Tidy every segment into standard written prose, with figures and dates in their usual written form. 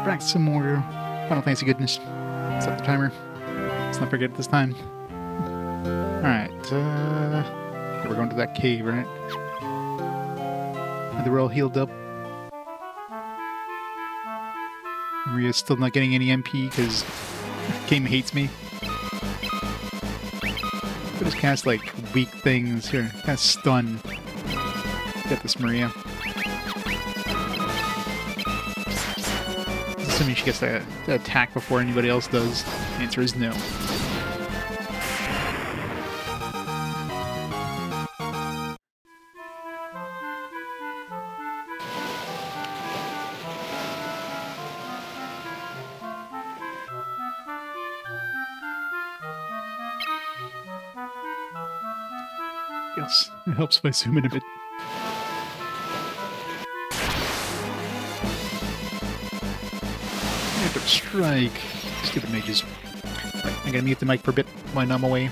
back to some more Final Fantasy goodness. Set the timer. Let's not forget this time. Alright, we're going to that cave, right? And we're all healed up. Maria's still not getting any MP because the game hates me. I just cast like weak things here. Kind of stun. Get this, Maria. Assuming she gets to attack before anybody else does. The answer is no. Yes, it helps if I zoom in a bit. Strike. Stupid mages. Right, I'm gonna mute the mic for a bit while I'm away.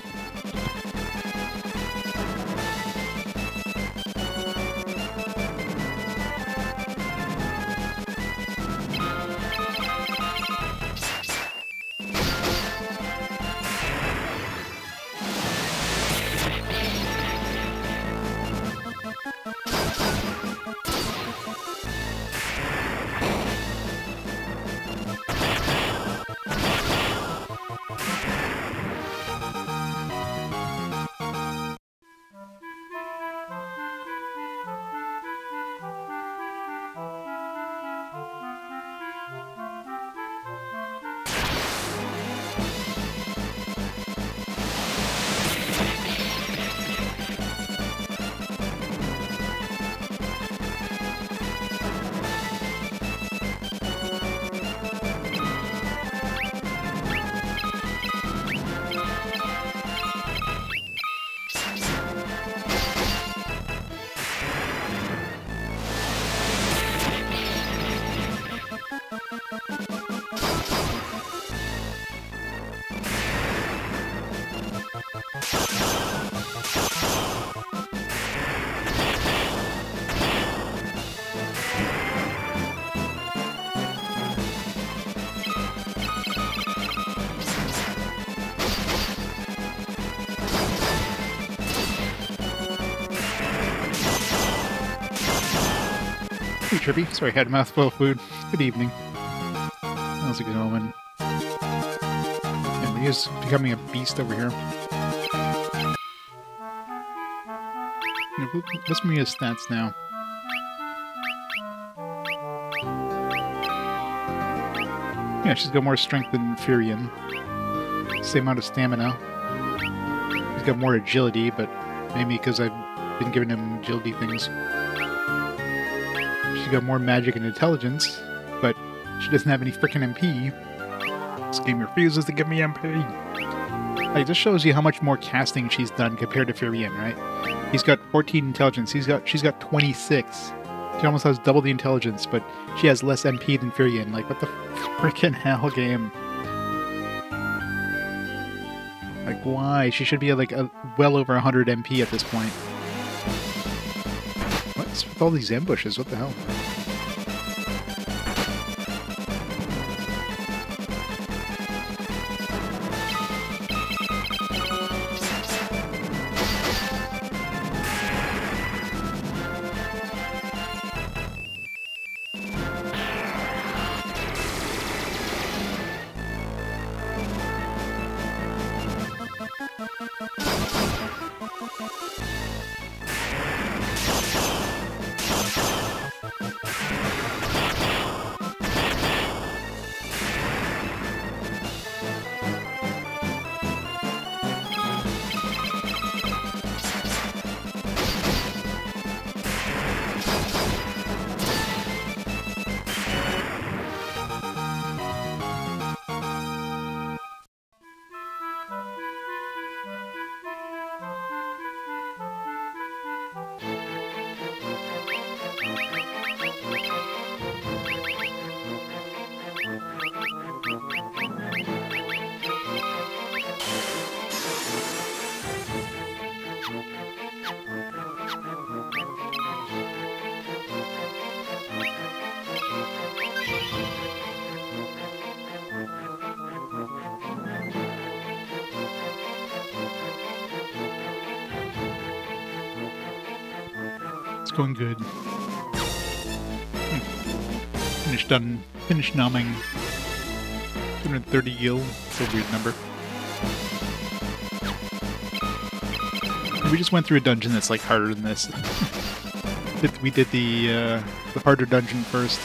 Trippy. Sorry, I had a mouthful of food. Good evening. That was a good omen. And he is becoming a beast over here. What's Maria's stats now? Yeah, she's got more strength than Firion. Same amount of stamina. He's got more agility, but maybe because I've been giving him agility things. She's got more magic and intelligence, but she doesn't have any frickin' MP. This game refuses to give me MP. Like, this shows you how much more casting she's done compared to Firion, right? He's got 14 intelligence. She's got 26. She almost has double the intelligence, but she has less MP than Firion. Like, what the frickin' hell, game? Like, why? She should be at, like, well over 100 MP at this point. What's with all these ambushes? What the hell? going good. Finished numbing. 230 gil. It's a weird number. We just went through a dungeon that's like harder than this. We did the harder dungeon first.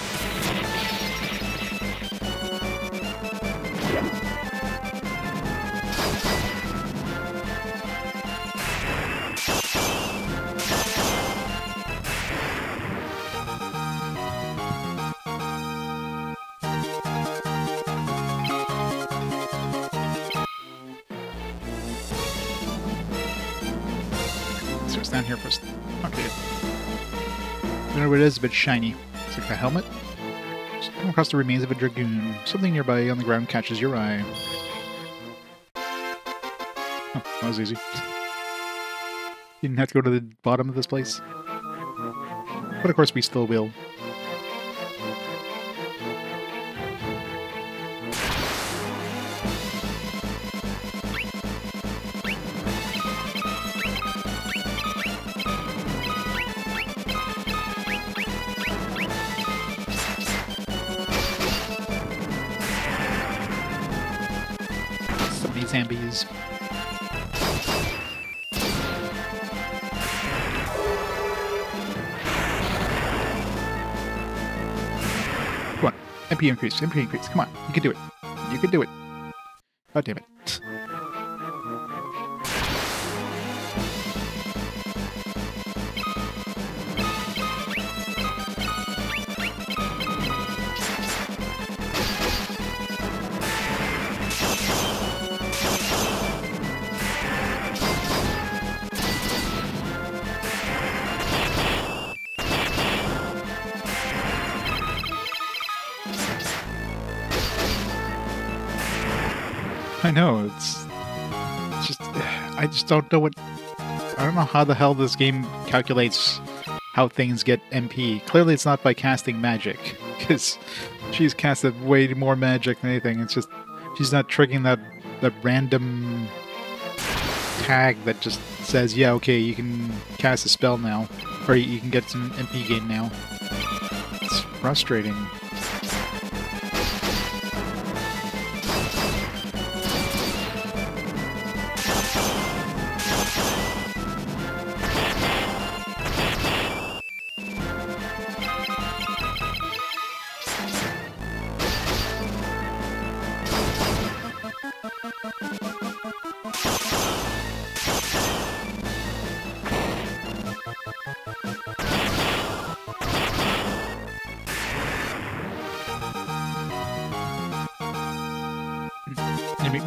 So it's down here first. Okay. I don't know what it is, a bit shiny. It's like a helmet. Just come across the remains of a dragoon. Something nearby on the ground catches your eye. Oh, that was easy. You didn't have to go to the bottom of this place. But of course we still will. Zambies. Come on. MP increase. MP increase. Come on. You can do it. You can do it. God damn it. I know, it's just, I just don't know I don't know how the hell this game calculates how things get MP. Clearly it's not by casting magic, because she's casted way more magic than anything. It's just, she's not triggering that random tag that just says, yeah, okay, you can cast a spell now, or you can get some MP gain now. It's frustrating.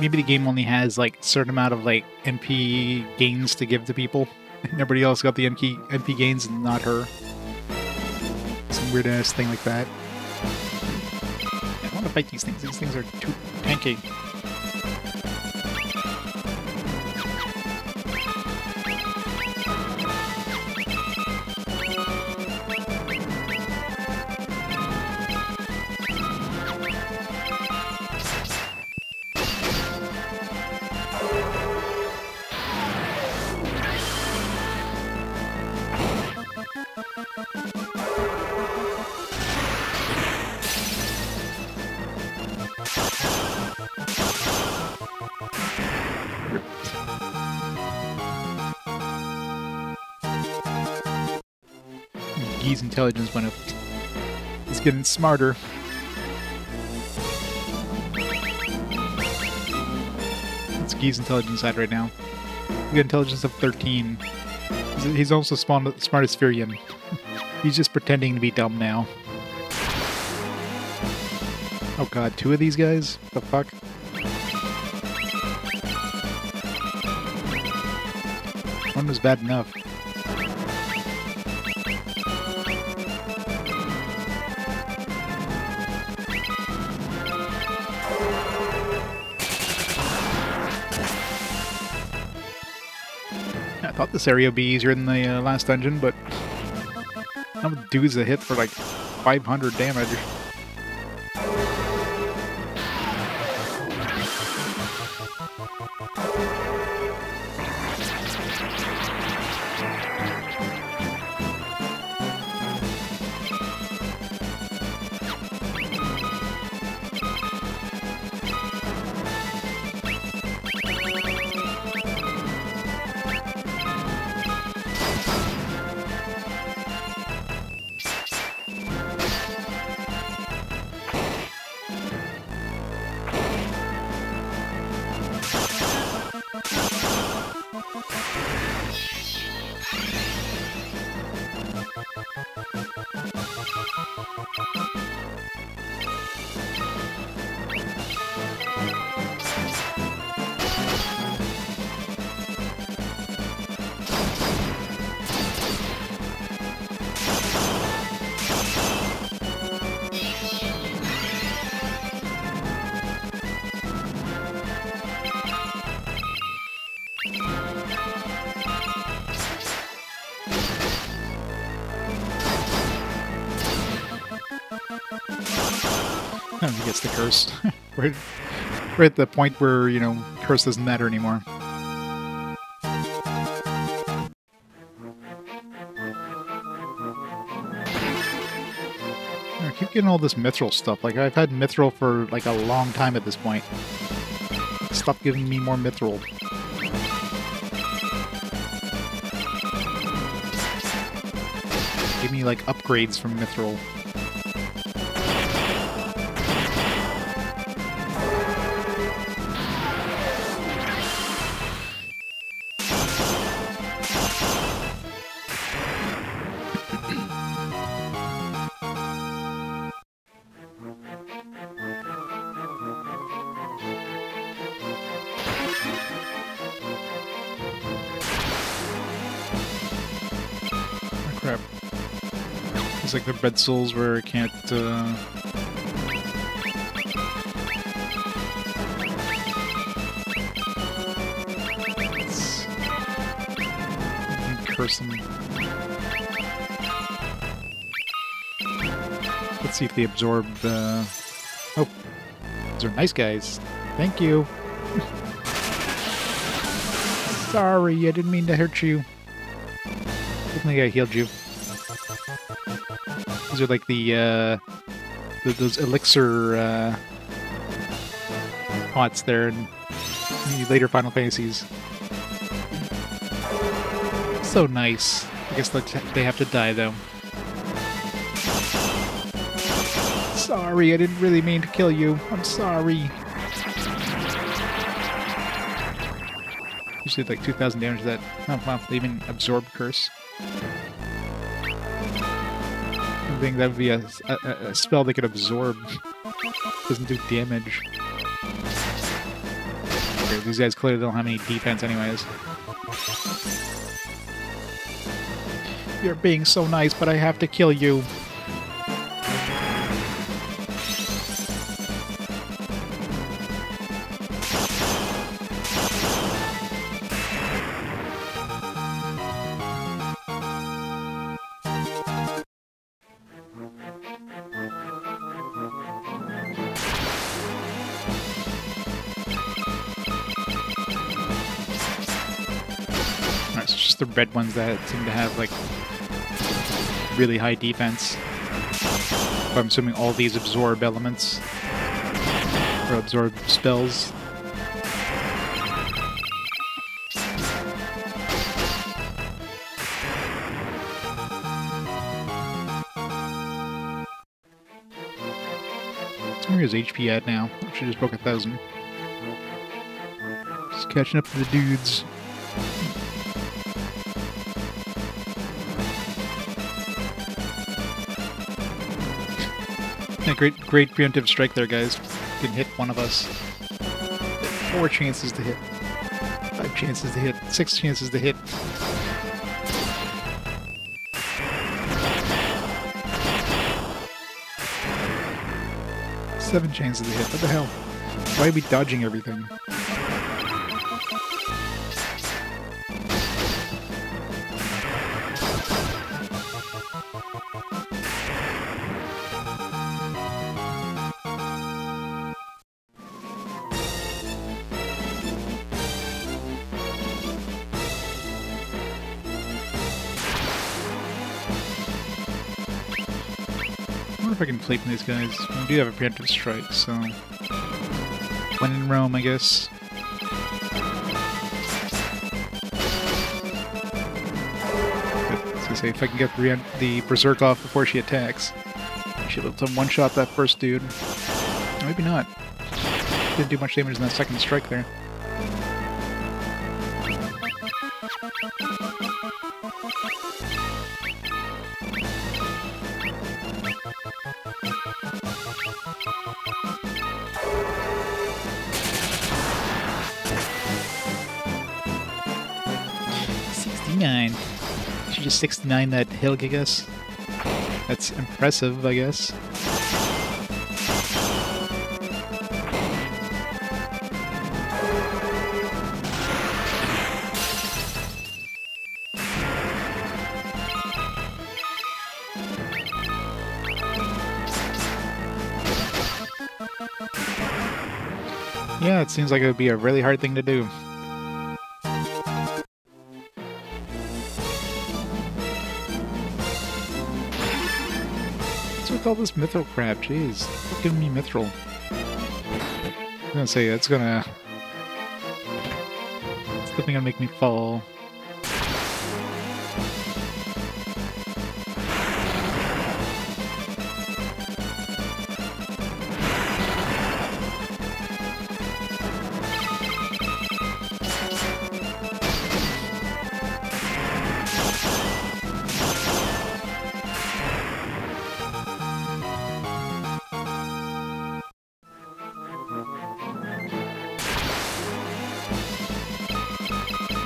Maybe the game only has like a certain amount of like MP gains to give to people. And everybody else got the MP gains and not her. Some weird ass thing like that. I want to fight these things. These things are too tanky. Gee's intelligence went up. He's getting smarter. It's Gee's intelligence at right now. We got intelligence of 13. He's also smart as Firion. He's just pretending to be dumb now. Oh god, 2 of these guys? The fuck? One was bad enough. I thought this area would be easier than the last dungeon, but some dudes that hit for like 500 damage. He gets the curse. we're at the point where, you know, curse doesn't matter anymore. I keep getting all this mithril stuff. Like, I've had mithril for, like, a long time at this point. Stop giving me more mithril. Give me, like, upgrades from mithril. Crap. It's like the red souls where I can't, curse them. Let's see if they absorb, oh. Those are nice guys. Thank you. Sorry, I didn't mean to hurt you. I think I healed you. These are like those elixir pots there in the later Final Fantasies. So nice. I guess they have to die though. Sorry, I didn't really mean to kill you. I'm sorry. Usually like 2,000 damage to that. Oh wow, they even absorb curse. I think that would be a spell they could absorb. Doesn't do damage. Okay, these guys clearly don't have any defense anyways. You're being so nice, but I have to kill you. It's just the red ones that seem to have, like, really high defense. But I'm assuming all these absorb elements. Or absorb spells. Where's HP at now? Actually just broke 1,000. Just catching up to the dudes. Yeah, great preemptive strike there, guys. You can hit one of us. 4 chances to hit. 5 chances to hit. 6 chances to hit. Seven chances to hit. What the hell? Why are we dodging everything? I wonder if I can fleet these guys. We do have a preemptive strike, so... When in Rome, I guess. But, so say, if I can get the Berserk off before she attacks, I should be able to one-shot that first dude. Or maybe not. Didn't do much damage in that second strike there. She just 69 that hill, I guess. That's impressive, I guess. Yeah, it seems like it would be a really hard thing to do. What's with all this mithril crap? Jeez, stop giving me mithril. I'm gonna say it's definitely gonna make me fall.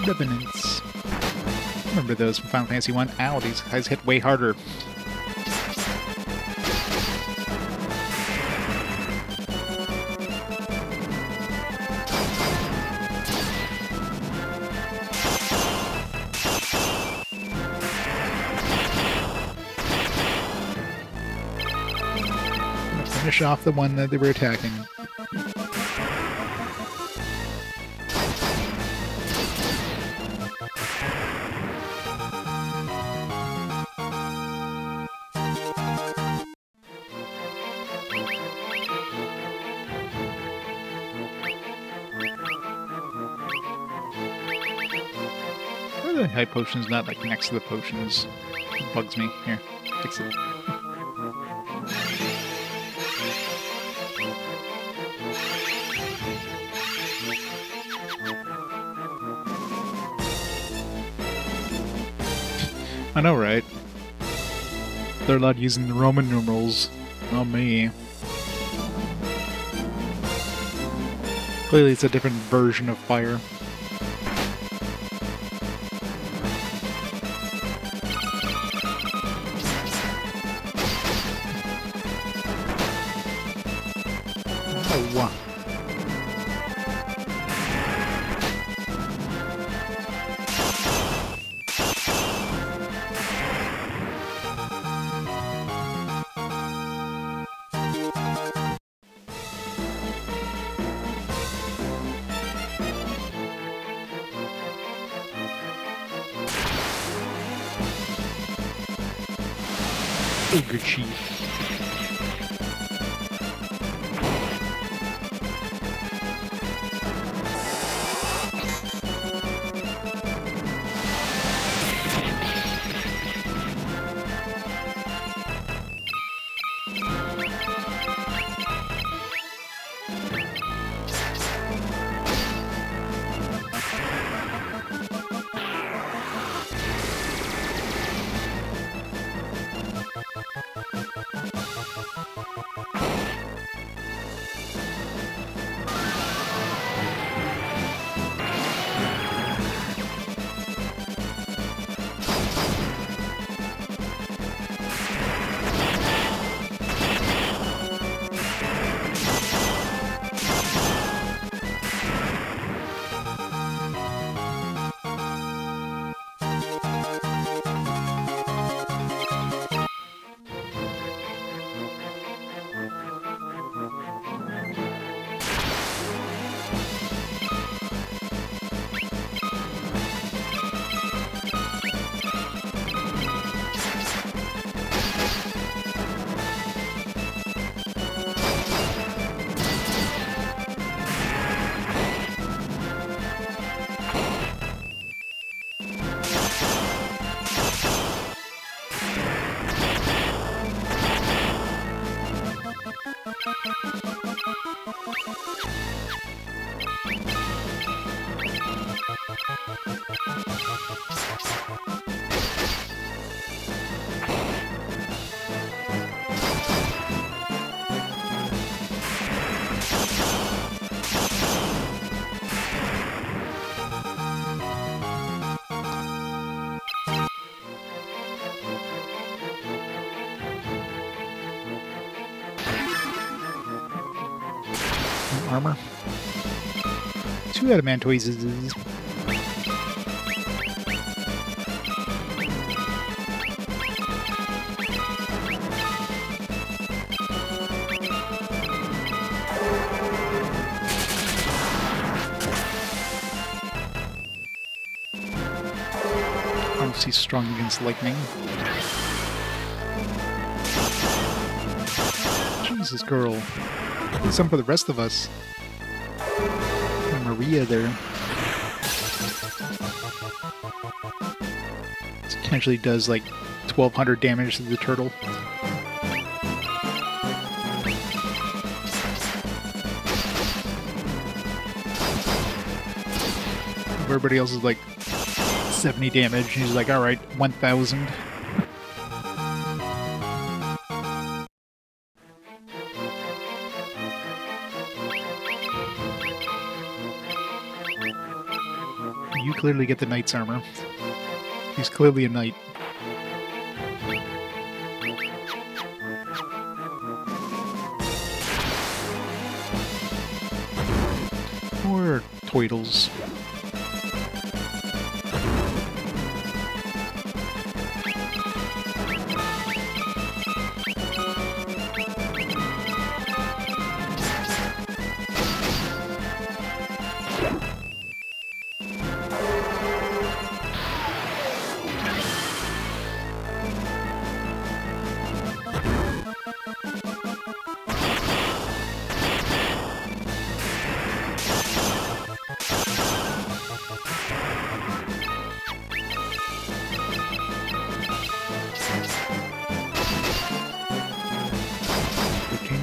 Revenants. Remember those from Final Fantasy 1? Ow, these guys hit way harder. I'm gonna finish off the one that they were attacking. The high potion's not like next to the potions. It bugs me. Here, fix it. I know, right? They're allowed using the Roman numerals. Not me. Clearly it's a different version of fire. Oh. Ogre Chief. Armor. 2 adamantoises. if he's strong against lightning. Jesus, girl. Do some for the rest of us. And Maria there. This potentially does like 1,200 damage to the turtle. Everybody else is like 70 damage, and he's like, alright, 1,000. You clearly get the knight's armor. He's clearly a knight. Or Toidles.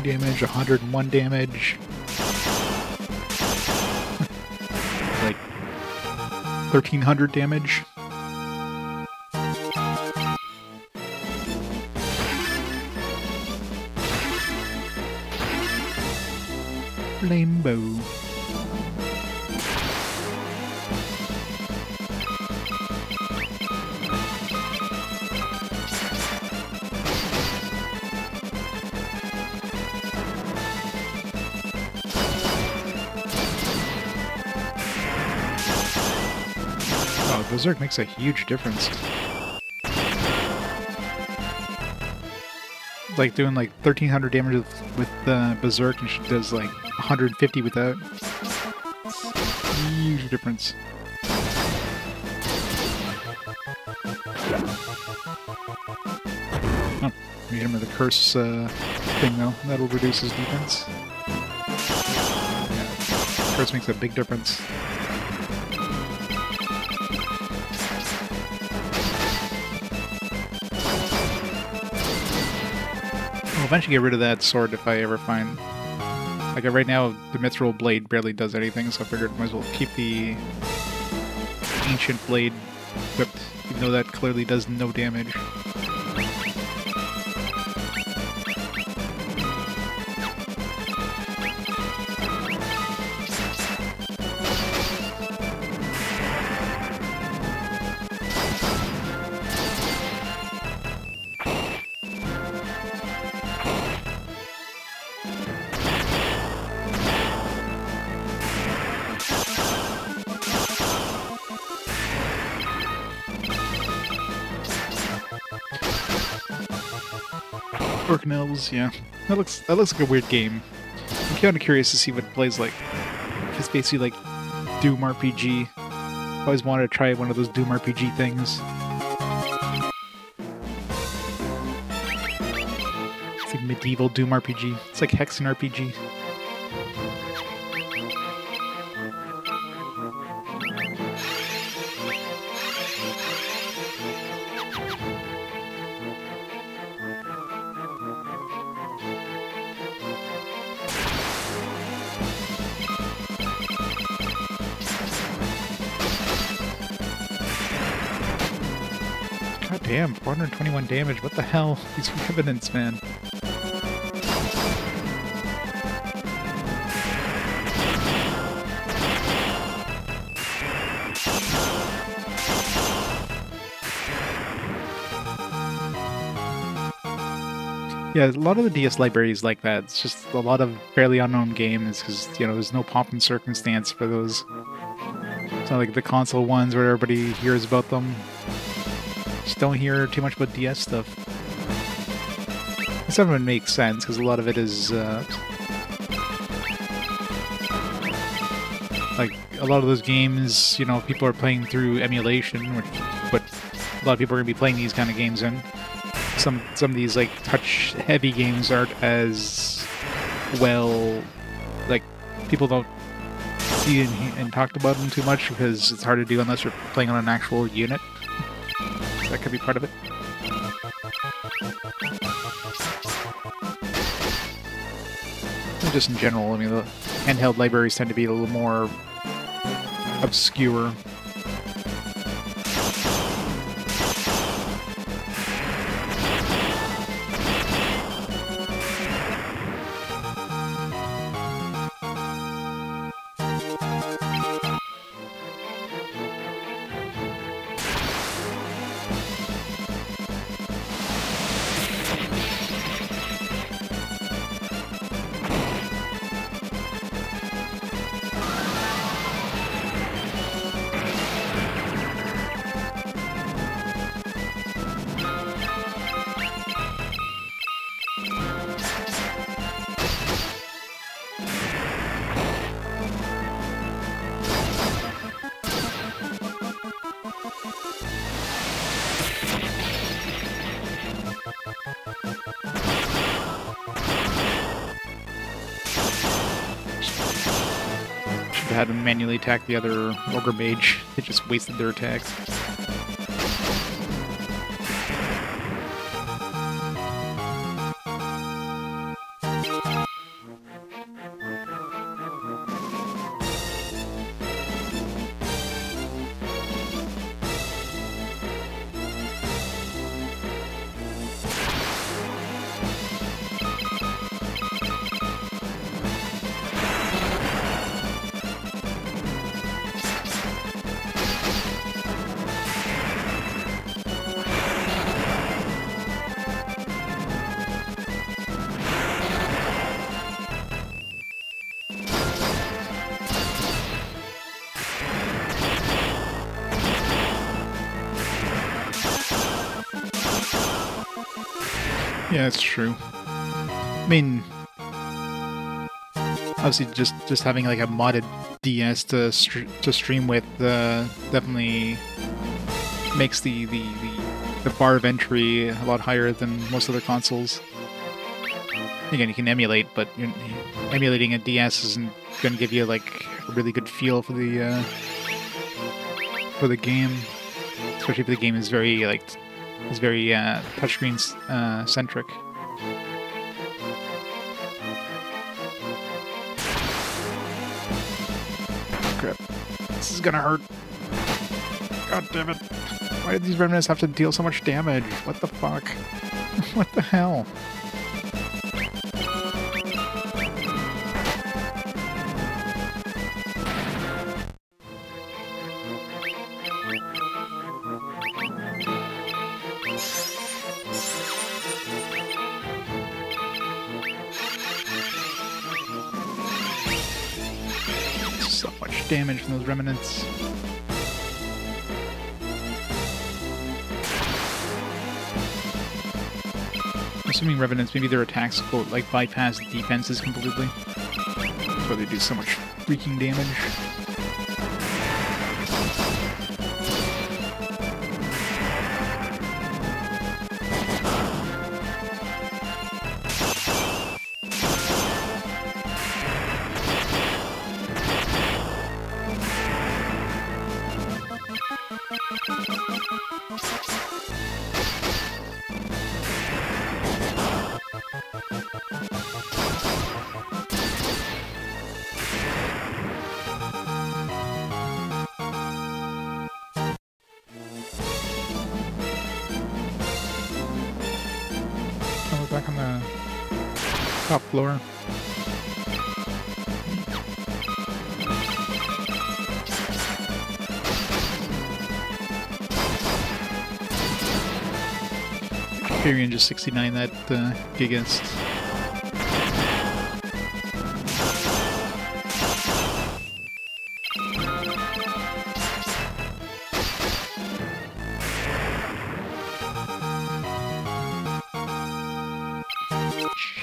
Damage, 101 damage. Like 1,300 damage. Rainbow. Berserk makes a huge difference. Like doing like 1,300 damage with Berserk, and she does like 150 without. Huge difference. Oh, we hit him with a curse thing though. That'll reduce his defense. Yeah, curse makes a big difference. I'll eventually get rid of that sword if I ever find... Like, right now, the Mithril Blade barely does anything, so I figured I might as well keep the Ancient Blade equipped, even though that clearly does no damage. Elves, yeah. That looks like a weird game. I'm kind of curious to see what it plays like. It's basically like Doom RPG. I always wanted to try one of those Doom RPG things. It's like medieval Doom RPG. It's like Hexen RPG. Damn, 421 damage. What the hell? These Revenants, man. Yeah, a lot of the DS libraries like that. It's just a lot of fairly unknown games because, you know, there's no pomp and circumstance for those. It's not like the console ones where everybody hears about them. Just don't hear too much about DS stuff. Some of it makes sense because a lot of it is like a lot of those games, you know, people are playing through emulation, but a lot of people are going to be playing these kind of games in. Some of these like touch-heavy games aren't as well, like people don't see and talk about them too much because it's hard to do unless you're playing on an actual unit. So that could be part of it. And just in general, I mean, the handheld libraries tend to be a little more obscure. Had to manually attack the other ogre mage. They just wasted their attacks. Yeah, it's true. I mean, obviously, just having like a modded DS to stream with definitely makes the bar of entry a lot higher than most other consoles. Again, you can emulate, but emulating a DS isn't going to give you like a really good feel for the game, especially if the game is very like. Is very touchscreen centric. Crap. This is gonna hurt. God damn it. Why did these remnants have to deal so much damage? What the fuck? What the hell? Damage from those remnants. Assuming remnants, maybe their attacks quote like bypass defenses completely. That's why they do so much freaking damage. Back on the top floor. Firion just 69 that Gigast.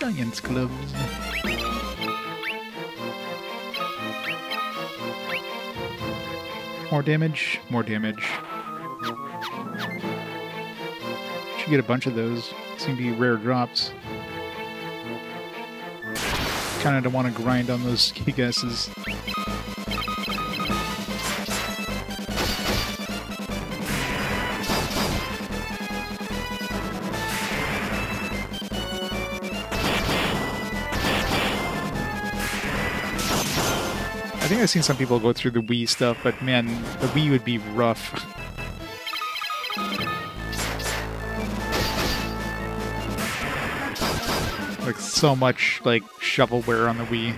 Giant's gloves. More damage, more damage. you get a bunch of those. Seem to be rare drops. Kind of don't want to grind on those key guesses. I think I've seen some people go through the Wii stuff, but man, the Wii would be rough. Like so much like shovelware on the Wii.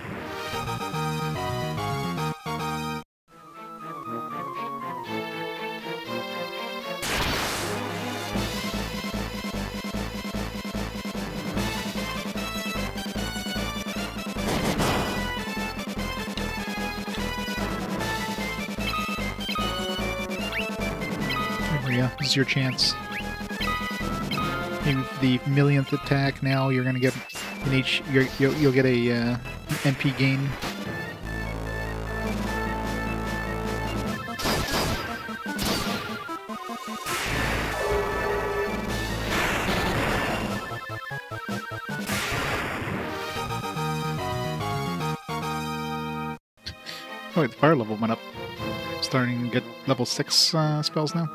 Maria, this is your chance. Maybe the millionth attack now you're gonna get in each. You'll get a MP gain. Oh, wait, the fire level went up. Starting to get level 6 spells now.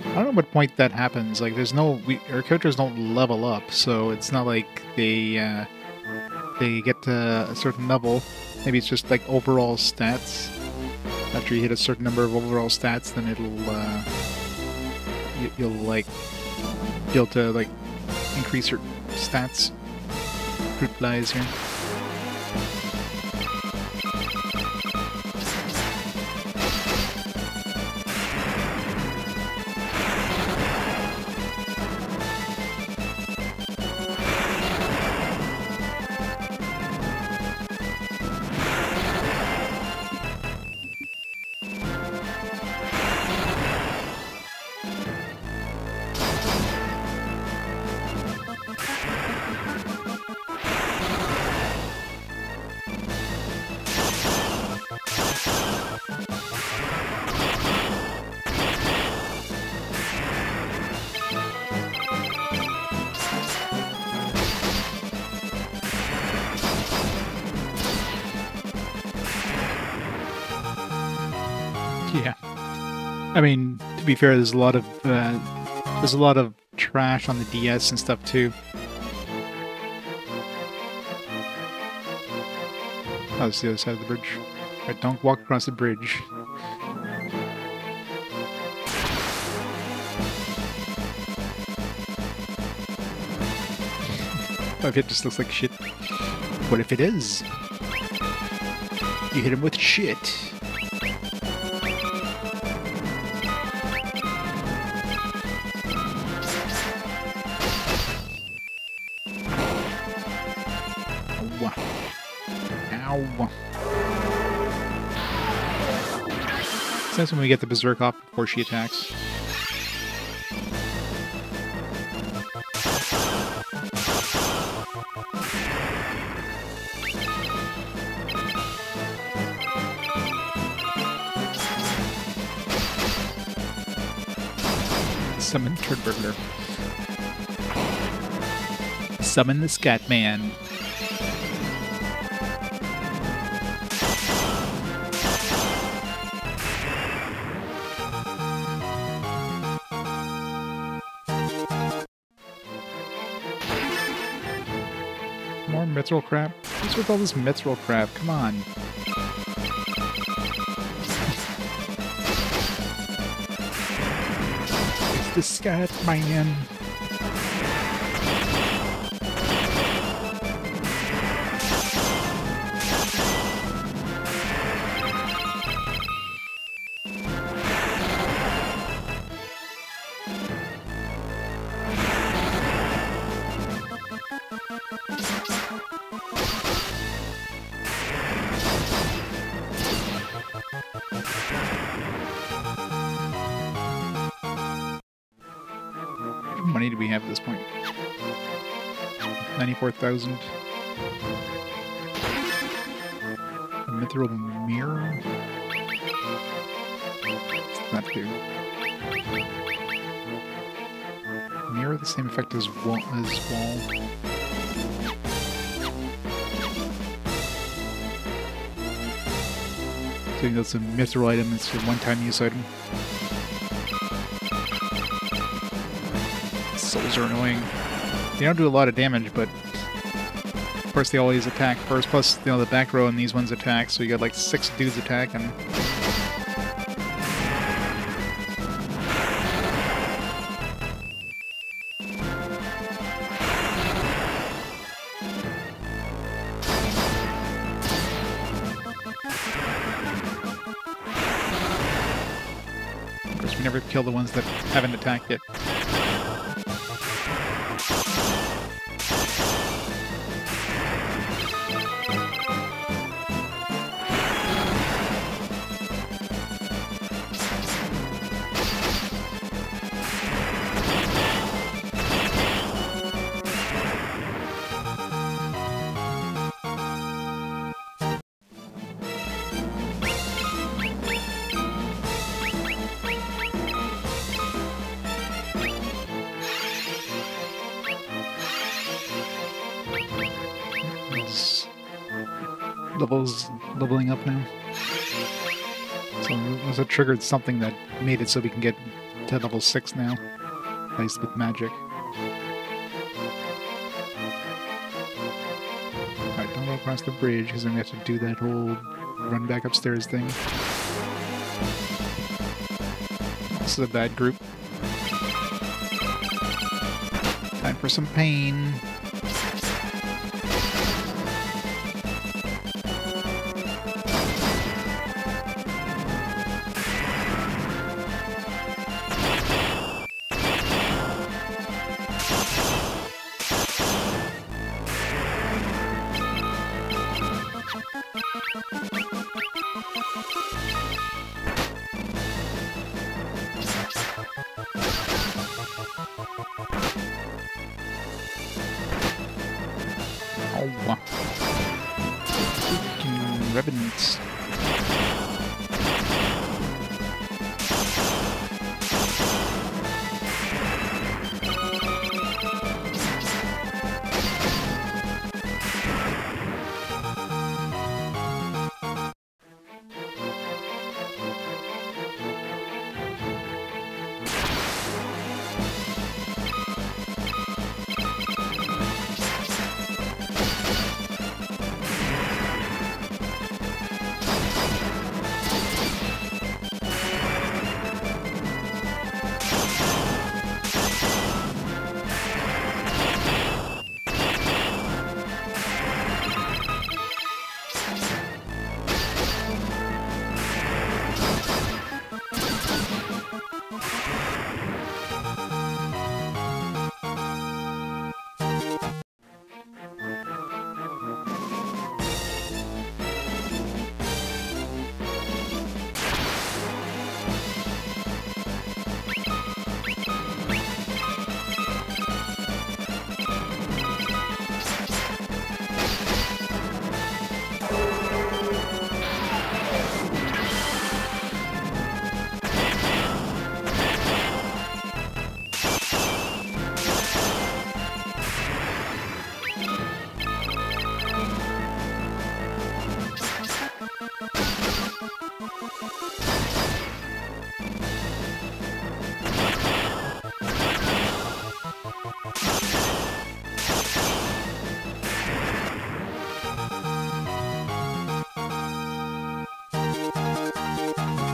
I don't know what point that happens. Like, there's no... our characters don't level up, so it's not like they get to a certain level. Maybe it's just, like, overall stats. After you hit a certain number of overall stats, then it'll, you'll, like, be able to, like, increase your stats. Fruit lies here. Yeah, I mean, to be fair, there's a lot of trash on the DS and stuff too. Oh, that's the other side of the bridge. Right, don't walk across the bridge. What if it just looks like shit? What if it is? You hit him with shit. Ow. So that's when we get the berserk off before she attacks. Summon Turdburglar. Summon the Scat Man. More mithril crap? What's with all this mithril crap? Come on. It's the Scat Man. How much money do we have at this point? 94,000. A mithril mirror? What's that do? mirror the same effect as wall? So that's a mithril item, it's a one-time use item. Souls are annoying. They don't do a lot of damage, but of course they always attack first, plus, you know, the back row and these ones attack, so you got like 6 dudes attacking. Of course, we never kill the ones that haven't attacked yet. Leveling up now. So it was a triggered something that made it so we can get to level 6 now. At least with magic. Alright, don't go across the bridge because then we have to do that whole run back upstairs thing. This is a bad group. Time for some pain. Revenants.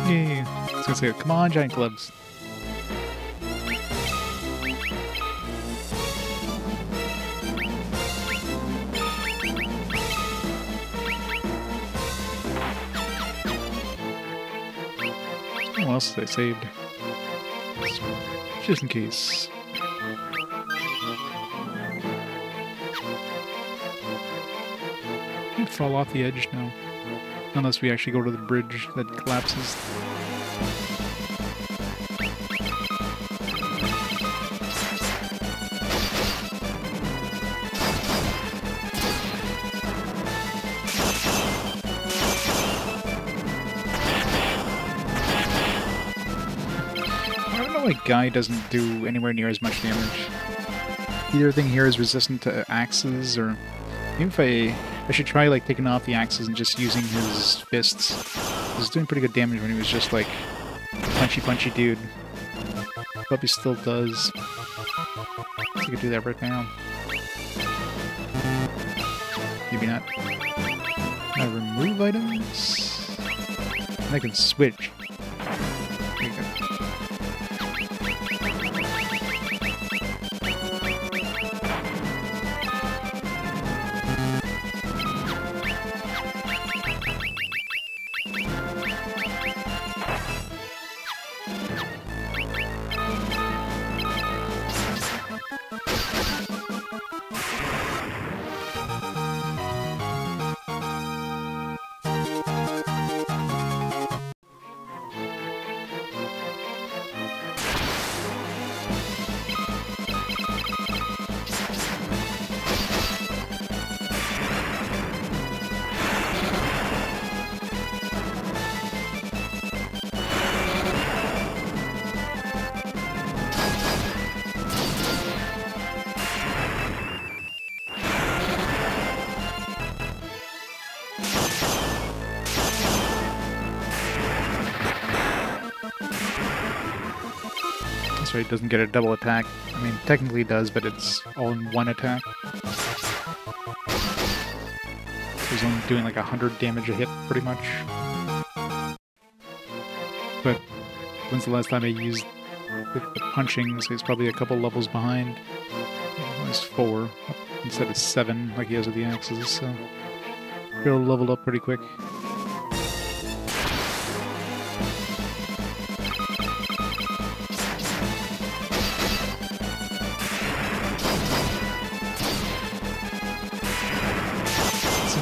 Yay. I was gonna say, come on, giant clubs. What else did I saved? Just in case. Can't fall off the edge now. Unless we actually go to the bridge that collapses. I don't know why like Guy doesn't do anywhere near as much damage. The other thing here is resistant to axes, or maybe if I should try like taking off the axes and just using his fists. He's doing pretty good damage when he was just like punchy dude. Hope he still does. I could do that right now. Maybe not. Can I remove items? And I can switch. There you go. So he doesn't get a double attack. I mean, technically he does, but it's all in one attack. So he's only doing like 100 damage a hit, pretty much. But when's the last time I used the punching? So he's probably a couple levels behind. At least 4 instead of 7 like he has with the axes, so he'll level up pretty quick.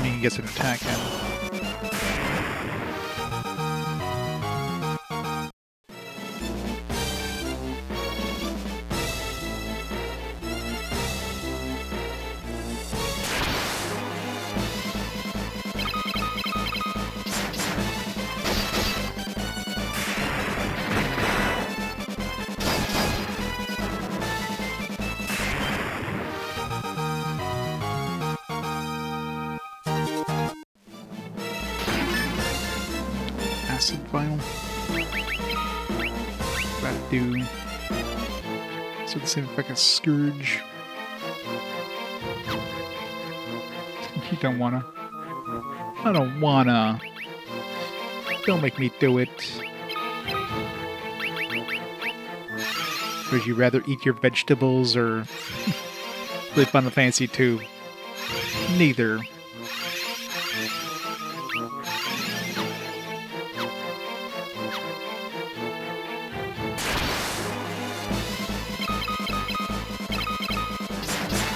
He gets an attack in. Acid vial. That do. So the same effect as Scourge. You don't wanna. I don't wanna. Don't make me do it. Would you rather eat your vegetables or play Final Fantasy 2? Neither.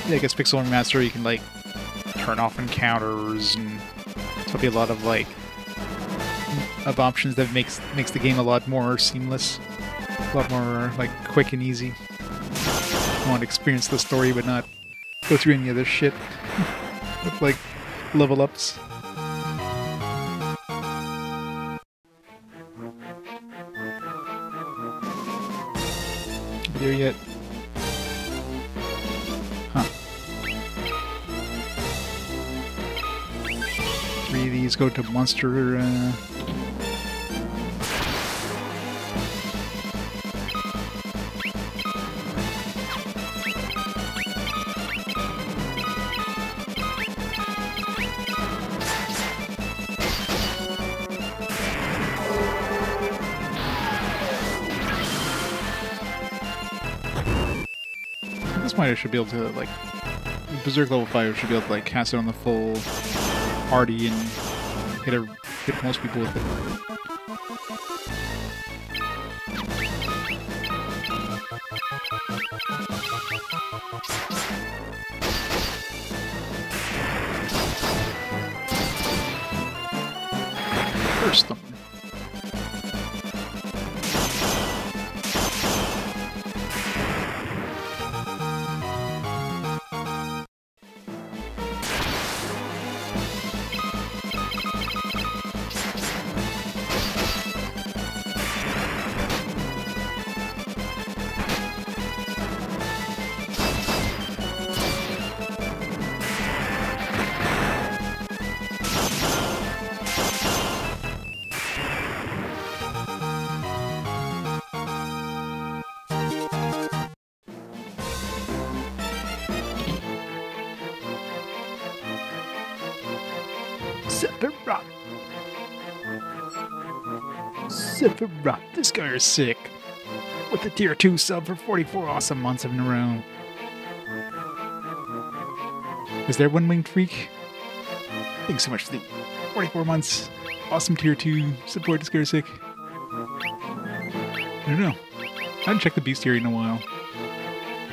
Yeah, I guess Pixel Remaster, you can like turn off encounters, and there'll be a lot of like options that makes the game a lot more seamless, a lot more like quick and easy. I want to experience the story, but not go through any other shit with like level ups. There yet? Huh. 3 of these go to monster. This point I should be able to, like, Berserk level 5 should be able to, like, cast it on the full party and hit most people with it. Curse them. Sephiroth. Sephiroth, this guy is sick. With a tier 2 sub for 44 awesome months in a row. Is there one winged freak? Thanks so much for the 44 months. Awesome tier 2 support, this guy is sick. I don't know. I haven't checked the bestiary in a while.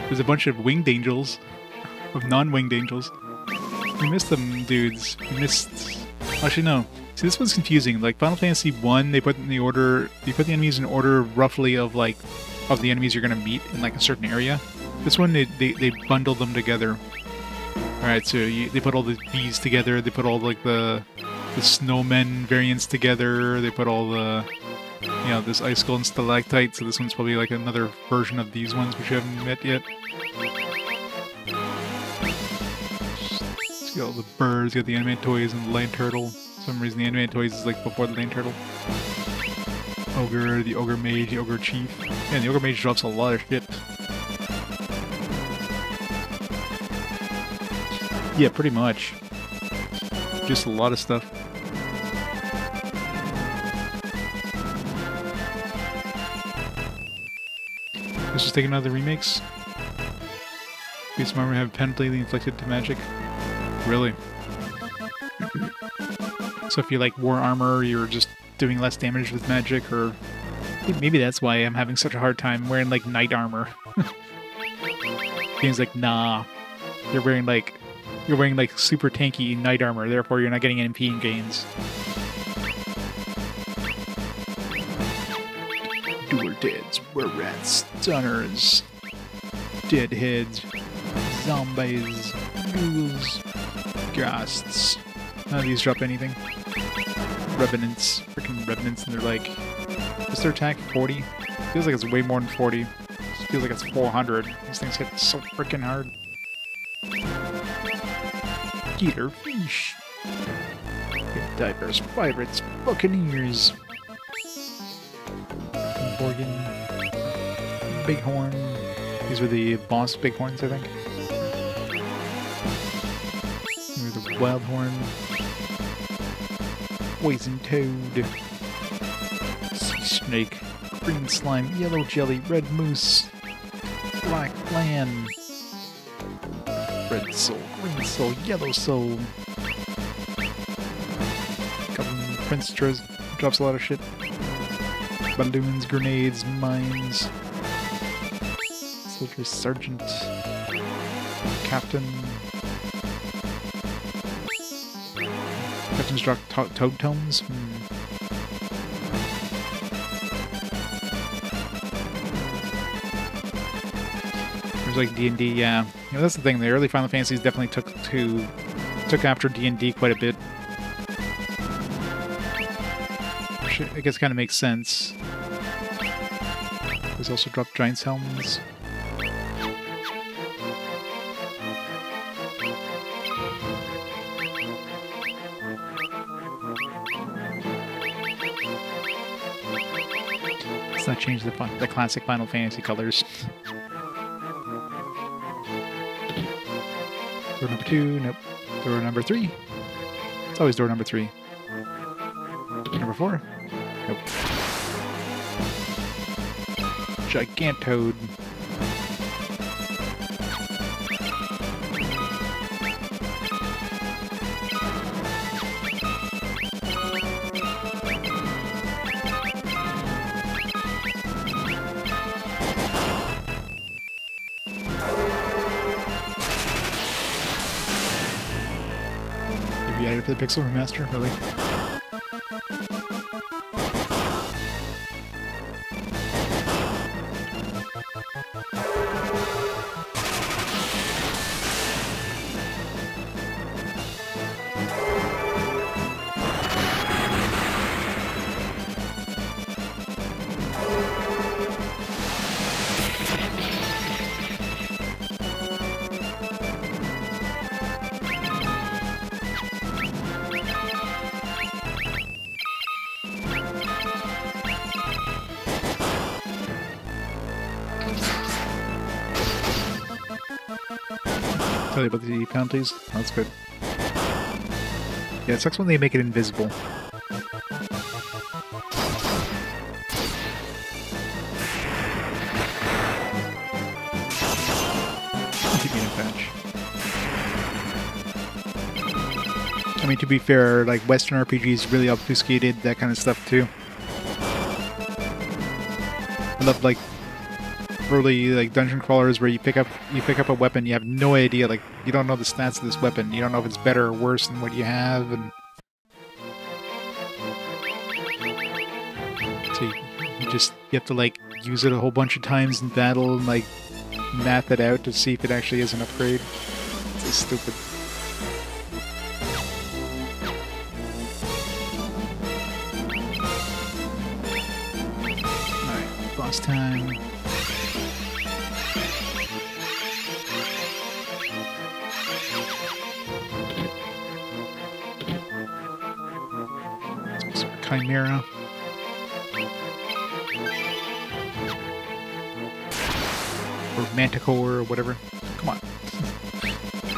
There's a bunch of winged angels. Of non-winged angels. We missed them, dudes. We missed... Actually, no. See, this one's confusing. Like, Final Fantasy 1, they put in the order... They put the enemies in order roughly of, like... Of the enemies you're gonna meet in, like, a certain area. This one, they bundle them together. Alright, so they put all these together. They put all, like, the snowmen variants together. They put all the... You know, this icicle and stalactite. So this one's probably, like, another version of these ones which you haven't met yet. Got all the birds, got the animated toys and the land turtle. For some reason the animated toys is like before the land turtle. Ogre, the ogre mage, the ogre chief. And the ogre mage drops a lot of shit. Yeah, pretty much. Just a lot of stuff. Let's just take another remakes. Beast armor have penalty inflicted to magic. Really? So if you like war armor, you're just doing less damage with magic, or maybe that's why I'm having such a hard time wearing like knight armor. Game's like, nah, you're wearing like super tanky knight armor, therefore you're not getting MP gains. Doer deads, were rats, stunners, deadheads, zombies, ghouls. Ghasts. None of these drop anything. Revenants. Freaking Revenants, and they're like... Is their attack 40? Feels like it's way more than 40. Feels like it's 400. These things hit so freaking hard. Gator fish. Divers, pirates, buccaneers. Borgin. Bighorn. These were the boss bighorns, I think. Wildhorn, Poison Toad, Sea Snake, Green Slime, Yellow Jelly, Red Moose, Black Lan, Red Soul, Green Soul, Yellow Soul. Prince drops a lot of shit. Balloons, grenades, mines. Soldier Sergeant, Captain. Captain's drop toad tomes. There's like D&D, yeah. You know, that's the thing. The early Final Fantasies definitely took after D&D quite a bit. Which I guess kind of makes sense. There's also dropped Giant's Helms. Let's not change the classic Final Fantasy colors. Door number 2, nope. Door number 3. It's always door number 3. Number 4, nope. Gigantode. For the Pixel Remaster, really? Tell you about the penalties. That's good. Yeah, it sucks when they make it invisible. I mean, to be fair, like, Western RPGs really obfuscated that kind of stuff, too. I love, like, early, like, dungeon crawlers where you pick up a weapon, you have no idea, like, you don't know the stats of this weapon, you don't know if it's better or worse than what you have, and... So you have to, like, use it a whole bunch of times in battle and, like, math it out to see if it actually is an upgrade. It's so stupid. Boss time. Chimera. Or Manticore or whatever. Come on.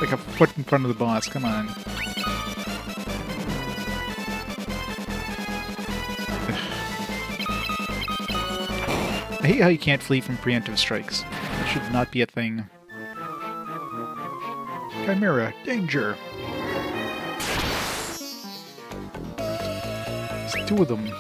Like a foot in front of the boss, come on. I hate how you can't flee from preemptive strikes. That should not be a thing. Chimera, danger! There's two of them.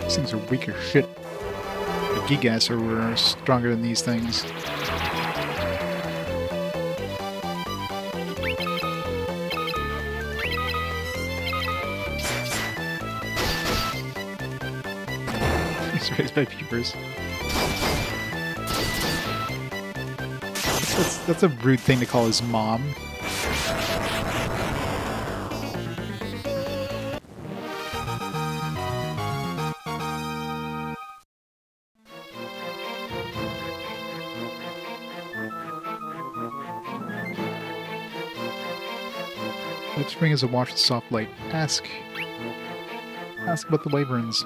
These things are weak as shit. The Gigas are stronger than these things. He's raised by peepers. That's a rude thing to call his mom. Light spring is a wash with soft light. Ask about the wyverns.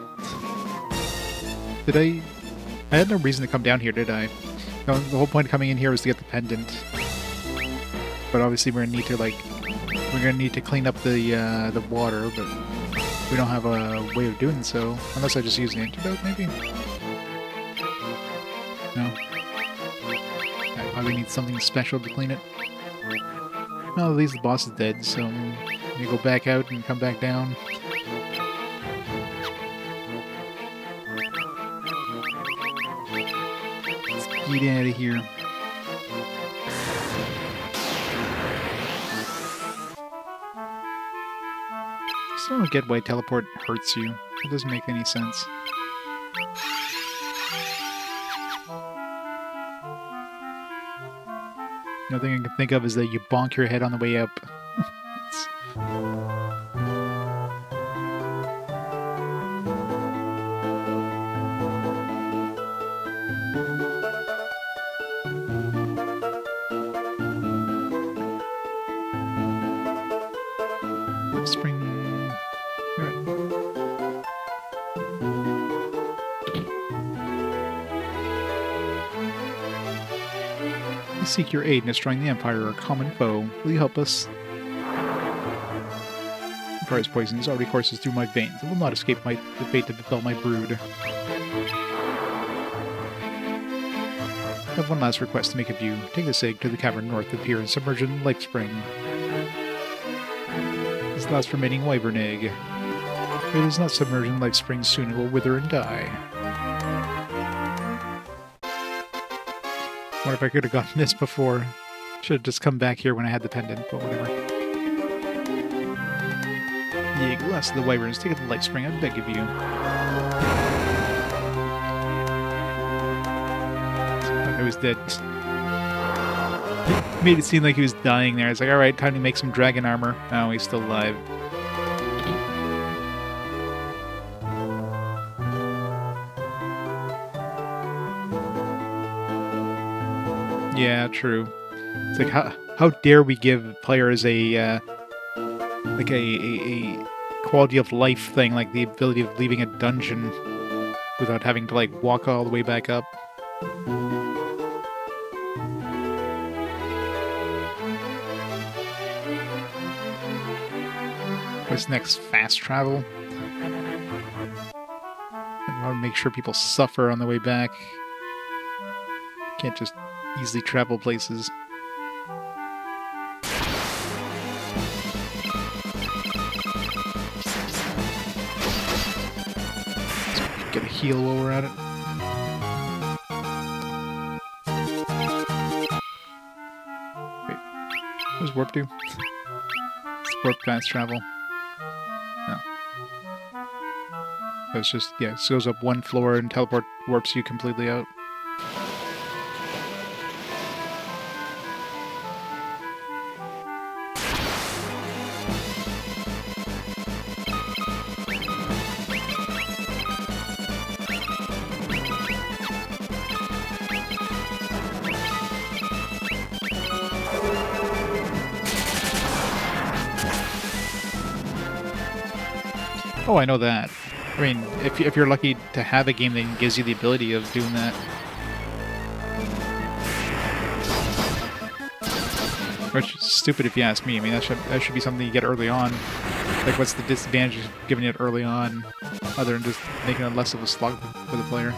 I had no reason to come down here, did I? No, the whole point of coming in here was to get the pendant. But obviously we're gonna need to clean up the water, but we don't have a way of doing so. Unless I just use the antidote, maybe? No. I probably need something special to clean it. Well, at least the boss is dead, so I'm gonna go back out and come back down. Let's get out of here. I still don't get why teleport hurts you. It doesn't make any sense. Nothing I can think of is that you bonk your head on the way up. Spring. We seek your aid in destroying the Empire, our common foe. Will you help us? The Empire's poison already courses through my veins. It will not escape the fate that befell my brood. I have one last request to make of you. Take this egg to the cavern north of here and submerge it in Light Spring. This last remaining wyvern egg. If it is not submerged in Light Spring, soon it will wither and die. I wonder if I could have gotten this before. Should have just come back here when I had the pendant, but whatever. The egg, last of the wyverns, take it to Light Spring, I beg of you. I was dead. It made it seem like he was dying there. It's like, alright, time to make some dragon armor. Oh, he's still alive. Yeah, true. It's like how dare we give players a like a quality of life thing, like the ability of leaving a dungeon without having to like walk all the way back up. What's next? Fast travel. I want to make sure people suffer on the way back. Can't just easily travel places. Get a heal while we're at it. Wait, what does warp do? Warp fast travel. No. It's just, yeah, it goes up one floor and teleport warps you completely out. Oh, I know that. I mean, if you're lucky to have a game that gives you the ability of doing that. Which is stupid if you ask me. I mean, that should be something you get early on. Like, what's the disadvantage of giving it early on, other than just making it less of a slog for the player?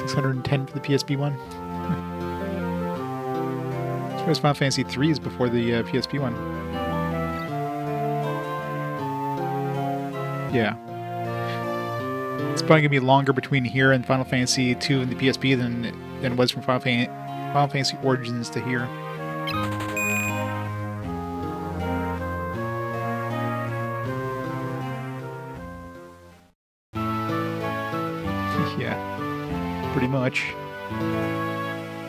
$610 for the PSP one. As far as Final Fantasy 3 is before the PSP one. Yeah. It's probably going to be longer between here and Final Fantasy 2 and the PSP than it was from Final Fantasy Origins to here. Yeah, pretty much.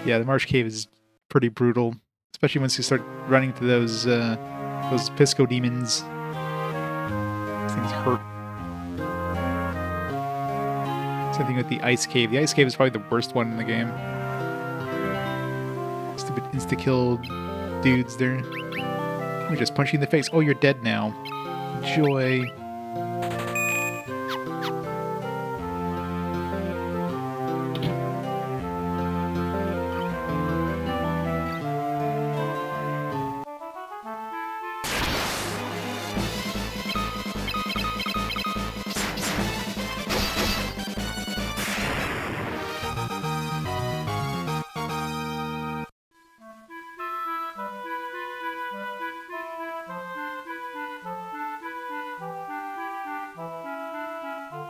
Yeah, the Marsh Cave is pretty brutal, especially once you start running to those Pisco demons. These things hurt. Same thing with the Ice Cave. The Ice Cave is probably the worst one in the game. Stupid insta-kill dudes there. Let me just punch you in the face. Oh, you're dead now. Enjoy.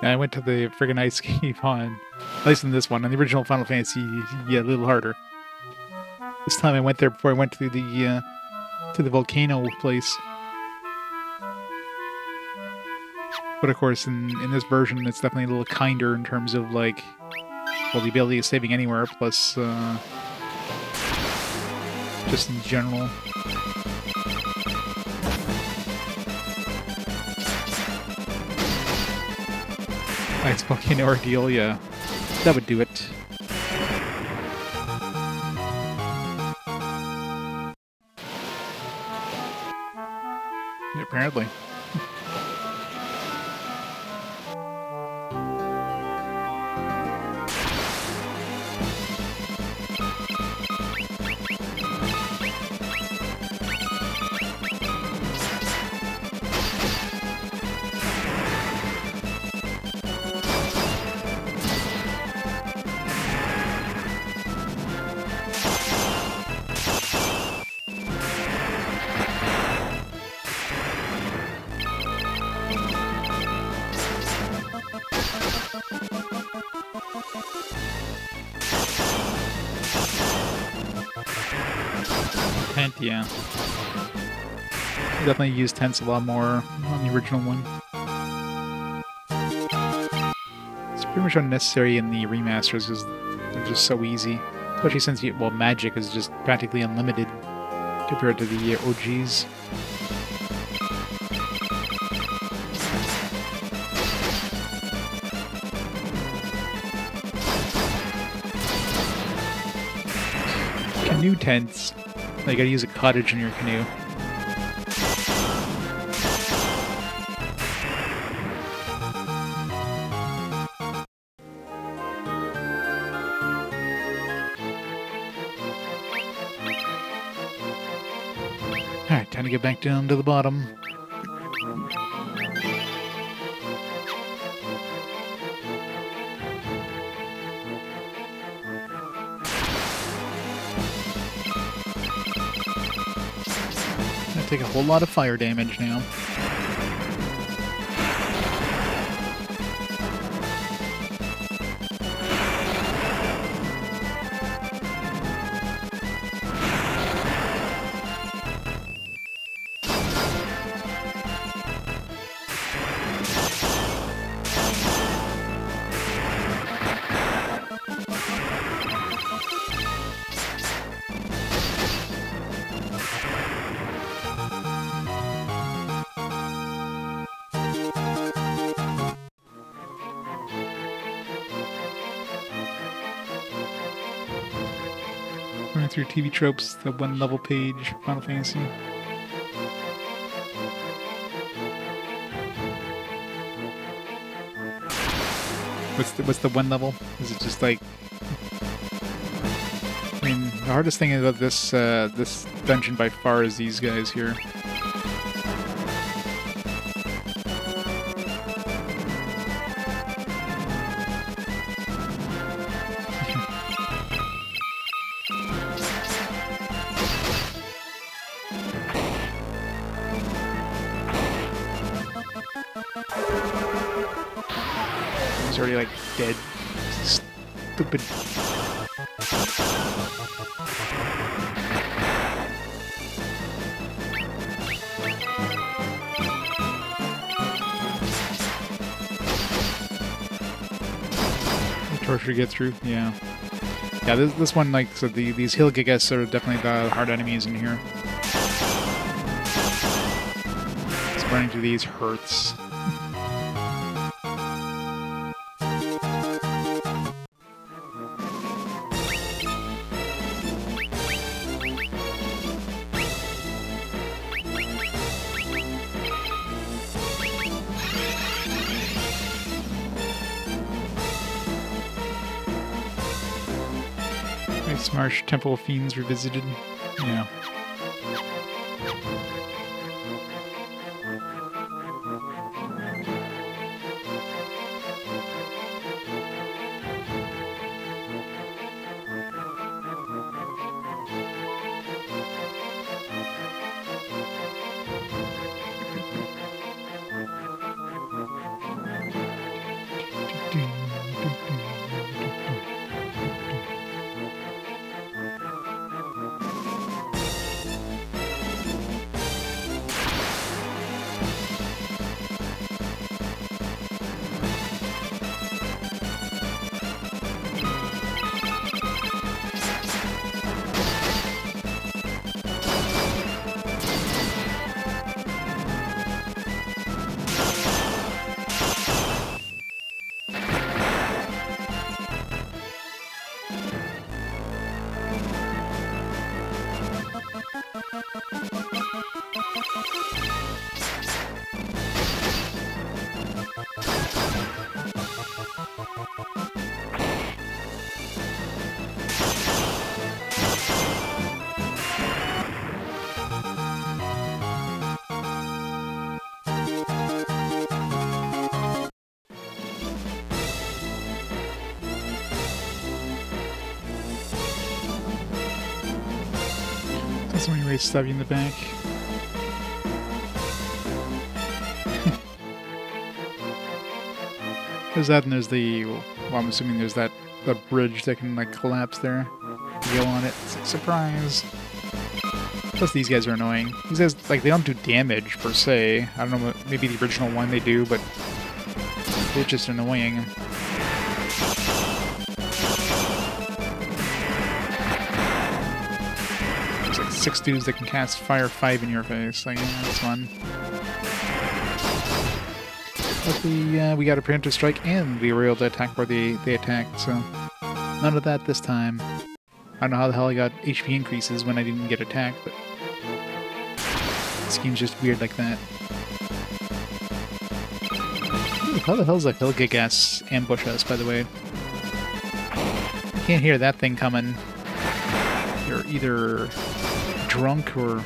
I went to the friggin' Ice Cave on, at least in this one, on the original Final Fantasy, yeah, a little harder. This time I went there before I went to the volcano place. But of course, in this version, it's definitely a little kinder in terms of, like, well, the ability of saving anywhere, plus, just in general. Ice volcano ordeal, yeah. That would do it. Yeah, apparently. Right, yeah. Definitely use tents a lot more on the original one. It's pretty much unnecessary in the remasters because they're just so easy. Especially since, well, magic is just practically unlimited compared to the OGs. Canoe tents. You gotta use a cottage in your canoe. Alright, time to get back down to the bottom. Gonna take a whole lot of fire damage now. Going through TV tropes, the one level page, Final Fantasy. What's the one level? Is it just like? I mean, the hardest thing about this this dungeon by far is these guys here. He's already like dead. Stupid. Torture to get through, yeah. Yeah, this one, like, so these hill gigas are definitely the hard enemies in here. Just running through these hurts. Marsh Temple of Fiends Revisited. Yeah. So many ways to stab you in the back. There's that, and there's the, well, I'm assuming there's that, the bridge that can, like, collapse there. You go on it, it's like, surprise! Plus these guys are annoying. These guys, like, they don't do damage per se. I don't know, maybe the original one they do, but they're just annoying. There's like 6 dudes that can cast Fire 5 in your face. Like, yeah, that's fun. Luckily, we got a preemptive strike and we were able to attack where they attacked, so none of that this time. I don't know how the hell I got HP increases when I didn't get attacked, but this game's just weird like that. Ooh, how the hell is that Hilgigas ambush us, by the way? You can't hear that thing coming. You're either drunk or...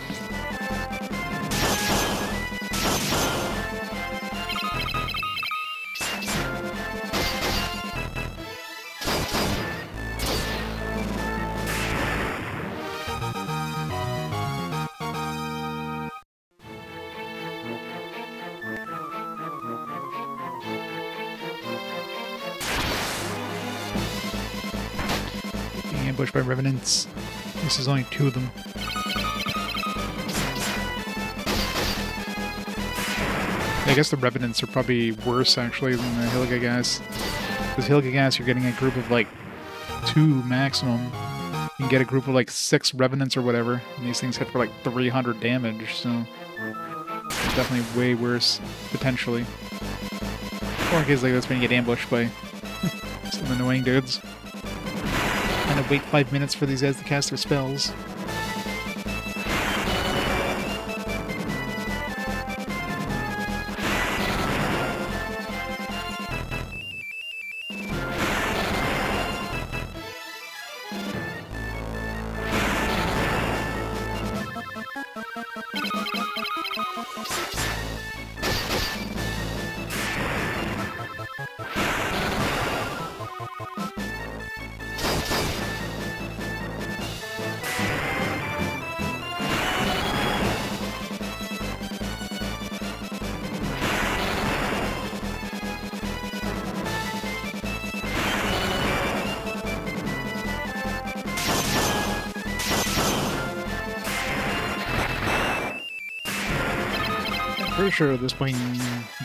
ambushed by revenants. This is only 2 of them. I guess the revenants are probably worse actually than the Hilgigas. Because Hilgigas, you're getting a group of like 2 maximum. You can get a group of like 6 revenants or whatever, and these things hit for like 300 damage, so it's definitely way worse potentially. Or in cases like this when you get ambushed by some annoying dudes. And wait 5 minutes for these guys to cast their spells. Pretty sure at this point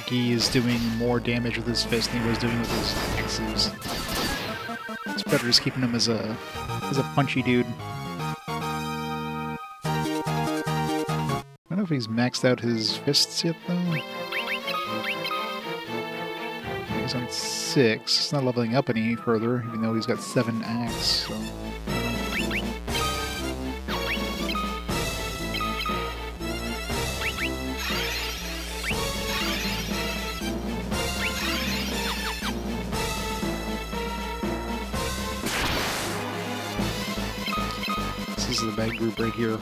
Guy is doing more damage with his fist than he was doing with his axes. It's better just keeping him as a punchy dude. I don't know if he's maxed out his fists yet though. He's on 6. He's not leveling up any further, even though he's got 7 axe, so... This is the bad group right here.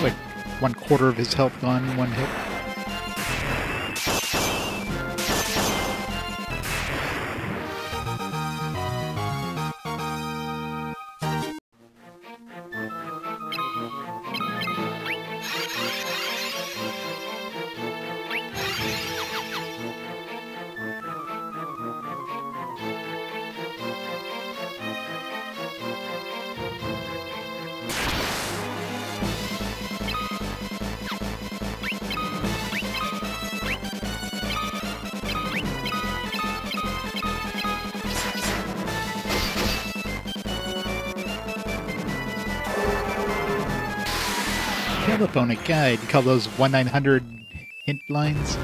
Like 1/4 of his health gone in one hit. Telephonic guide. You call those 1-900 hint lines?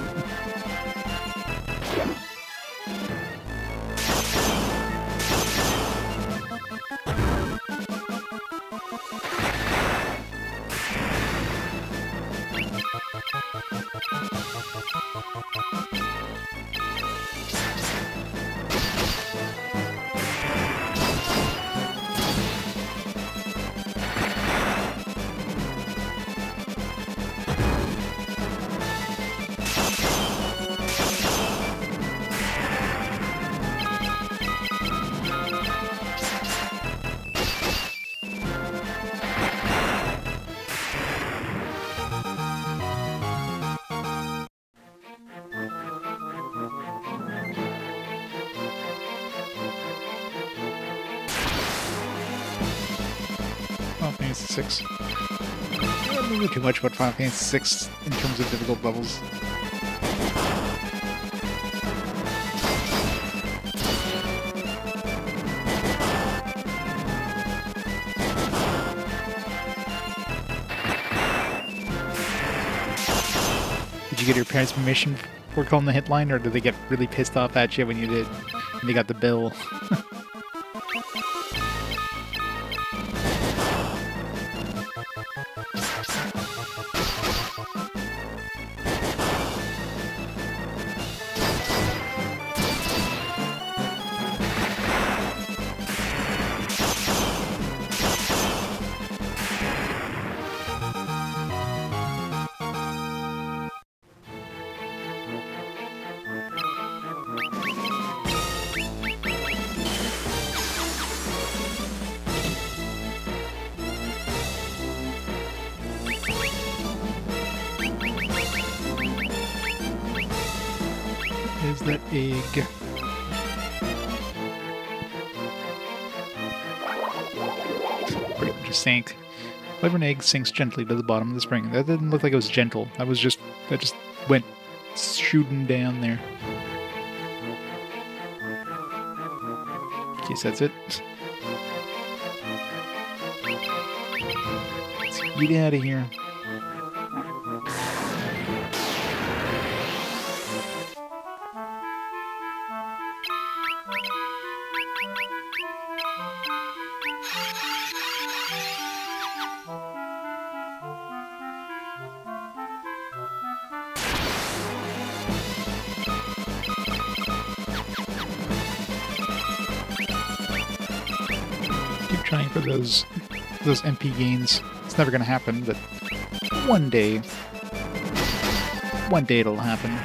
Fantasy 6. I don't remember too much about Final Fantasy 6 in terms of difficult levels. Did you get your parents' permission for calling the hitline, or did they get really pissed off at you when you did? And they got the bill? Is that egg? Pretty much just sank. Wyvern egg sinks gently to the bottom of the spring. That didn't look like it was gentle. That just went shooting down there. Guess that's it. Let's get out of here. Trying for those MP gains. It's never gonna happen, but one day it'll happen.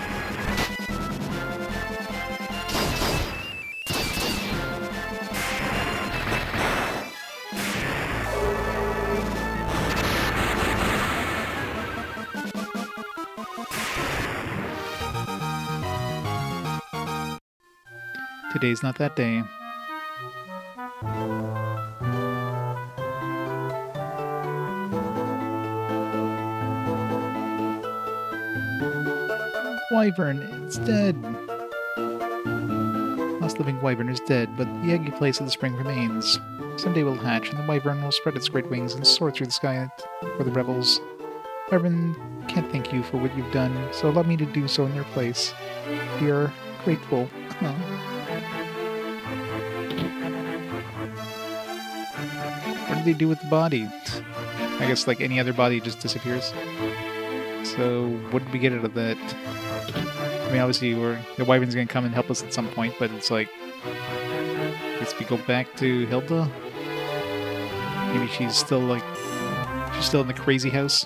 Today's not that day. Wyvern is dead. Last living wyvern is dead, but the eggy place of the spring remains. Someday will hatch, and the wyvern will spread its great wings and soar through the sky for the rebels. Wyvern can't thank you for what you've done, so allow me to do so in their place. We are grateful. What do they do with the body? I guess like any other body, it just disappears. So what did we get out of that? I mean, obviously, the wyvern's gonna come and help us at some point, but it's like, I guess we go back to Hilda. Maybe she's still in the crazy house.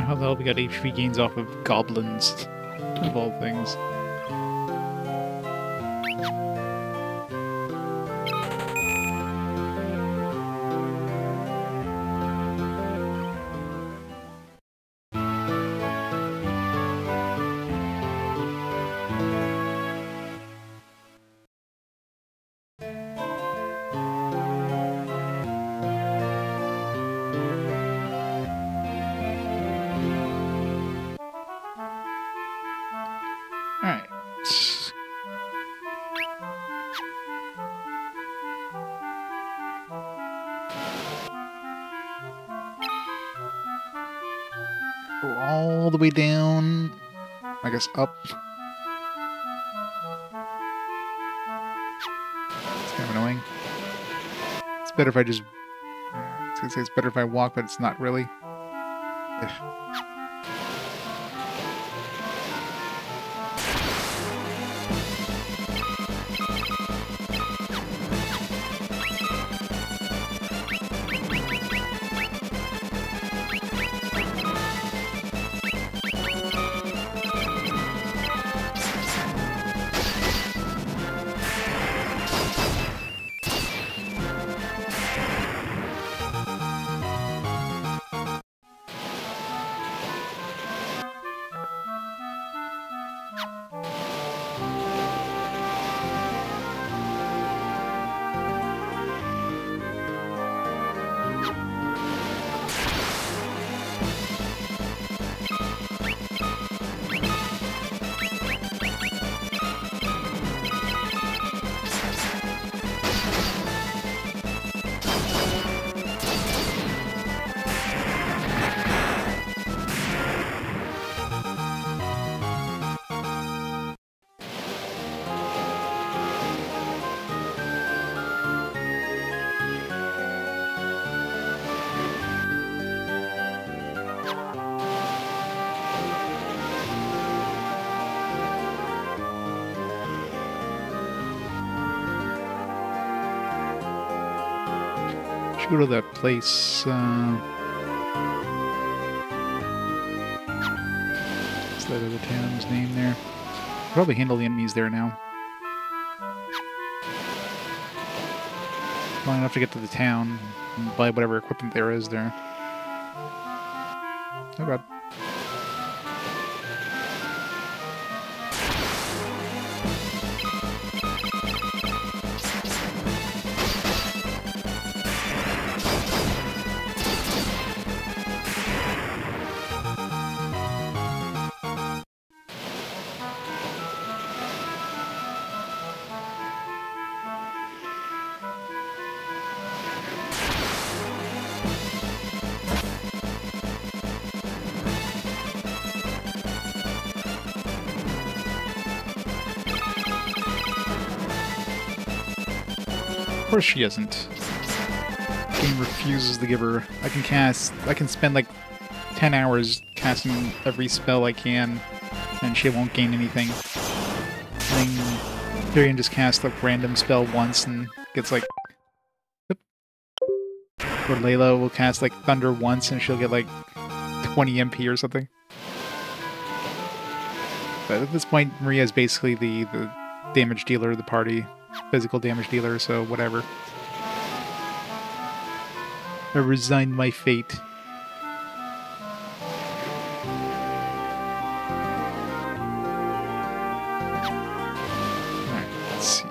How the hell we got HP gains off of goblins, of all things. Alright. Go all the way down. I guess up. It's kind of annoying. It's better if I just... I was gonna say it's better if I walk, but it's not really. Ugh. Should go to that place. What's that other town's name there? Probably handle the enemies there now. Long enough to get to the town and buy whatever equipment there is there. Oh god. Of course she isn't. The game refuses to give her... I can spend like 10 hours casting every spell I can, and she won't gain anything. And then Firion just casts like random spell once and gets like... Oop. Or Layla will cast like Thunder once and she'll get like 20 MP or something. But at this point, Maria is basically the damage dealer of the party. Physical damage dealer, so whatever. I resigned my fate. Alright, let's see.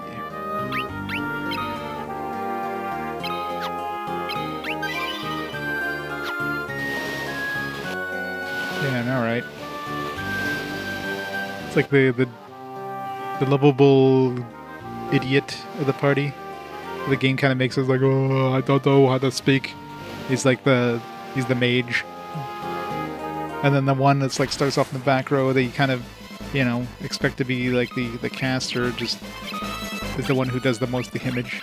Yeah, alright. It's like the lovable idiot of the party. The game kind of makes us like, oh, I don't know how to speak. He's like he's the mage. And then the one that's like starts off in the back row that you kind of, you know, expect to be like the caster, just is the one who does the most damage.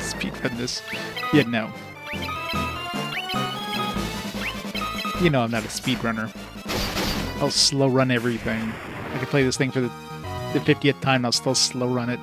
Speedrun this. Yeah, no. You know I'm not a speedrunner. I'll slow run everything. I can play this thing for the 50th time and I'll still slow run it.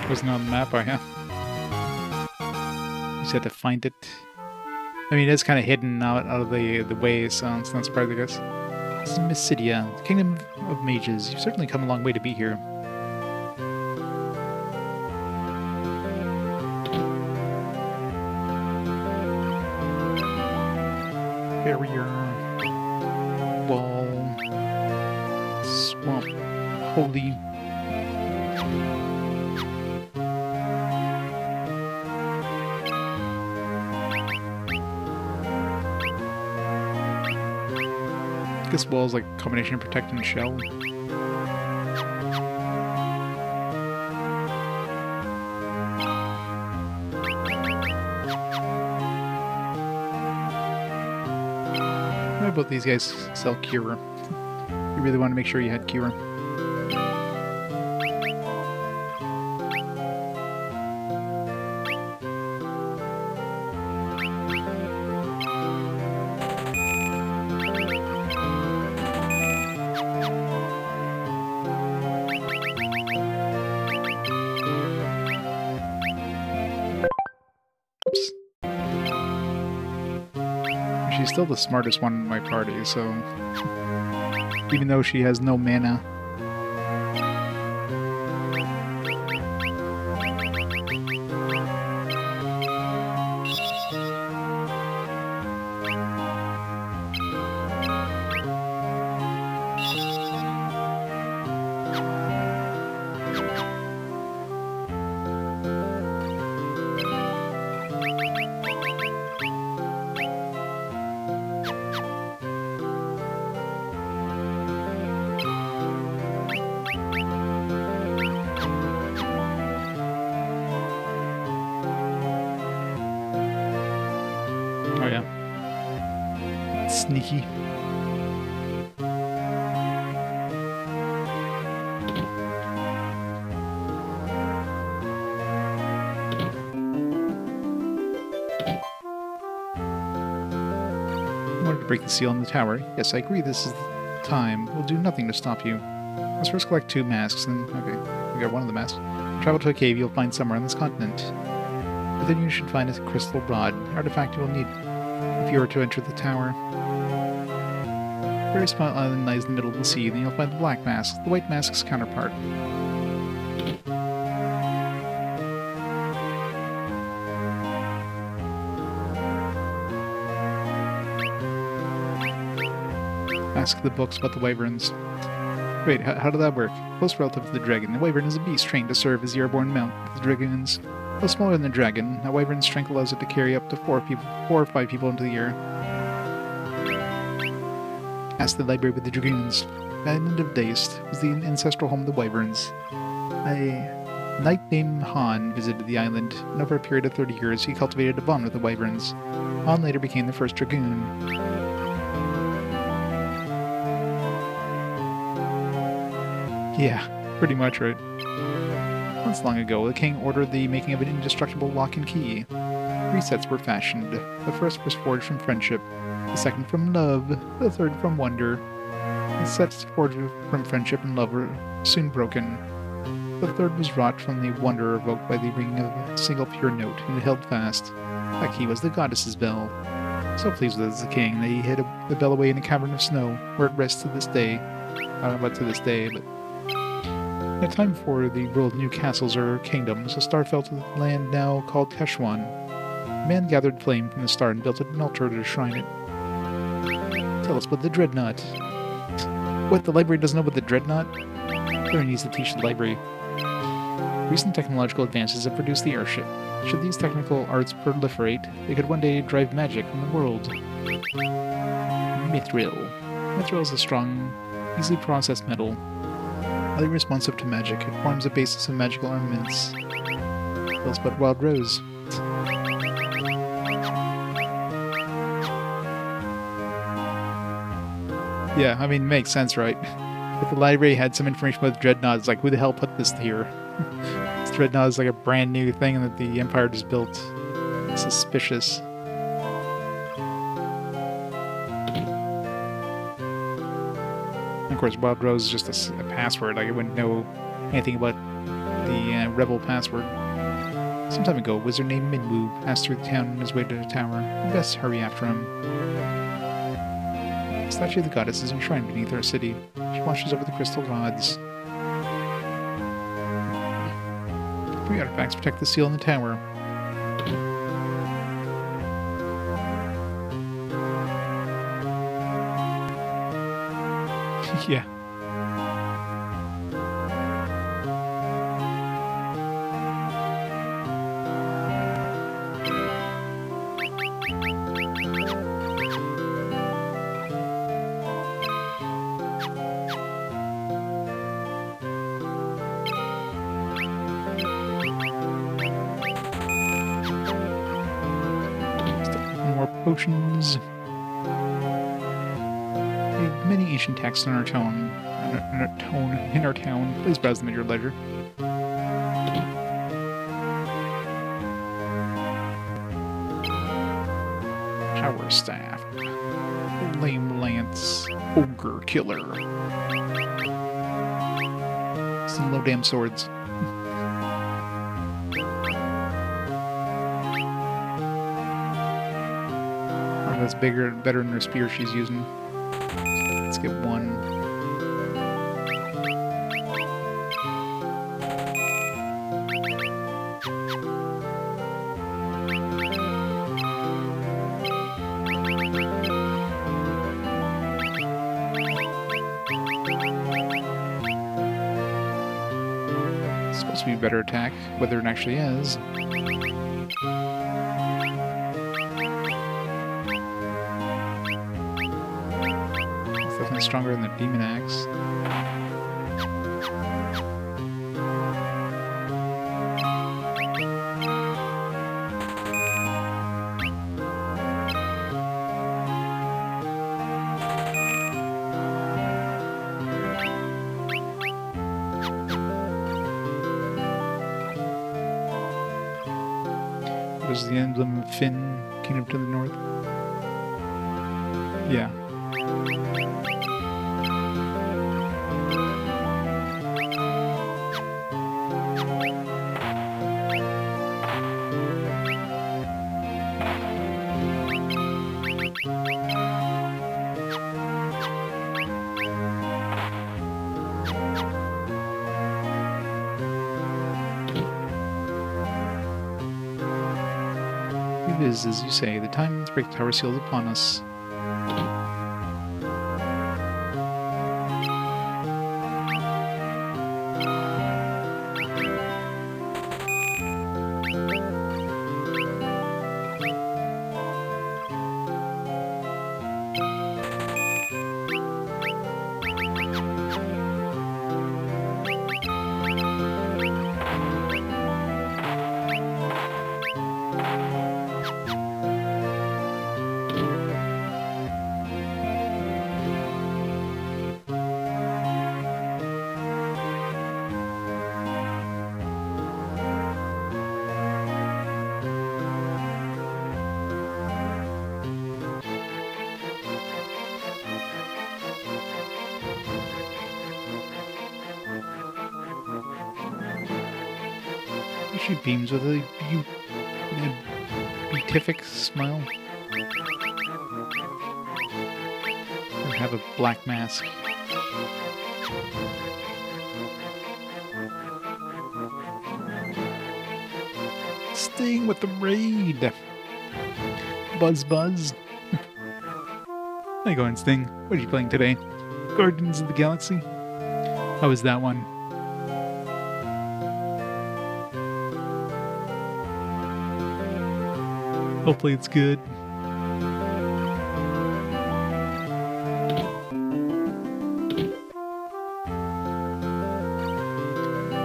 Wasn't on the map, I have. You just had to find it. I mean, it's kind of hidden out of the way, so it's not surprising, I guess. This is Mysidia, the Kingdom of Mages. You've certainly come a long way to be here. Barrier, wall, swamp, holy. This wall is like a combination of protect and shell. What about these guys sell Cure? You really want to make sure you had Cure. She's still the smartest one in my party, so even though she has no mana. Oh yeah. Sneaky. Wanted to break the seal on the tower. Yes, I agree, this is the time. We'll do nothing to stop you. Let's first collect 2 masks, and okay, we got one of the masks. Travel to a cave you'll find somewhere on this continent. Within you should find a crystal rod, artifact you will need if you were to enter the tower. A very small island lies in the middle of the sea, then you'll find the black mask, the white mask's counterpart. Ask the books about the wyverns. Wait, how did that work? Close relative to the dragon, the wyvern is a beast trained to serve as the airborne mount of the dragoons. Though smaller than the dragon, a wyvern's strength allows it to carry up to 4 or 5 people into the air. Ask the library with the dragoons. The island of Deist was the ancestral home of the wyverns. A knight named Han visited the island, and over a period of 30 years he cultivated a bond with the wyverns. Han later became the first dragoon. Yeah, pretty much right. Once long ago, the king ordered the making of an indestructible lock and key. 3 sets were fashioned. The first was forged from friendship, the second from love, the third from wonder. The sets forged from friendship and love were soon broken. The third was wrought from the wonder evoked by the ringing of a single pure note, and it held fast. That key was the goddess's bell. So pleased was the king that he hid the bell away in a cavern of snow, where it rests to this day. I don't know about to this day, but... In a time before the world knew castles or kingdoms, a star fell to the land now called Teshwan. A man gathered flame from the star and built an altar to shrine it. Tell us about the Dreadnought. What, the library doesn't know about the Dreadnought? Firion needs to teach the library. Recent technological advances have produced the airship. Should these technical arts proliferate, they could one day drive magic from the world. Mithril. Mithril is a strong, easily processed metal. Highly responsive to magic, it forms the basis of magical armaments. Tell us about Wild Rose. Yeah, I mean, it makes sense, right? If the library had some information about the Dreadnought, it's like, who the hell put this here? This Dreadnought is like a brand new thing that the Empire just built. Suspicious. Of course, Wild Rose is just a password. Like, I wouldn't know anything about the rebel password. Some time ago, a wizard named Minwu passed through the town on his way to the tower. We best hurry after him. The statue of the goddess is enshrined beneath our city. She watches over the crystal rods. 3 artifacts protect the seal in the tower. Yeah. Potions. We have many ancient texts in our town. In our town. Please browse them at your leisure. Power staff. Flame lance. Ogre killer. Some low damn swords. That's better than her spear she's using. Let's get one. It's supposed to be a better attack, whether it actually is. Stronger than the demon axe. Was the emblem of Finn, Kingdom to the North? Yeah. It is, as you say, the time to break the tower seals upon us. She beams with a beatific smile. Or have a black mask. Staying with the raid. Buzz buzz. How you going, Sting? What are you playing today? Guardians of the Galaxy? How was that one? Hopefully it's good.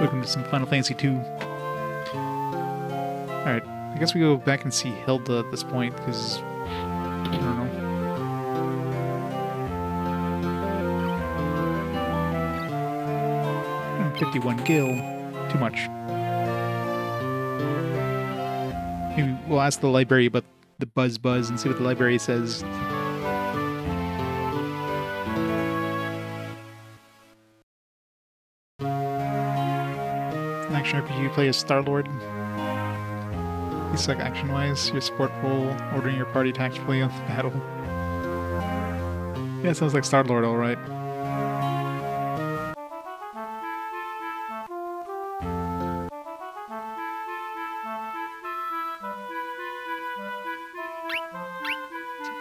Welcome to some Final Fantasy II. Alright, I guess we go back and see Hilda at this point, because I don't know. 51 gil. Too much. Maybe we'll ask the library about the buzz buzz and see what the library says. An action RPG, you play as Star-Lord. You suck action-wise. You're supportful, ordering your party tactically on the battle. Yeah, it sounds like Star-Lord, alright.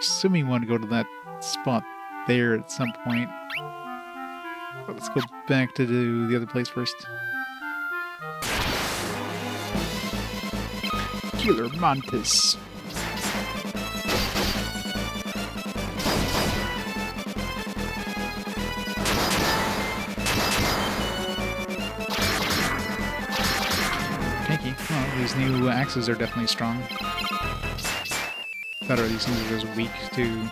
Assuming we want to go to that spot there at some point. But let's go back to do the other place first. Killer Mantis. Tanky. Oh, these new axes are definitely strong. Better, these things are just weak to...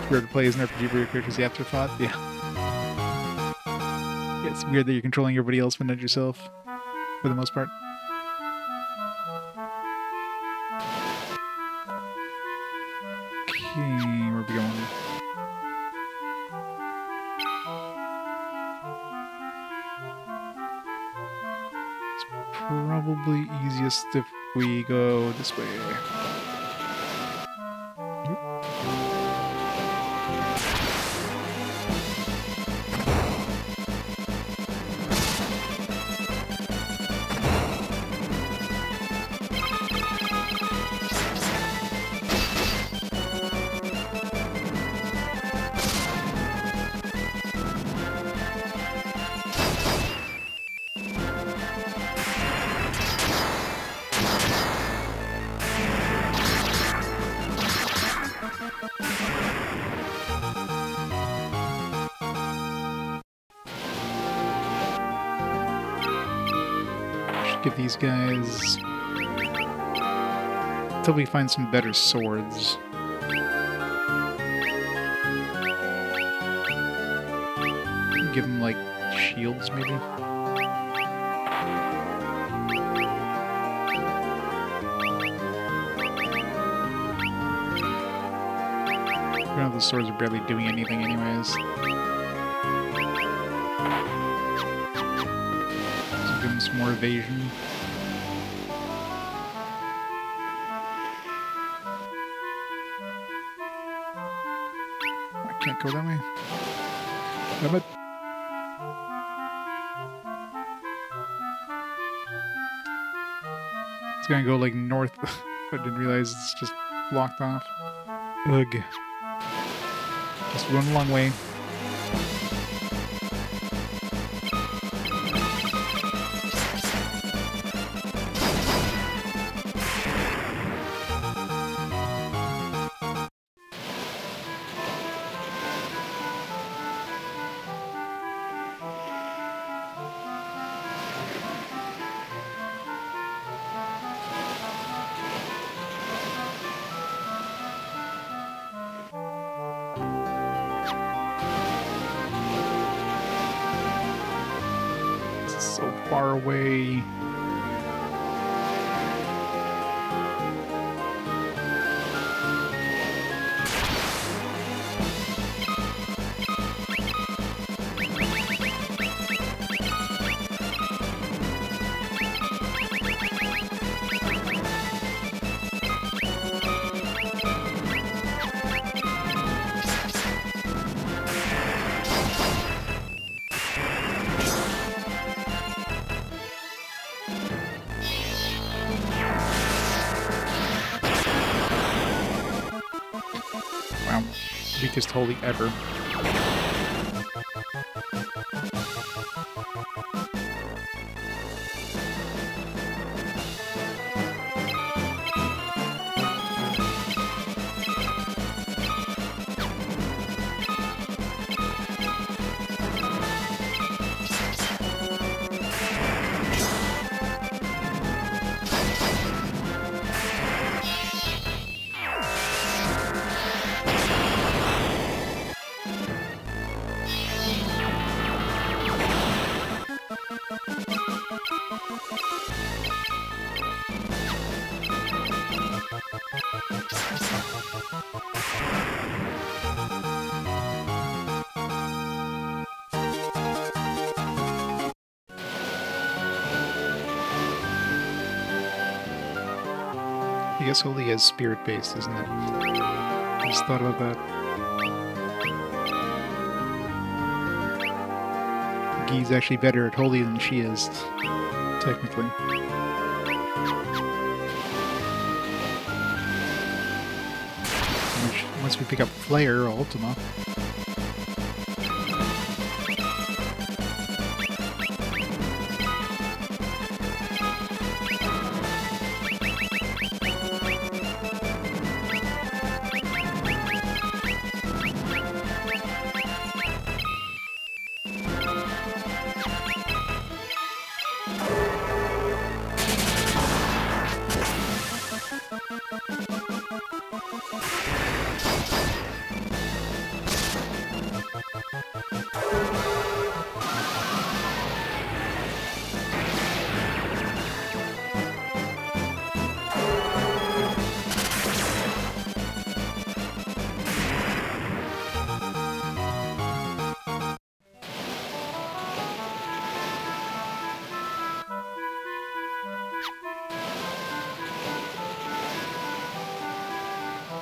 It's weird to play as an RPG where your character's the afterthought. Yeah. Yeah, it's weird that you're controlling everybody else but not yourself, for the most part. Okay, where are we going? Probably easiest if we go this way. Get these guys until we find some better swords. Give them like shields, maybe. The swords are barely doing anything, anyways. Give him some more evasion. I can't go that way. Damn it. It's gonna go like north. I didn't realize it's just blocked off. Ugh. Just run a long way. So far away. Wow, weakest holy ever. I guess Holy is spirit-based, isn't it? I just thought about that. Gee's actually better at Holy than she is, technically. Once we pick up Flare or Ultima.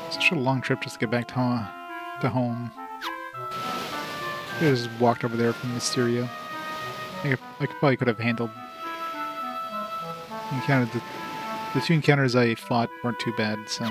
Such a long trip just to get back to home. I just walked over there from Mysteria. I probably could have handled. The two encounters I fought weren't too bad, so.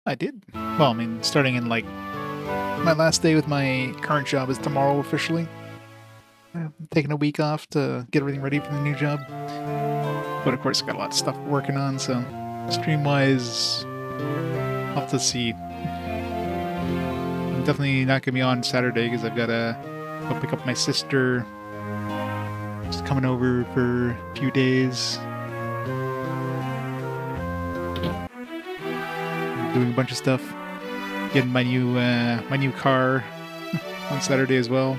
I did. Well, I mean, starting in, like, my last day with my current job is tomorrow officially. I'm taking a week off to get everything ready for the new job. But of course, I got a lot of stuff working on, so stream-wise, I'll have to see. I'm definitely not going to be on Saturday because I've got to go pick up my sister. She's coming over for a few days. Doing a bunch of stuff, getting my new car on Saturday as well.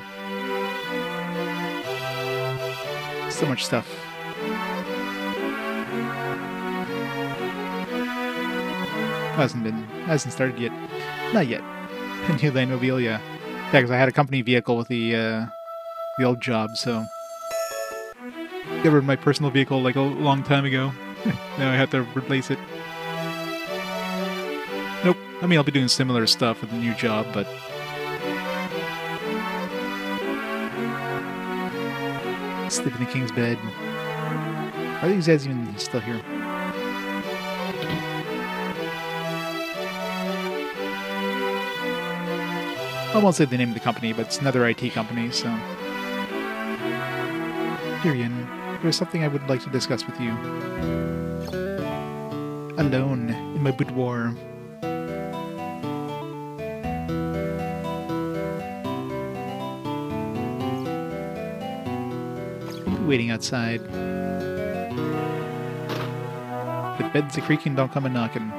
So much stuff. Hasn't started yet. Not yet. New Landmobile, yeah. Yeah, because I had a company vehicle with the old job, so got rid of my personal vehicle like a long time ago. Now I have to replace it. Nope. I mean, I'll be doing similar stuff with the new job, but sleep in the king's bed. Are these guys even still here? I won't say the name of the company, but it's another IT company, so. Firion, there's something I would like to discuss with you. Alone in my boudoir. Waiting outside. The bed's a creaking, don't come a knocking.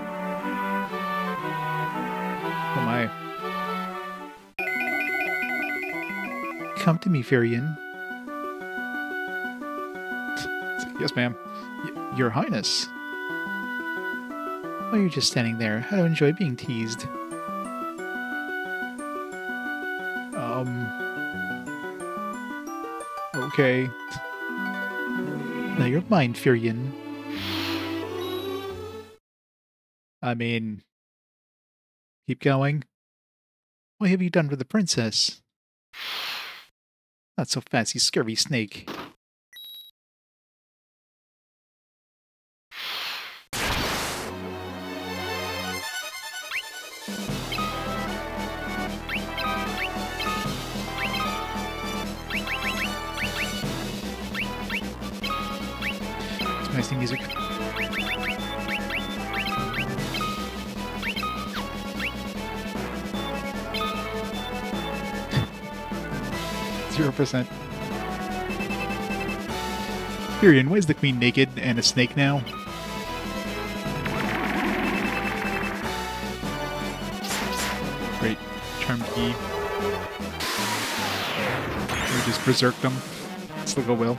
Oh my. Come to me, Firion. Yes, ma'am. Your Highness. Oh, you're just standing there. How do I enjoy being teased? Okay. Now you're mine, Firion. I mean, keep going. What have you done for the princess? Not so fast, you scurvy snake. It's nice new music. %. Firion, why is the queen naked and a snake now? Great. Charmed key. We just berserked them. Still go well.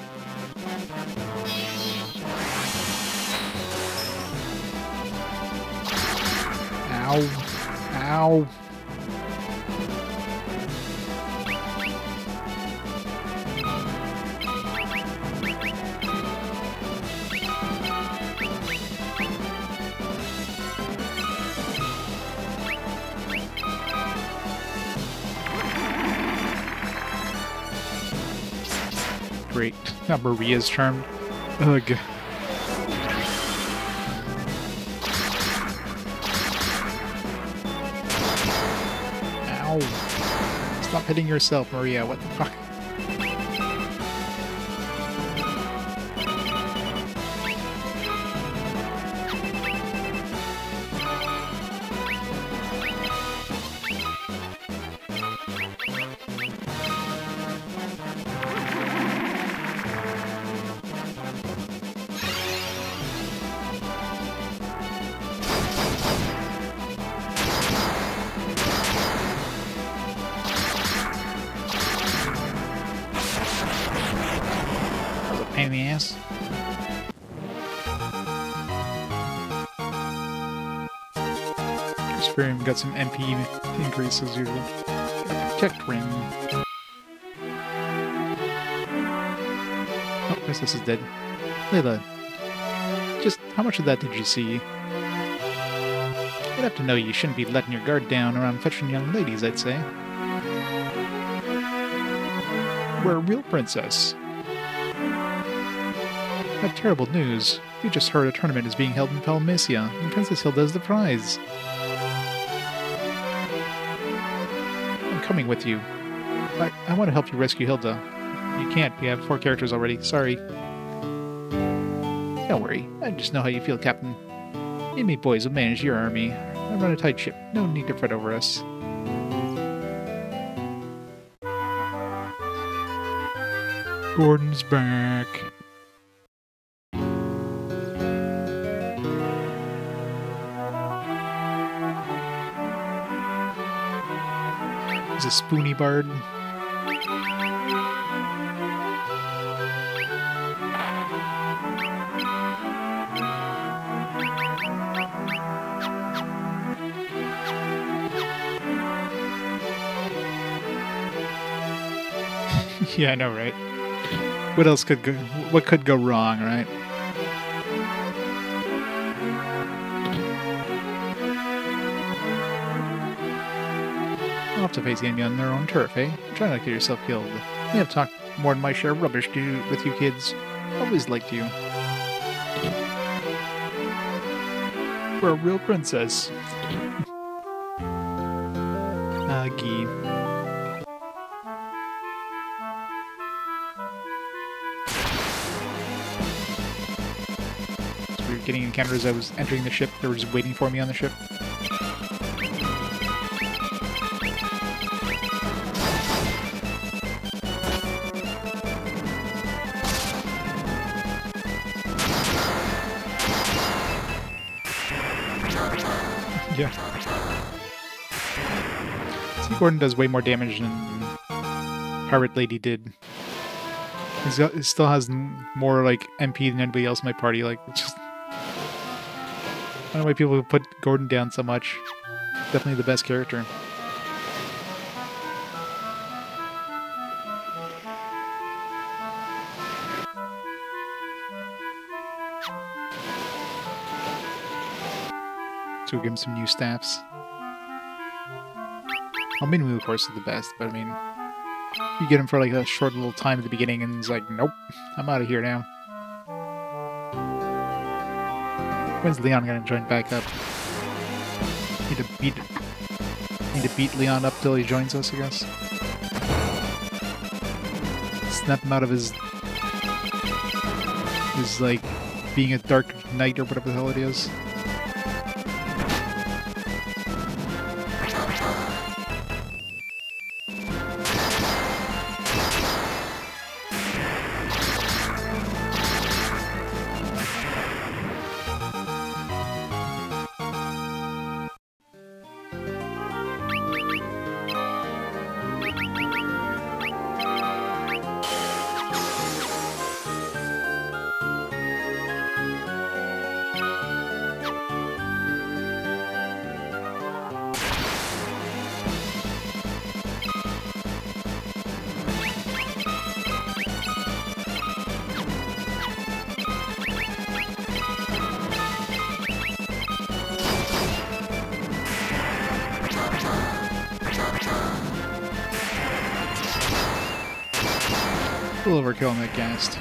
Ow. Ow. Great. Now Maria's charmed. Ugh. Ow. Stop hitting yourself, Maria. What the fuck? Pain in the ass. Firion got some MP increase as usual. Protect ring. Oh, Princess is dead. Layla, just how much of that did you see? You'd have to know you shouldn't be letting your guard down around fetching young ladies, I'd say. We're a real princess. I have terrible news. We just heard a tournament is being held in Palamecian, and Princess Hilda is the prize. I'm coming with you. I want to help you rescue Hilda. You can't. We have 4 characters already. Sorry. Don't worry. I just know how you feel, Captain. You and me boys will manage your army. I run a tight ship. No need to fret over us. Gordon's back. He's a spoony bard. Yeah, I know, right? What else could go? What could go wrong, right? You'll have to face the enemy on their own turf, eh? Try not to get yourself killed. We have talked more than my share of rubbish with you kids. Always liked you. We're a real princess. Aggie. So we were getting encounters as I was entering the ship. They were just waiting for me on the ship. Yeah. See, Gordon does way more damage than Pirate Lady did. He still has more, like, MP than anybody else in my party. Like, it's just... I don't know why people put Gordon down so much. Definitely the best character. So we'll give him some new staffs. Well, Minwu, of course, is the best, but I mean, You get him for like a short little time at the beginning, and he's like, "Nope, I'm out of here now." When's Leon gonna join back up? Need to beat Leon up till he joins us, I guess. Snap him out of his like being a dark knight or whatever the hell it is. A little overkill on that ghast.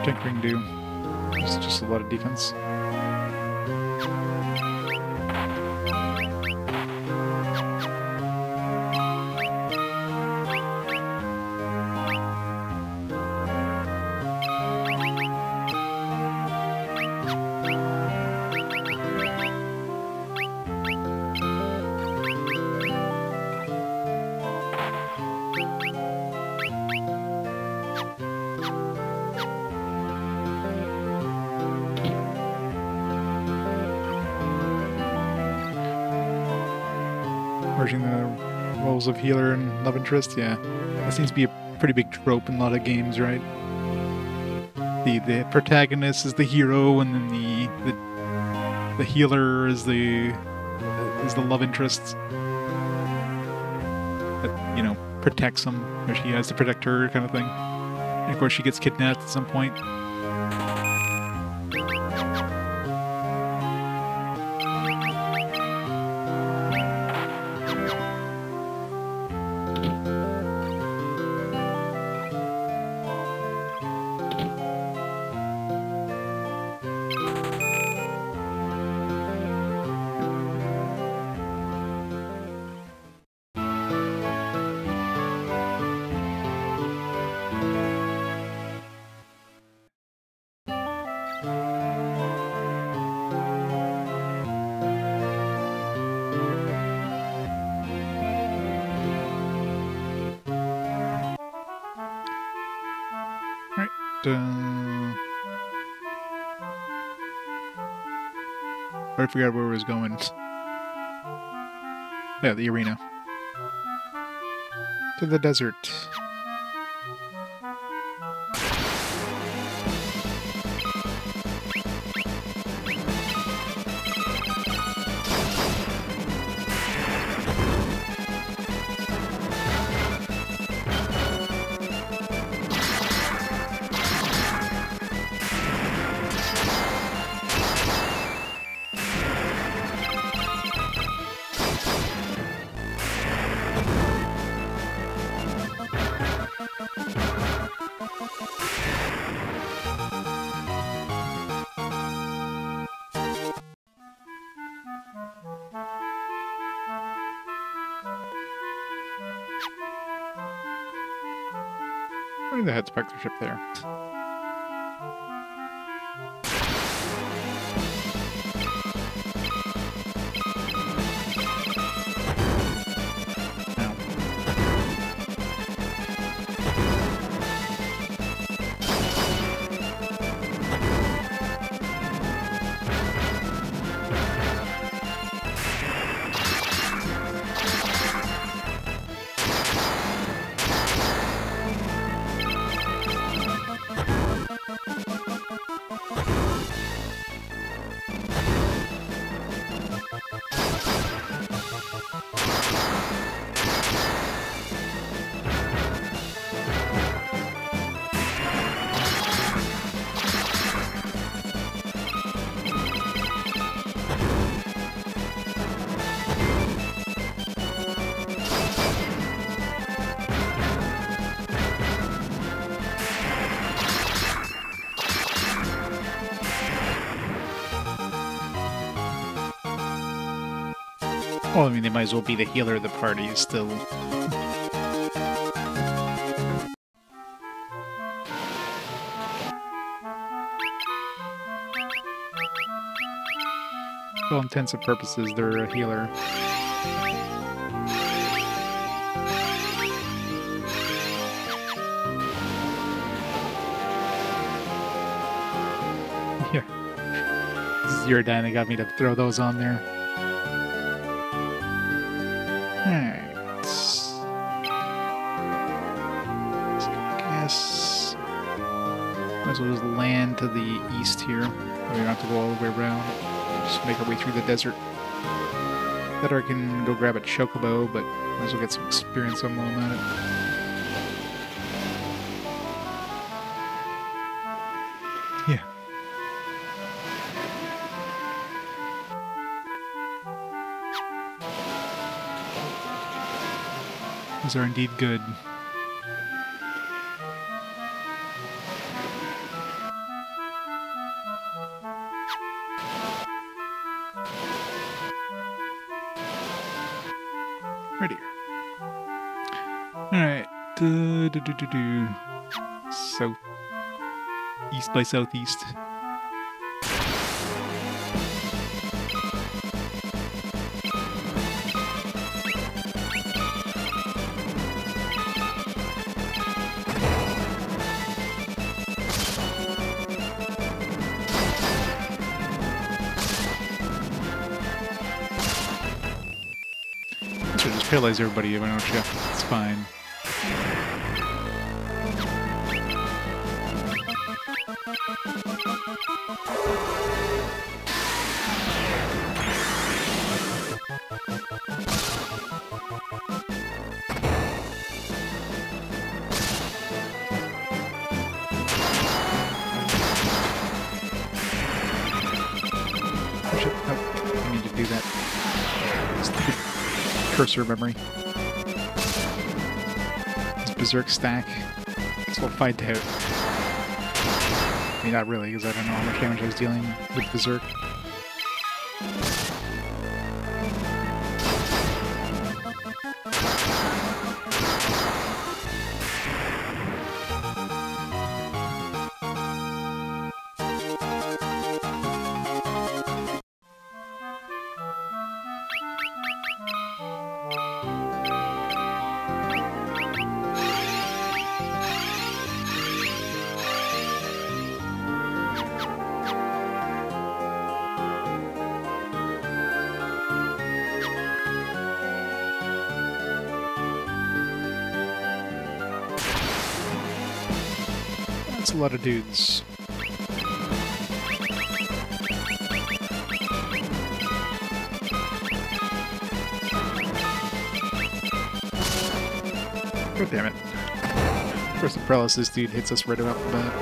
Tinkering do. It's just a lot of defense. Merging the roles of healer and love interest, yeah. That seems to be a pretty big trope in a lot of games, right? The protagonist is the hero, and then the healer is the love interest that, you know, protects him, or she has to protect her, kind of thing. And of course, she gets kidnapped at some point. I forgot where I was going. Yeah, the arena. To the desert. Who the head spectreship there? Well, I mean, they might as well be the healer of the party still. For all intents and purposes, they're a healer. Yeah. Zero-dyne, they got me to throw those on there. Alright. So I guess might as well just land to the east here. We don't have to go all the way around. Just make our way through the desert. Better I can go grab a chocobo, but might as well get some experience on while I'm at it. Yeah. Those are indeed good. Right here. Alright. South. East by southeast. Just paralyze everybody, why don't you? It's fine. Oh shit, nope. I need to do that. Stupid cursor memory. This berserk stack. So we'll fight out. I mean, not really, because I don't know how much damage I was dealing with berserk. That's a lot of dudes. God damn it. Of course, the paralysis dude hits us right about the bat.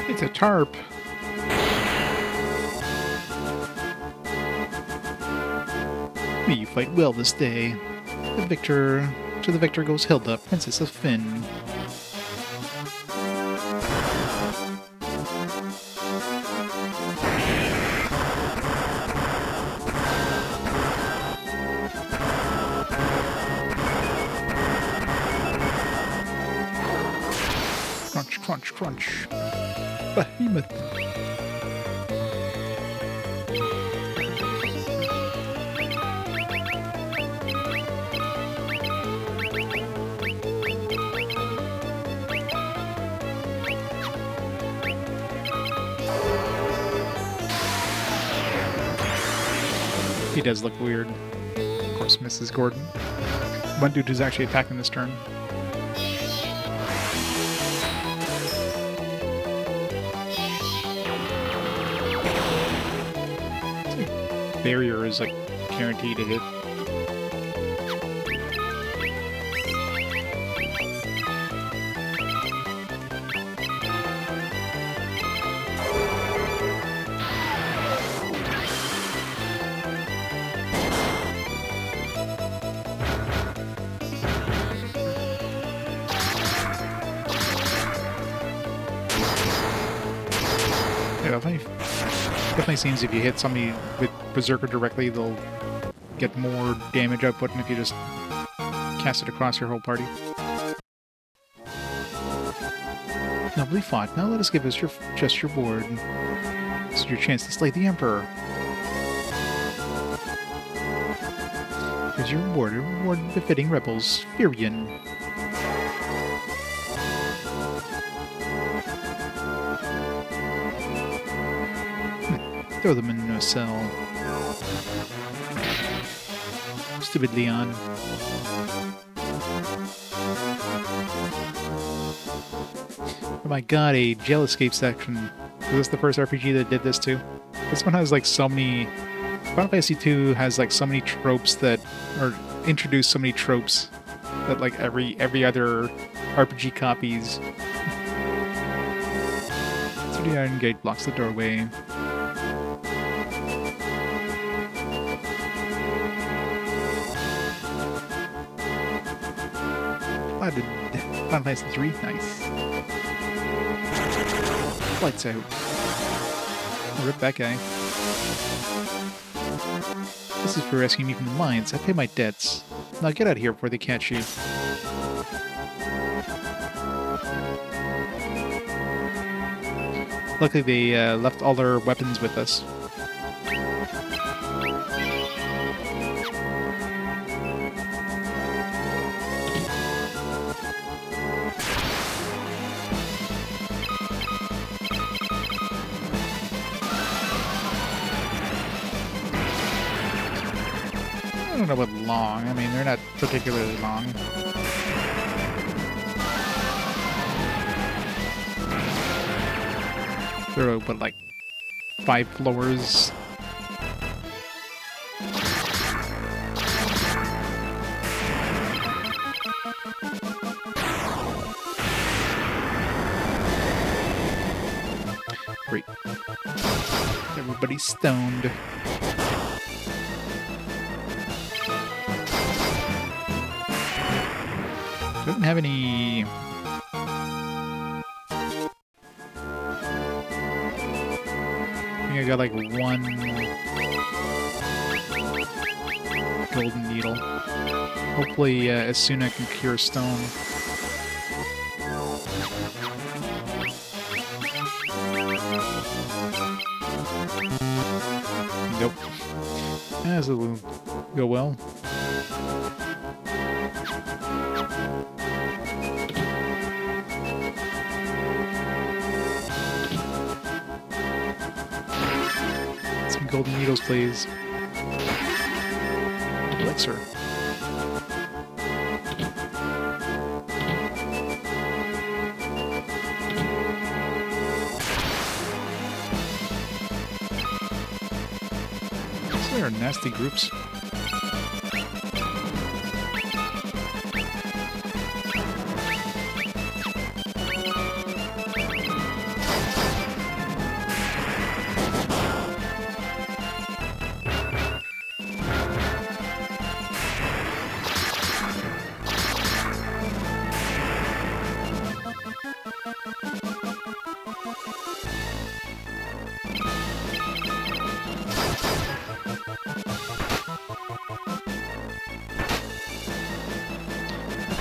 It's a tarp. You fight well this day. The victor goes Hilda, Princess of Finn. Crunch, crunch, crunch. Behemoth. He does look weird. Of course, Mrs. Gordon. One dude who's actually attacking this turn. Barrier is like guaranteed to hit. Yeah, definitely seems if you hit somebody with Berserker directly, they'll get more damage output than if you just cast it across your whole party. Nobly fought. Now let us give us just your board. This is your chance to slay the Emperor. Here's your reward. A reward befitting rebels. Firion. Throw them in a cell. Stupid Leon. Oh my god, a jail escape section. Is this the first RPG that did this too? This one has like so many... Final Fantasy II has like so many tropes that... or introduced so many tropes that like every other RPG copies. So the iron gate blocks the doorway. Final Fantasy 3, nice. Lights out. Rip that guy. This is for rescuing me from the mines. I pay my debts. Now get out of here before they catch you. Luckily they left all their weapons with us. I don't know about long. I mean, they're not particularly long. They're, what, like 5 floors? Great. Everybody's stoned. Don't have any... I think I got like 1 golden needle. Hopefully as soon as I can cure stone. Nope. This will go well. Golden needles, please. Elixir. There are nasty groups.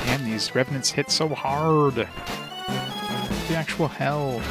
Damn, these revenants hit so hard. The actual hell.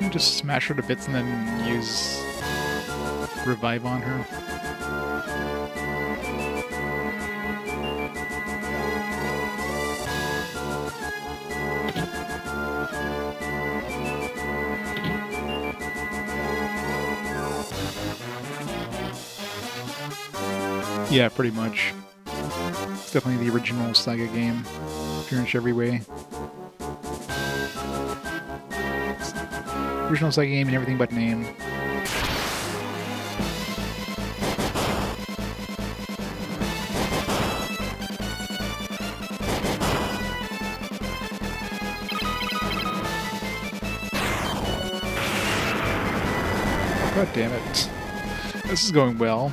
You just smash her to bits and then use revive on her. Yeah, pretty much. It's definitely the original Saga game, pretty much every way. Original Saga game and everything but name. God damn it. This is going well.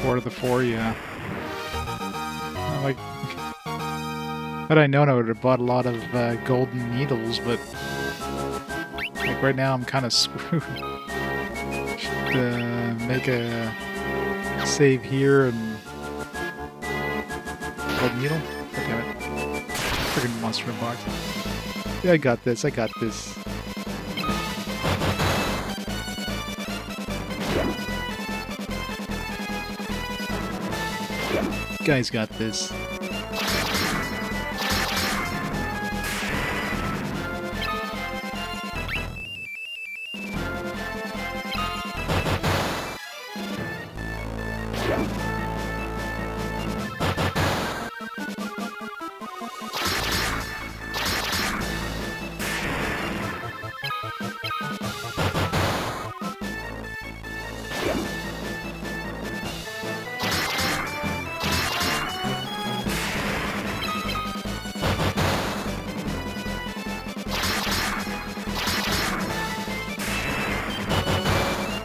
Four to the four, yeah. Like, had I known, I would have bought a lot of golden needles, but like right now I'm kind of screwed. Should make a save here and golden needle. God damn it! Freaking monster in a box. Yeah, I got this. I got this. Guy's got this.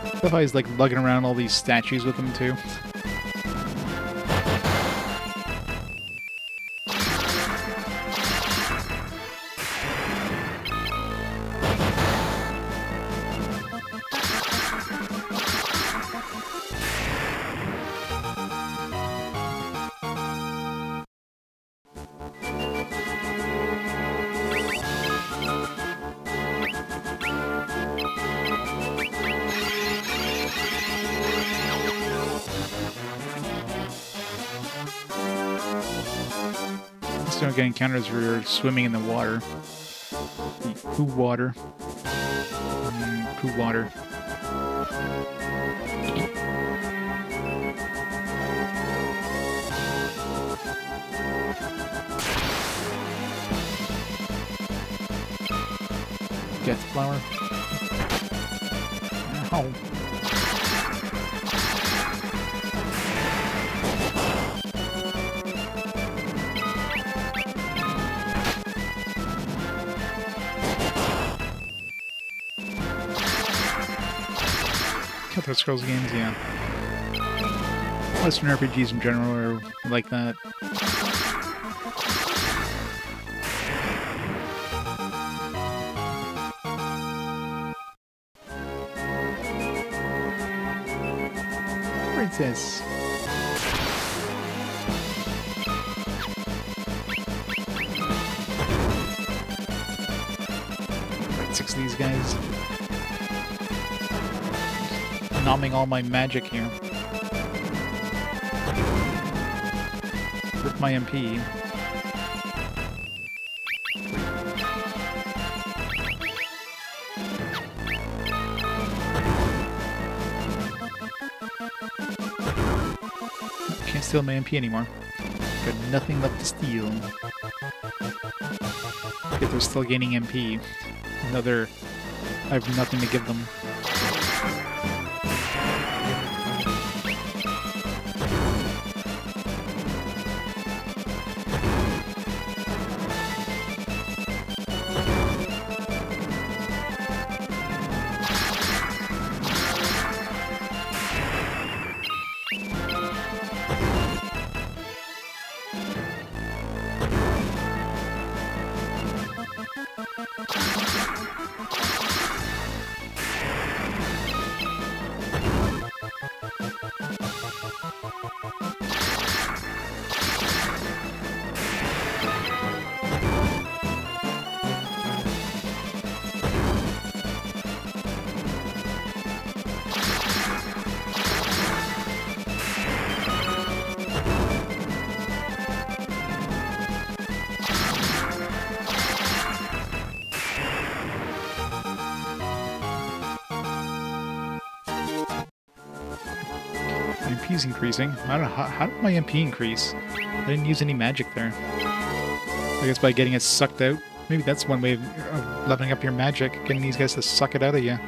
I love how he's like lugging around all these statues with him too. Don't get encounters where you're swimming in the water. Poo water. Poo water. Death flower. Ow. Cut those Scrolls games, yeah. Western RPGs in general are like that. Princess. Like 6 of these guys. Nomming all my magic here. With my MP. Can't steal my MP anymore. Got nothing left to steal. Yet they're still gaining MP. Another... I have nothing to give them. MP's increasing. I don't know, how did my MP increase? I didn't use any magic there. I guess by getting it sucked out. Maybe that's one way of leveling up your magic, getting these guys to suck it out of you.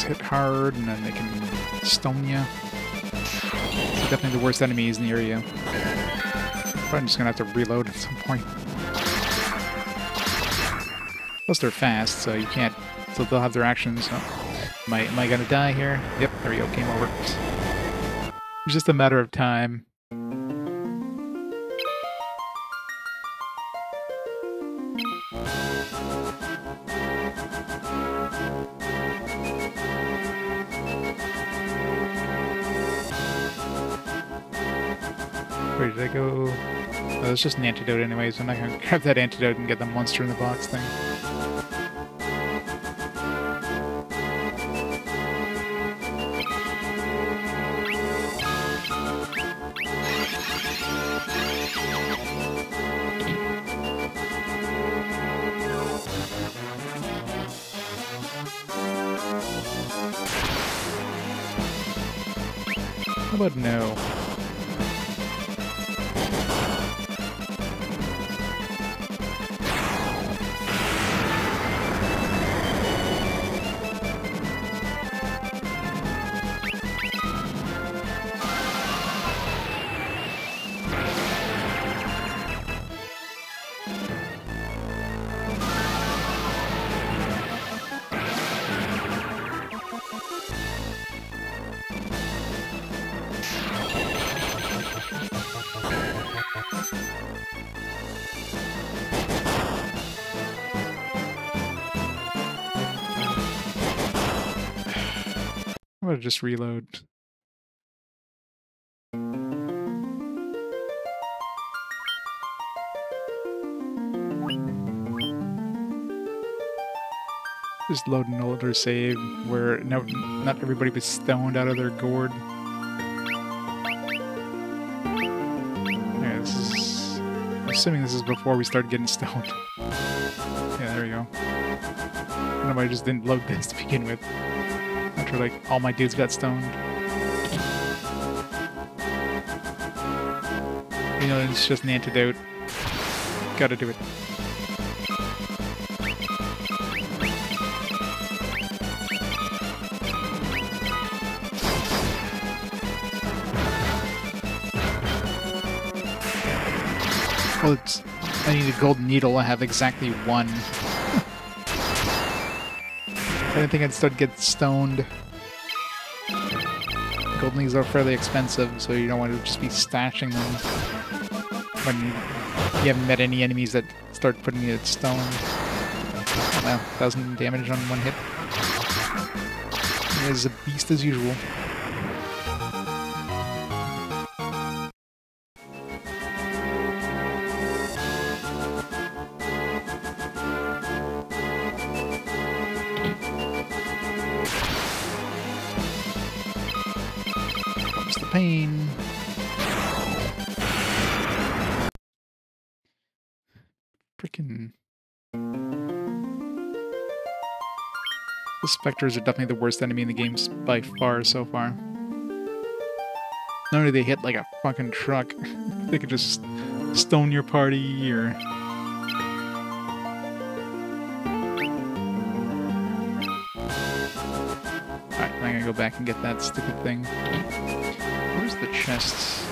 Hit hard, and then they can stone you. Definitely the worst enemies in the area. But I'm just gonna have to reload at some point. Plus they're fast, so you can't... So they'll have their actions. Oh, am I gonna die here? Yep, there we go, game over. It's just a matter of time. Where did I go? Oh, it's just an antidote anyways. I'm not gonna grab that antidote and get the monster in the box thing. How about no? I'm gonna just reload. Just load an older save where not everybody was stoned out of their gourd. Yeah, this is... I'm assuming this is before we started getting stoned. Yeah, there we go. I don't know why I just didn't load this to begin with. After, like, all my dudes got stoned. You know, it's just an antidote. Gotta do it. Well, it's... I need a golden needle. I have exactly one. I didn't think I'd start to get stoned. Golden needles are fairly expensive, so you don't want to just be stashing them when you haven't met any enemies that start putting you at stone. Oh wow, 1,000 damage on one hit. It is a beast as usual. Pain. Freaking. The specters are definitely the worst enemy in the game by far so far. Not only do they hit like a fucking truck, they could just stone your party or. Alright, I'm gonna go back and get that stupid thing. Where's the chests?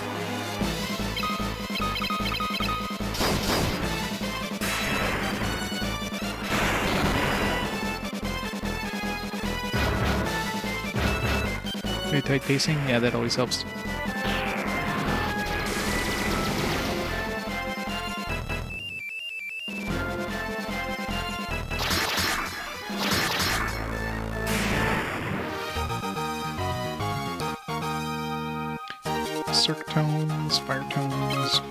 Very tight pacing? Yeah, that always helps. Circ tones, fire tones.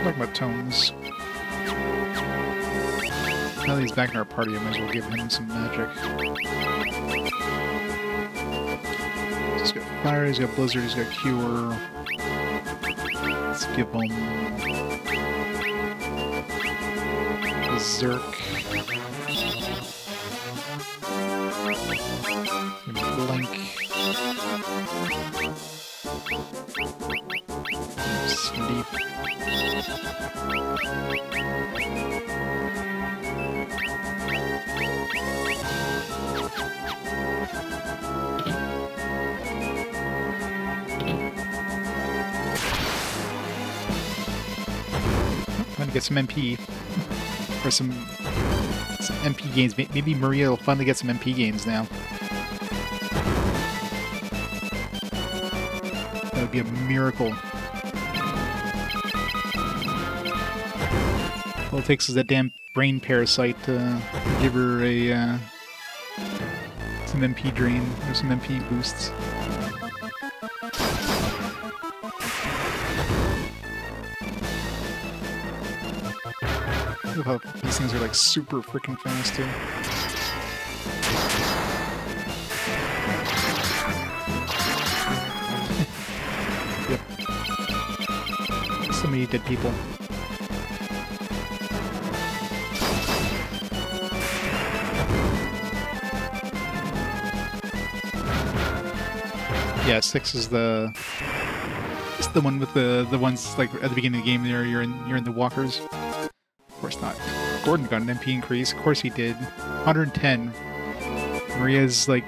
Talk about tones. Now that he's back in our party, I might as well give him some magic. He's got fire, he's got blizzard, he's got cure. Let's give him berserk. Blink. Sleep. I'm gonna get some MP. Or some MP gains. Maybe Maria will finally get some MP gains now. That would be a miracle. All it takes is that damn brain parasite to give her a some MP drain or some MP boosts. I love how these things are like super freaking fast too. Yep. So many dead people. Yeah, 6 is the... It's the one with the ones like at the beginning of the game there you're in the walkers. Of course not. Gordon got an MP increase. Of course he did. 110. Maria's like...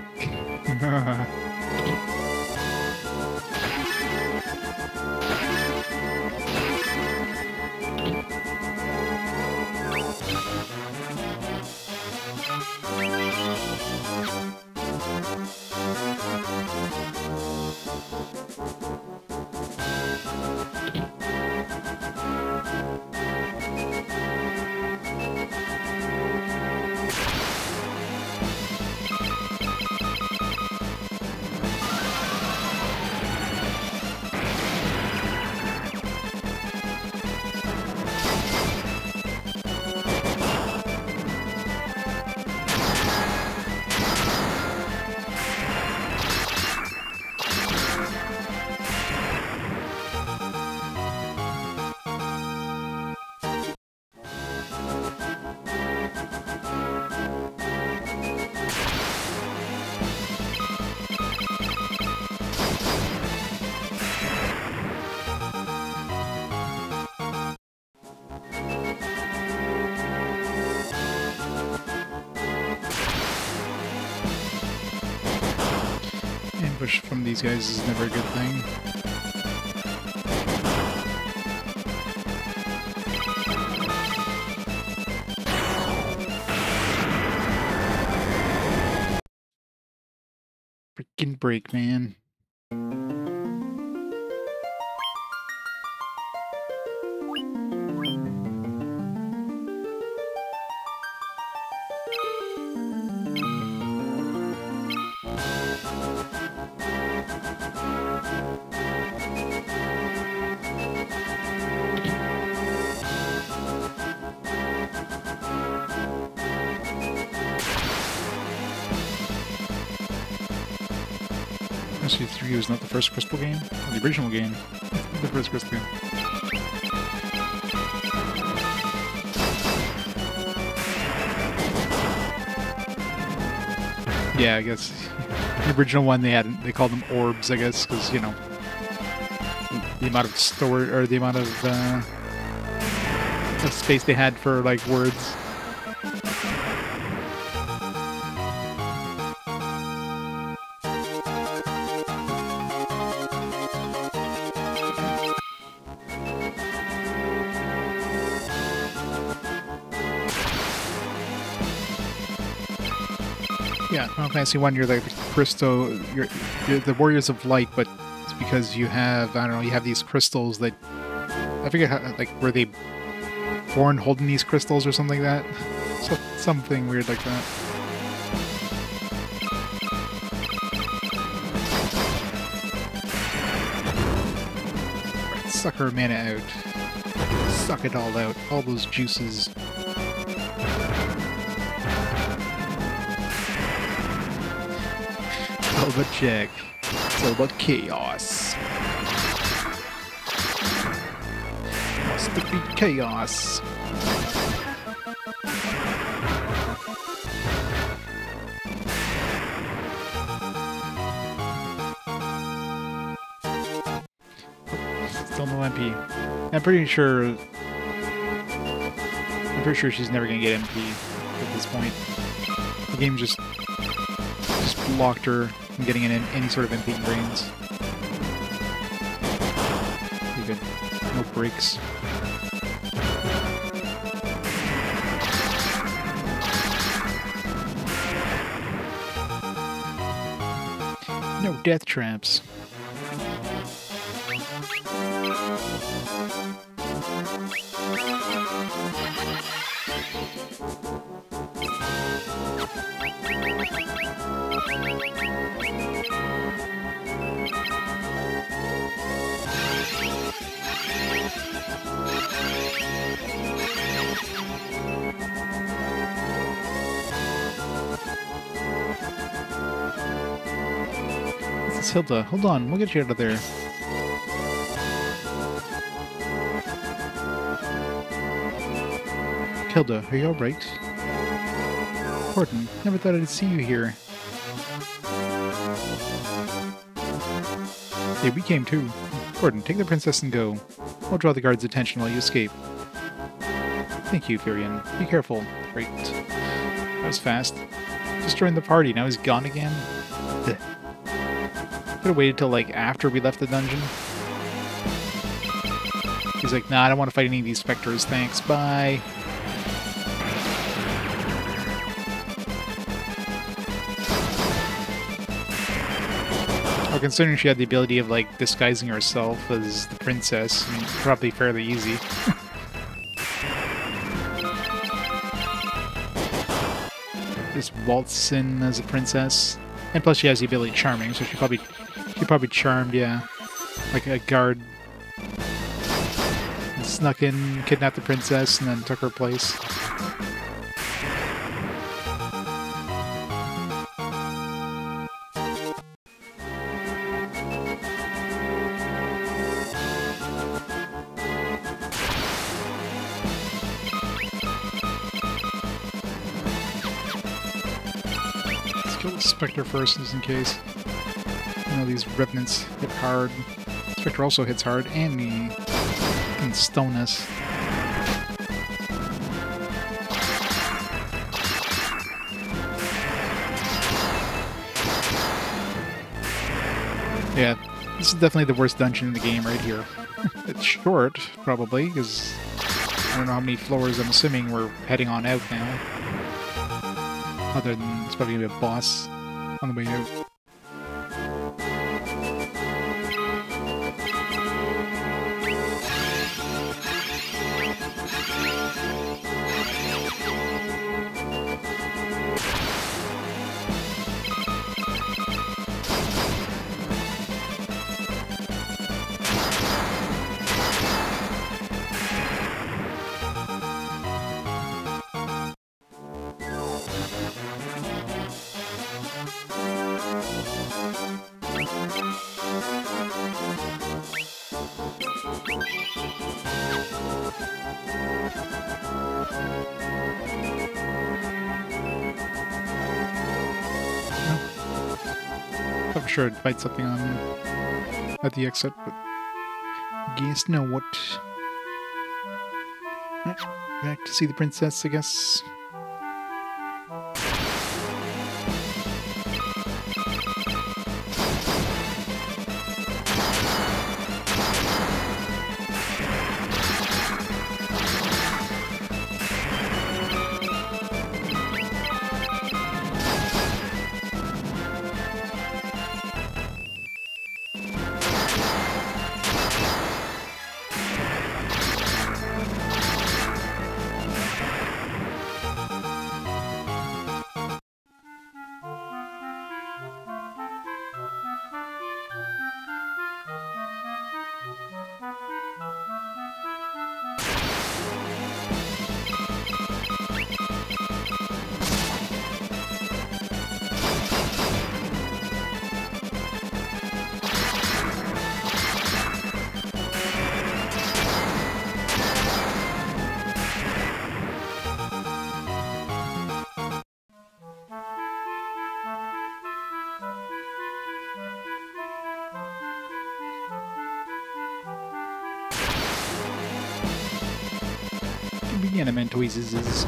which from these guys is never a good thing. Freaking break, man. SC3 was not the first Crystal game? Or the original game. The first Crystal game. Yeah, I guess the original one they called them orbs, I guess, because, you know, the amount of storage or the amount of space they had for like words. Yeah, Final Fantasy 1, you're like the crystal, you're the Warriors of Light, but it's because you have, I don't know, you have these crystals that, I forget how, like, were they born holding these crystals or something like that? So, something weird like that. Right, suck her mana out. Suck it all out. All those juices. All about Jack. It's all about chaos. Must defeat chaos. Still no MP. I'm pretty sure she's never gonna get MP at this point. The game just blocked her from getting in any sort of MP brains. Even no breaks. No death traps. This is Hilda. Hold on, we'll get you out of there. Hilda, are you alright? Horton, never thought I'd see you here. Hey, we came too. Horton, take the princess and go. I'll draw the guard's attention while you escape. Thank you, Firion. Be careful. Great. That was fast. Just joined the party, now he's gone again? Ugh. Could have waited till, like, after we left the dungeon. He's like, nah, I don't want to fight any of these specters, thanks, bye. Well, considering she had the ability of, like, disguising herself as the princess, I mean, probably fairly easy. Just waltz in as a princess. And plus she has the ability charming, so she probably charmed, yeah, like a guard. And snuck in, kidnapped the princess, and then took her place. Kill the Spectre first, just in case. You know, these revenants hit hard. Spectre also hits hard, and he can stone us. Yeah, this is definitely the worst dungeon in the game right here. It's short, probably, because I don't know how many floors. I'm assuming we're heading on out now. Other than it's probably gonna be a boss on the way out. I'm sure I'd fight something on at the exit, but guess now what? Back to see the princess, I guess. Animentoises is.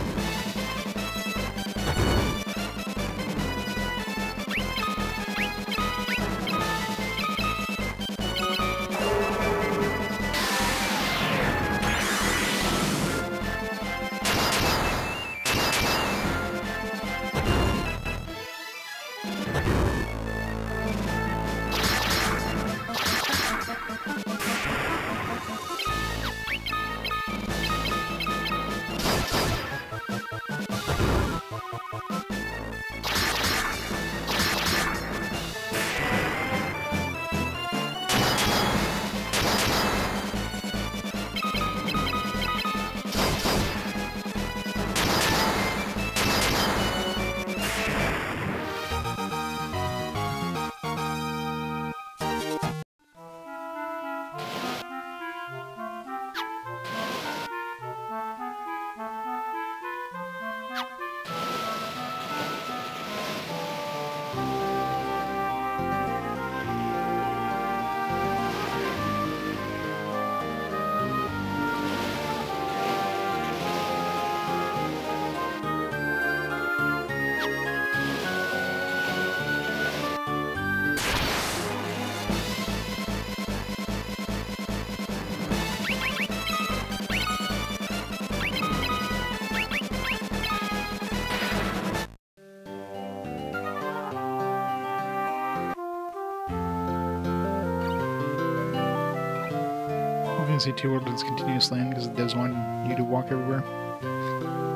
I'm gonna say 2 orders continuous land because it does want you to walk everywhere.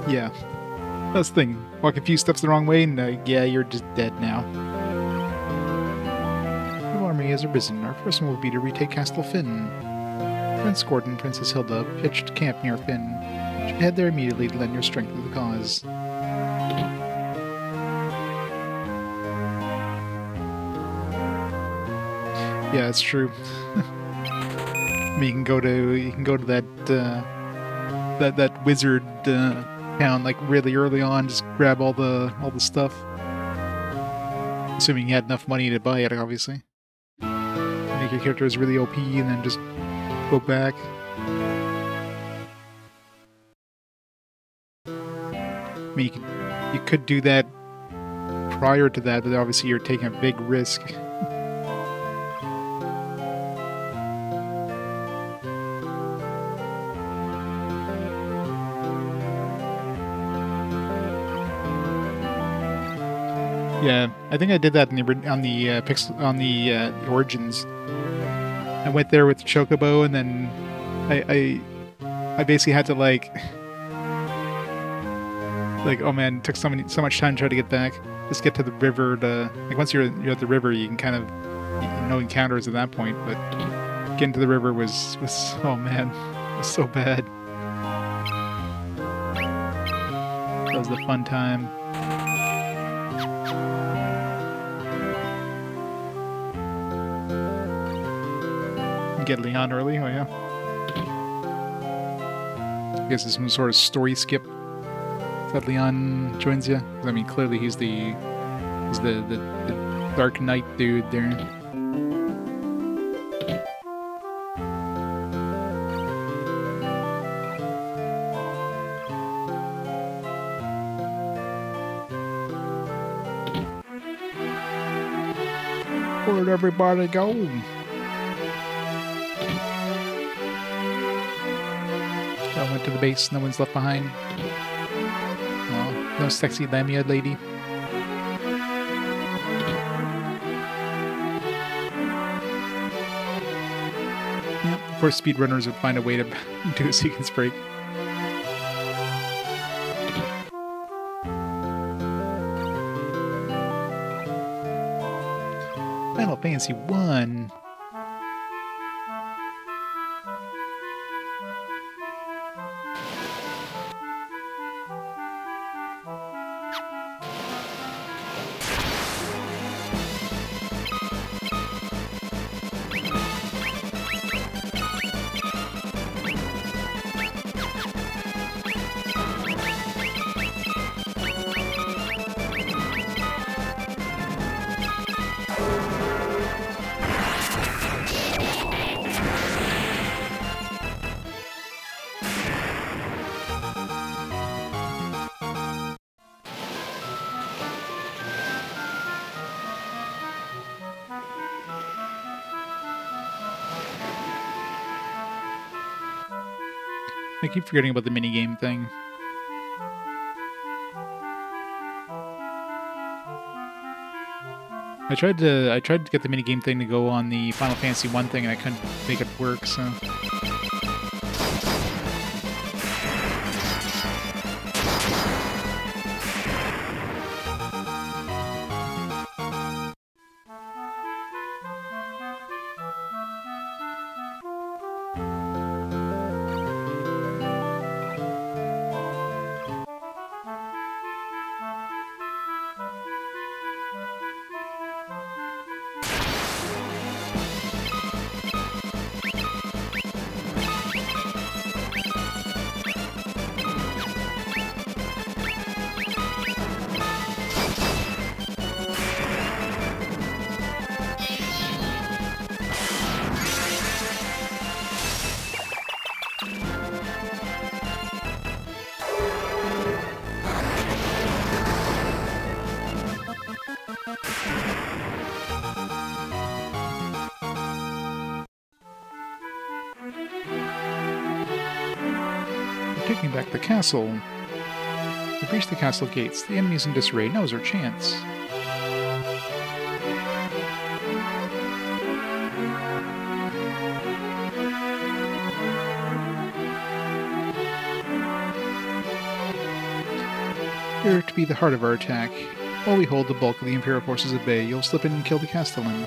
Yeah. That's the thing. Walk a few steps the wrong way and yeah, you're just dead now. The army has arisen. Our first one will be to retake Castle Finn. Prince Gordon and Princess Hilda pitched camp near Finn. You should head there immediately to lend your strength to the cause. Yeah, it's true. I mean, you can go to that wizard town like really early on, just grab all the stuff. Assuming you had enough money to buy it, obviously. Make your character is really OP and then just go back. I mean, you could do that prior to that, but obviously you're taking a big risk. Yeah, I think I did that in on the Origins. I went there with the Chocobo, and then I basically had to like oh man, it took so much time to try to get back. Just get to the river to like once you're at the river, you can kind of no encounters at that point, but getting to the river was oh man, it was so bad. That was the fun time. Get Leon early, oh yeah. I guess it's some sort of story skip that Leon joins you. I mean, clearly he's the Dark Knight dude there. Where'd everybody go? I went to the base, no one's left behind. Oh, no sexy Lamia lady. Yeah, of course speedrunners would find a way to do a sequence break. Final Fantasy 1. I keep forgetting about the minigame thing. I tried to get the minigame thing to go on the Final Fantasy 1 thing and I couldn't make it work, so... Taking back the castle. We breached the castle gates. The enemy's in disarray. Now's our chance. You're to be the heart of our attack. While we hold the bulk of the Imperial forces at bay, you'll slip in and kill the Castellan.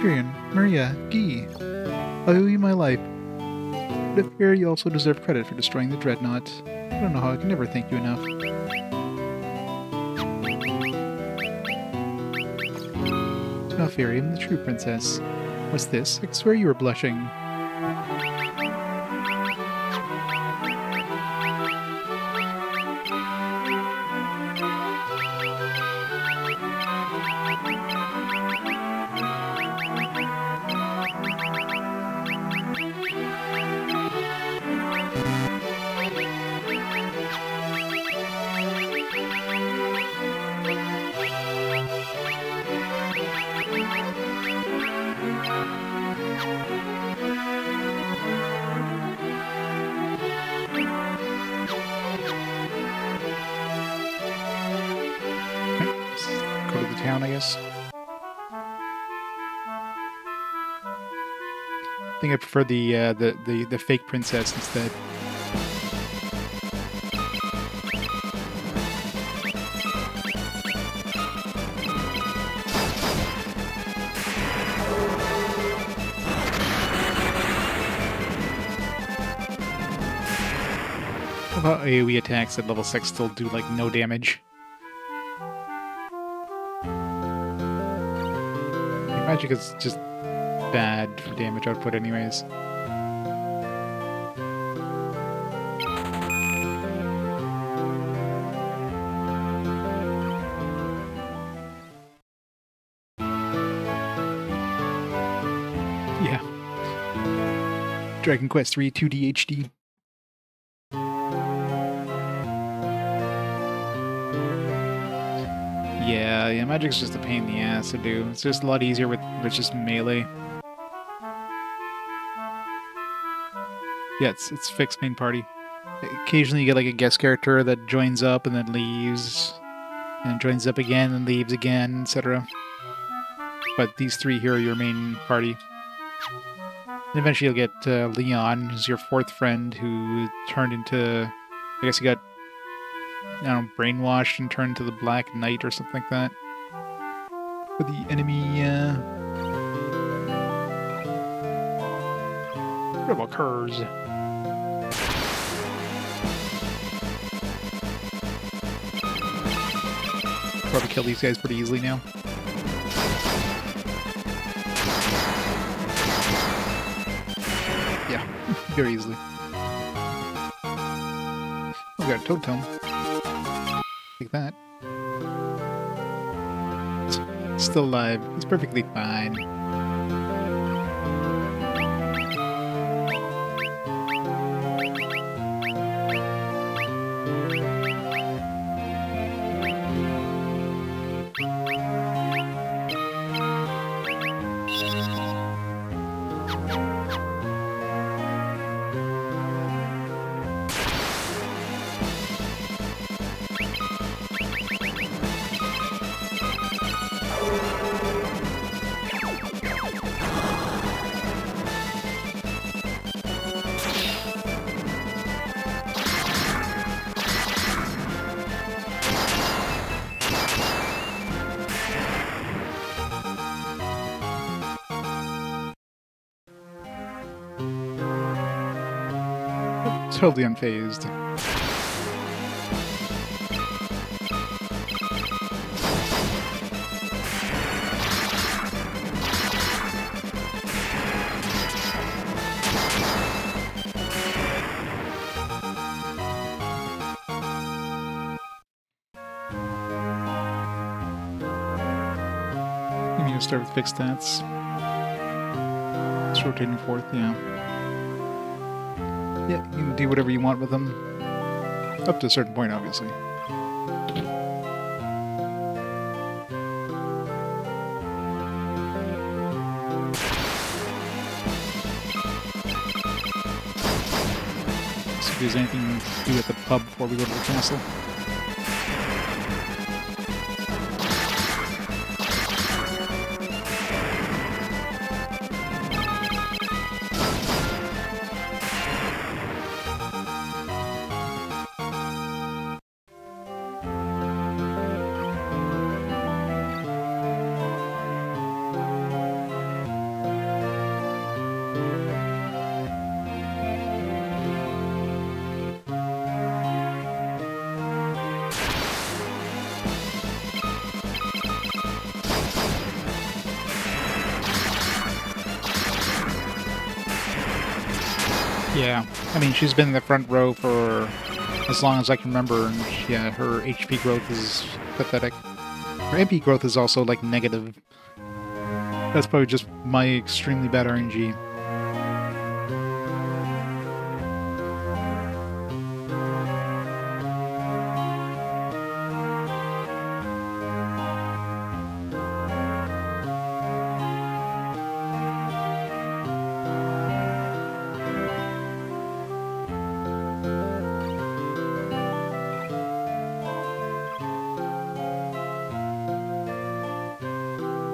Firion, Maria, Guy, I owe you my life. But if fair, you also deserve credit for destroying the Dreadnought. I don't know how I can never thank you enough. So now, Firion, the true princess. What's this? I swear you were blushing. go to the town, I guess. I think I prefer the fake princess instead. How about AoE attacks at level 6 still do like no damage? Magic is just bad for damage output anyways. Yeah. Dragon Quest III 2D HD. Yeah, magic's just a pain in the ass to do. It's just a lot easier with just melee. Yeah, it's fixed main party. Occasionally you get like a guest character that joins up and then leaves, and joins up again and leaves again, etc. But these three here are your main party. And eventually you'll get Leon, who's your fourth friend, who turned into... I guess he got, I don't know, brainwashed and turned into the Black Knight or something like that. For the enemy, Rebel Curs. Probably kill these guys pretty easily now. Yeah, very easily. We got a totem. Take that. Still alive. He's perfectly fine. Totally unfazed. You need to start with fixed stats. It's rotating fourth, yeah. Yeah, you can do whatever you want with them. Up to a certain point, obviously. See if there's anything to do at the pub before we go to the castle. Yeah, I mean, she's been in the front row for as long as I can remember, and yeah, her HP growth is pathetic. Her MP growth is also, like, negative. That's probably just my extremely bad RNG.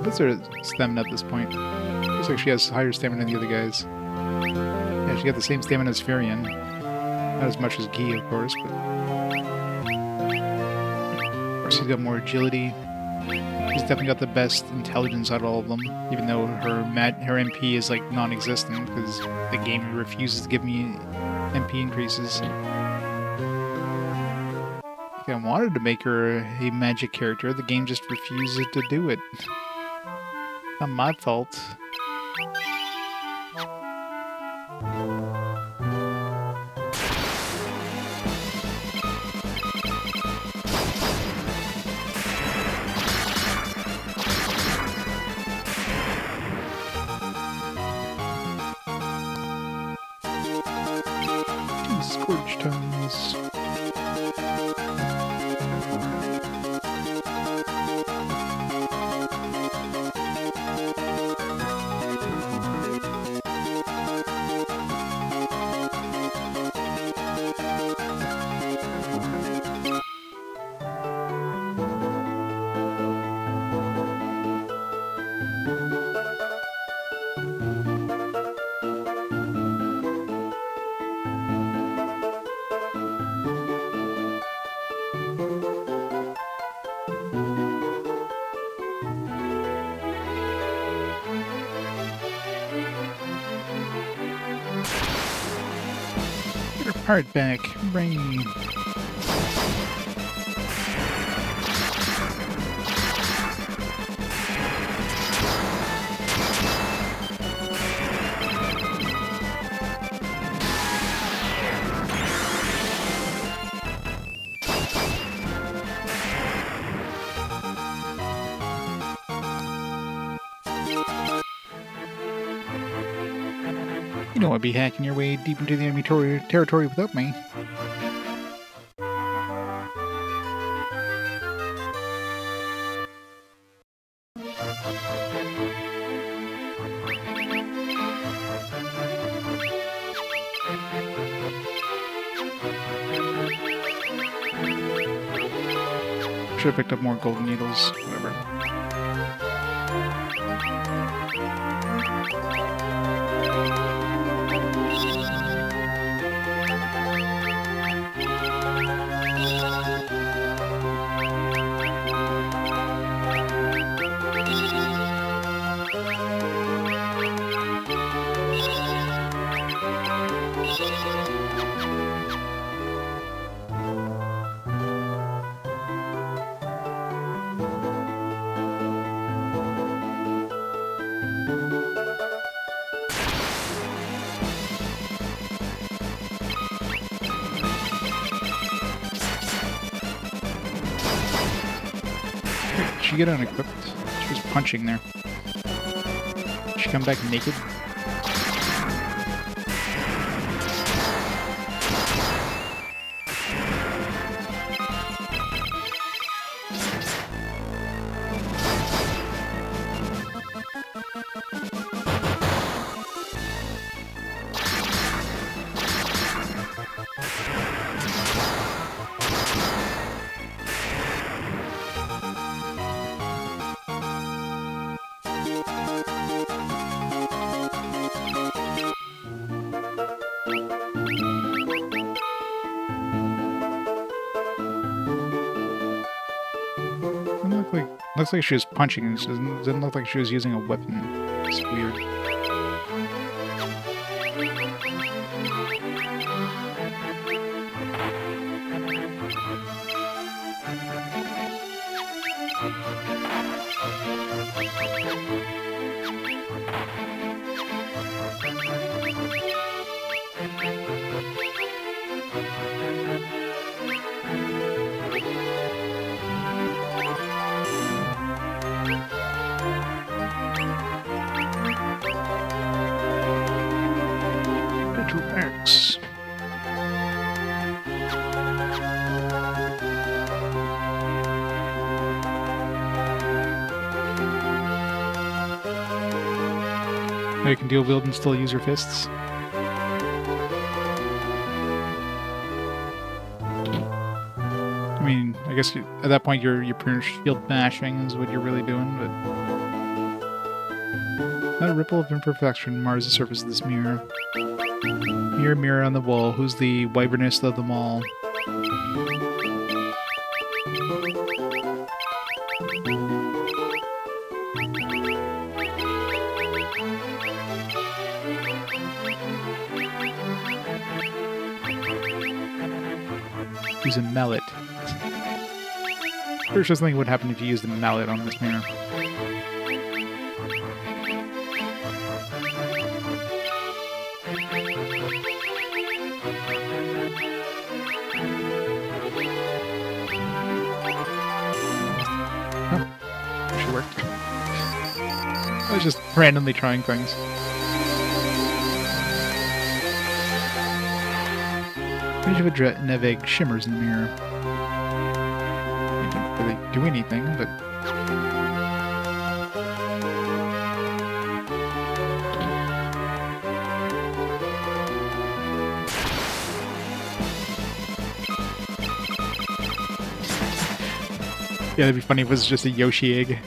What's her stamina at this point? Looks like she has higher stamina than the other guys. Yeah, she got the same stamina as Firion. Not as much as Guy, of course, but... Of course, she's got more agility. She's definitely got the best intelligence out of all of them, even though her MP is, like, non-existent, because the game refuses to give me MP increases. I wanted to make her a magic character, the game just refuses to do it. Not my fault. Scorch tongues. Heart back, brain. You don't want to be hacking your way deep into the enemy territory without me. Should have picked up more golden needles, whatever. She get unequipped? She was punching there. She come back naked? Looks like she was punching. It doesn't look like she was using a weapon. It's weird. X. You can dual wield and still use your fists. I mean, I guess at that point you're pretty much shield bashing is what you're really doing, but Not a ripple of imperfection mars the surface of this mirror. Mirror, mirror on the wall, who's the wyvernest of them all? Use a mallet. Pretty sure something would happen if you used a mallet on this mirror. Actually worked. I was just randomly trying things. Image of a Neveg shimmers in the mirror. It didn't really do anything, but... Yeah, that'd be funny if it was just a Yoshi egg.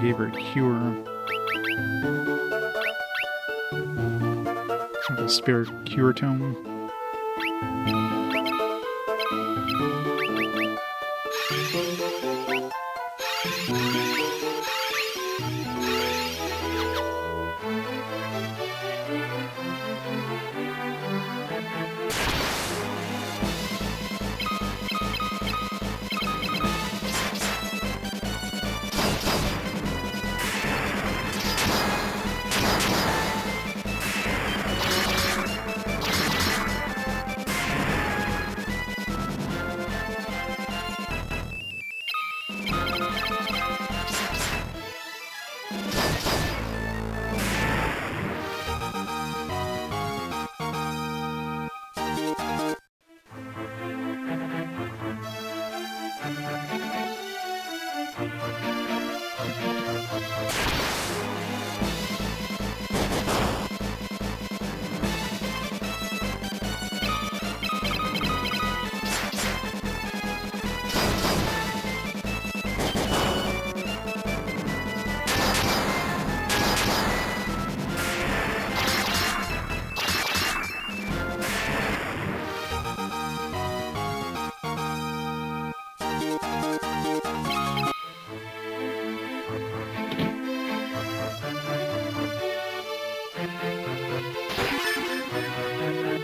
Gave her a cure. The spirit cure tome.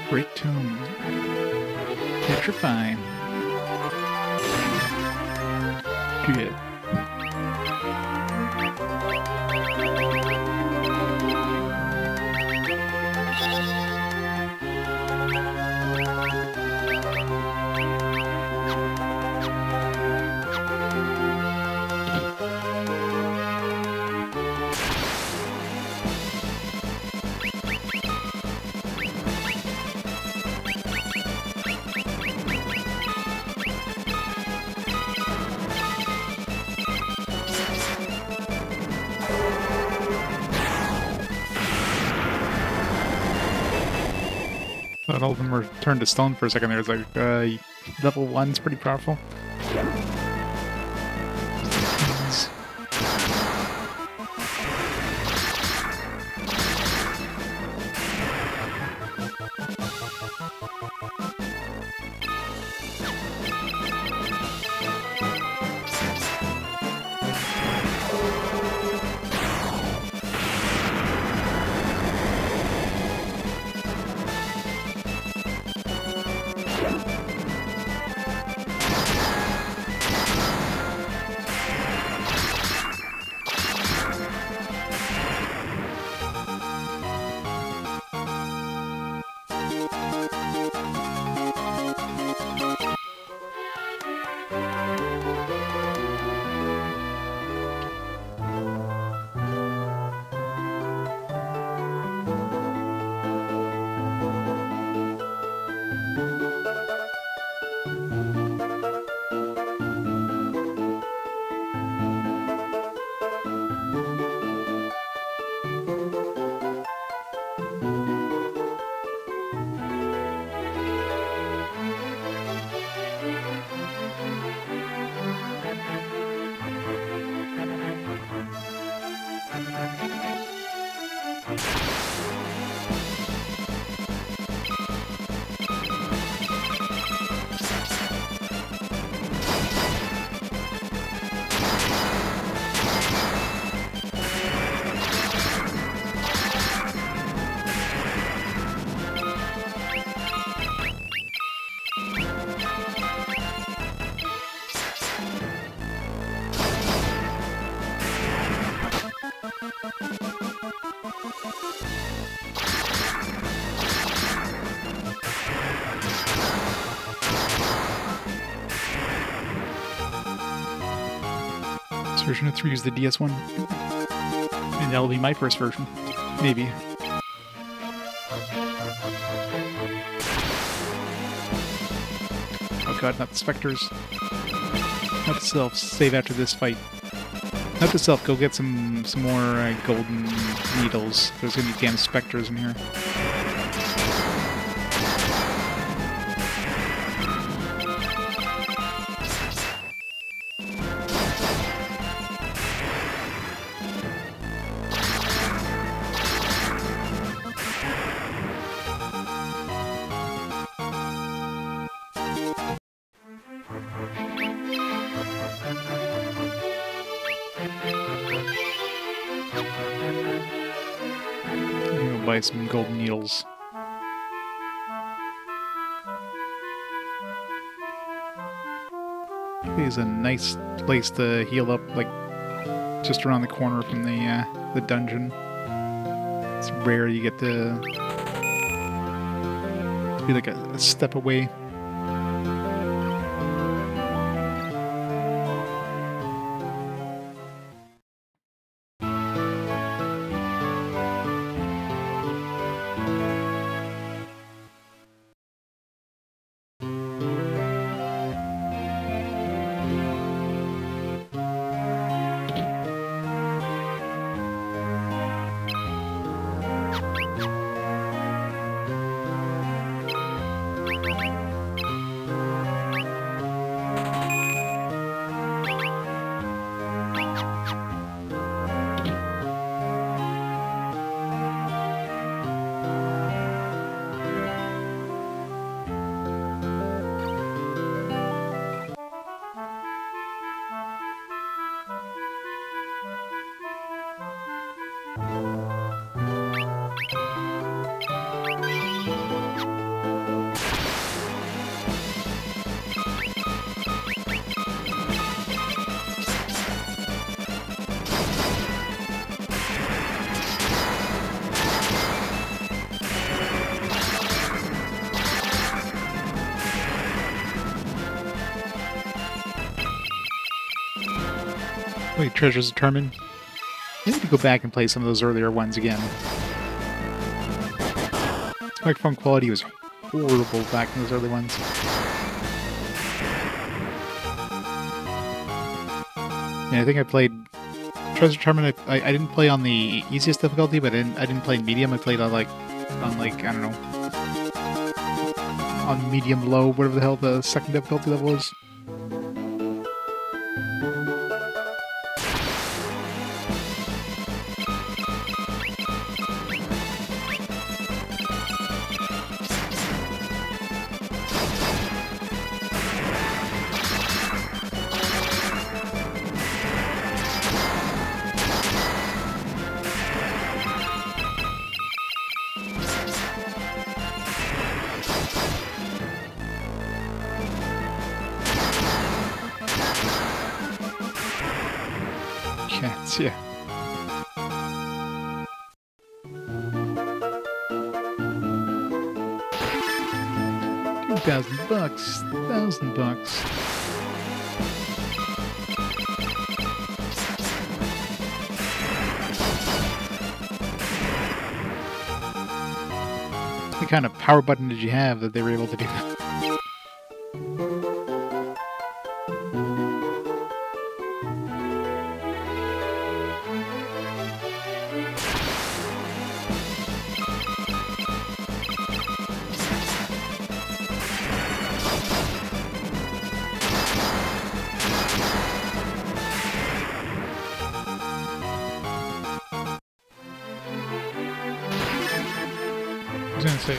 Great tune. Petrify. Good. Thought all of them were turned to stone for a second there. It's like, level 1's pretty powerful. version of 3 is the DS one. And that'll be my first version. Maybe. Oh god, not the specters. Not the self. Save after this fight. Not the self. Go get some more golden needles. There's gonna be damn specters in here. Buy some golden needles. It's a nice place to heal up, like just around the corner from the dungeon. It's rare you get to be like a step away. Wait, Treasures Determined? I need to go back and play some of those earlier ones again. Microphone quality was horrible back in those early ones. Yeah, I think I played Treasure Determined. I didn't play on the easiest difficulty, but I didn't play in medium. I played on like I don't know, on medium low, whatever the hell the second difficulty level was. Cats, yeah. $2,000, $1,000. What kind of power button did you have that they were able to do that? I was gonna say.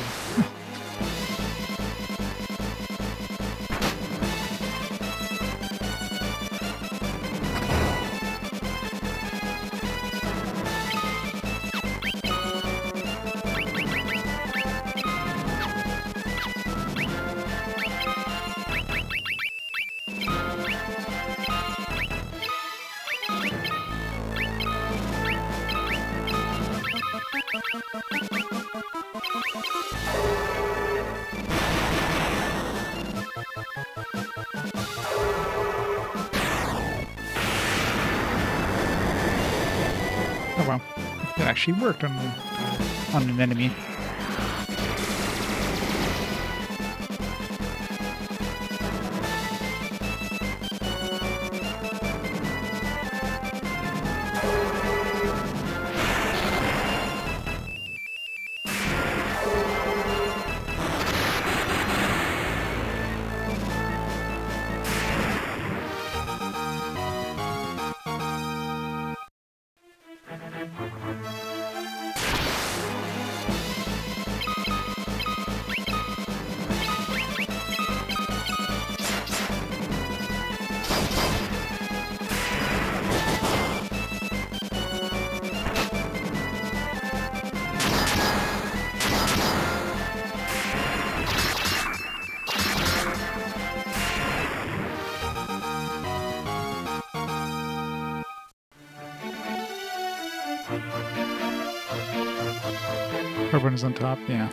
wow. It actually worked on an enemy. Everyone is on top, yeah.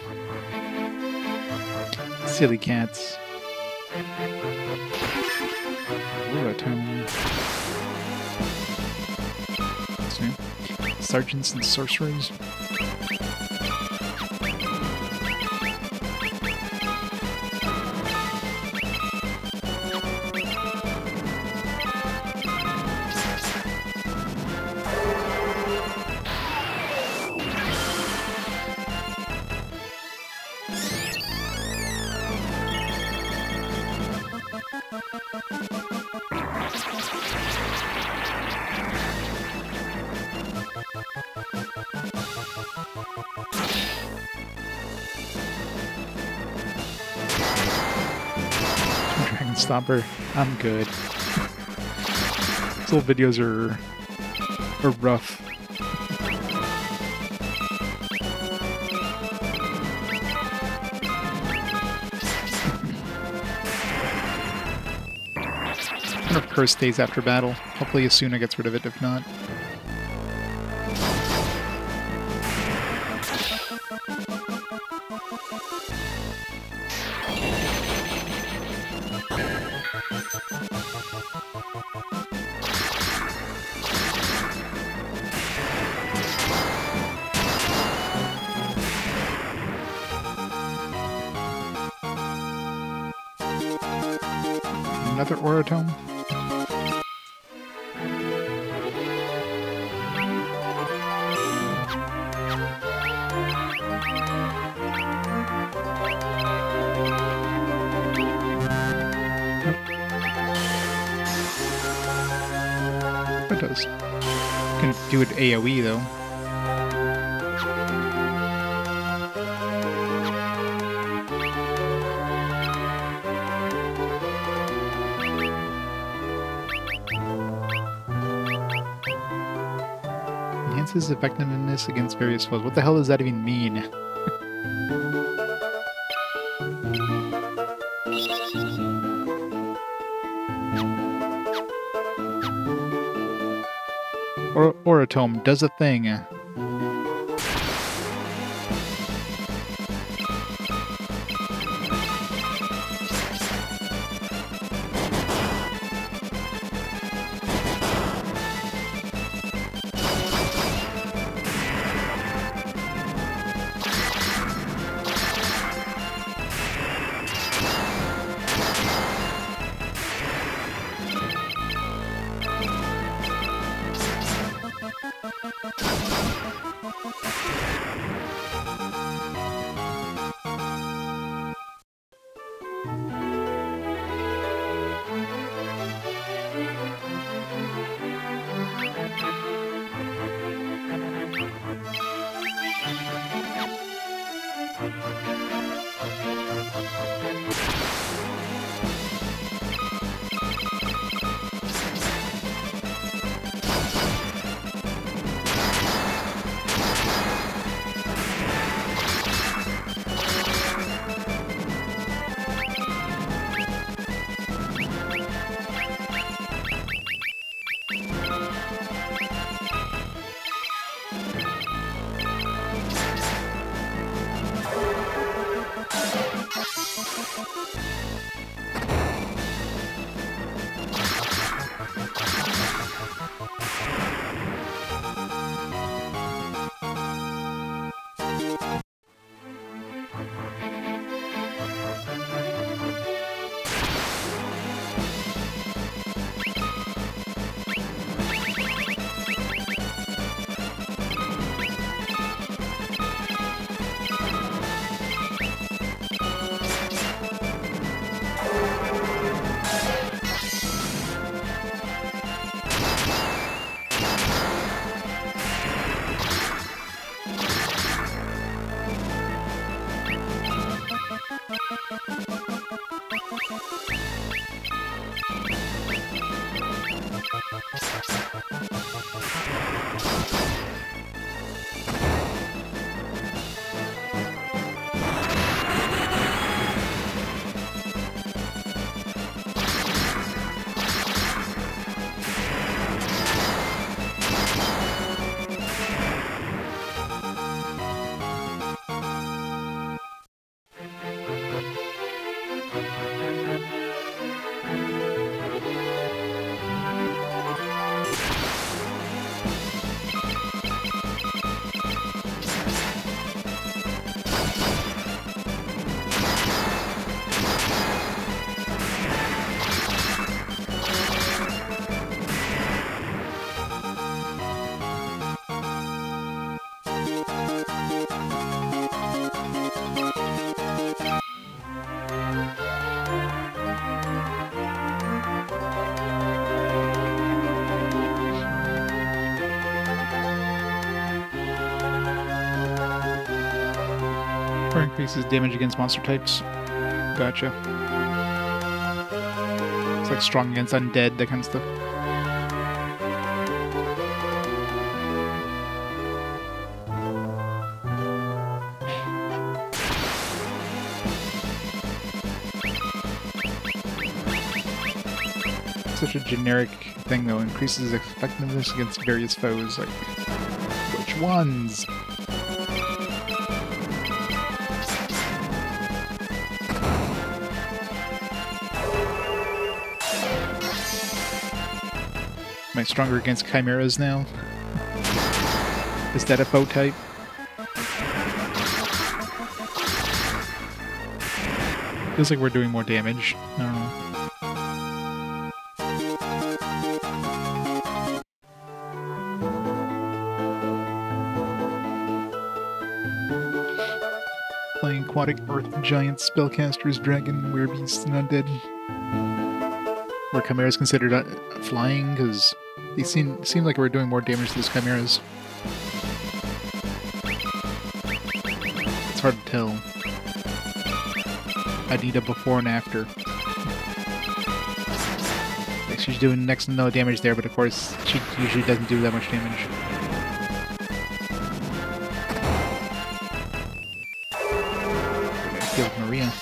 Silly cats. Ooh, a tome. Sergeants and sorcerers. Stopper. I'm good. These little videos are rough. I wonder if curse stays after battle. Hopefully Asuna gets rid of it, if not. Another Orotome? It does. Can do it AoE though. Enhances effectiveness against various foes. What the hell does that even mean? Orotome does a thing. Or increases damage against monster types. Gotcha. It's like strong against undead, that kind of stuff. Such a generic thing, though. Increases effectiveness against various foes. Like, which ones? Am I stronger against chimeras now? Is that a foe type? Feels like we're doing more damage. I don't know. Playing aquatic earth giants, spellcasters, dragon, werebeasts, and undead. Were chimeras considered flying? Because they seem like we're doing more damage to those chimeras. It's hard to tell. I need a before and after. Like she's doing next to no damage there, but of course she usually doesn't do that much damage. I killed Maria.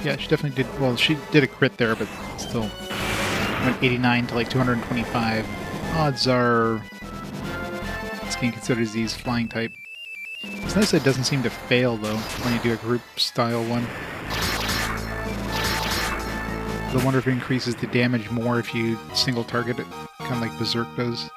Yeah, she definitely did. Well, she did a crit there, but still went 89 to like 225. Odds are this game considers these flying type. It's nice that it doesn't seem to fail though when you do a group style one. I wonder if it increases the damage more if you single target it, kind of like Berserk does.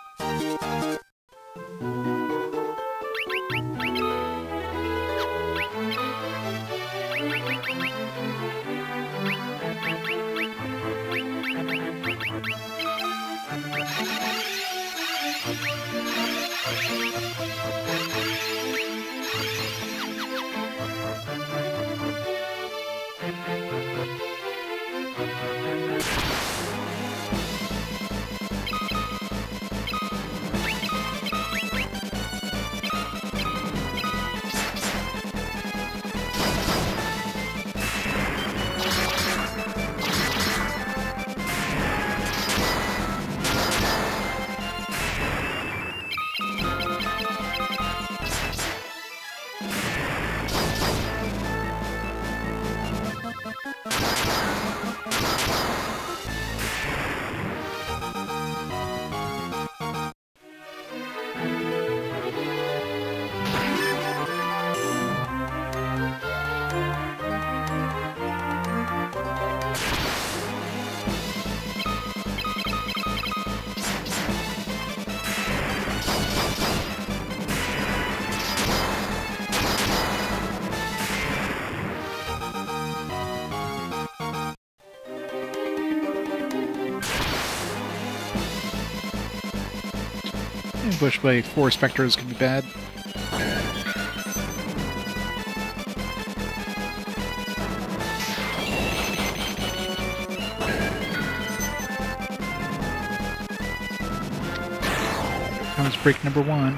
Ambushed by 4 specters can be bad. Comes break number 1.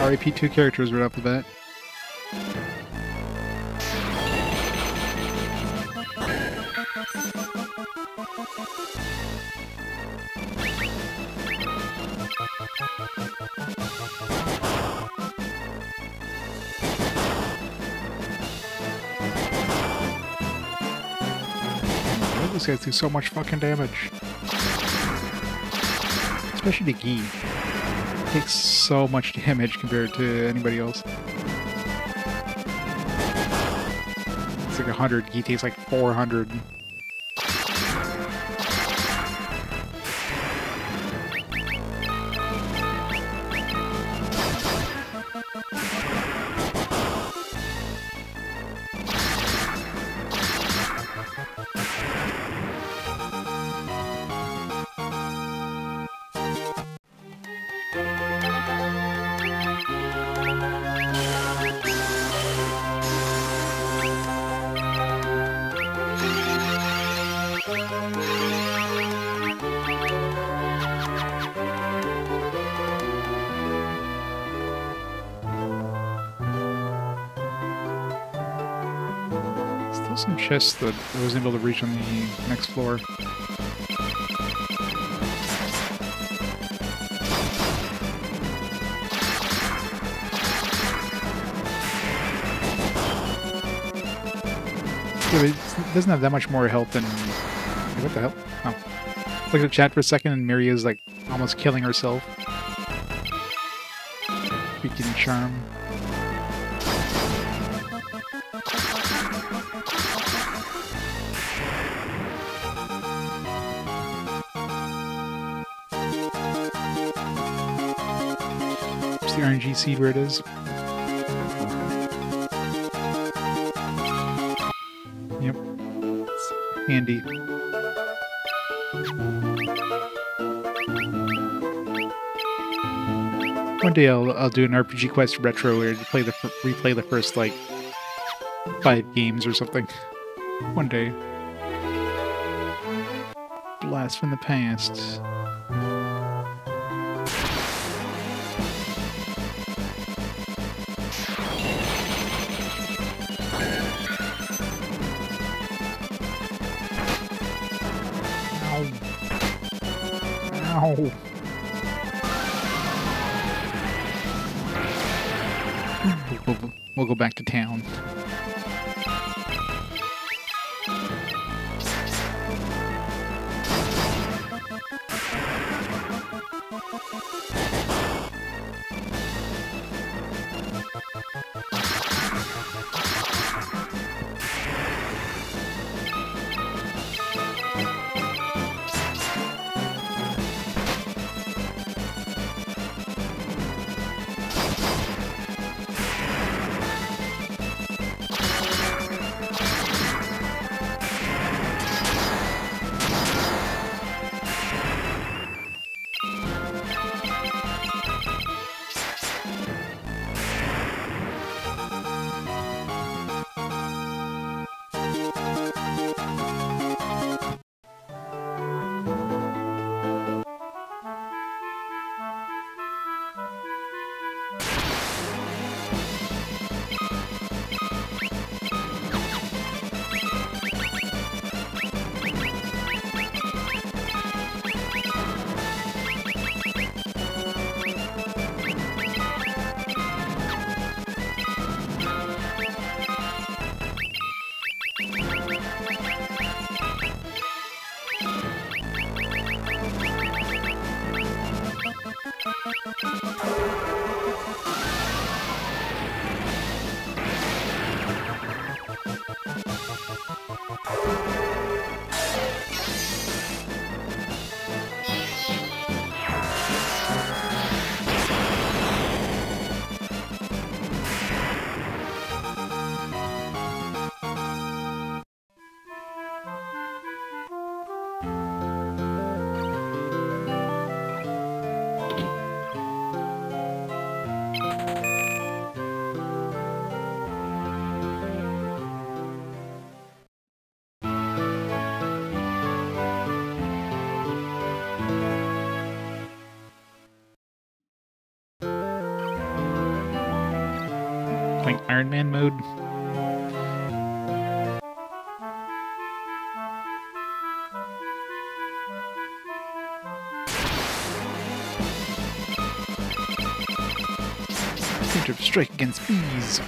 RIP 2 characters right off the bat. These guys do so much fucking damage. Especially to Gi. Takes so much damage compared to anybody else. It's like 100, Gi takes like 400. Still some chests that I wasn't able to reach on the next floor. Yeah, it doesn't have that much more health than... What the hell? Oh. Look at the chat for a second and Miria's like almost killing herself. Freaking charm. There's the RNG seed where it is. Yep. It's handy. One day I'll do an RPG Quest retro where to play replay the first like 5 games or something. One day. Blast from the past. Ow. Ow. We'll go back to town. playing Iron Man mode. Danger of strike against bees.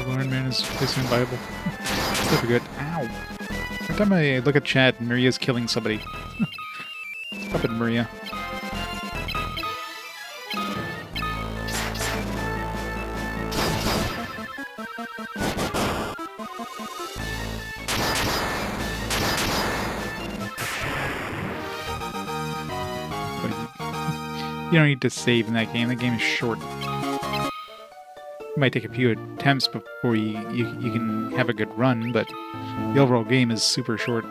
Iron Man is basically unviable. It's never good. Ow. Every time I look at chat, Maria's killing somebody. Stop it, Maria. You don't need to save in that game. The game is short. It might take a few attempts before you can have a good run, but the overall game is super short.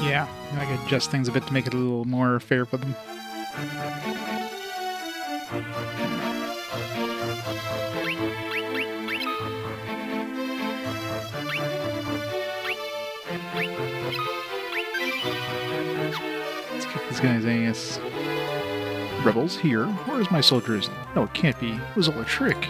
Yeah, I can adjust things a bit to make it a little more fair for them. Let's kick this guy's ass. Rebels here? Where's my soldiers? No, it can't be. It was all a trick.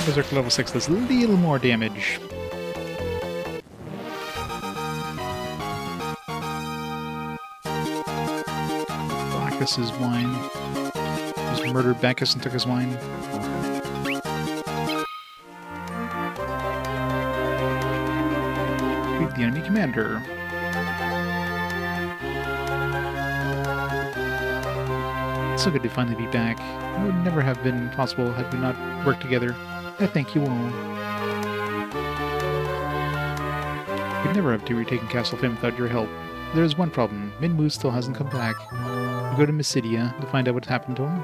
Berserk level 6 does a little more damage. Bacchus's wine. Just murdered Bacchus and took his wine. Beat the enemy commander. It's so good to finally be back. It would never have been possible had we not worked together. I thank you all. We'd never have to retake Castle Fame without your help. There is one problem. Minwu still hasn't come back. We go to Mysidia to find out what's happened to him.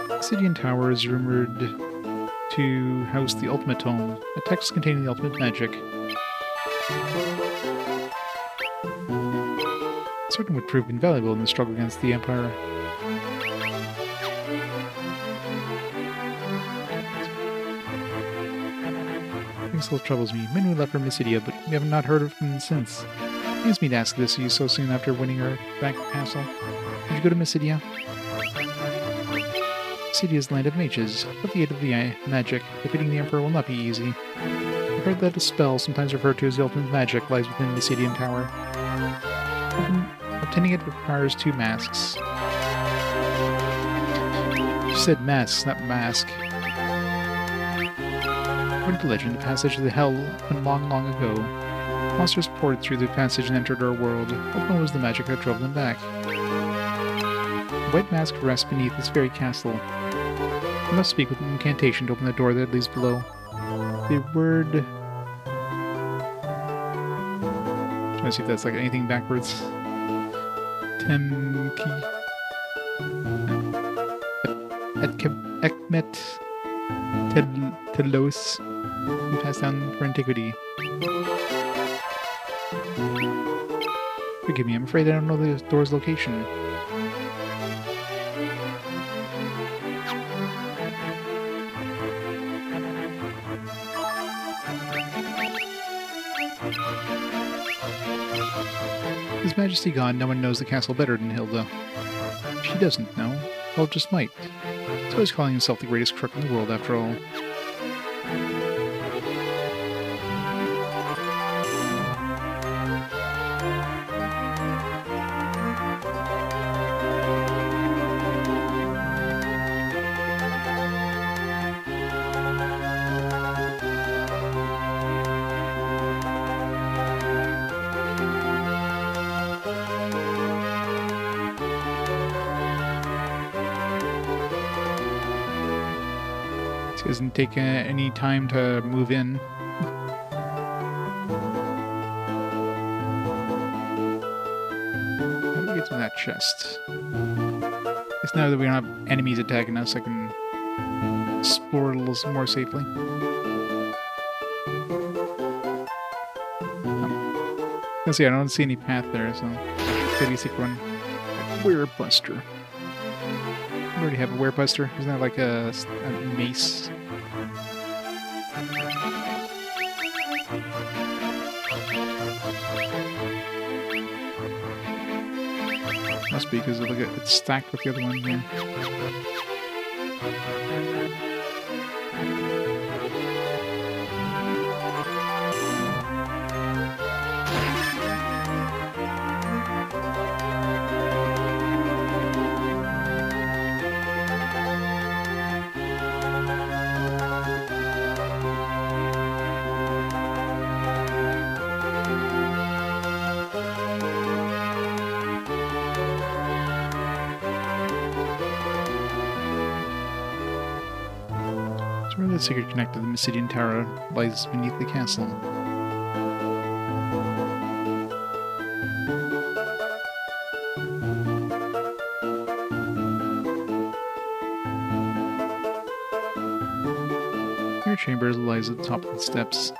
Mysidian Tower is rumored to house the Ultimate Tome, a text containing the ultimate magic. Certain would prove invaluable in the struggle against the Empire. Thing still troubles me. Minwu left for Mysidia, but we have not heard of him since. It pains me to ask this of you so soon after winning her back castle. Did you go to Mysidia? Mysidia is the land of mages. With the aid of the magic, defeating the Emperor will not be easy. I've heard that a spell, sometimes referred to as the ultimate magic, lies within the Mysidian Tower. Obtaining it requires 2 masks. You said masks, not mask. According to legend, the passage to the Hell opened long, long ago. Monsters poured through the passage and entered our world. What was the magic that drove them back? The white mask rests beneath this very castle. I must speak with an incantation to open the door that leads below. The word... Trying to see if that's like anything backwards. Temki... Ekmet... Telos... Passed down for antiquity. Forgive me, I'm afraid I don't know the door's location. His Majesty gone, no one knows the castle better than Hilda. She doesn't know. Well, just might. So he's calling himself the greatest crook in the world, after all. Doesn't take any time to move in. How do we get to that chest? Guess now that we don't have enemies attacking us, I can explore a little more safely. Let's see, I don't see any path there, so steady seek run. Werebuster. I already have a Werebuster. Isn't that like a mace? Must be because look at it's stacked with the other one here. The secret connected to the Mysidian Tower lies beneath the castle. Your chamber lies at the top of the steps.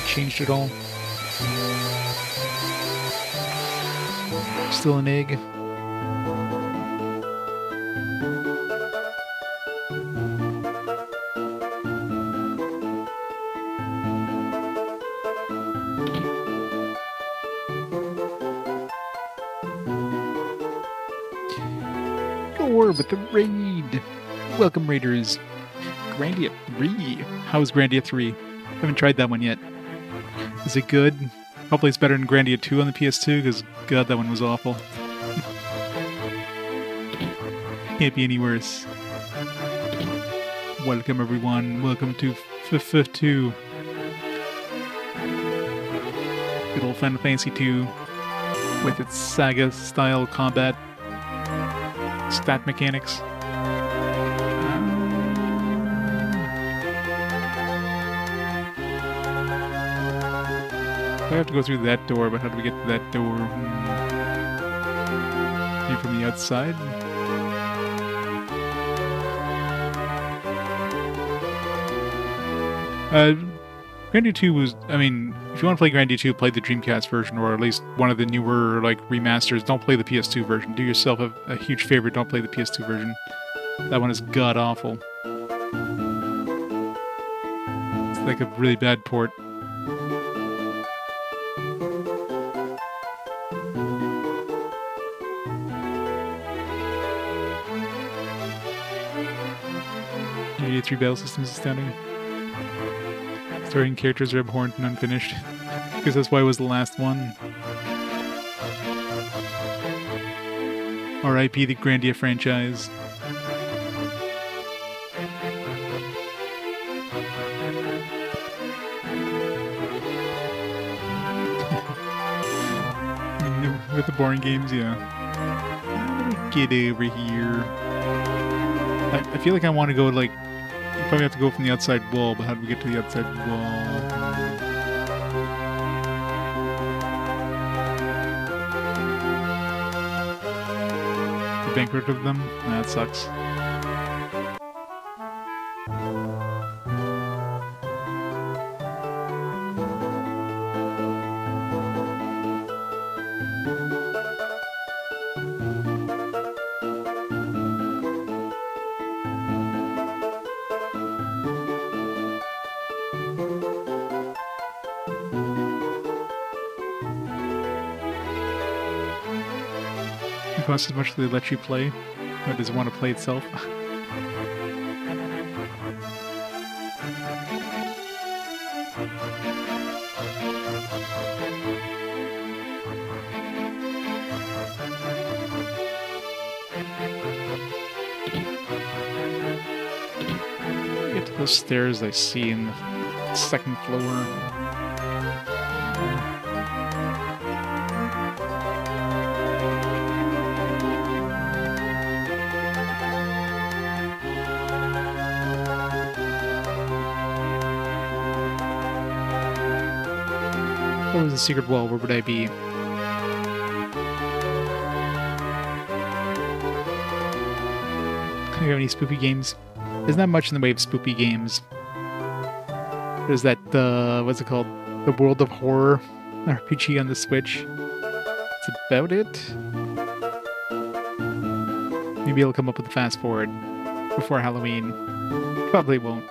Changed it all. Still an egg. Door with the raid. Welcome, raiders. Grandia 3. How is Grandia 3? Haven't tried that one yet. Is it good? Hopefully it's better than Grandia 2 on the PS2, because god, that one was awful. Can't be any worse. Welcome everyone, welcome to FF2. Good old Final Fantasy 2 with its saga-style combat, stat mechanics. I have to go through that door, but how do we get to that door? Maybe from the outside? Grandia 2 was, I mean, if you want to play Grandia 2, play the Dreamcast version, or at least one of the newer, like, remasters. Don't play the PS2 version. Do yourself a huge favor, don't play the PS2 version. That one is god-awful. It's like a really bad port. GTA 3 battle systems astounding. Story and characters are abhorrent and unfinished. Because that's why it was the last one. R.I.P. the Grandia franchise. With the boring games, yeah. Get over here. I feel like I want to go, like, you probably have to go from the outside wall, but how do we get to the outside wall? The bankrupt of them? Nah, that sucks. Costs as much as they let you play, but does it want to play itself? Get to those stairs I see in the second floor. What was the secret wall? Where would I be? Do you have any spoopy games? There's not much in the way of spoopy games. There's that, what's it called? The World of Horror RPG on the Switch. That's about it. Maybe it'll come up with a fast forward before Halloween. Probably won't.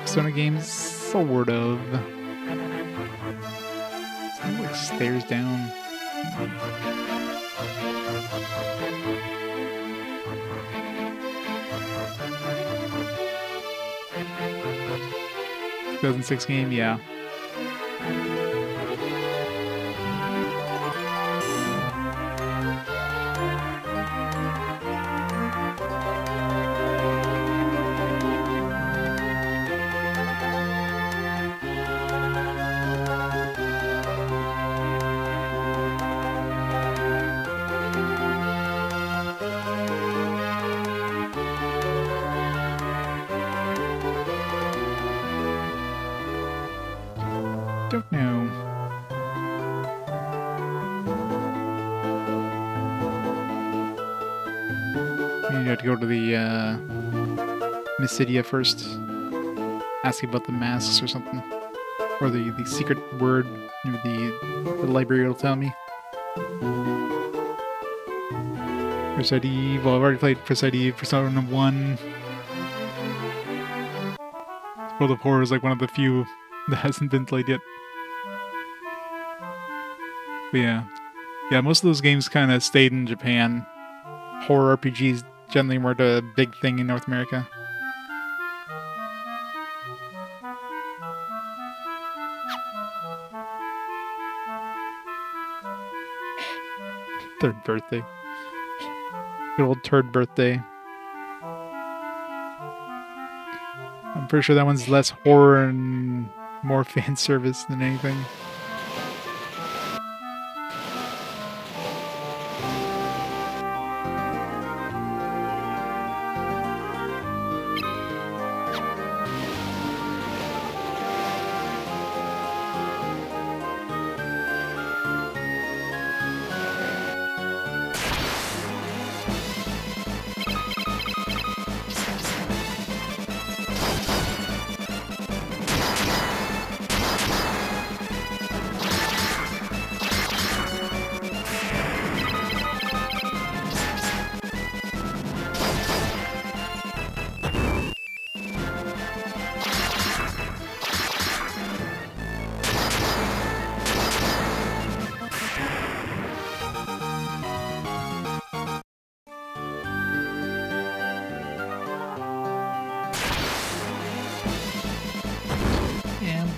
Persona games, sort of. Sounds like stairs down. Two 2006 game, yeah. Don't know. You have to go to the Mysidia first. Ask about the masks or something. Or the secret word. Maybe the library will tell me. Persona Eve. Well, I've already played Persona Eve, Persona 1. World of Horror is like one of the few that hasn't been played yet. But yeah, most of those games kind of stayed in Japan. Horror RPGs generally weren't a big thing in North America. Third birthday. Good old turd birthday. I'm pretty sure that one's less horror and more fan service than anything.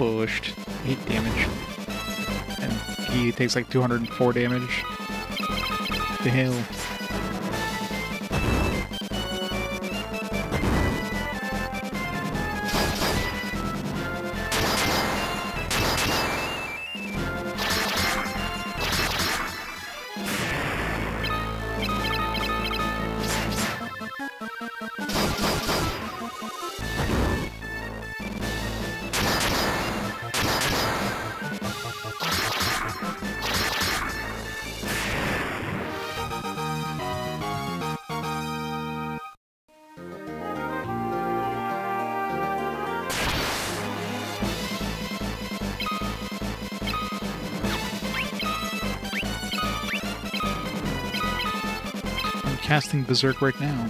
pushed. 8 damage. And he takes like 204 damage. The hell? Casting Berserk right now.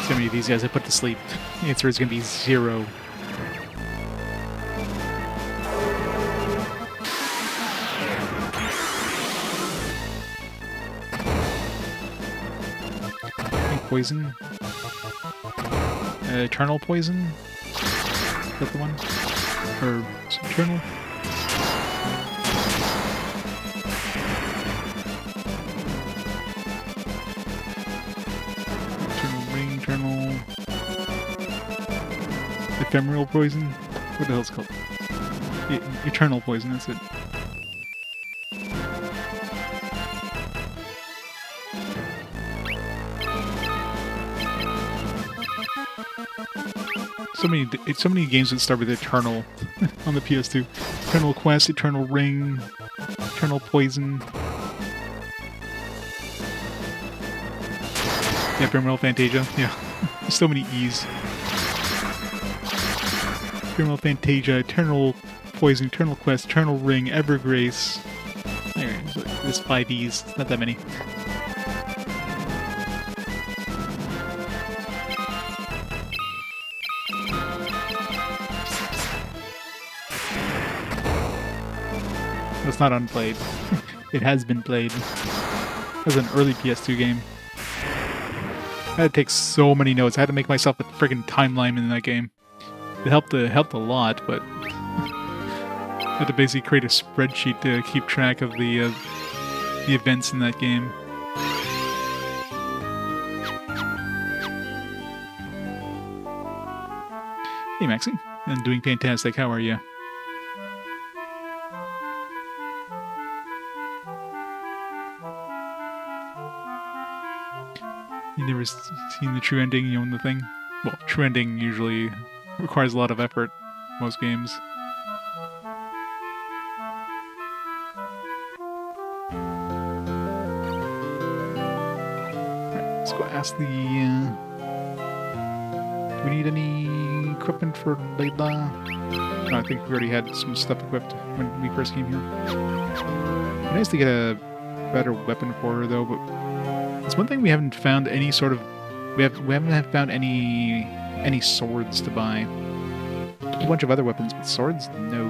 So many of these guys I put to sleep. The answer is going to be 0. Poison. Eternal Poison. Is that the one? Or Eternal? Eternal Ring, Eternal... Ephemeral Poison? What the hell is it called? Eternal Poison, that's it. So many games that start with Eternal on the PS2. Eternal Quest, Eternal Ring, Eternal Poison. Yeah, Ephemeral Fantasia. Yeah, so many E's. Ephemeral Fantasia, Eternal Poison, Eternal Quest, Eternal Ring, Evergrace. Anyway, there's 5 E's. Not that many. It's not unplayed. It has been played. It was an early PS2 game. I had to take so many notes. I had to make myself a friggin' timeline in that game. It helped a lot, but I had to basically create a spreadsheet to keep track of the events in that game. Hey Maxie, I'm doing fantastic. How are you? You never seen the true ending, you own the thing? Well, true ending usually requires a lot of effort, most games. Alright, let's go ask the... do we need any equipment for Layla? No, I think we already had some stuff equipped when we first came here. It'd be nice to get a better weapon for her, though, but... it's one thing we haven't found any sort of... We haven't found any swords to buy. A bunch of other weapons, but swords? No.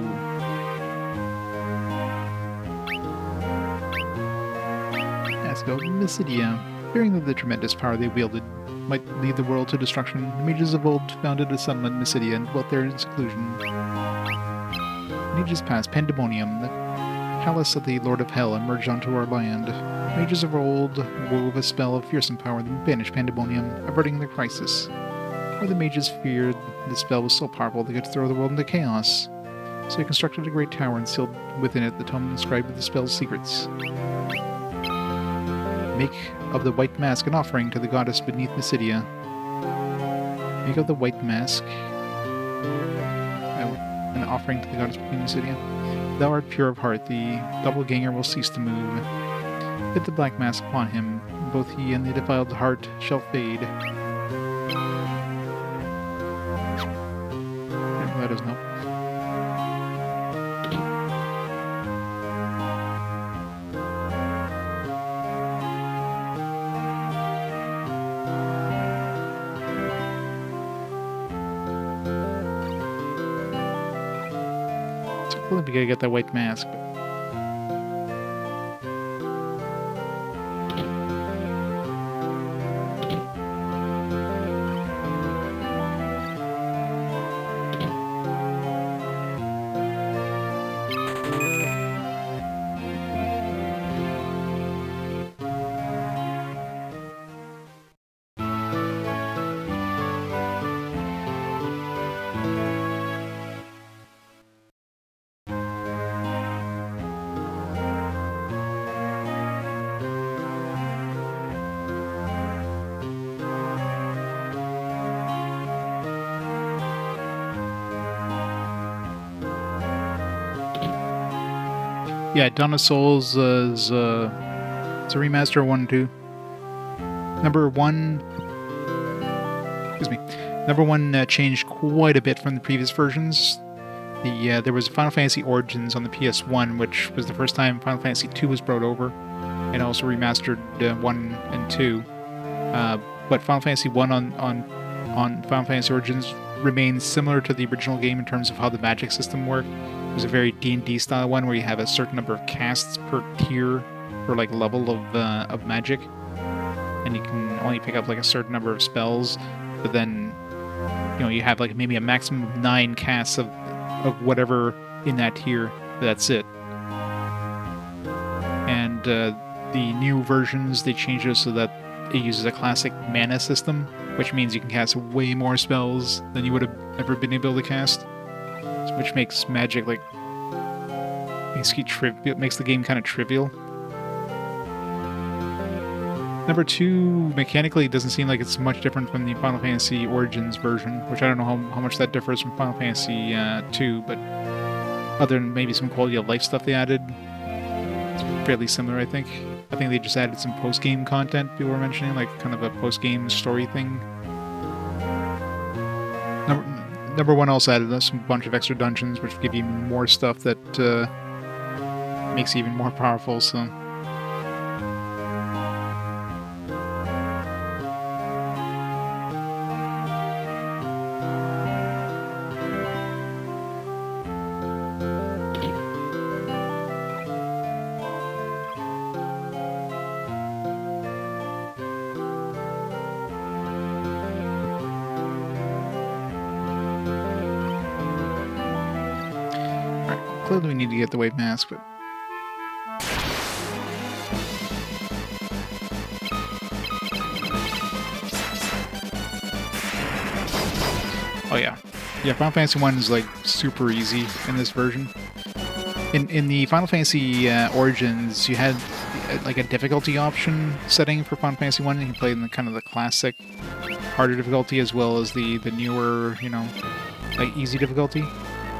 Let's go Mysidia. Fearing that the tremendous power they wielded might lead the world to destruction, the mages of old founded a settlement in Mysidia and dwelt there in seclusion. In ages past, Pandemonium, the palace of the Lord of Hell, emerged onto our land. Mages of old wove a spell of fearsome power that banished Pandemonium, averting the crisis. Or the mages feared the spell was so powerful they could throw the world into chaos. So they constructed a great tower and sealed within it the tome inscribed with the spell's secrets. Make of the white mask an offering to the goddess beneath Mysidia. Make of the white mask an offering to the goddess beneath Mysidia. Thou art pure of heart, the doppelganger will cease to move. Hit the black mask upon him, both he and the defiled heart shall fade. Okay, that doesn't help. So I feel like we gotta get that white mask, but... Yeah, Dawn of Souls is it's a remaster of 1 and 2. Number 1... Excuse me. Number 1 changed quite a bit from the previous versions. There was Final Fantasy Origins on the PS1, which was the first time Final Fantasy 2 was brought over, and also remastered 1 and 2. But Final Fantasy 1 on Final Fantasy Origins remains similar to the original game in terms of how the magic system worked. It was a very D&D style one where you have a certain number of casts per tier, per like level of magic, and you can only pick up like a certain number of spells. But then, you know, you have like maybe a maximum of 9 casts of whatever in that tier. That's it. And the new versions, they changed it so that it uses a classic mana system, which means you can cast way more spells than you would have ever been able to cast, which makes magic like makes the game kind of trivial. Number 2, mechanically, doesn't seem like it's much different from the Final Fantasy Origins version, which I don't know how much that differs from Final Fantasy 2, but other than maybe some quality of life stuff they added, it's fairly similar, I think. I think they just added some post-game content people were mentioning, like kind of a post-game story thing. Number 1 also added a bunch of extra dungeons, which give you more stuff that makes you even more powerful, so... Clearly we need to get the wave mask, but... Oh yeah. Yeah, Final Fantasy 1 is like super easy in this version. In the Final Fantasy Origins, you had like a difficulty option setting for Final Fantasy 1, and you can play in the kind of the classic harder difficulty as well as the newer, you know, like easy difficulty.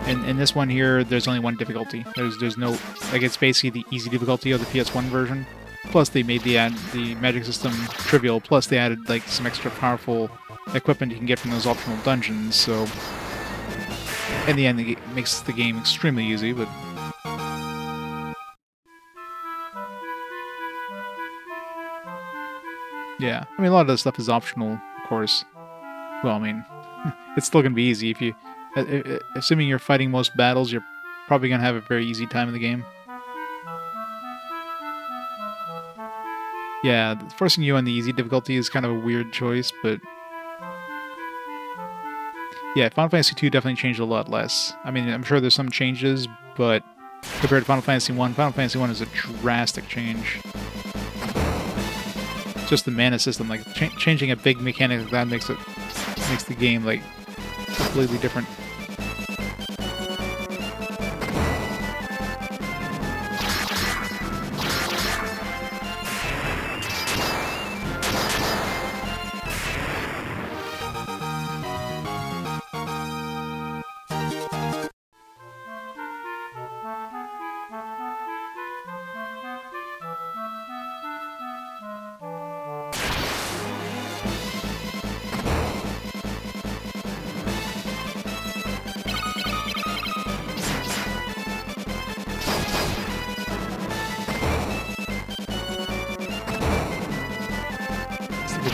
In this one here, there's only one difficulty. There's no, like, it's basically the easy difficulty of the PS1 version. Plus they made the magic system trivial, plus they added like some extra powerful equipment you can get from those optional dungeons, so in the end it makes the game extremely easy, but yeah, I mean a lot of that stuff is optional, of course. Well, I mean, it's still gonna be easy if you... Assuming you're fighting most battles, you're probably going to have a very easy time in the game. Yeah, forcing you on the easy difficulty is kind of a weird choice, but... Yeah, Final Fantasy 2 definitely changed a lot less. I mean, I'm sure there's some changes, but compared to Final Fantasy 1, Final Fantasy 1 is a drastic change. Just the mana system, like, changing a big mechanic like that makes the game, like, completely different.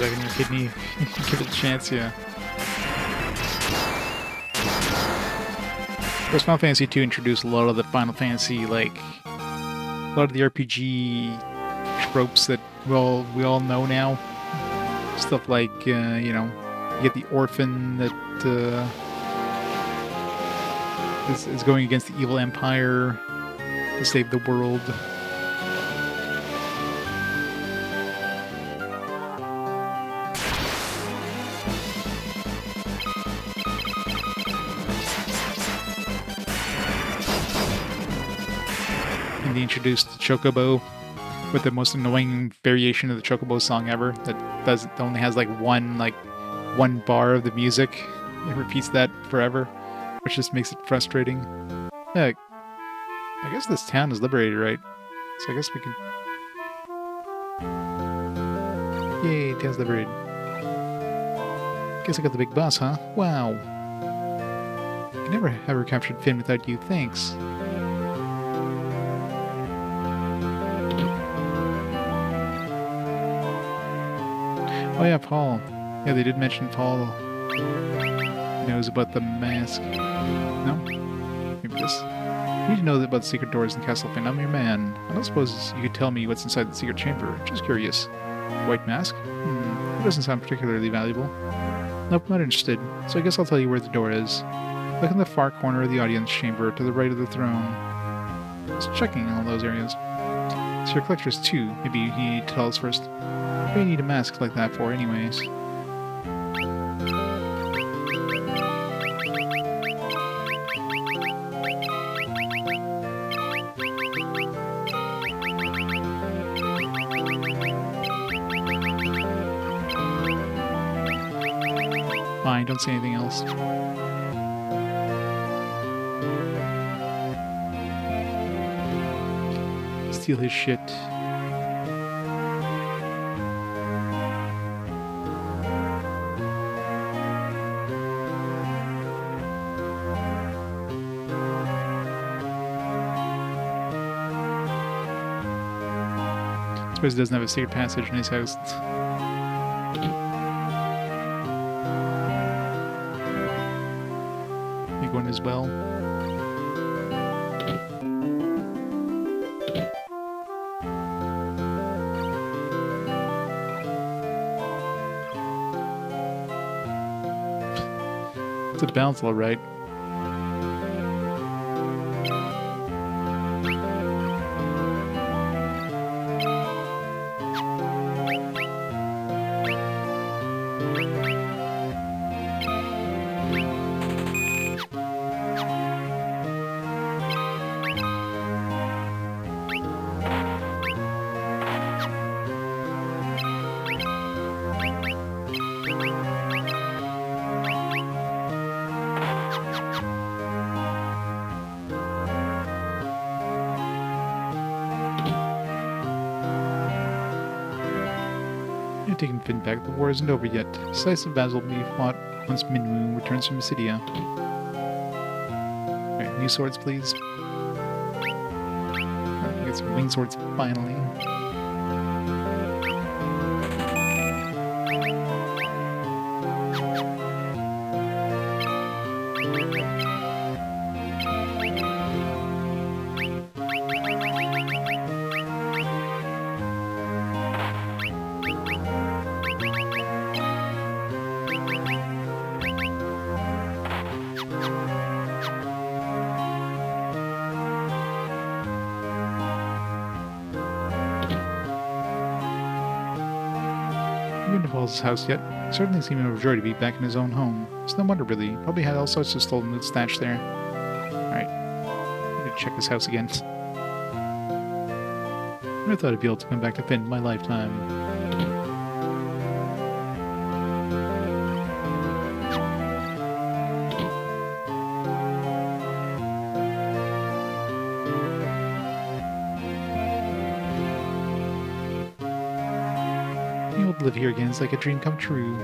Stick in your kidney, give it a chance, yeah. Of course, Final Fantasy 2 introduced a lot of the Final Fantasy, like, a lot of the RPG tropes that we all know now. Stuff like, you know, you get the orphan that is going against the evil empire to save the world. And they introduced Chocobo with the most annoying variation of the Chocobo song ever that only has like one bar of the music. It repeats that forever, which just makes it frustrating. Yeah. I guess this town is liberated, right? So I guess we can... Yay, town's liberated. Guess I got the big boss, huh? Wow. I never have recaptured Finn without you, thanks. Oh yeah, Paul. Yeah, they did mention Paul knows about the mask. No? Maybe this. You need to know about the secret doors in Castle Finn. I'm your man. I don't suppose you could tell me what's inside the secret chamber. Just curious. White mask? That doesn't sound particularly valuable. Nope, not interested. So I guess I'll tell you where the door is. Look in the far corner of the audience chamber to the right of the throne. Just checking all those areas. So your collectors too. Maybe you need to tell us first. What do you need a mask like that for anyways? Fine, don't say anything else. Steal his shit. I suppose he doesn't have a secret passage in his house. Big one as well. It's a bounce, all right. You're taking Finn back. The war isn't over yet. Decisive battle will be fought once Minwu returns from Mysidia. Alright, new swords, please. I get some wing swords finally. Been to Paul's house yet? Certainly seemed overjoyed to be back in his own home. It's no wonder, really. Probably had all sorts of stolen loot stashed there. Alright. I need to check his house again. Never thought I'd be able to come back to Finn in my lifetime. Live here again is like a dream come true.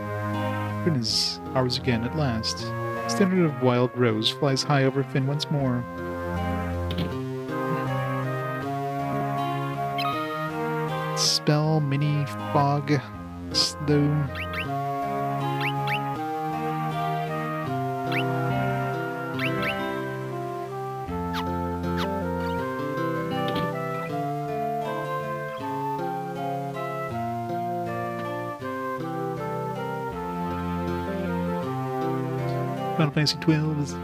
Finn is ours again at last. Standard of Wild Rose flies high over Finn once more. Spell, mini, fog, slow. Final Fantasy 12 is...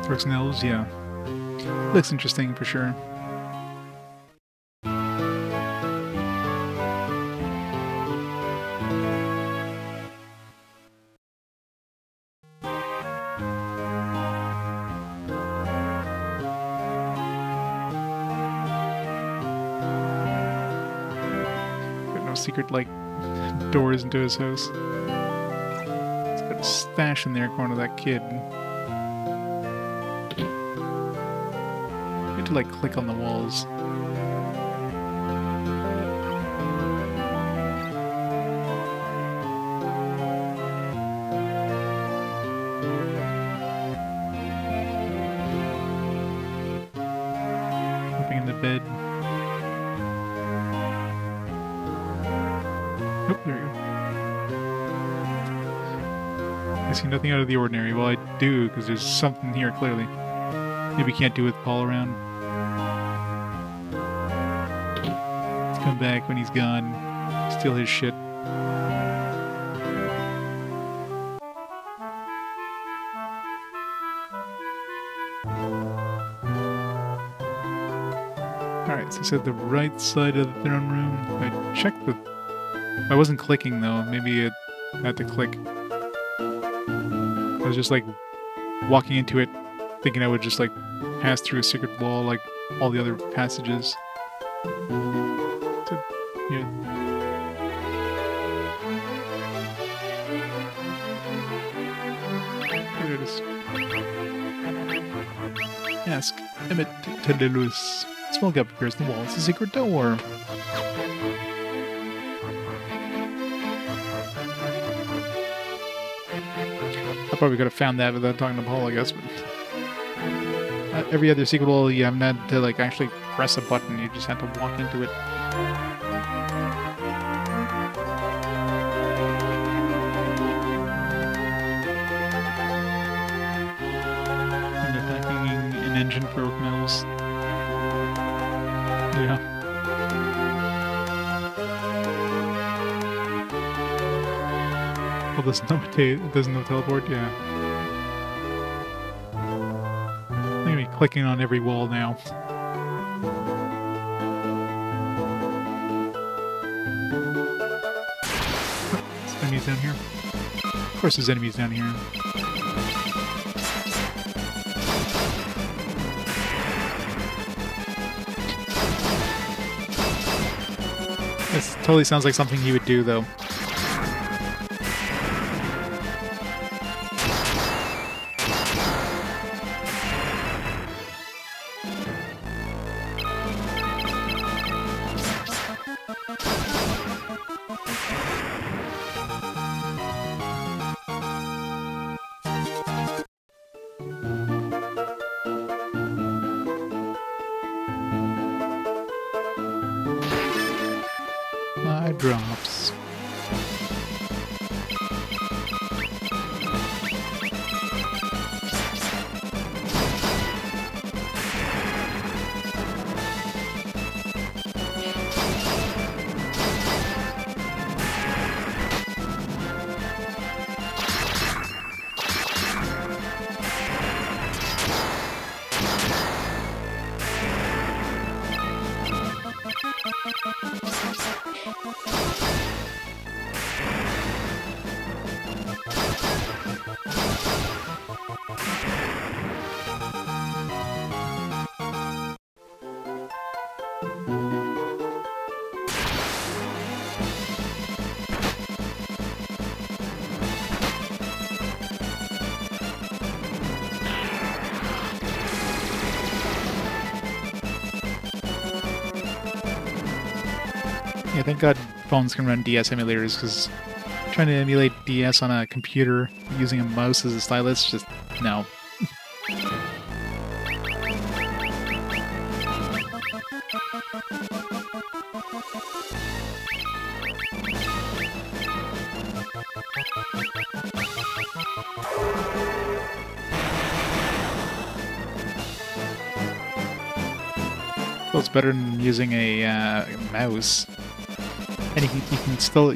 Orcs and Elves, yeah. Looks interesting for sure. no secret, like, doors into his house. He's got a stash in there according to that kid. You have to, like, click on the walls. Hopping in the bed. Oh, there you go. I see nothing out of the ordinary. Well, I do, because there's something here, clearly. Maybe can't do with Paul around. Let's come back when he's gone. Steal his shit. Alright, so I said the right side of the throne room. I checked the... I wasn't clicking, though. Maybe I had to click. I was just, like, walking into it, thinking I would just, like, pass through a secret wall like all the other passages. So, yeah. There it is. Ask Emmett Tedelus. Small gap appears in the wall. It's a secret door. I probably could have found that without talking to Paul, I guess, but... every other sequel, you haven't had to, like, actually press a button. You just had to walk into it. And attacking an engine for oak mills. Yeah. Well, there's no teleport, yeah. I'm gonna be clicking on every wall now. There's enemies down here. Of course there's enemies down here. This totally sounds like something he would do, though. Drops. Yeah, thank God phones can run DS emulators, because trying to emulate DS on a computer using a mouse as a stylus, just no. Well, it's better than using a mouse. And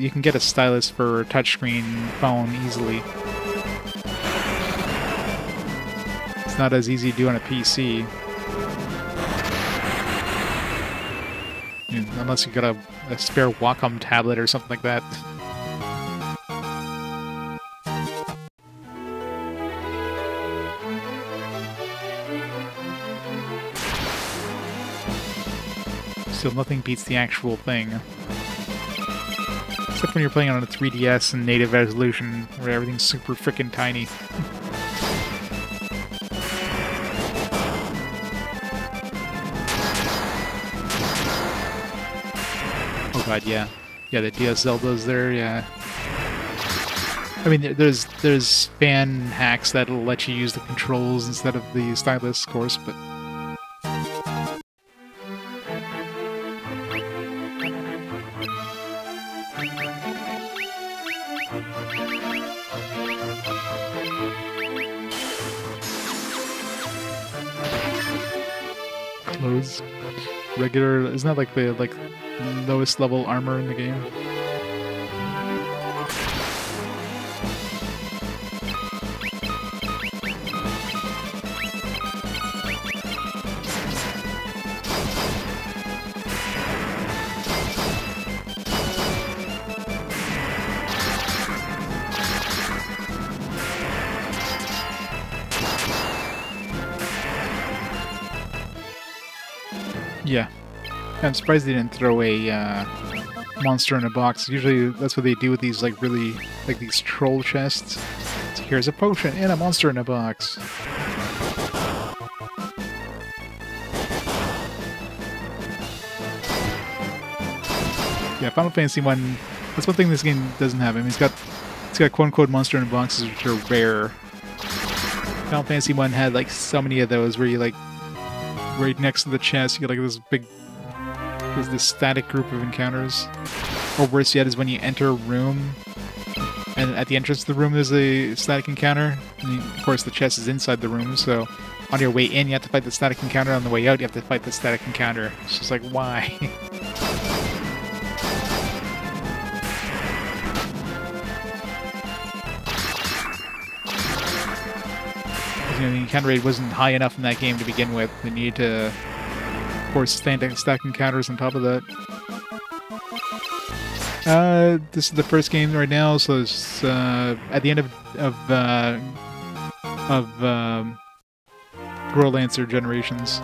you can get a stylus for a touchscreen phone easily. It's not as easy to do on a PC. Unless you got a spare Wacom tablet or something like that. Still, nothing beats the actual thing. Except when you're playing on a 3DS and native resolution, where everything's super frickin' tiny. Oh god, yeah. Yeah, the DS Zelda's there, yeah. I mean, there's fan hacks that'll let you use the controls instead of the stylus, of course, but... Clothes. Regular... Isn't that like the lowest level armor in the game? Yeah. I'm surprised they didn't throw a monster in a box. Usually that's what they do with these like really like these troll chests. So here's a potion and a monster in a box. Yeah, Final Fantasy 1, that's one thing this game doesn't have. I mean, it's got quote-unquote monster in boxes which are rare. Final Fantasy 1 had like so many of those where you like right next to the chest, you get like there's this static group of encounters. Or worse yet is when you enter a room, and at the entrance to the room there's a static encounter. And of course the chest is inside the room, so on your way in you have to fight the static encounter, on the way out you have to fight the static encounter. It's just like, why? You know, the encounter rate wasn't high enough in that game to begin with. They needed to, of course, stack encounters on top of that. This is the first game right now, so it's at the end of Girl Lancer Generations.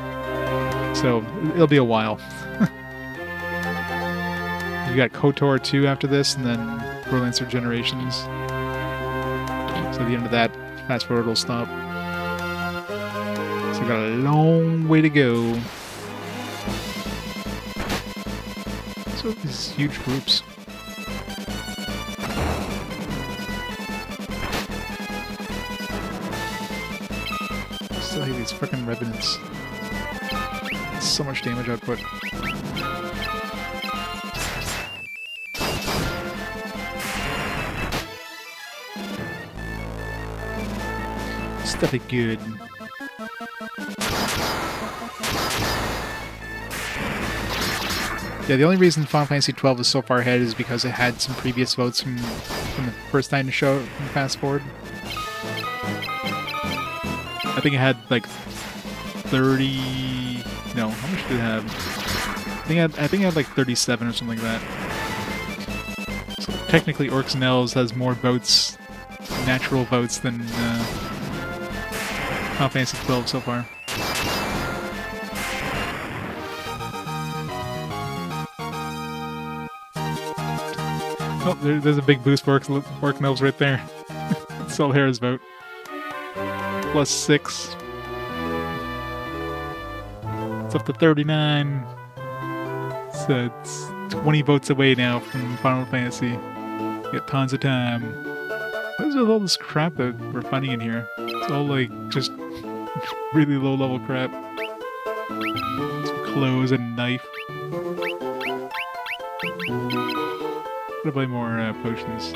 So it'll be a while. You got KOTOR 2 after this, and then Girl Lancer Generations. So at the end of that, fast forward will stop. So we've got a long way to go. So these huge groups. Still hate these frickin' revenants. So much damage output. Stuff it good. Yeah, the only reason Final Fantasy XII is so far ahead is because it had some previous votes from the first time to show from Fast Forward. I think it had like 30... No, how much did it have? I think it had like 37 or something like that. So technically Orcs and Elves has more votes, natural votes, than Final Fantasy XII so far. Oh, there's a big boost for Orc and Elves right there. It's Solhera's vote. +6. It's up to 39. So it's 20 votes away now from Final Fantasy. You got tons of time. What is with all this crap that we're finding in here? It's all like just really low level crap. Some clothes and a knife. Gotta buy more potions.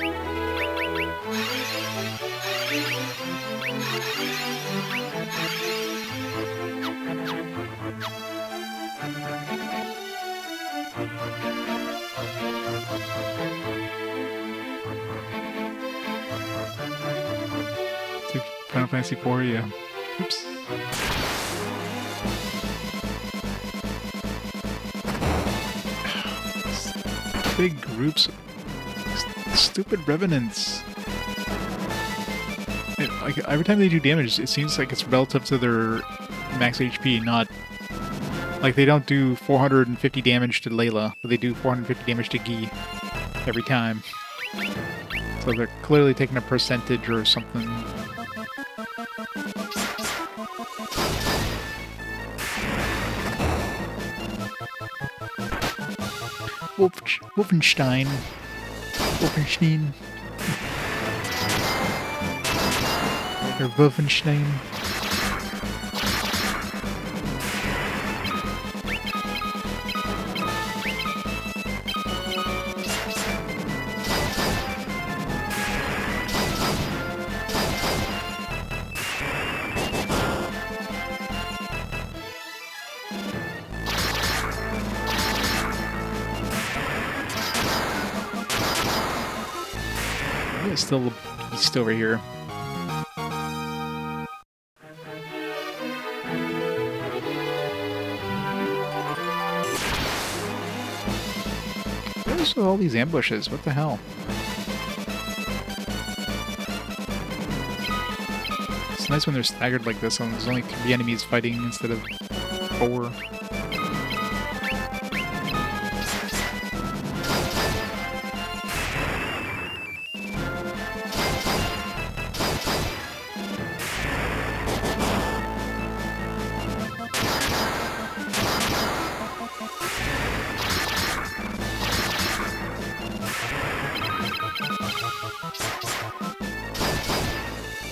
Final Fantasy IV, yeah. Oops. Big groups. Stupid revenants. Like every time they do damage, it seems like it's relative to their max HP, not like they don't do 450 damage to Layla, but they do 450 damage to Guy. every time. So they're clearly taking a percentage or something. Wolfenstein. Or Wolfenstein. There's still a beast over here. Where's all these ambushes? What the hell? It's nice when they're staggered like this, and there's only 3 enemies fighting instead of 4.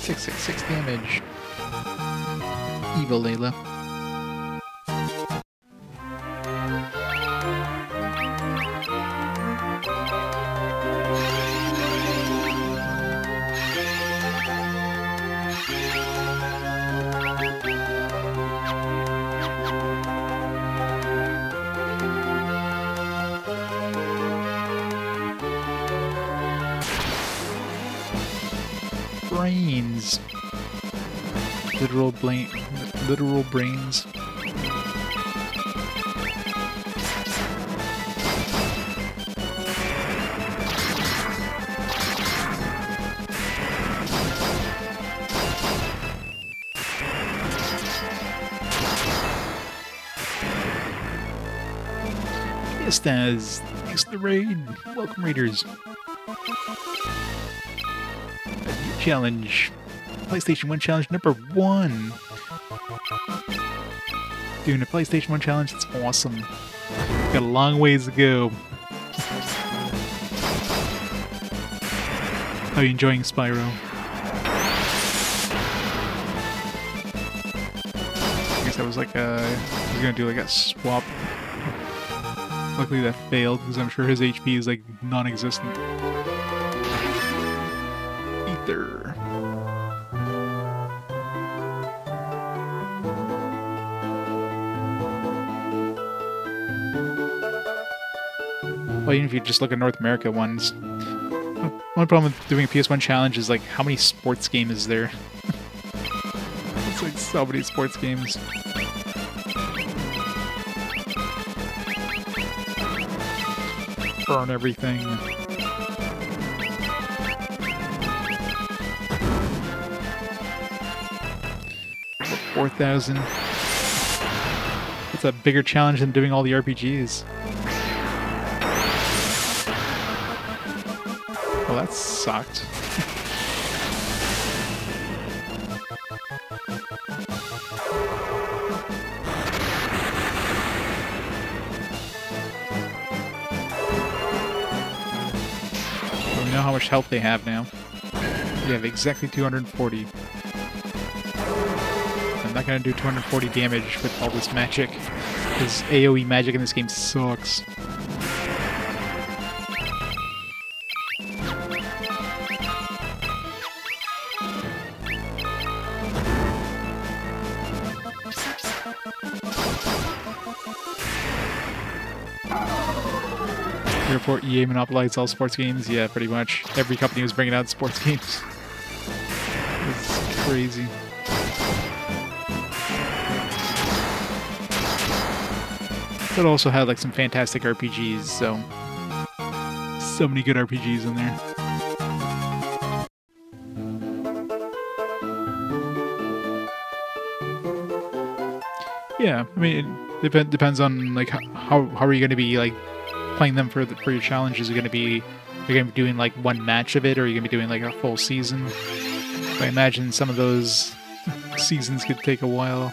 666 damage. Evil Layla. Brains. Literal brains. Fiestas! Thanks for the raid! Welcome, raiders! A new challenge! PlayStation 1 challenge number 1! Doing a PlayStation 1 challenge, it's awesome. Got a long ways to go. How are you enjoying Spyro? I guess I was like I was gonna do like a swap. Luckily that failed, because I'm sure his HP is like non-existent. Ether. Well, even if you just look at North America ones, one problem with doing a PS1 challenge is like how many sports games is there? It's like so many sports games. Burn everything. 4,000. It's a bigger challenge than doing all the RPGs. Well, that sucked. We know how much health they have now. They have exactly 240. I'm not gonna do 240 damage with all this magic, because AoE magic in this game sucks. Report EA monopolized all sports games? Yeah, pretty much. Every company was bringing out sports games. It's crazy. But also had like some fantastic RPGs, so many good RPGs in there. Yeah, I mean, it depends on like how are you going to be like playing them for your challenges. Are going to be you're gonna be doing like one match of it, or you're gonna be doing like a full season. I imagine some of those seasons could take a while.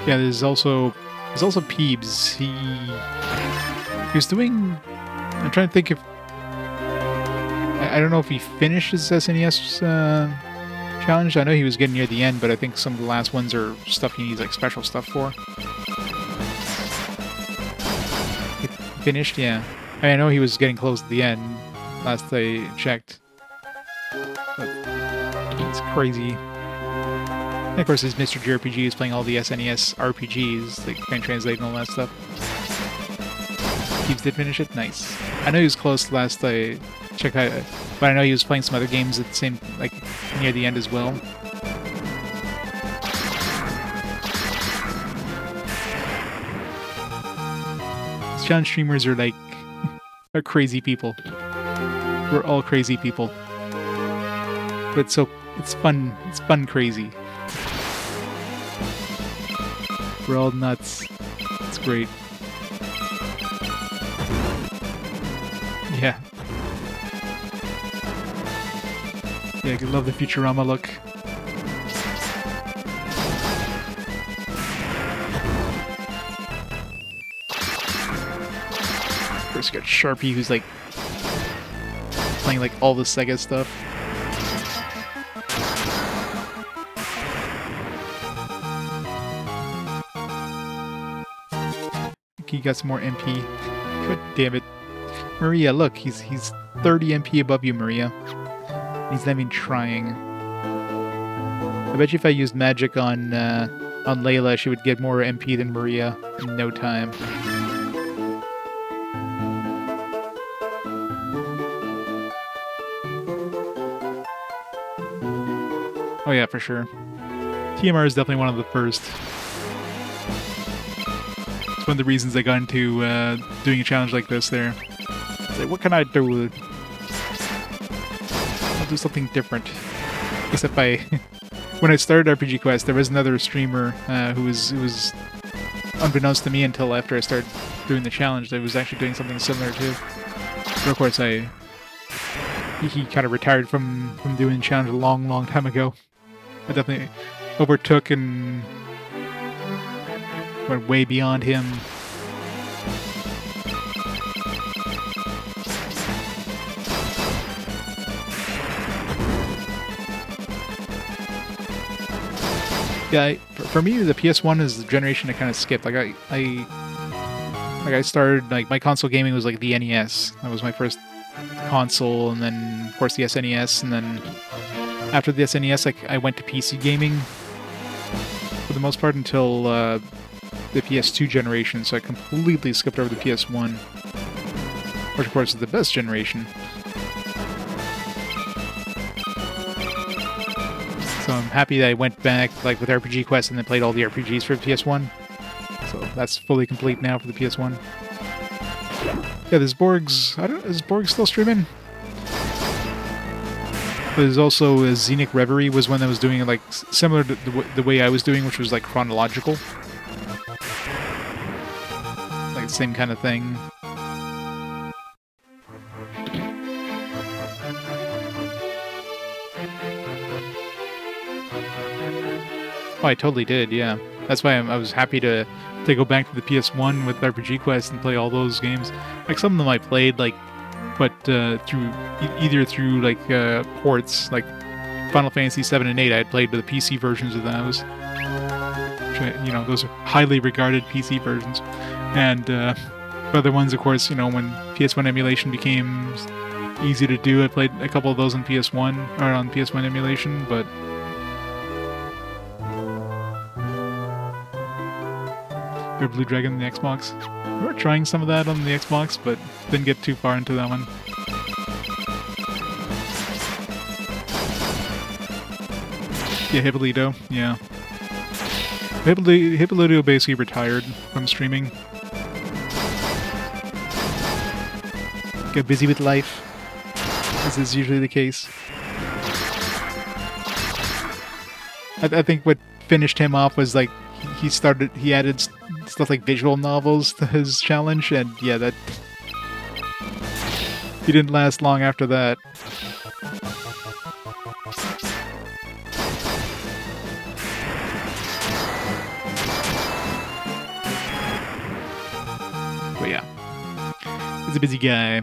Yeah, there's also Peebs. He was doing. I'm trying to think if I don't know if he finished his SNES challenge. I know he was getting near the end, but I think some of the last ones are stuff he needs like special stuff for. He finished, yeah. I know he was getting close to the end last I checked. But it's crazy. And of course, his Mr. JRPG is playing all the SNES RPGs, like fan translate and all that stuff. Peebs did finish it? Nice. I know he was close last I checked out, but I know he was playing some other games at the same, like, near the end as well. These challenge streamers are like, are crazy people. We're all crazy people. But it's fun. It's fun crazy. We're all nuts. It's great. Yeah. Yeah, I love the Futurama look. First got Sharpie, who's like playing like all the Sega stuff. He got some more MP. God damn it. Maria, look, he's 30 MP above you, Maria. He's not even trying. I bet you if I used magic on Layla, she would get more MP than Maria in no time. Oh yeah, for sure. TMR is definitely one of the first. It's one of the reasons I got into doing a challenge like this there. It's like, what can I do? I'll do something different. Except when I started RPG Quest, there was another streamer who was unbeknownst to me until after I started doing the challenge that was actually doing something similar too. But of course, he kind of retired from doing the challenge a long time ago. I definitely overtook and went way beyond him. Yeah, for me, the PS1 is the generation I kind of skipped. Like I started, like, my console gaming was like the NES. That was my first console, and then of course the SNES, and then after the SNES, like, I went to PC gaming for the most part until the PS2 generation. So I completely skipped over the PS1, which of course is the best generation. So I'm happy that I went back, like, with RPG Quest and then played all the RPGs for the PS1. So that's fully complete now for the PS1. Yeah, this Borg's... is Borg still streaming? But there's also Xenic Reverie was one that was doing it, like, similar to the way I was doing, which was, like, chronological. Like, the same kind of thing. Oh, I totally did, yeah. That's why I was happy to go back to the PS1 with RPG Quest and play all those games. Like, some of them I played, like, but either through like ports, like Final Fantasy 7 and 8. I had played the PC versions of those. You know, those are highly regarded PC versions. And other ones, of course, you know, when PS1 emulation became easy to do, I played a couple of those on PS1 or on PS1 emulation, but. Blue Dragon on the Xbox. We were trying some of that on the Xbox, but didn't get too far into that one. Yeah, Hippolyto, yeah. Hippolyto basically retired from streaming. Got busy with life. as is usually the case. I think what finished him off was like he added stuff like visual novels to his challenge, and yeah, that he didn't last long after that. But yeah, he's a busy guy.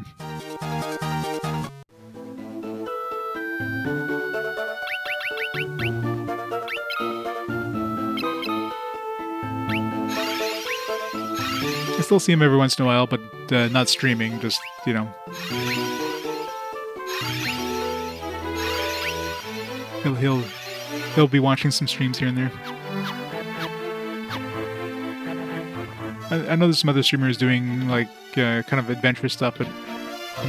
I still see him every once in a while, but not streaming, just, you know. He'll be watching some streams here and there. I know there's some other streamers doing, like, kind of adventure stuff, but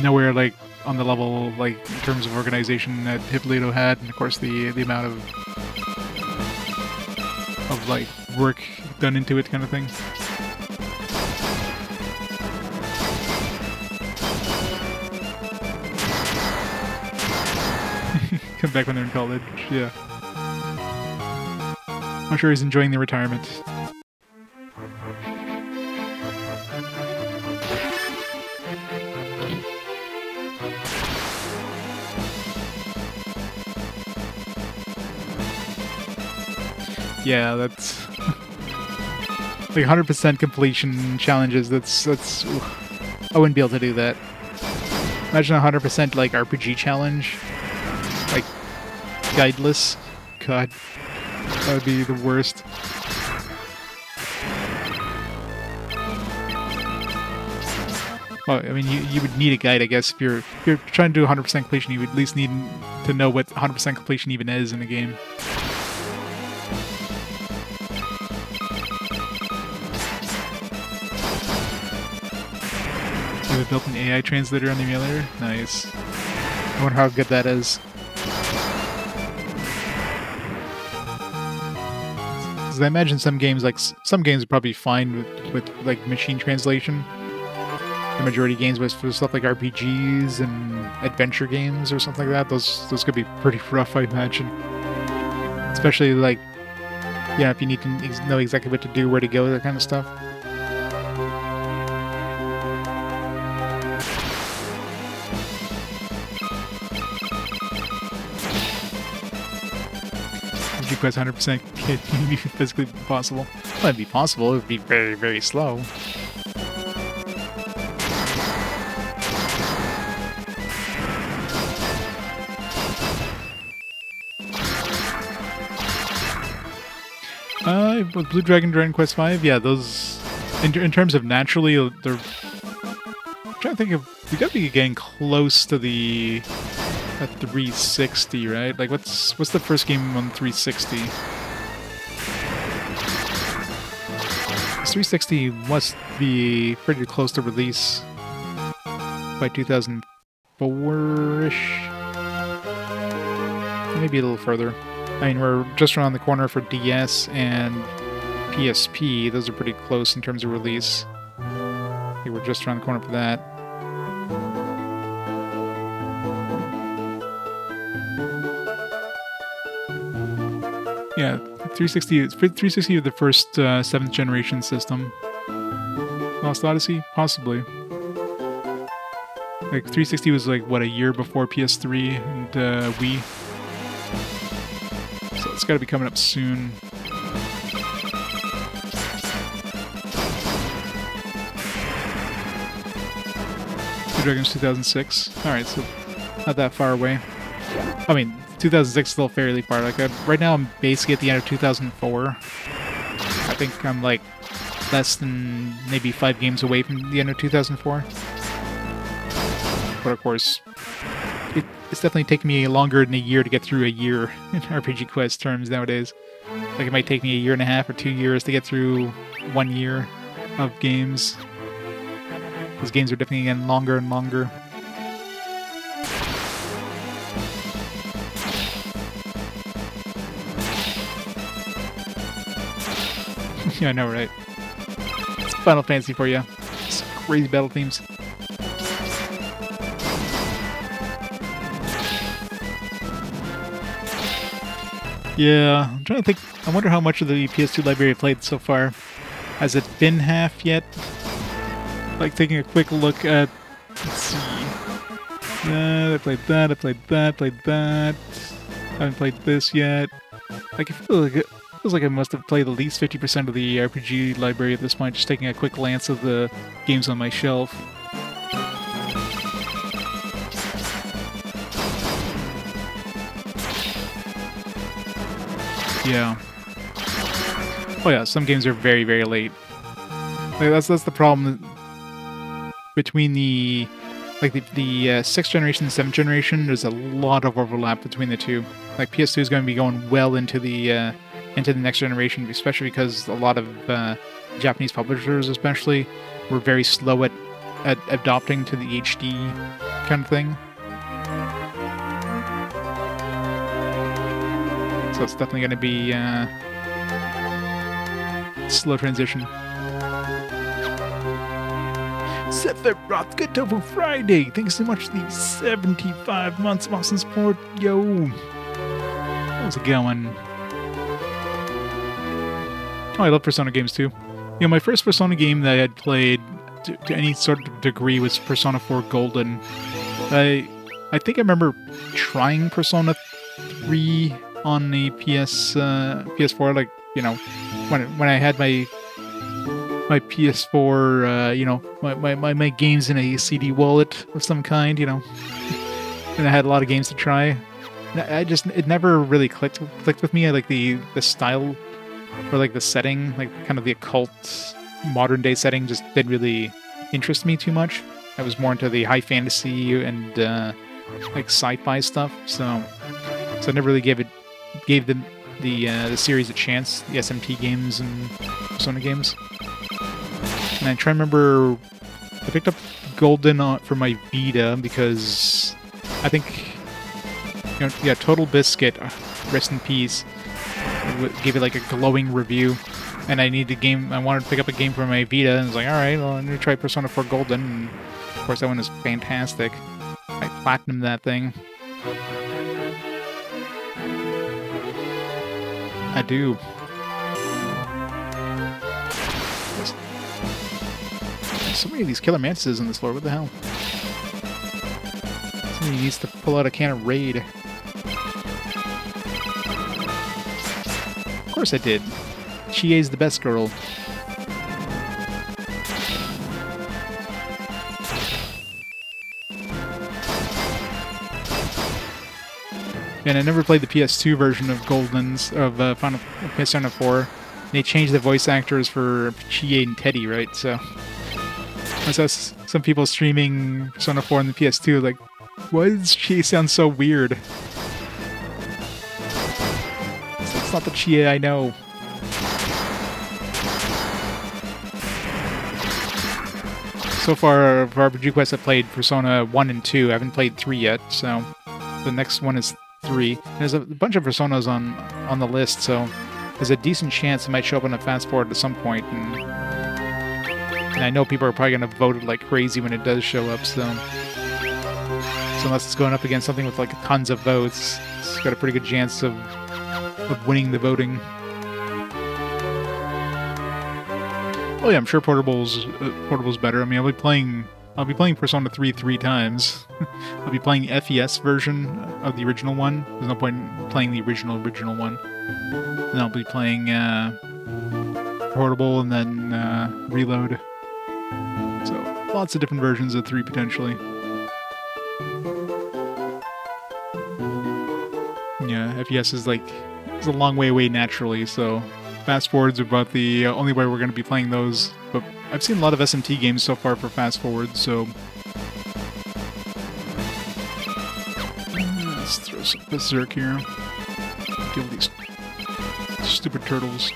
nowhere, like, on the level, like, in terms of organization that Hippolyto had, and of course the amount of like, work done into it kind of thing. Come back when they're in college, yeah. I'm sure he's enjoying the retirement. Yeah, that's like 100% completion challenges. That's I wouldn't be able to do that. Imagine a 100% like RPG challenge, like guideless. God, that would be the worst. Well, I mean, you would need a guide, I guess. If you're trying to do 100% completion, you would at least need to know what 100% completion even is in the game. You have built an AI translator on the emulator? Nice. I wonder how good that is. Because I imagine some games are probably fine with like machine translation. The majority of games for stuff like RPGs and adventure games or something like that, those could be pretty rough, I imagine. Especially like, yeah, if you need to know exactly what to do, where to go, that kind of stuff. Quest 100% can't be physically possible. Well, it'd be possible. It would be very, very slow. With Blue Dragon Dragon Quest 5, yeah, those in terms of naturally, they're. I'm trying to think of. We gotta be getting close to the. At 360, right? Like, what's the first game on 360? 360 must be pretty close to release by 2004-ish. Maybe a little further. I mean, we're just around the corner for DS and PSP. Those are pretty close in terms of release. I think we're just around the corner for that. Yeah, 360 is the first 7th generation system. Lost Odyssey? Possibly. Like, 360 was like, what, a year before PS3 and Wii? So it's gotta be coming up soon. Dragon's 2006. Alright, so not that far away. I mean, 2006 is still fairly far. Like, right now I'm basically at the end of 2004. I think I'm like less than maybe 5 games away from the end of 2004. But of course, it's definitely taken me longer than a year to get through a year in RPG Quest terms nowadays. Like, it might take me a year and a half or 2 years to get through 1 year of games. Those games are definitely getting longer and longer. Yeah, I know, right? It's Final Fantasy for you. It's crazy battle themes. Yeah, I'm trying to think. I wonder how much of the PS2 library I played so far. Has it been half yet? Like taking a quick look at. Let's see. I played that. I played that. Played that. I haven't played this yet. Like it feels like I must have played at least 50% of the RPG library at this point. Just taking a quick glance of the games on my shelf. Yeah. Oh yeah, some games are very, very late. Like that's the problem between the 6th generation and 7th generation. There's a lot of overlap between the two. Like PS2 is going to be going well into the next generation, especially because a lot of Japanese publishers, especially, were very slow at adopting to the HD kind of thing. So it's definitely going to be slow transition. Sephiroth, good over Friday. Thanks so much for the 75 months of awesome support. Yo. How's it going? Oh, I love Persona games too. You know, my first Persona game that I had played to any sort of degree was Persona 4 Golden. I think I remember trying Persona 3 on the PS4, like, you know, when I had my PS4, you know, my games in a CD wallet of some kind, you know, and I had a lot of games to try. It never really clicked with me. I like the style, or like the setting, like kind of the occult modern day setting, just didn't really interest me too much. I was more into the high fantasy and like sci-fi stuff, so I never really gave the series a chance, the SMT games and Persona games. And I try to remember, I picked up Golden for my Vita because I think, you know, yeah, Total Biscuit, rest in peace, gave it like a glowing review, and I needed a game. I wanted to pick up a game for my Vita, and I was like, all right, well, I'm gonna try Persona 4 Golden. And of course, that one is fantastic. I platinumed that thing. I do. So many of these killer mantises on this floor. What the hell? Somebody needs to pull out a can of Raid. Of course I did. Chie's the best girl. And I never played the PS2 version of Golden's, of Final Persona 4. They changed the voice actors for Chie and Teddy, right? So I saw some people streaming Persona 4 on the PS2, like, why does Chie sound so weird? It's not the Chie I know. So far, for RPG Quest, I've played Persona 1 and 2. I haven't played 3 yet, so the next one is 3. There's a bunch of Personas on the list, so there's a decent chance it might show up on a fast forward at some point, and I know people are probably going to vote like crazy when it does show up, so unless it's going up against something with like tons of votes, it's got a pretty good chance of winning the voting. Oh yeah, I'm sure portable's better. I mean, I'll be playing Persona 3 3 times. I'll be playing the FES version of the original one. There's no point in playing the original one. Then I'll be playing portable and then reload. So lots of different versions of 3 potentially. Yeah, FES is like, it's a long way away naturally, so fast forwards are about the only way we're going to be playing those. But I've seen a lot of SMT games so far for fast forwards, so let's throw some Berserk here. Deal with these stupid turtles.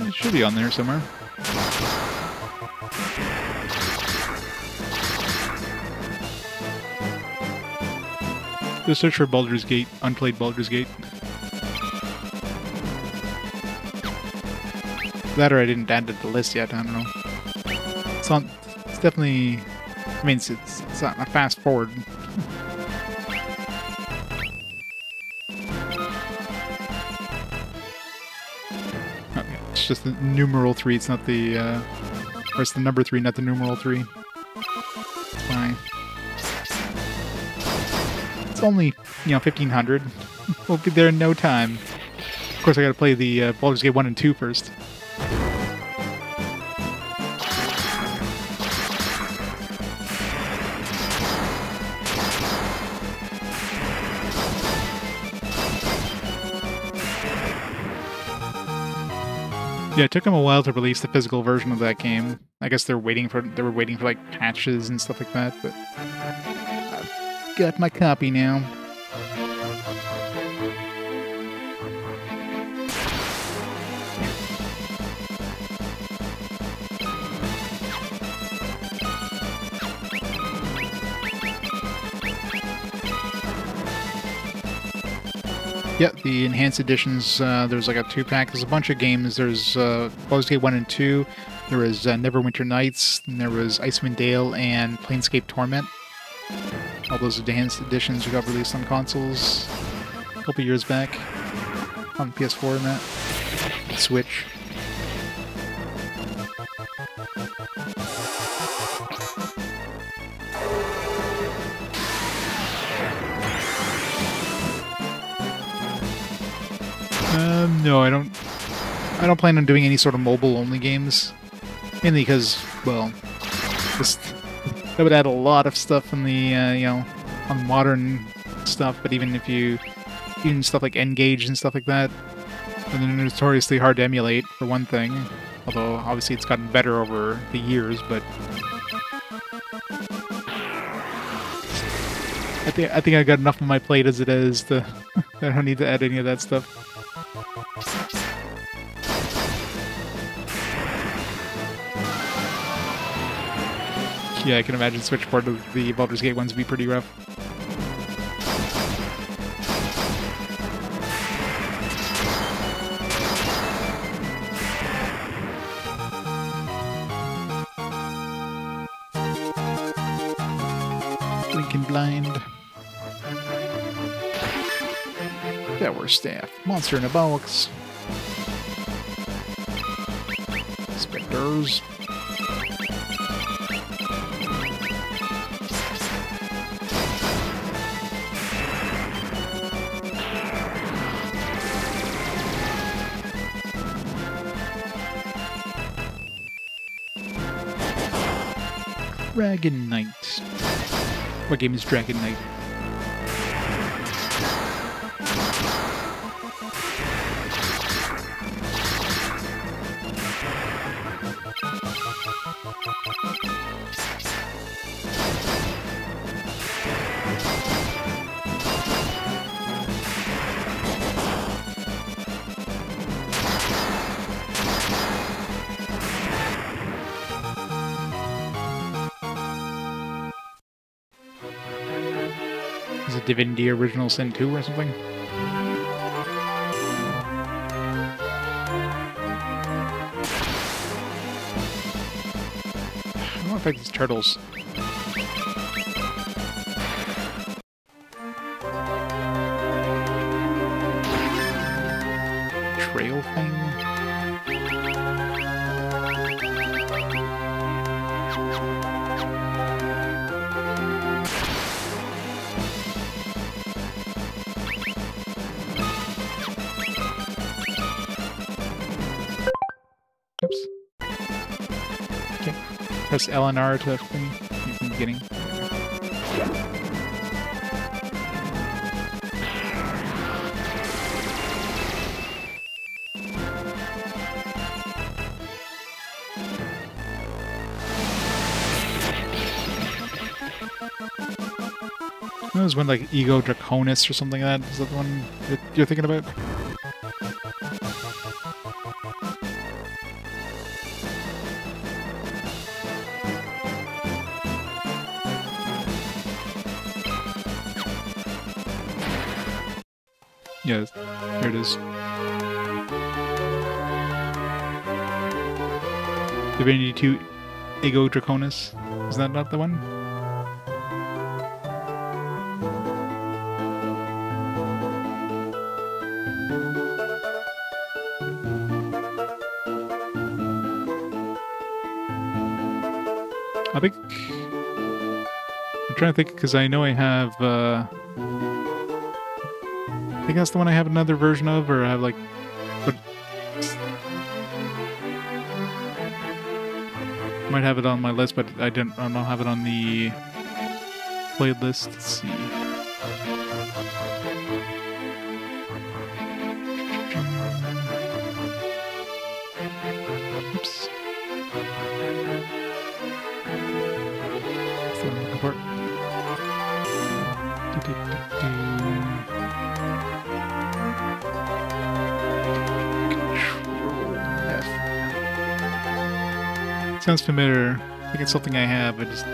It should be on there somewhere. Just search for Baldur's Gate, unplayed Baldur's Gate. That or I didn't add it to the list yet, I don't know. It's definitely... I mean, it's not a fast forward. Okay, it's just the numeral 3, it's not the... or it's the number 3, not the numeral 3. It's fine. It's only, 1500. We'll be there in no time. Of course, I gotta play the Baldur's Gate 1 and 2 first. Yeah, it took them a while to release the physical version of that game. I guess they were waiting for like patches and stuff like that, but I've got my copy now. Yeah, the enhanced editions, there's like a 2-pack. There's a bunch of games. There's Baldur's Gate 1 and 2. There was Neverwinter Nights. And there was Icewind Dale and Planescape Torment. All those enhanced editions got released on consoles a couple years back. On PS4 and that. Switch. No, I don't plan on doing any sort of mobile-only games. Mainly because, well, just that would add a lot of stuff on the, on modern stuff. But even stuff like N-Gage and stuff like that, and they're notoriously hard to emulate for one thing. Although obviously it's gotten better over the years, but I think I got enough on my plate as it is to I don't need to add any of that stuff. Yeah, I can imagine Switch port of the Baldur's Gate ones would be pretty rough. Lincoln Blind. Tower Staff. Monster in a Box. Spectres. Dragon Knight. What game is Dragon Knight? Is it Divinity Original Sin 2 or something? I don't know if it's turtles. Trail thing? Oops. Okay. Press L and R to thing from the beginning. There's one like Ego Draconis or something like that. Is that the one that you're thinking about? Yes, there it is. Divinity 2 Ego Draconis. Is that not the one? I think... I'm trying to think, because I know I have... I think that's the one I have another version of, or I have like... But I might have it on my list, but I don't have it on the playlist. Let's see. Oops. That's the one I'm looking for. Sounds familiar. I think it's something I have, but just...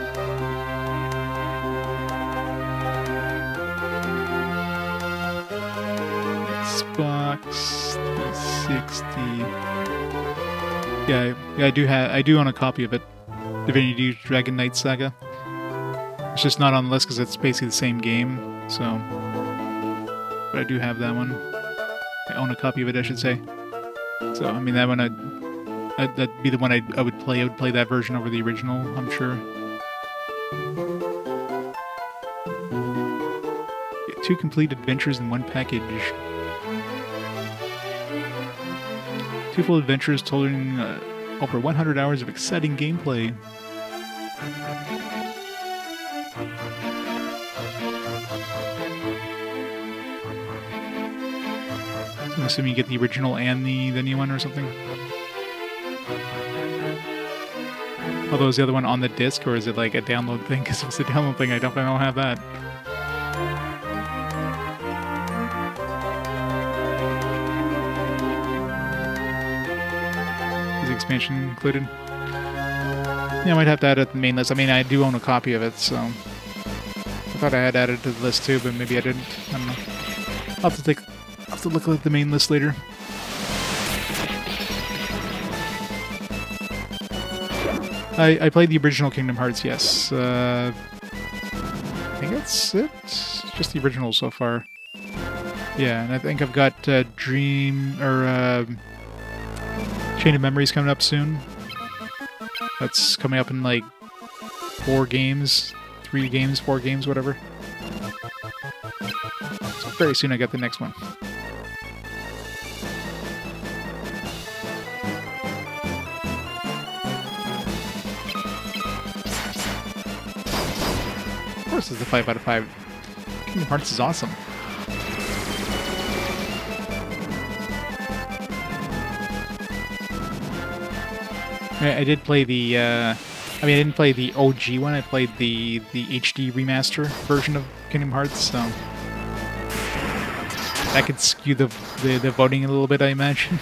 Xbox 360. Yeah, I do own a copy of it. Divinity Dragon Knight Saga. It's just not on the list because it's basically the same game, so... But I do have that one. I own a copy of it, I should say. So, I mean, that one that'd be the one I would play. I would play that version over the original, I'm sure. Get 2 complete adventures in one package. 2 full adventures totaling over 100 hours of exciting gameplay. So I'm assuming you get the original and the new one or something? Although, is the other one on the disc, or is it like a download thing? Because if it's a download thing, I definitely don't have that. Is the expansion included? Yeah, I might have to add it to the main list. I mean, I do own a copy of it, so... I thought I had added it to the list too, but maybe I didn't. I don't know. I'll have to look at the main list later. I played the original Kingdom Hearts, yes. I think that's it. Just the original so far. Yeah, and I think I've got Chain of Memories coming up soon. That's coming up in like 4 games, 3 games, 4 games, whatever. So very soon I get the next one. This is the 5 out of 5. Kingdom Hearts is awesome. I did play the, I mean, I didn't play the OG one, I played the HD remaster version of Kingdom Hearts, so... That could skew the voting a little bit, I imagine.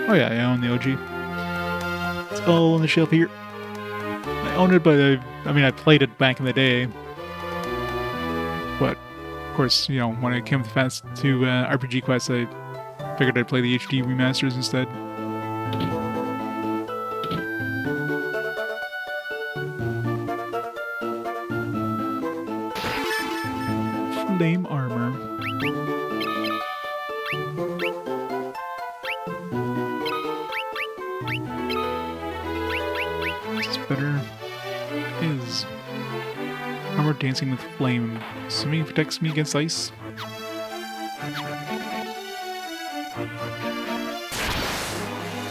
Oh yeah, I own the OG. It's all on the shelf here. I own it, but I played it back in the day. But, of course, you know, when it came to RPG Quest, I figured I'd play the HD remasters instead. Flame armor. Better is armor dancing with flame. Assuming it protects me against ice.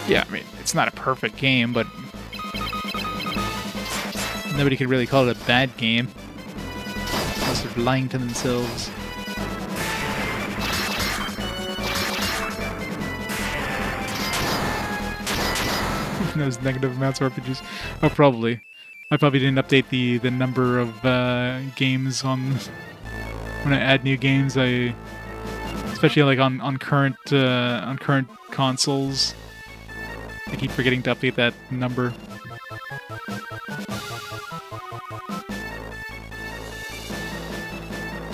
Yeah, I mean, it's not a perfect game, but nobody could really call it a bad game. Unless they're lying to themselves. Those negative amounts of RPGs. Oh, probably. I probably didn't update the number of games on when I add new games. Especially like on current consoles. I keep forgetting to update that number.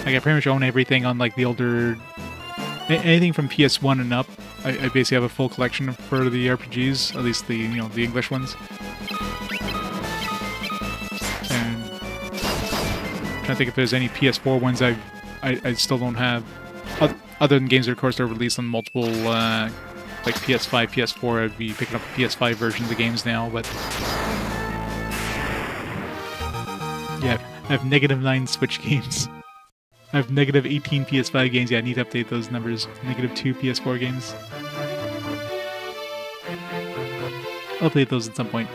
Like, I pretty much own everything on, like, the older... Anything from PS1 and up. I basically have a full collection for the RPGs, at least the, you know, the English ones. And I'm trying to think if there's any PS4 ones I still don't have. Other than games that, of course, are released on multiple, like PS5, PS4, I'd be picking up the PS5 version of the games now, but... Yeah, I have -9 Switch games. I have -18 PS5 games. Yeah, I need to update those numbers. -2 PS4 games. I'll update those at some point.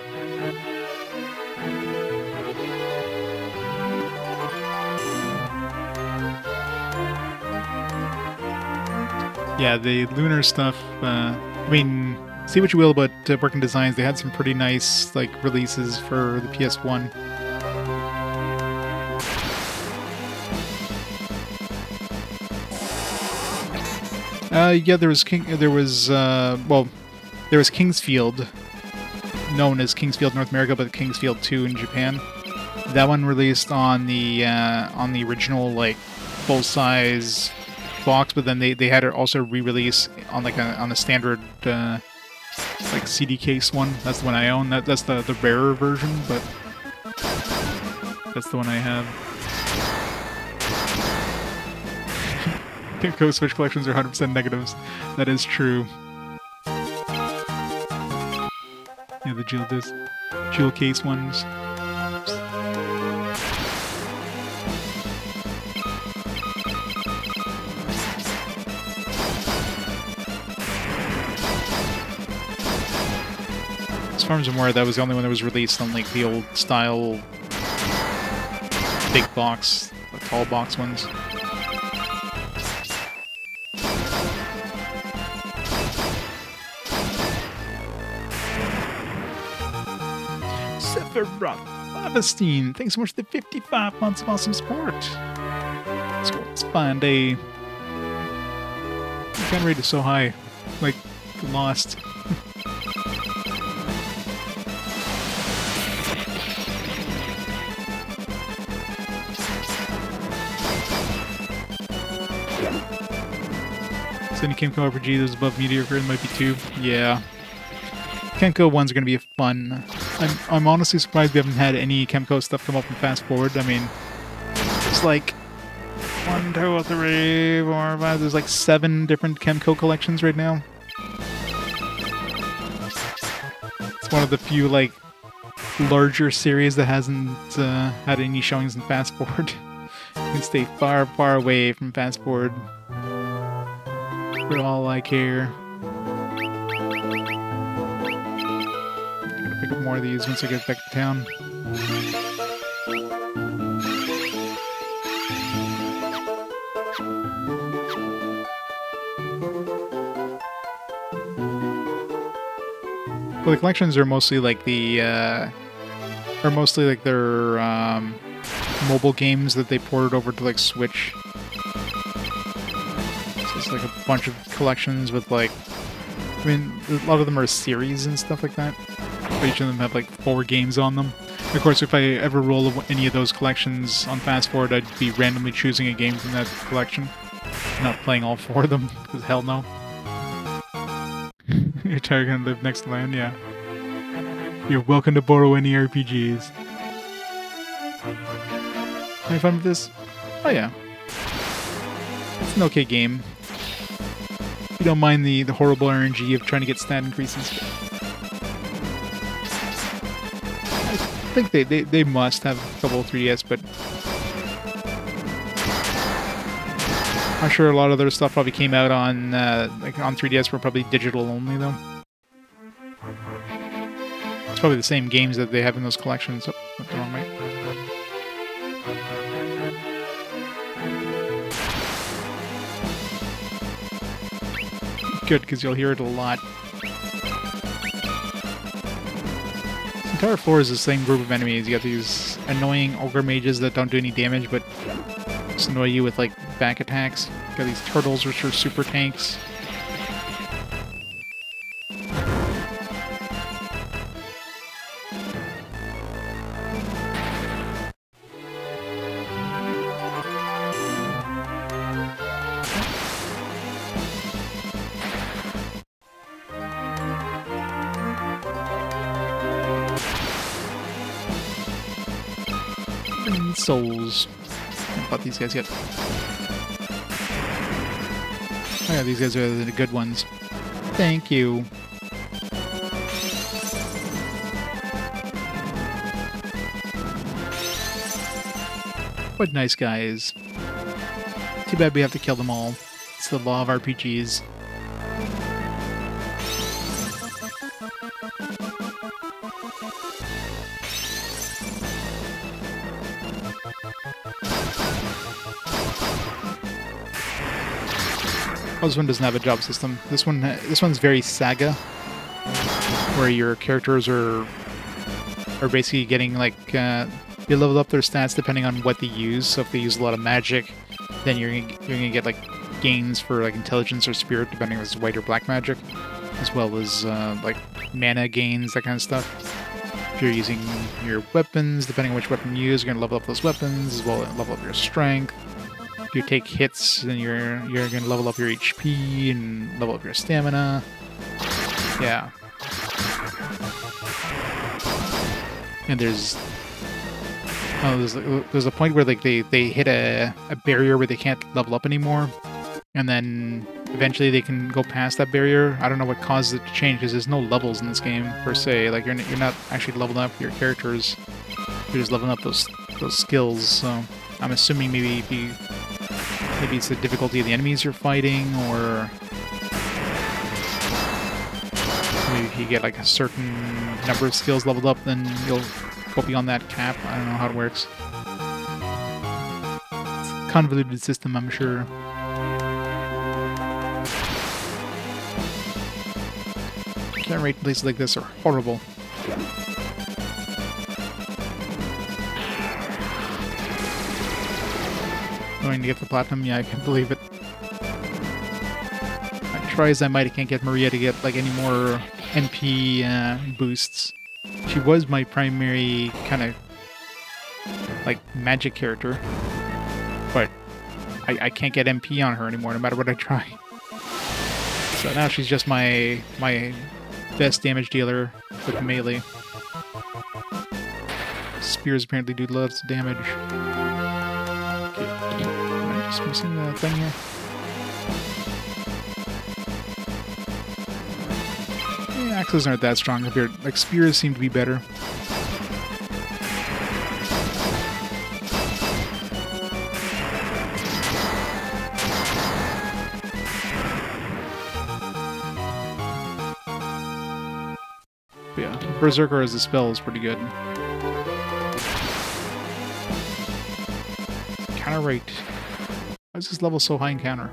Yeah, the Lunar stuff, I mean, say what you will about Working Designs, they had some pretty nice, like, releases for the PS1. Yeah, there was Kingsfield, known as Kingsfield North America, but Kingsfield 2 in Japan. That one released on the original, like, full-size box, but then they had it also re-release on like on a standard like CD case one. That's the one I own. That's the rarer version, but that's the one I have. Kimco Switch collections are 100% negatives. That is true. Yeah, the jewel case ones. As far as I'm aware, that was the only one that was released on like the old style big box, the tall box ones. Sephiroth Lavestein, thanks so much for the 55 months of awesome support. Let's find a... The gun rate is so high, like, lost. Any Kimco RPG that's above mediocre, it might be 2. Yeah. Kimco ones are going to be fun. I'm honestly surprised we haven't had any Kimco stuff come up in Fast Forward. I mean, it's like 1, 2, 3, 4, 5. There's like 7 different Kimco collections right now. It's one of the few like larger series that hasn't had any showings in Fast Forward. You can stay far, far away from Fast Forward. For all I care. I'm gonna pick up more of these once I get back to town. Well, the collections are mostly like their mobile games that they ported over to like Switch. Like a bunch of collections with like, I mean, a lot of them are series and stuff like that. But each of them have like 4 games on them. Of course, if I ever roll any of those collections on Fast Forward, I'd be randomly choosing a game from that collection. Not playing all 4 of them, because hell no. You're trying to live next to land, yeah. You're welcome to borrow any RPGs. Having fun with this? Oh yeah. It's an okay game. You don't mind the horrible RNG of trying to get stat increases. I think they must have a couple of 3DS, but I'm sure a lot of their stuff probably came out on like on 3DS were probably digital only though. It's probably the same games that they have in those collections. Oh, went the wrong way. Good, because you'll hear it a lot. This entire floor is the same group of enemies. You got these annoying ogre mages that don't do any damage, but just annoy you with, like, back attacks. You got these turtles, which are super tanks. Souls. Haven't bought these guys yet. Oh yeah, these guys are the good ones. Thank you. What nice guys. Too bad we have to kill them all. It's the law of RPGs. Oh, this one doesn't have a job system. This one's very Saga, where your characters are basically getting like you level up their stats depending on what they use. So if they use a lot of magic, then you're gonna get like gains for like intelligence or spirit, depending on if it's white or black magic, as well as like mana gains, that kind of stuff. If you're using your weapons, depending on which weapon you use, you're gonna level up those weapons, as well as level up your strength. If you take hits, then you're gonna level up your HP and level up your stamina. Yeah. And there's a point where like they hit a barrier where they can't level up anymore, and then eventually they can go past that barrier. I don't know what causes it to change, because there's no levels in this game per se. Like you're not actually leveling up your characters. You're just leveling up those skills. So I'm assuming maybe it's the difficulty of the enemies you're fighting, or maybe if you get like a certain number of skills leveled up, then you'll go beyond that cap. I don't know how it works. It's a convoluted system, I'm sure. Can't rate places like this are horrible. Going to get the platinum? Yeah, I can't believe it. I try as I might, I can't get Maria to get like any more NP boosts. She was my primary kind of like magic character, but I can't get MP on her anymore, no matter what I try. So now she's just my best damage dealer with melee. Spears apparently do lots of damage. Okay, am I just missing the thing here? Yeah, axes aren't that strong compared. Like spears seem to be better. But yeah, Berserker as a spell is pretty good. Counter rate. Why is this level so high in counter?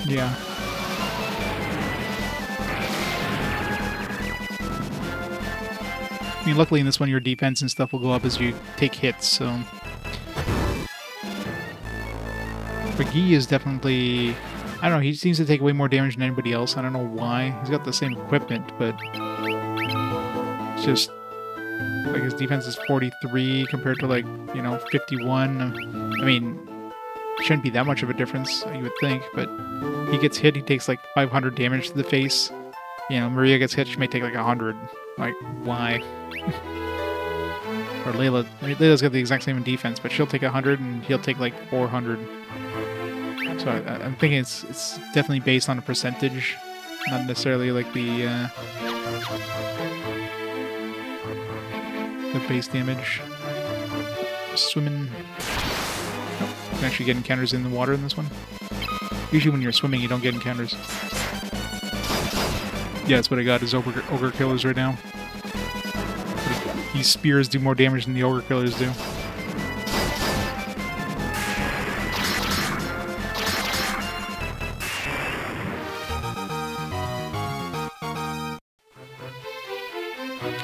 Yeah. I mean, luckily in this one, your defense and stuff will go up as you take hits, so... But Guy is definitely... I don't know, he seems to take way more damage than anybody else. I don't know why. He's got the same equipment, but... It's just... Like, his defense is 43 compared to, like, you know, 51. I mean, shouldn't be that much of a difference, you would think, but... He gets hit, he takes, like, 500 damage to the face. You know, Maria gets hit, she may take, like, 100. Like, why? Or Layla. I mean, Layla's got the exact same in defense, but she'll take 100 and he'll take like 400. So I'm thinking it's definitely based on a percentage, not necessarily like the base damage. Swimming. Nope. You can actually get encounters in the water in this one. Usually when you're swimming, you don't get encounters. Yeah, that's what I got, is ogre killers right now. These spears do more damage than the ogre killers do.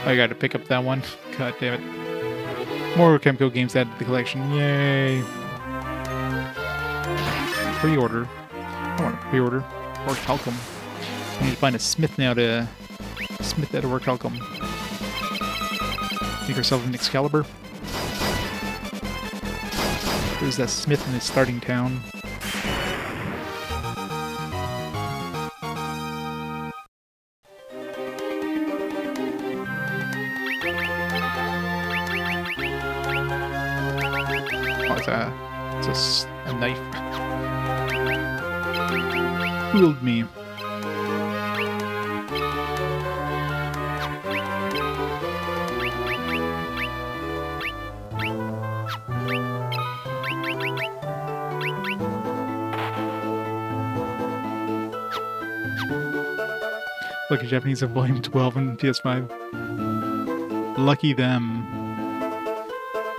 I gotta pick up that one. God damn it. More Chemical games added to the collection. Yay! Pre-order. I want to pre-order. Or Talcum. I need to find a smith now to smith that or Talcum. Make herself an Excalibur. There's that smith in his starting town. Oh, it's a knife. Fooled me. Look at Japanese of Volume 12 on PS5. Lucky them.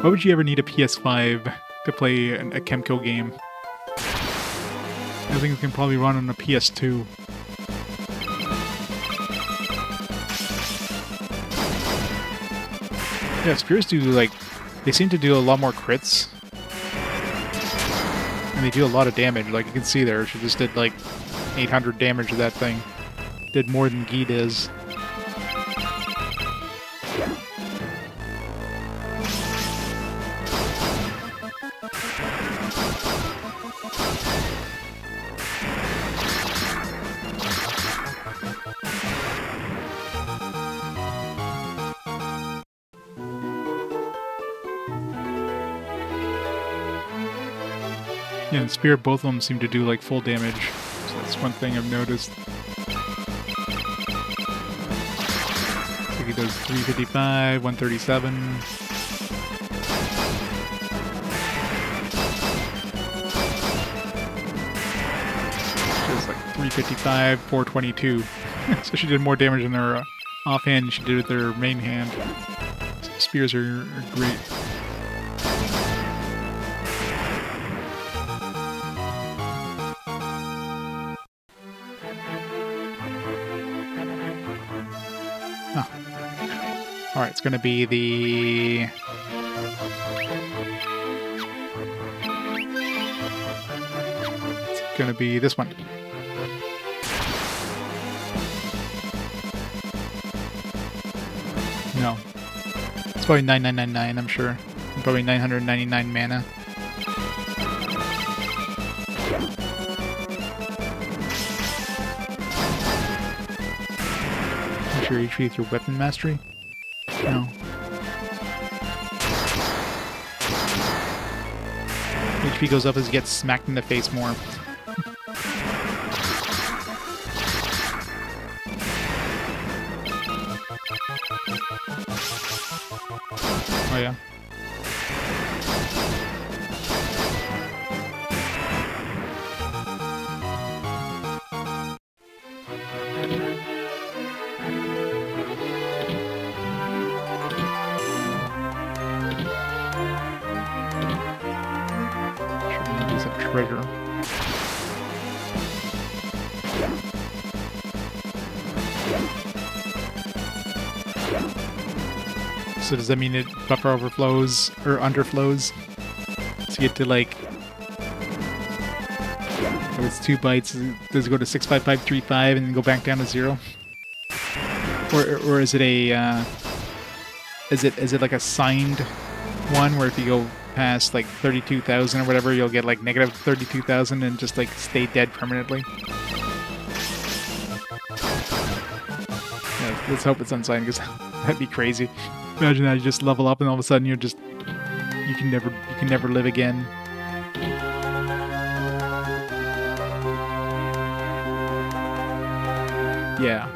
Why would you ever need a PS5 to play a Kemco game? I think it can probably run on a PS2. Yeah, Spears do, like, they seem to do a lot more crits. And they do a lot of damage. Like, you can see there, she just did, like, 800 damage to that thing. Did more than Guy does. Yeah, and Spear, both of them seem to do like full damage. So that's one thing I've noticed. So he does 355, 137. Just like 355, 422. So she did more damage in her offhand than she did with her main hand. So spears are great. Alright, it's gonna be the... It's gonna be this one. No. It's probably 9999, I'm sure. Probably 999 mana. Ensure HP through weapon mastery. No. HP goes up as you get smacked in the face more. Oh yeah. Treasure. So does that mean it buffer overflows or underflows? So you get to like, if it's 2 bytes, does it go to 65535 and then go back down to 0? Or is it a is it like a signed one where if you go past like 32,000 or whatever, you'll get like negative 32,000 and just like stay dead permanently? Yeah, let's hope it's unsigned because that'd be crazy. Imagine that you just level up and all of a sudden you're just you can never live again. Yeah.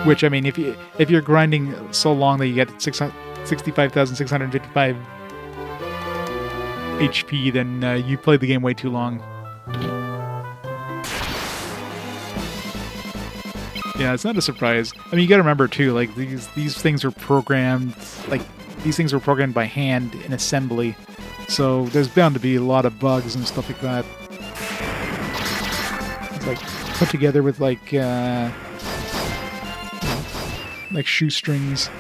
Which I mean, if you're grinding so long that you get 65,655 HP, then you played the game way too long. Yeah, it's not a surprise. I mean, you gotta remember too, like these things are programmed, like these things were programmed by hand in assembly, so there's bound to be a lot of bugs and stuff like that. It's like put together with like shoestrings.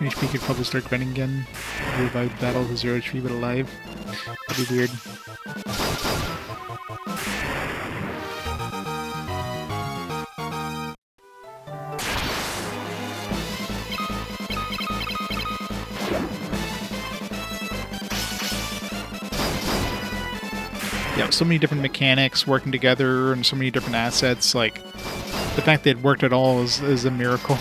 HP could probably start grinding again. Revive battle to 0 HP but alive. That'd be weird. yeah, so many different mechanics working together and so many different assets. Like, the fact that it worked at all is a miracle.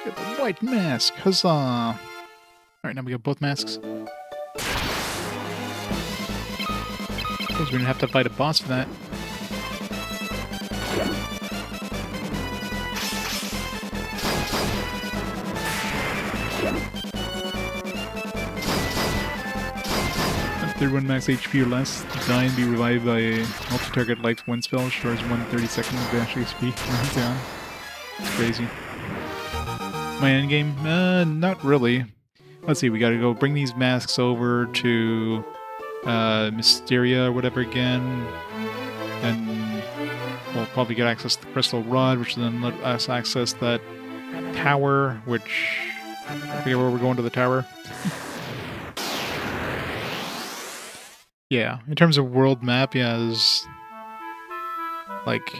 Get the white mask, huzzah! Alright, now we got both masks. Suppose we're gonna have to fight a boss for that. At 31 max HP or less, die and be revived by a multi-target life one spell, stores 1/32 of dash HP. Runs down. It's crazy. My endgame? Not really. Let's see, we gotta go bring these masks over to Mysteria or whatever again. Then we'll probably get access to the Crystal Rod, which then let us access that tower, which... I forget where we're going to the tower. Yeah, in terms of world map, yeah, there's... like...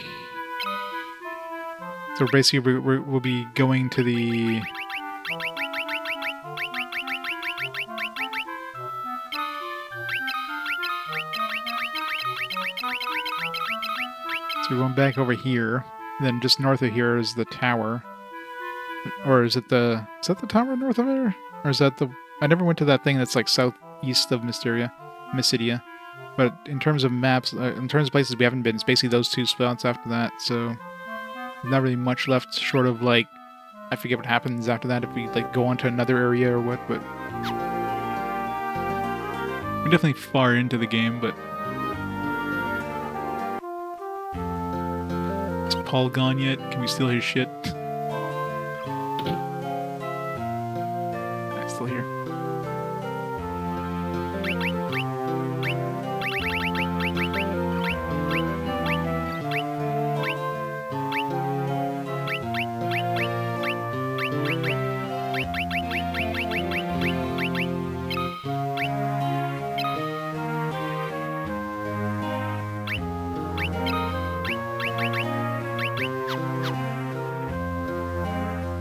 So basically we'll be going to the... So we're going back over here, and then just north of here is the tower. Or is it the... Is that the tower north of there? Or is that the... I never went to that thing that's like southeast of Mysteria. But in terms of maps, in terms of places we haven't been, it's basically those two spots after that, so... Not really much left short of like... I forget what happens after that if we like go on to another area or what, but... We're definitely far into the game, but... Paul gone yet? Can we steal his shit? I'm still here.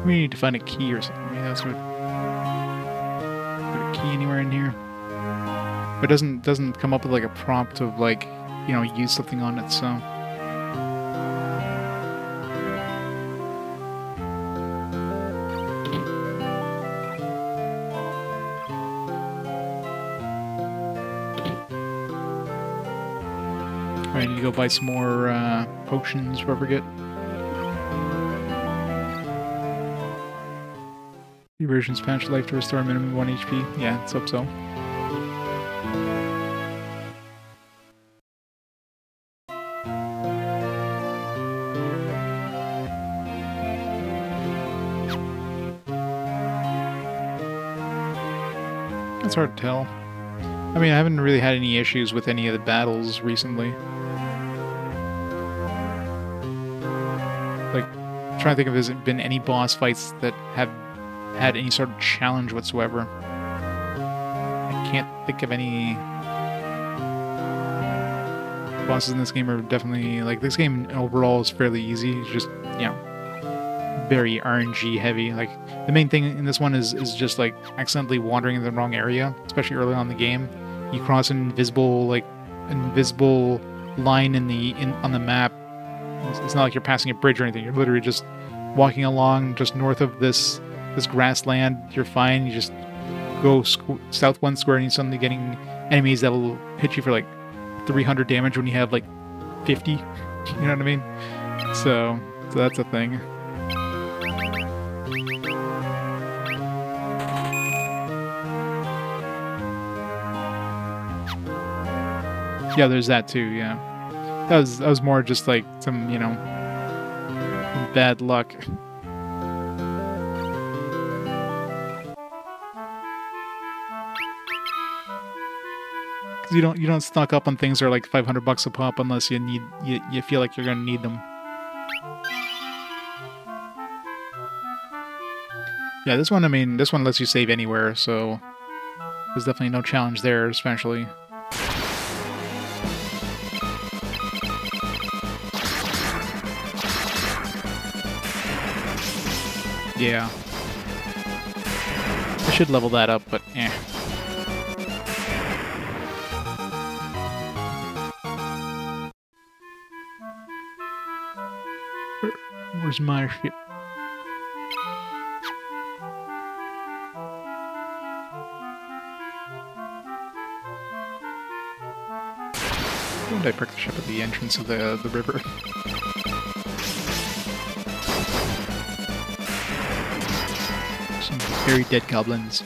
We need to find a key or something. Maybe that's what. Put a key anywhere in here. But it doesn't come up with like a prompt of like, you know, use something on it. So. I need to go buy some more potions, if I forget. Versions patch life to restore minimum 1 HP. Yeah, let's hope so. It's hard to tell. I mean, I haven't really had any issues with any of the battles recently. Like, I'm trying to think if there's been any boss fights that have had any sort of challenge whatsoever. I can't think of any bosses in this game. Are definitely like, this game overall is fairly easy. It's just, you know, very RNG heavy. Like, the main thing in this one is just like accidentally wandering in the wrong area, especially early on in the game. You cross an invisible line on the map. It's not like you're passing a bridge or anything. You're literally just walking along just north of this grassland. You're fine. You just go south one square and you're suddenly getting enemies that will hit you for like 300 damage when you have like 50. You know what I mean? So that's a thing. Yeah, there's that too, yeah. That was more just like some, you know, bad luck. You don't stock up on things that are like $500 a pop unless you feel like you're gonna need them. Yeah, this one, I mean, this one lets you save anywhere, so there's definitely no challenge there, especially. Yeah. I should level that up, but eh. Where's my ship? Why did I park the ship at the entrance of the river? Some very dead goblins.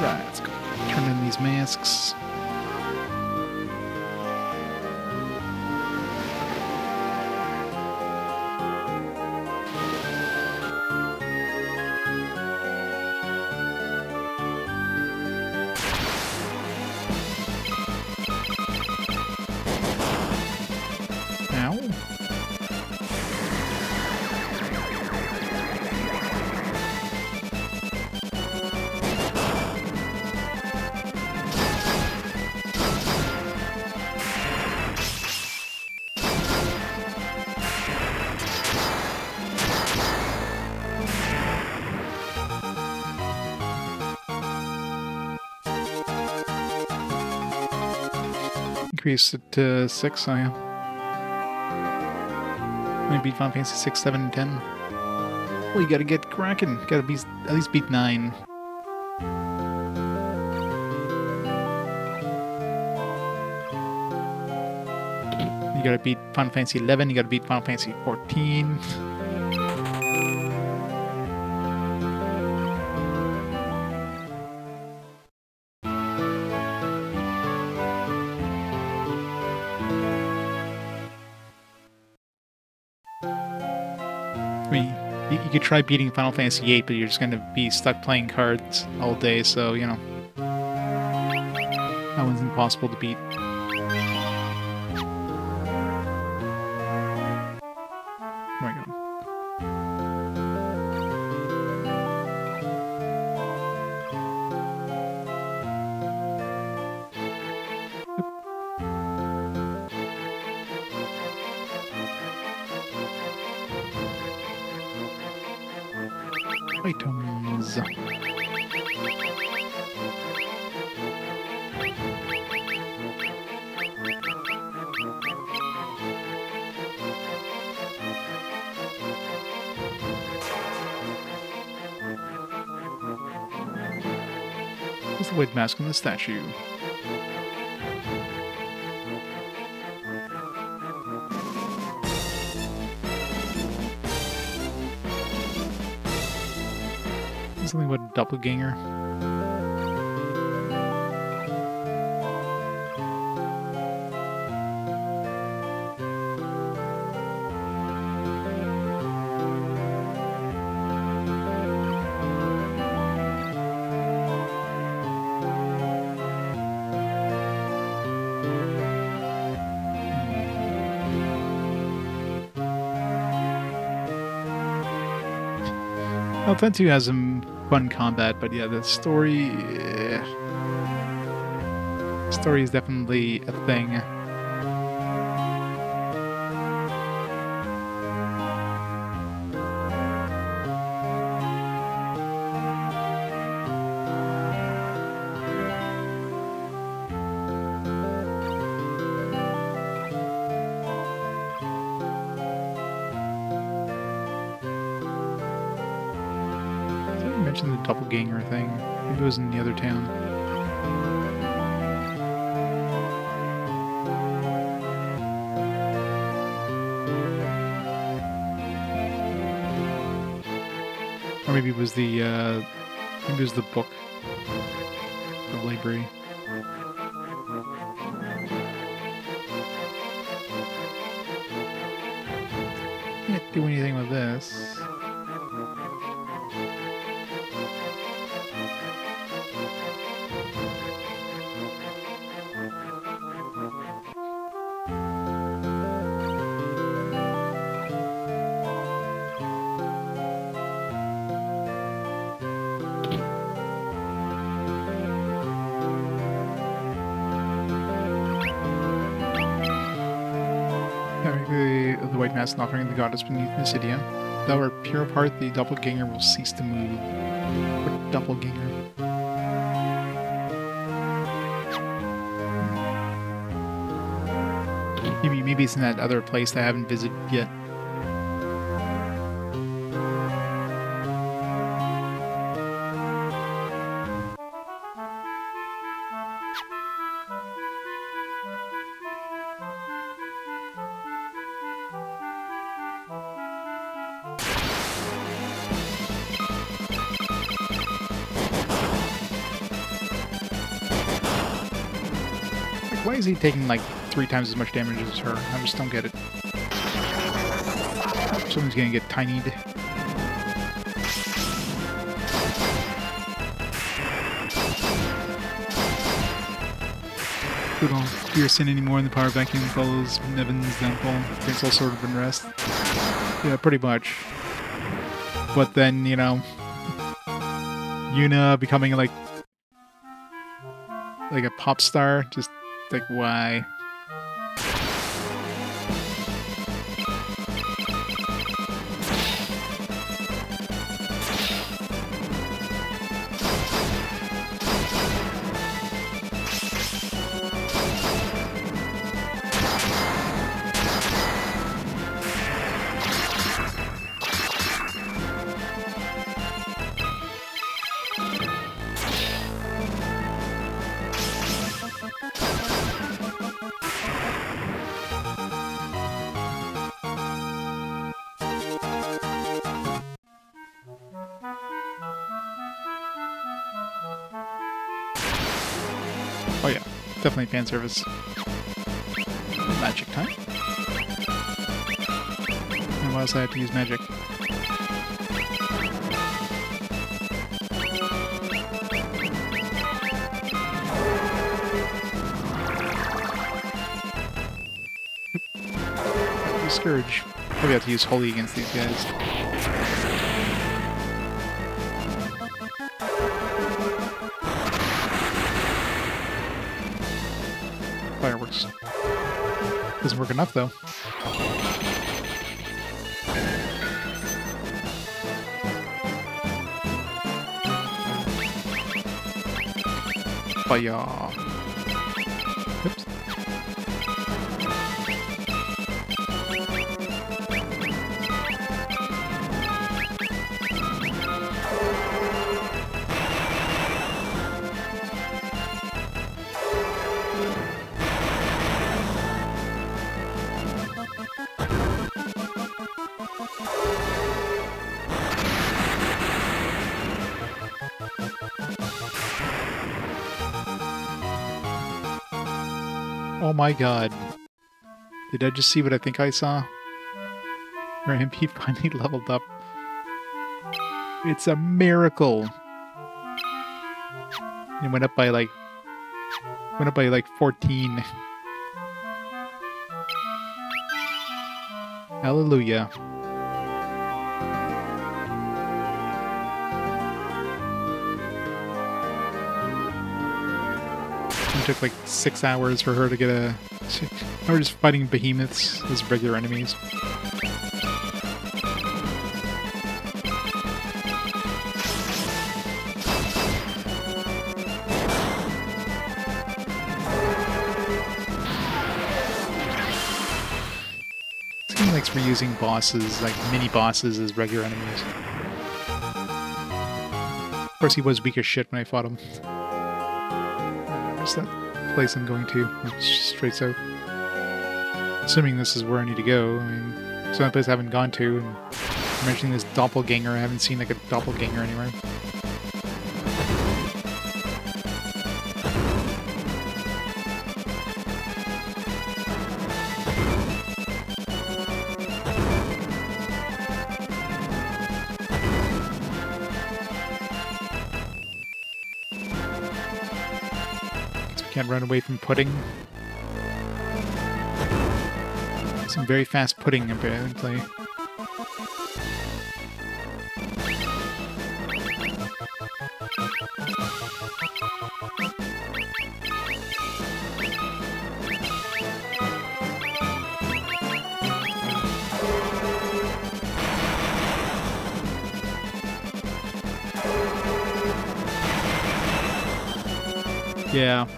Right, let's go turn in these masks. Ow. Increase it to 6, I am. Maybe beat Final Fantasy 6, 7, and 10. Well, you gotta get cracking. Gotta be at least beat 9. You gotta beat Final Fantasy 11, you gotta beat Final Fantasy 14. I mean, you could try beating Final Fantasy 8, but you're just gonna be stuck playing cards all day, so, you know. That one's impossible to beat. There we go. Items. There's the white mask on the statue. Something about a doppelganger. Elfen 2 has some fun combat, but yeah, the story... story is definitely a thing. The doppelganger thing. Maybe it was in the other town. Or maybe it was the book. The library. Can't do anything with this. cast an offering to the goddess beneath Mysidia. If thou art pure of heart, the doppelganger will cease to move. What doppelganger? Maybe it's in that other place that I haven't visited yet. Why is he taking like 3 times as much damage as her? I just don't get it. Someone's gonna get tinied. We don't fear sin anymore, and the power vacuum follows Nevin's downfall. It's all sort of unrest. Yeah, pretty much. But then, you know, Yuna becoming like a pop star, just like, why? Oh yeah, definitely fan service. Magic time. And why else I have to use magic? Scourge. Probably have to use Holy against these guys. Fireworks. Doesn't work enough, though. Fire. Oops. Oh my god. Did I just see what I think I saw? Where MP finally leveled up. It's a miracle. It went up by like 14. Hallelujah. It took like 6 hours for her to get a... Now we're just fighting behemoths as regular enemies. This game likes reusing bosses, like mini bosses, as regular enemies. Of course, he was weak as shit when I fought him. Where's that place I'm going to? It's straight south. Assuming this is where I need to go. I mean, it's the only place I haven't gone to. And I'm mentioning this doppelganger. I haven't seen like a doppelganger anywhere. Can't run away from pudding. Some very fast pudding apparently. Yeah.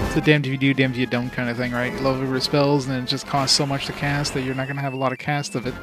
It's a damned if you do, damned if you don't kind of thing, right? You level your spells, and it just costs so much to cast that you're not going to have a lot of cast of it.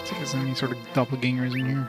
See if there's any sort of doppelgangers in here.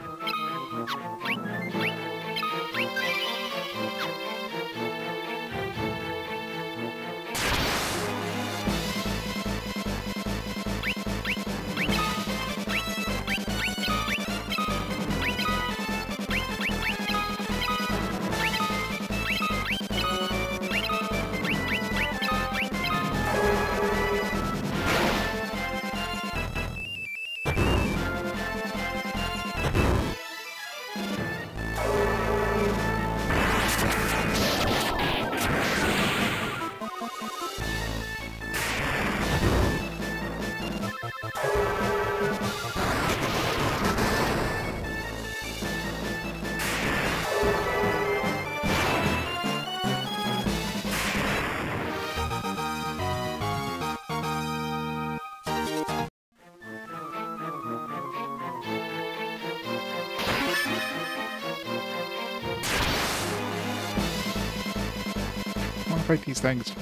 Fight these things. So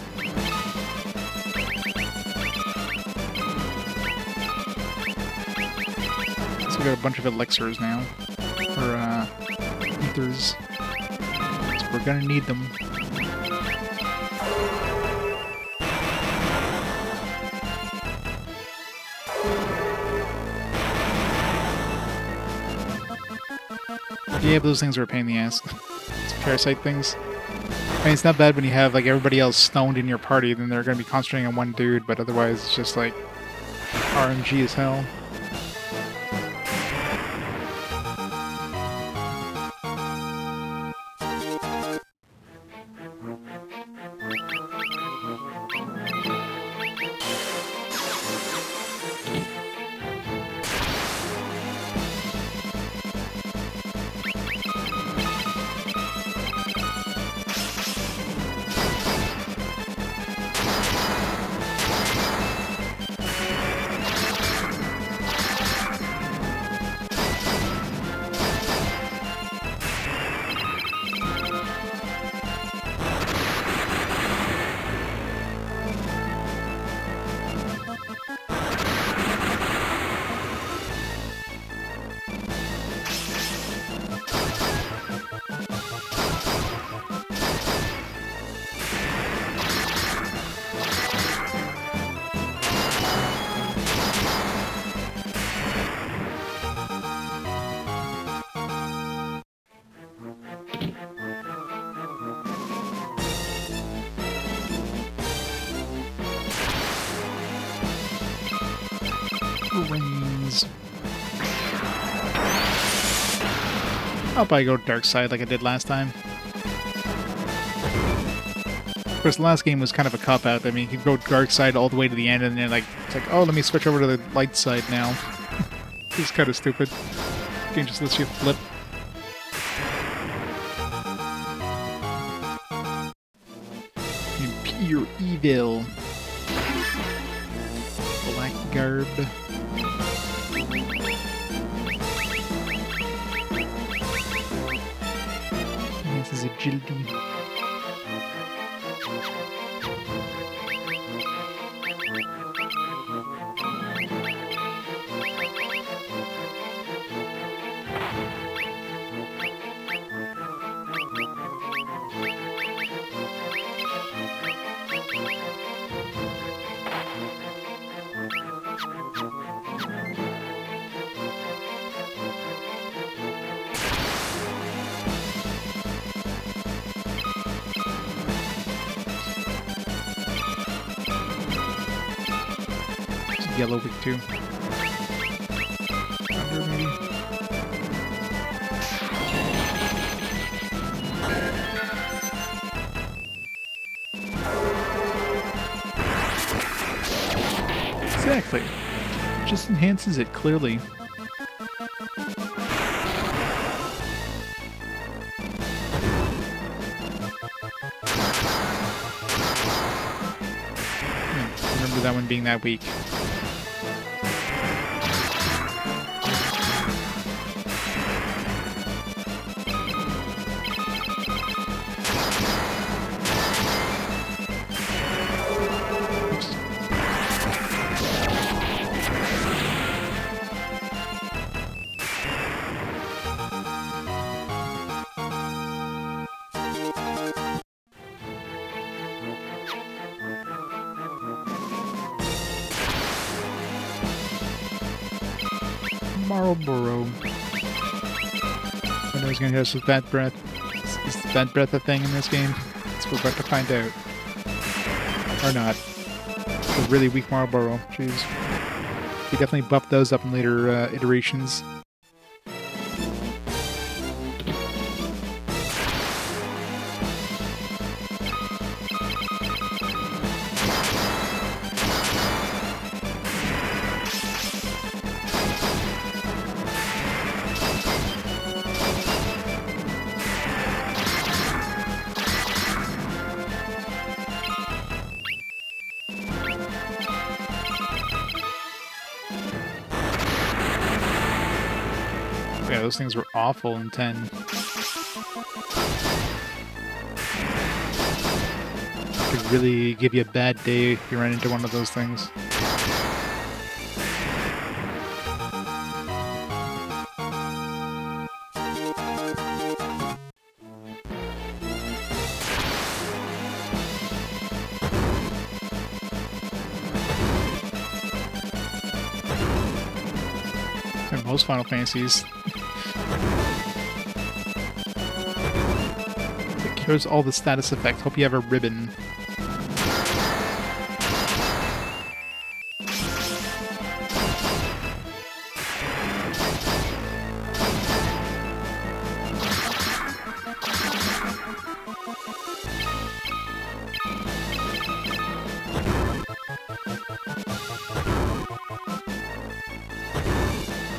we got a bunch of elixirs now. Or, ethers. So we're gonna need them. Yeah, but those things are a pain in the ass. It's parasite things. I mean, it's not bad when you have, like, everybody else stoned in your party, then they're going to be concentrating on one dude, but otherwise it's just, like, RNG as hell. Rings. I'll probably go dark side like I did last time. Of course, the last game was kind of a cop-out. I mean, you could go dark side all the way to the end, and then it's like, oh, let me switch over to the light side now. It's kind of stupid. The game just lets you flip. Pure evil. Black garb. This is agility. Yellow week 2. Thunder, maybe? Exactly. Just enhances it, clearly. Remember that one being that weak. Marlboro. I know he's gonna hit us with bad breath. Is bad breath a thing in this game? So we're about to find out. Or not. It's a really weak Marlboro. Jeez. We definitely buffed those up in later iterations. Yeah, those things were awful in 10. Could really give you a bad day if you run into one of those things. And most Final Fantasies. Here's all the status effects. Hope you have a ribbon.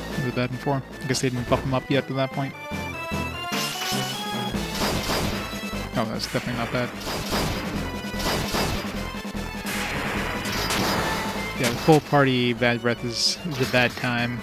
What was bad before? I guess they didn't buff them up yet to that point. Oh, that's definitely not bad. Yeah, the full party bad breath is a bad time.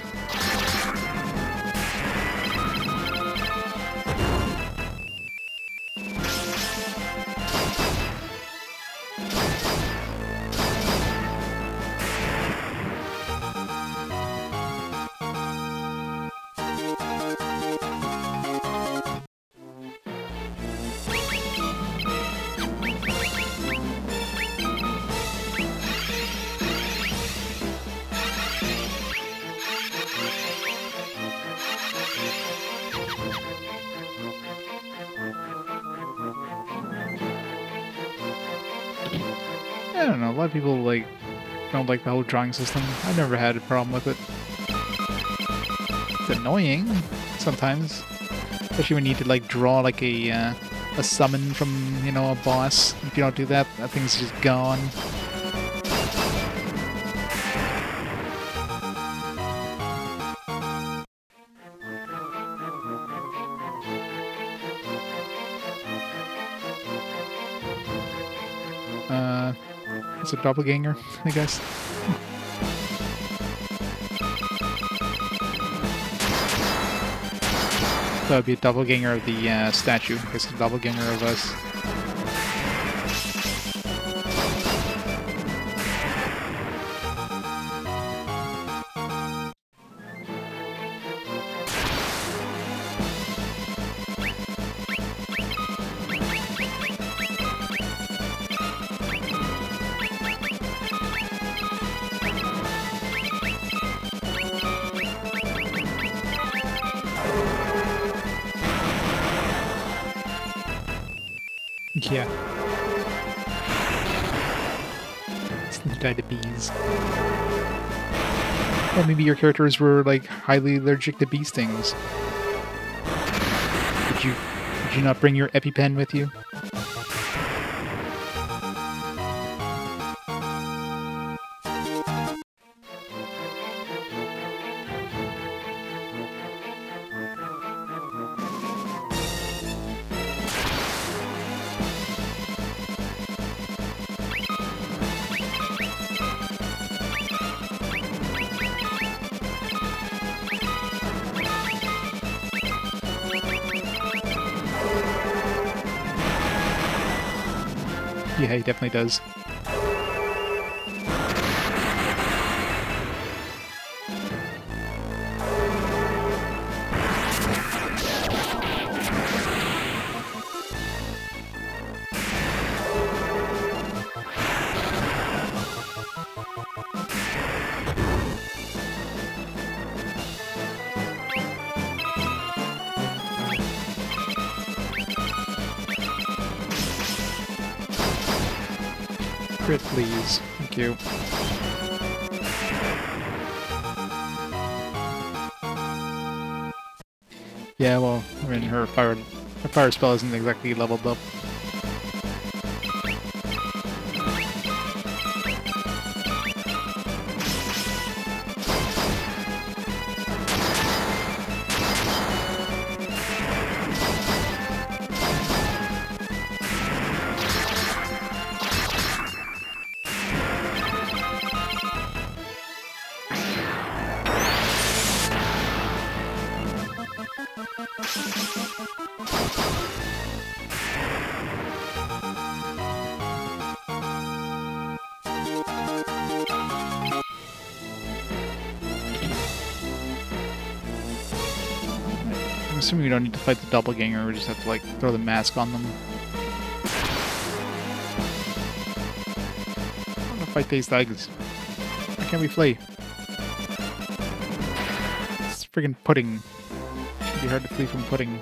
I don't know, a lot of people like don't like the whole drawing system. I never had a problem with it. It's annoying sometimes, especially when you need to like draw like a summon from, you know, a boss. If you don't do that, that thing's just gone. It's a doppelganger, I guess. That would be a doppelganger of the statue. I guess a doppelganger of us. Yeah. It's the bees. Well, maybe your characters were like highly allergic to bee stings. Did you not bring your EpiPen with you? Yeah, he definitely does. Crit, please. Thank you. Yeah, well, I mean, her fire spell isn't exactly leveled up. I'm assuming we don't need to fight the doppelganger, we just have to, like, throw the mask on them. I want to fight these thugs. Why can't we flee? It's friggin' pudding. It'd be hard to flee from pudding.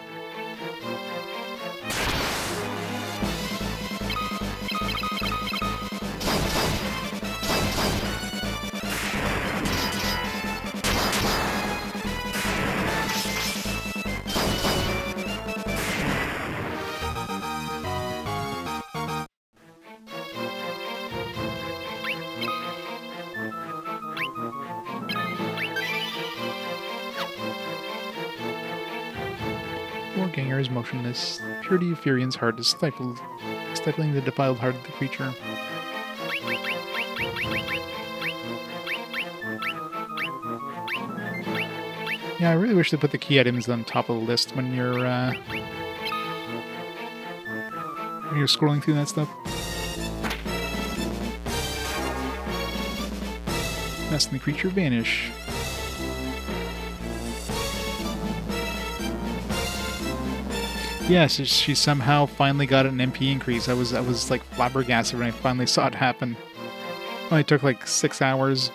Ganger is motionless. Purity of Firion's heart is stifling the defiled heart of the creature. Yeah, I really wish they put the key items on top of the list when you're scrolling through that stuff. Mask the creature vanish. Yes, she somehow finally got an MP increase. I was like flabbergasted when I finally saw it happen. It only took like 6 hours.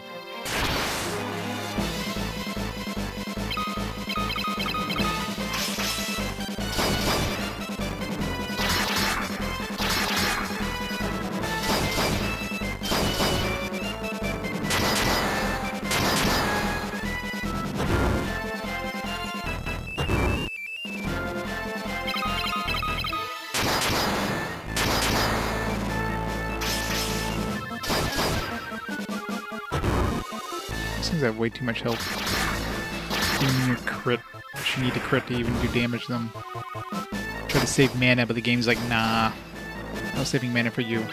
Things have way too much health. Even your crit, you need to crit to even do damage to them. Try to save mana, but the game's like, nah, no saving mana for you.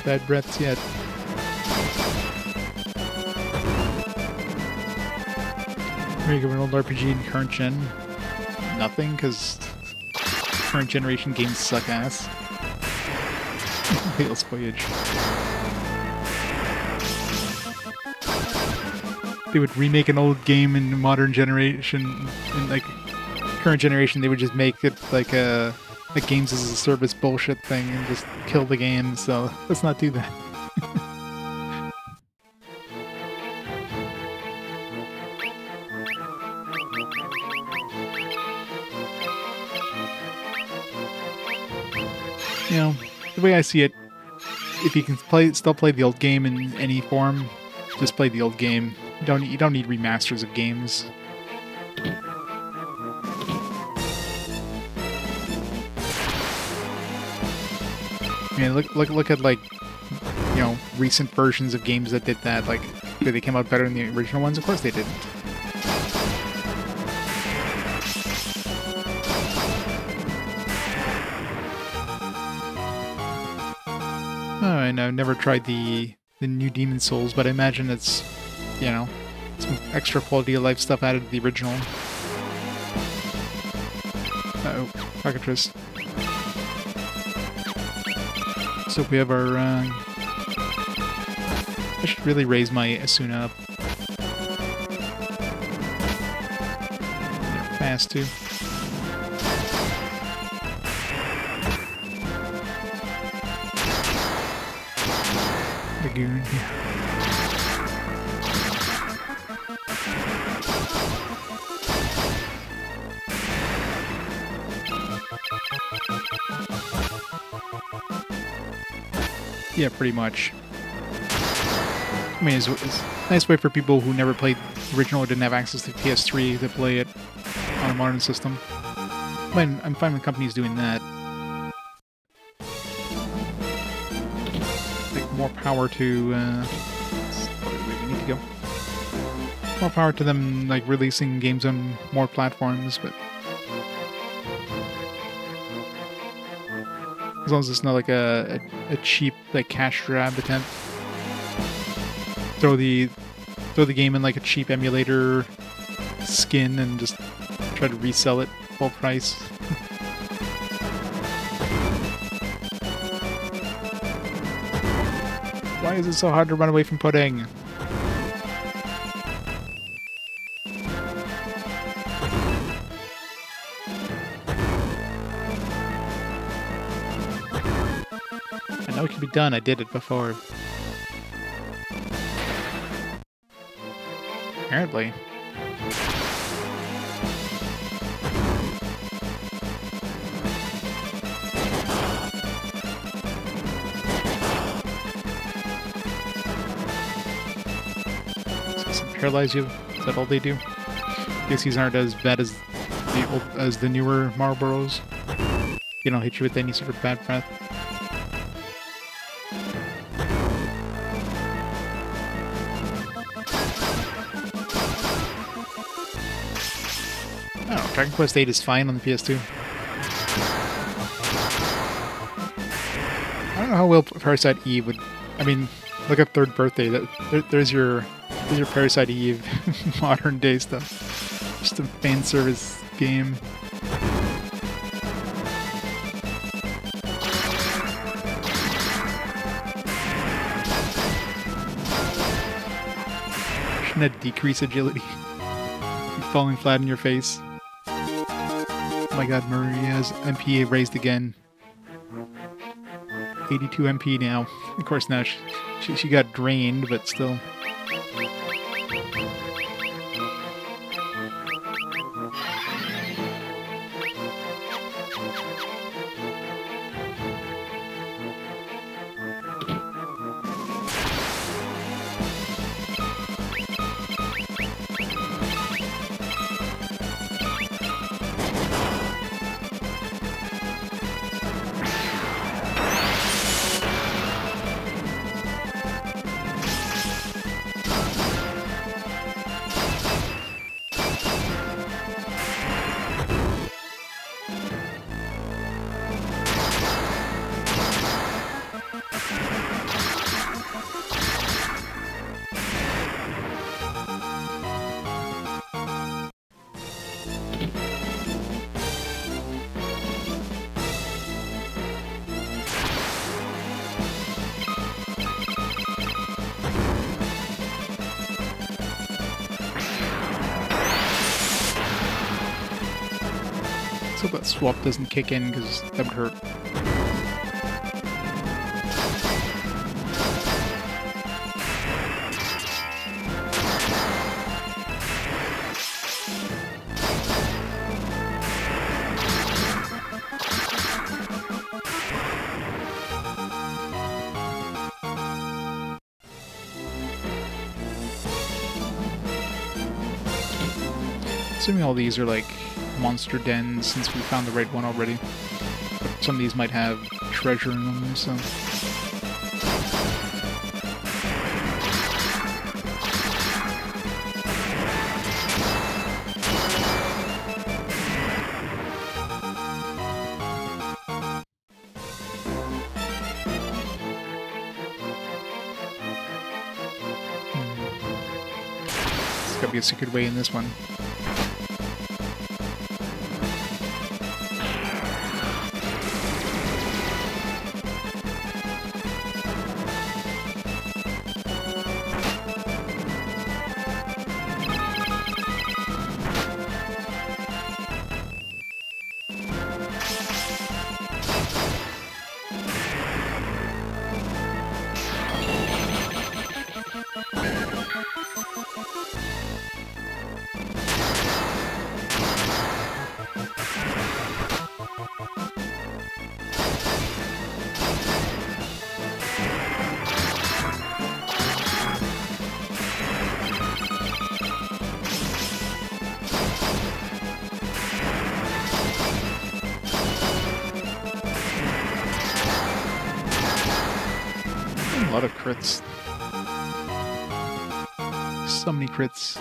Bad breaths yet. Very good, an old RPG in current gen. nothing because current generation games suck ass. Whale's Voyage. They would remake an old game in modern generation, in like current generation. They would just make it like a games as a service bullshit thing and just kill the game. So let's not do that. You know, the way I see it, if you can still play the old game in any form, just play the old game. You don't need remasters of games. I mean, look at like, you know, recent versions of games that did that. Like, did they come out better than the original ones? Of course they didn't. And I've never tried the new Demon Souls, but I imagine it's, you know, some extra quality of life stuff added to the original. Uh-oh, cockatrice. So we have our, I should really raise my Asuna up. They're fast too. Lagoon, yeah. Yeah, pretty much. I mean, it's a nice way for people who never played the original or didn't have access to PS3 to play it on a modern system. I'm fine with companies doing that. More power to, that's probably the way we need to go. More power to them, like, releasing games on more platforms, but as long as it's not like a cheap, like, cash grab attempt. Throw the game in like a cheap emulator skin and just try to resell it full price. Why is it so hard to run away from pudding? I know it can be done, I did it before. Apparently. Paralyze you? Is that all they do? I guess these aren't as bad as the newer Marlboros. You don't hit you with any sort of bad breath. I don't know, Dragon Quest VIII is fine on the PS2. I don't know how well Parasite Eve would... I mean, look at Third Birthday. There's your Parasite Eve modern day stuff. Just a fan service game. Shouldn't it decrease agility? Keep falling flat in your face. Oh my god, Maria's MP raised again. 82 MP now. Of course now she got drained, but still. So that swap doesn't kick in, because that would hurt. Assuming all these are like monster dens, since we found the right one already. But some of these might have treasure in them, so... There's gotta be a secret way in this one. A lot of crits. So many crits.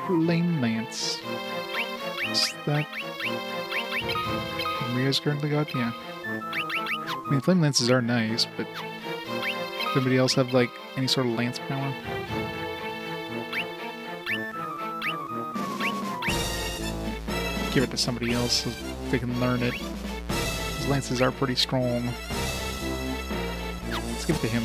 Flame Lance. Is that Maria's currently got? Yeah. I mean, Flame Lances are nice, but does anybody else have, like, any sort of lance power? Give it to somebody else so they can learn it. His lances are pretty strong. Let's give it to him.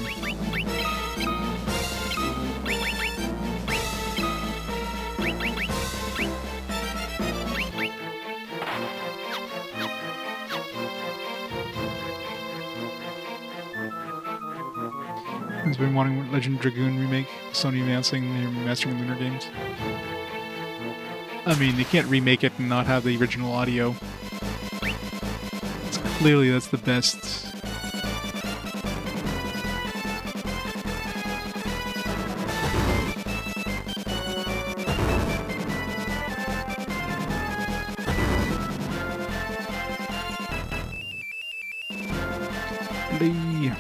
Has been wanting Legend Dragoon remake. Sony announcing they're mastering Lunar Games. I mean, they can't remake it and not have the original audio. Clearly, that's the best. Lee.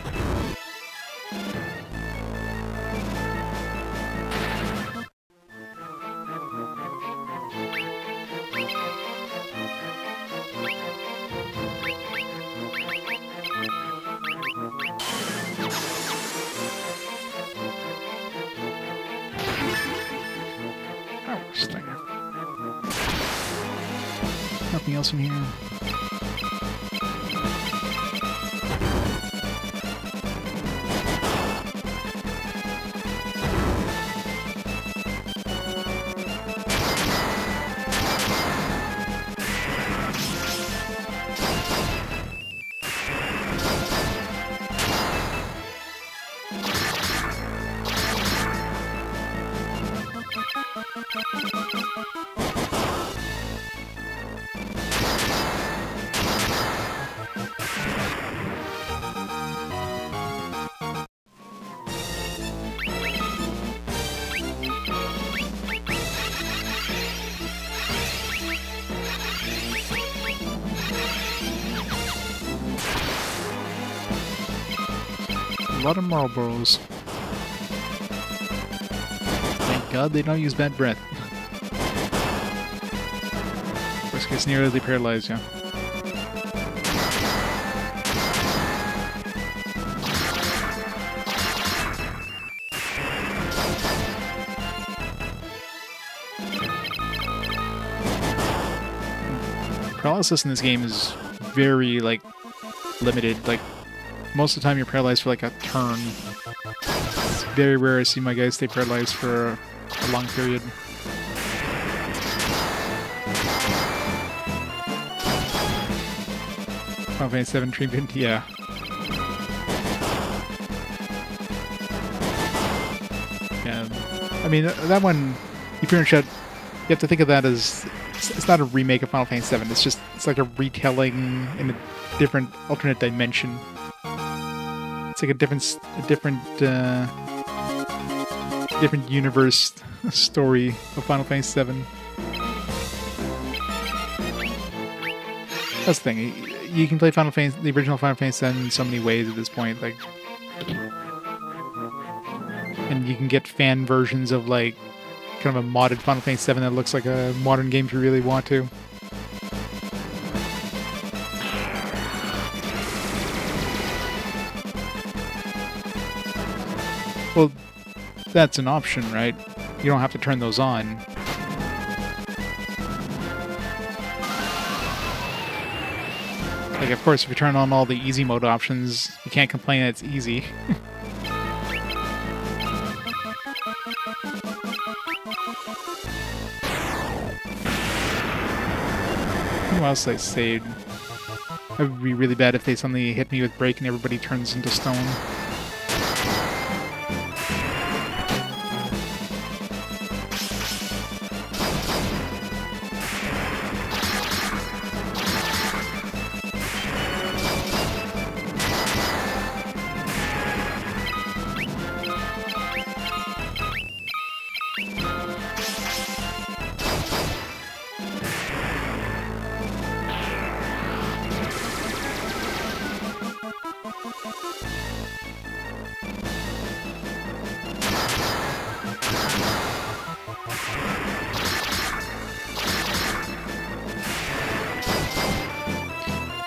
Nothing else in here. A lot of Marlboros. Thank God they don't use bad breath. Worst case scenario, they paralyze you. Paralysis in this game is very, like, limited. Like, most of the time you're paralyzed for like a turn. It's very rare I see my guys stay paralyzed for a long period. Final Fantasy 7 treatment, yeah. Yeah. I mean, that one, if you're in chat, you have to think of that as it's not a remake of Final Fantasy 7. It's like a retelling in a different alternate dimension. It's like a different universe story of Final Fantasy 7. That's the thing. You can play Final Fantasy, the original Final Fantasy 7 in so many ways at this point, like, and you can get fan versions of like kind of a modded Final Fantasy 7 that looks like a modern game if you really want to. Well, that's an option, right? You don't have to turn those on. Like, of course, if you turn on all the easy mode options, you can't complain that it's easy. What else I saved? That would be really bad if they suddenly hit me with break and everybody turns into stone.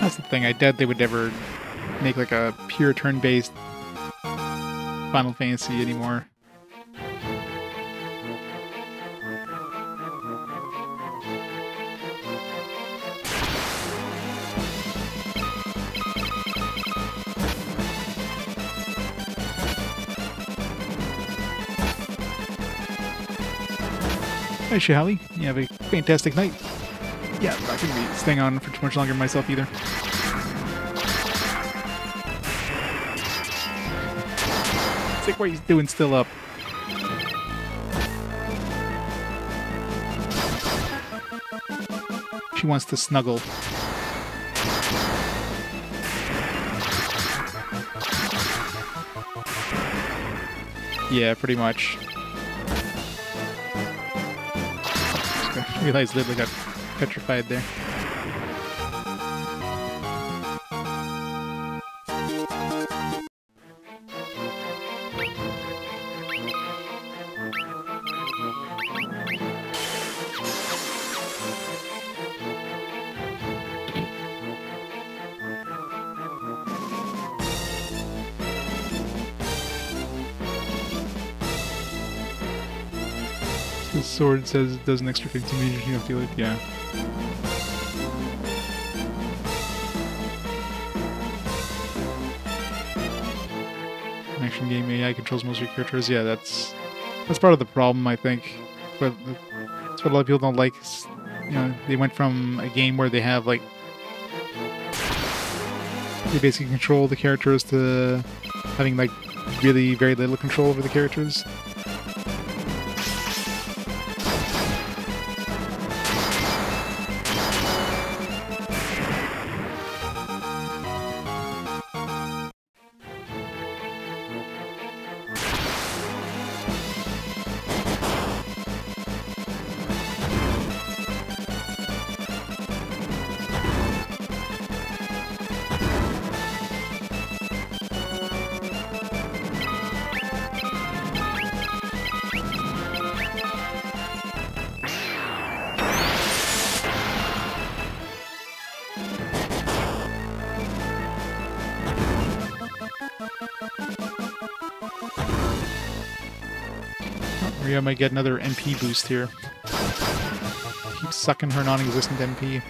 That's the thing, I doubt they would ever make like a pure turn-based Final Fantasy anymore. Hi Shally, you have a fantastic night. Yeah, I'm not going to be staying on for too much longer myself either. It's like, what are you doing still up? She wants to snuggle. Yeah, pretty much. I realized Lidley got petrified there. The sword says it does an extra 15 meters, you don't feel it? Yeah. Action game AI controls most of your characters. Yeah, that's part of the problem, I think. But that's what a lot of people don't like. Is, you know, they went from a game where they have like they basically control the characters to having like really very little control over the characters. I might get another MP boost here. Keep sucking her non-existent MP.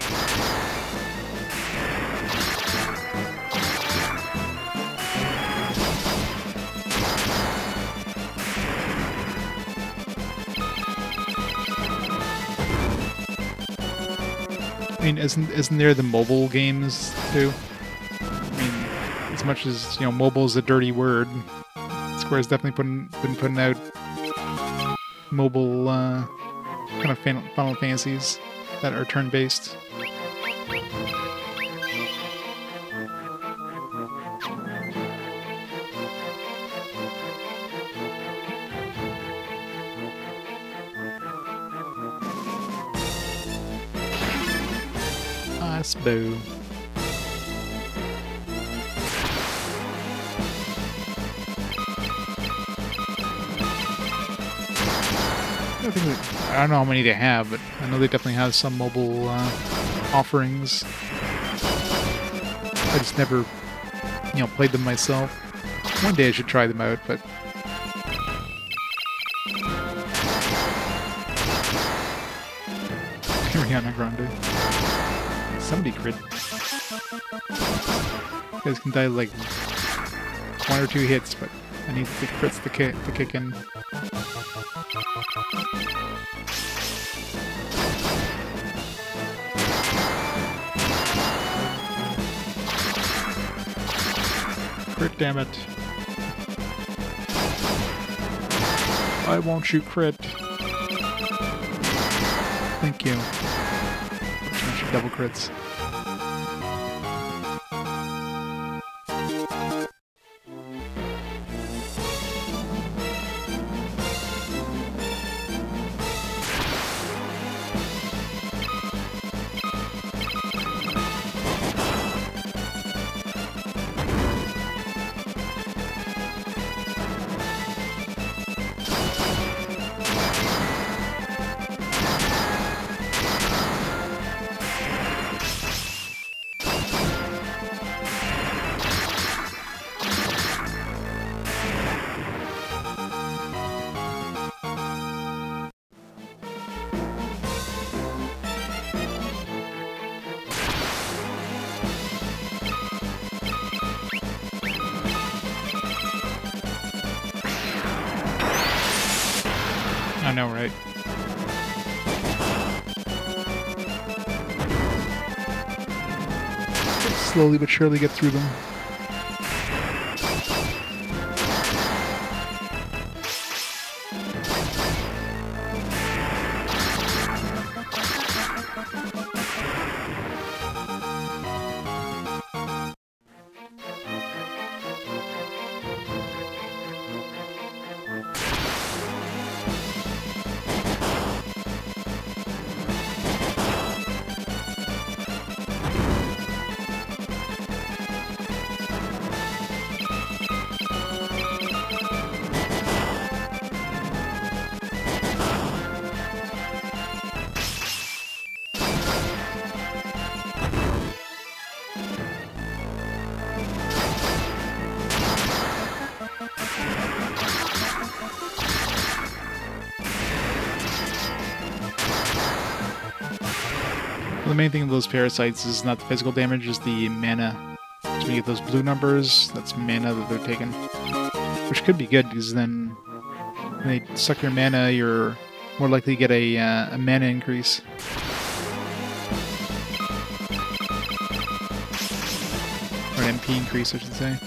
mean, isn't there the mobile games too? I mean, as much as, you know, mobile is a dirty word, Square's definitely been putting out mobile kind of Final Fantasies that are turn-based. Boo. I don't know how many they have, but I know they definitely have some mobile offerings. I just never, you know, played them myself. One day I should try them out, but Firion Grande. Somebody crit. You guys can die like 1 or 2 hits, but I need the crits to kick in. Crit, damn it. Why won't you crit? Thank you. Double crits. I know, right? Slowly but surely get through them. The main thing of those parasites is not the physical damage, it's the mana. So when you get those blue numbers, that's mana that they're taking. Which could be good, because then when they suck your mana, you're more likely to get a mana increase. Or an MP increase, I should say.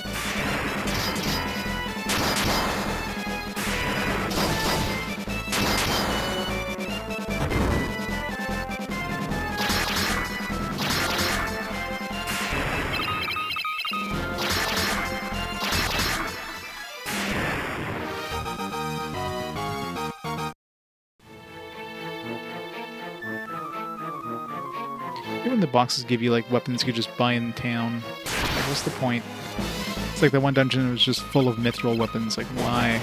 Even the boxes give you like weapons you could just buy in town. Like, what's the point? It's like that one dungeon that was just full of mithril weapons. Like, why?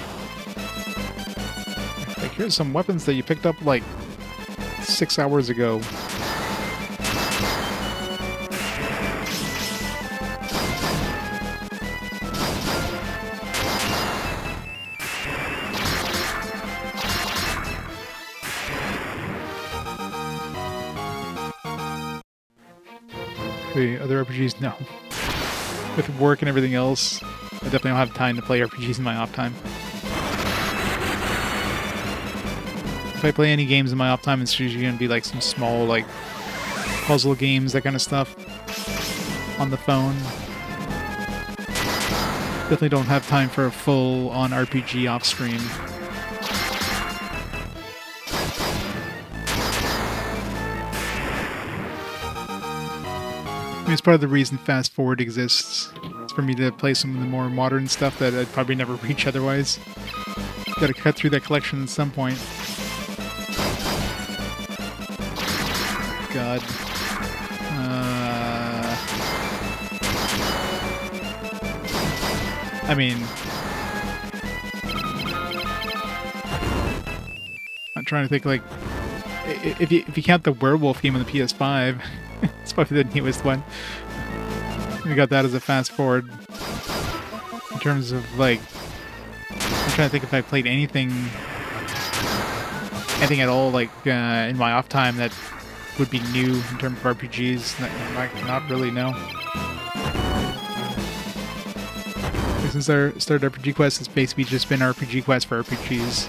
Like, here's some weapons that you picked up like 6 hours ago. The other RPGs, no. With work and everything else, I definitely don't have time to play RPGs in my off time. If I play any games in my off time, it's usually going to be like some small, like puzzle games, that kind of stuff on the phone. Definitely don't have time for a full-on RPG off stream. I mean, it's part of the reason Fast Forward exists. It's for me to play some of the more modern stuff that I'd probably never reach otherwise. Gotta cut through that collection at some point. God. I mean, I'm trying to think, like, if you count the werewolf game on the PS5, it's probably the newest one. We got that as a fast forward. In terms of, like, I'm trying to think if I played anything at all, like, in my off time that would be new in terms of RPGs. Not really, no. Since I started RPG Quest, it's basically just been RPG Quest for RPGs.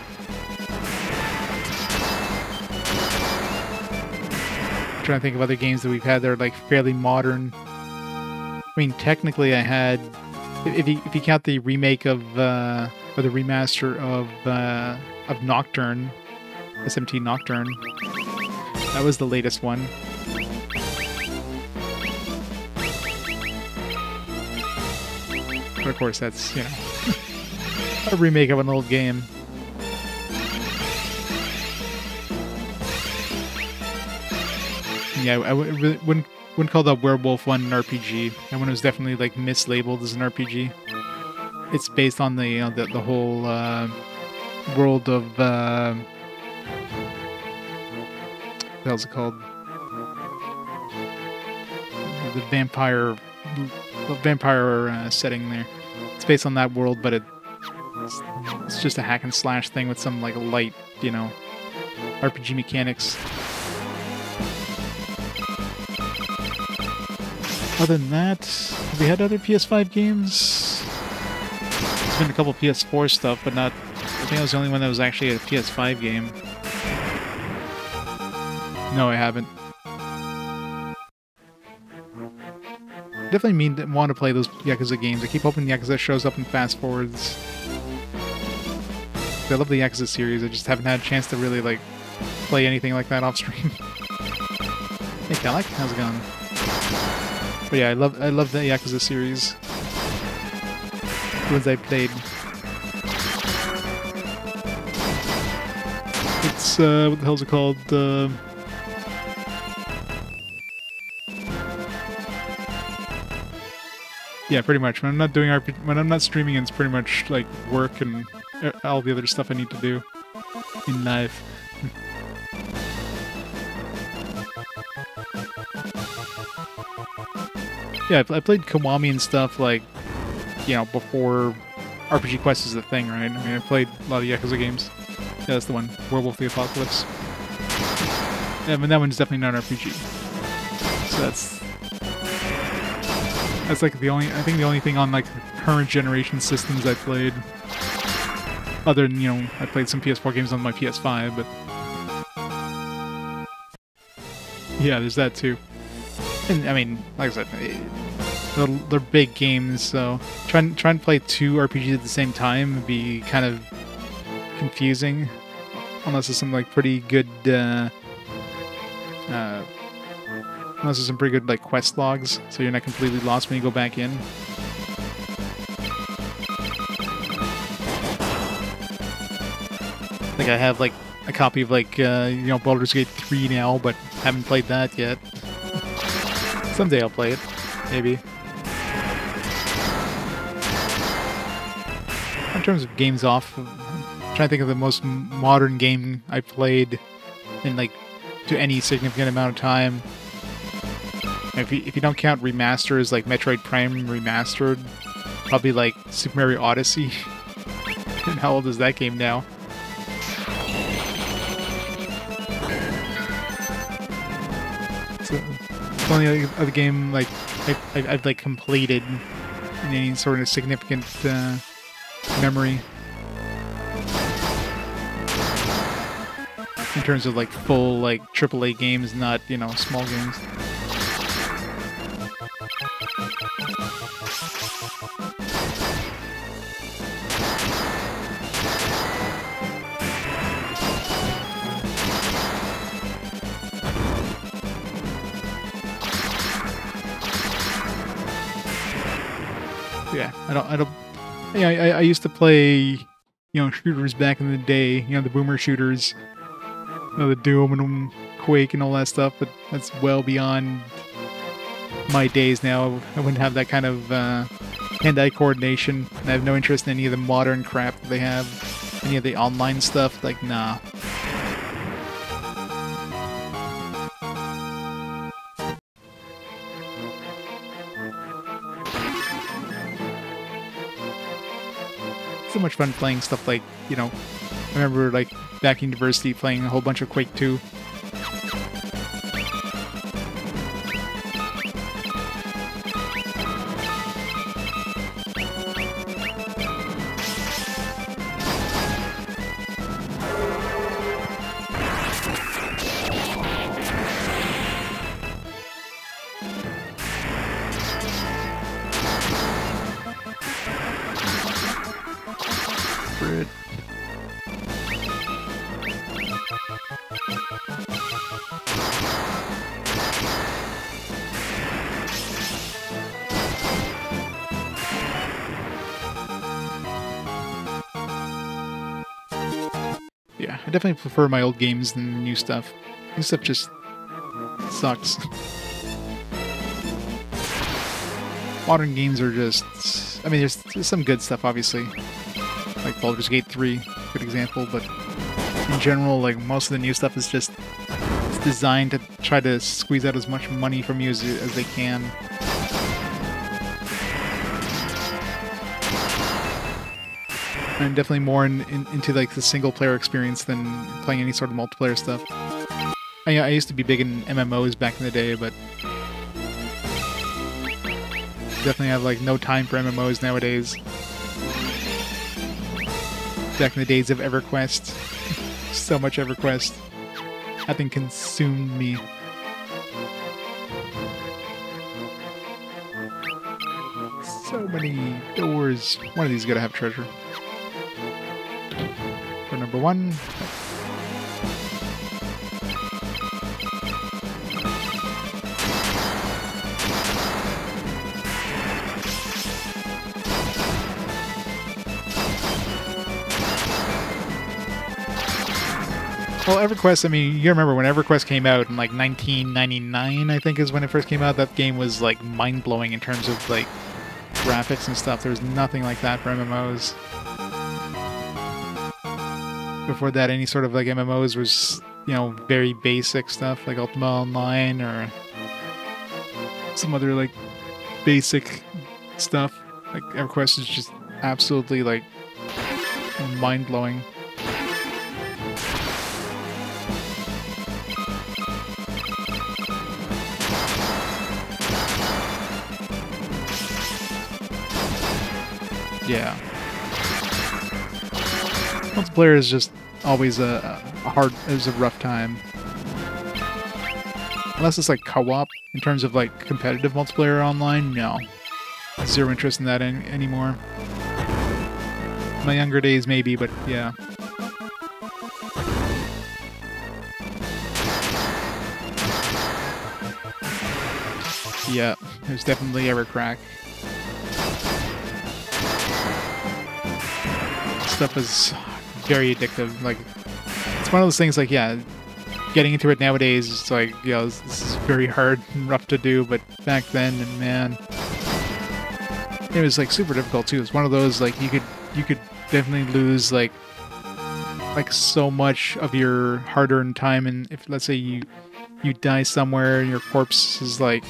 I'm trying to think of other games that we've had that are like fairly modern. I mean, technically, I had, if you count the remake of or the remaster of Nocturne, SMT Nocturne, that was the latest one. But of course, that's, you know, a remake of an old game. Yeah, I wouldn't call that Werewolf one an RPG. That one was definitely like mislabeled as an RPG. It's based on the the whole world of what the hell's it called? The vampire setting there. It's based on that world, but it's just a hack and slash thing with some like light, you know, RPG mechanics. Other than that, have we had other PS5 games? There's been a couple PS4 stuff, but not. I think I was the only one that was actually a PS5 game. No, I haven't. Definitely want to play those Yakuza games. I keep hoping Yakuza shows up in Fast Forwards. I love the Yakuza series. I just haven't had a chance to really like play anything like that off stream. Hey, Kellic, how's it going? But yeah, I love the Yakuza series. The ones I played. It's what the hell's it called? Yeah, pretty much. When I'm not doing when I'm not streaming, it's pretty much like work and all the other stuff I need to do in life. Yeah, I played Kiwami and stuff like, you know, before RPG Quest is the thing, right? I mean, I played a lot of Yakuza games. Yeah, that's the one. Werewolf the Apocalypse. Yeah, but that one's definitely not an RPG. So that's like the only thing on like current generation systems I played. Other than, you know, I played some PS4 games on my PS5, but yeah, there's that too. And I mean, like I said, they're big games, so trying to play two RPGs at the same time would be kind of confusing, unless it's some like pretty good, unless there's some pretty good like quest logs, so you're not completely lost when you go back in. I think I have like a copy of like you know, Baldur's Gate 3 now, but haven't played that yet. Someday I'll play it, maybe. In terms of games off, I'm trying to think of the most modern game I played in like to any significant amount of time. If you don't count remasters like Metroid Prime Remastered, probably like Super Mario Odyssey. And how old is that game now? So, it's the only other game like I've like completed in any sort of significant memory. In terms of like full like AAA games, not, you know, small games. Yeah, I don't. Yeah, I used to play, shooters back in the day. The boomer shooters, the Doom and Quake and all that stuff. But that's well beyond my days now. I wouldn't have that kind of hand-eye coordination. And I have no interest in any of the modern crap that they have. Any of the online stuff, like, nah. So much fun playing stuff like, I remember like back in university playing a whole bunch of Quake 2. Yeah, I definitely prefer my old games than the new stuff. New stuff just sucks. Modern games are just... I mean, there's some good stuff, obviously. Like Baldur's Gate 3, good example, but in general, like, most of the new stuff is just... It's designed to try to squeeze out as much money from you as they can. I'm definitely more into like the single player experience than playing any sort of multiplayer stuff. I used to be big in MMOs back in the day, but definitely have like no time for MMOs nowadays. Back in the days of EverQuest, so much EverQuest. That thing consumed me. So many doors. One of these gotta have treasure. For number 1. Well, EverQuest, I mean, you remember when EverQuest came out in like 1999, I think is when it first came out. That game was like mind-blowing in terms of like graphics and stuff. There was nothing like that for MMOs. Before that, any sort of like MMOs was, very basic stuff like Ultima Online or some other like basic stuff. Like EverQuest is just absolutely like mind-blowing. Yeah. Multiplayer is just always a rough time. Unless it's like co-op, in terms of like competitive multiplayer online, no. Zero interest in that anymore. My younger days maybe, but yeah. Yeah, there's definitely Evercrack. Stuff is very addictive. Like, it's one of those things like, yeah, getting into it nowadays is like, this is very hard and rough to do, but back then, and man, it was like super difficult too. It's one of those like you could definitely lose like so much of your hard-earned time, and if let's say you die somewhere and your corpse is like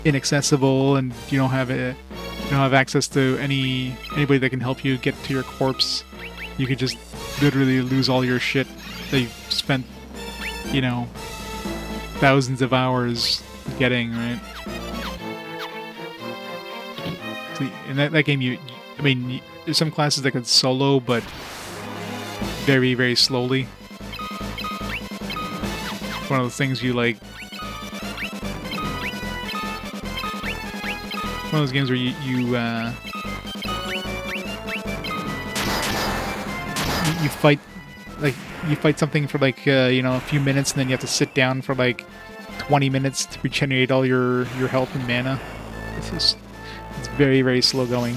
inaccessible and you don't have access to anybody that can help you get to your corpse, you could just literally lose all your shit that you've spent, thousands of hours getting, right? So in that game, there's some classes that can solo, but very, very slowly. One of those things you like One of those games where you fight, like, you fight something for like you know, a few minutes, and then you have to sit down for like 20 minutes to regenerate all your health and mana. It's very, very slow going.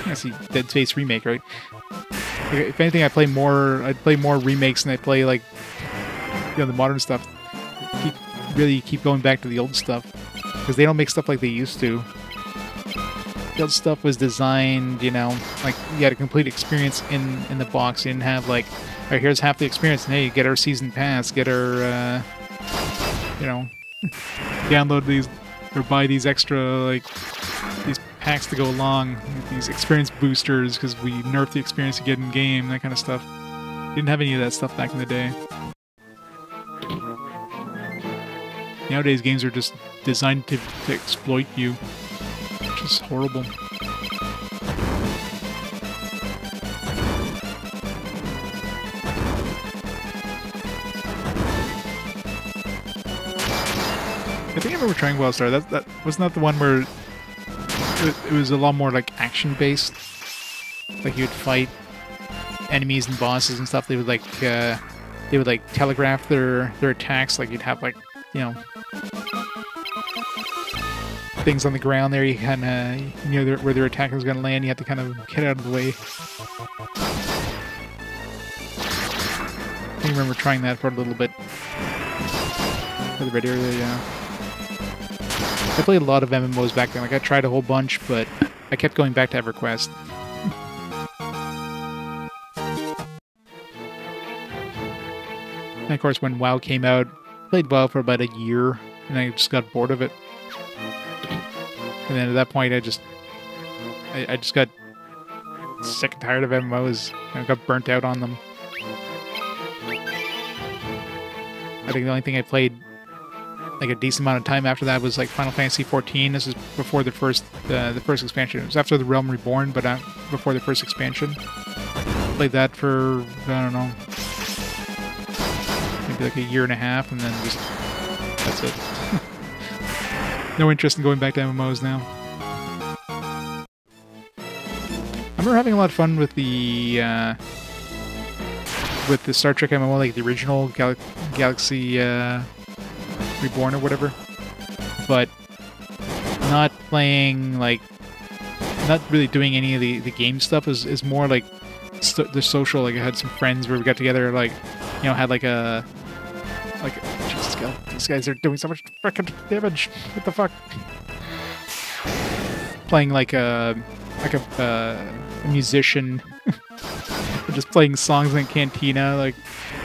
I see Dead Space remake, right? Like, if anything, I'd play more remakes than I play, like, you know, the modern stuff. Really keep going back to the old stuff, because they don't make stuff like they used to. The old stuff was designed, you know, like, you had a complete experience in the box. You didn't have, like, all right, here's half the experience, and hey, get our season pass, get our, you know, download these, or buy these extra, like, these packs to go along, these experience boosters, because we nerfed the experience you get in game, that kind of stuff. Didn't have any of that stuff back in the day. Nowadays, games are just designed to exploit you, which is horrible. I think I remember trying Wildstar. That wasn't that the one where it was a lot more like action-based. Like, you'd fight enemies and bosses and stuff. They would like telegraph their attacks. Like, you'd have, like, you know, things on the ground there. You kind of, you know, where their attack was going to land. You have to kind of get out of the way. I remember trying that for a little bit. For the red area, yeah. I played a lot of MMOs back then. Like, I tried a whole bunch, but I kept going back to EverQuest. And of course, when WoW came out, I played WoW for about a year, and I just got bored of it. And then at that point, I just got sick and tired of MMOs. I got burnt out on them. I think the only thing I played like a decent amount of time after that was like Final Fantasy XIV. This is before the first expansion. It was after the Realm Reborn, but before the first expansion. Played that for, I don't know, maybe like a year and a half, and then just, that's it. No interest in going back to MMOs now. I remember having a lot of fun with the Star Trek MMO, like the original Galaxy Reborn or whatever, but not playing, like, not really doing any of the game stuff. Is more like the social. Like, I had some friends where we got together, like, you know, had like Jesus God, these guys are doing so much freaking damage. What the fuck? Playing like a musician, just playing songs in a cantina, like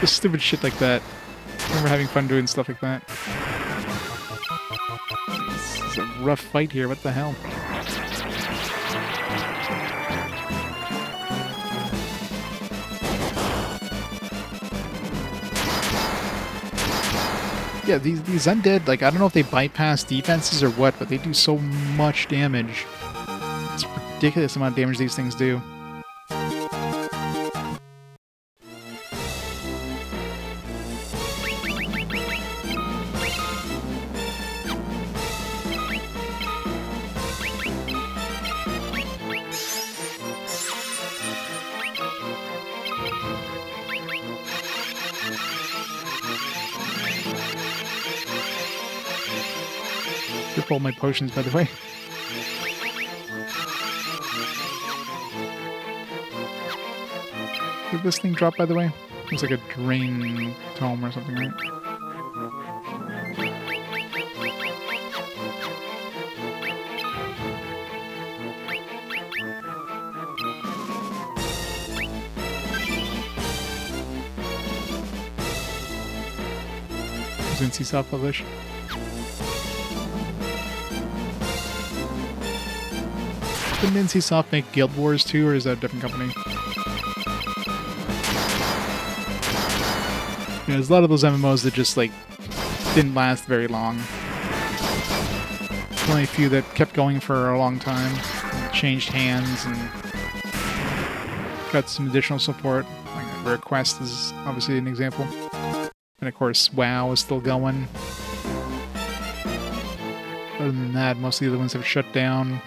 just stupid shit like that. I remember having fun doing stuff like that. This is a rough fight here. What the hell? Yeah, these undead, like, I don't know if they bypass defenses or what, but they do so much damage. It's a ridiculous amount of damage these things do. All my potions, by the way. Did this thing drop, by the way? It's like a drain tome or something, right? Does NCSoft publish? Didn't NCSoft make Guild Wars 2, or is that a different company? You know, there's a lot of those MMOs that just, like, didn't last very long. Only a few that kept going for a long time, changed hands, and got some additional support. Like, Request is obviously an example. And of course, WoW is still going. Other than that, most of the other ones have shut down.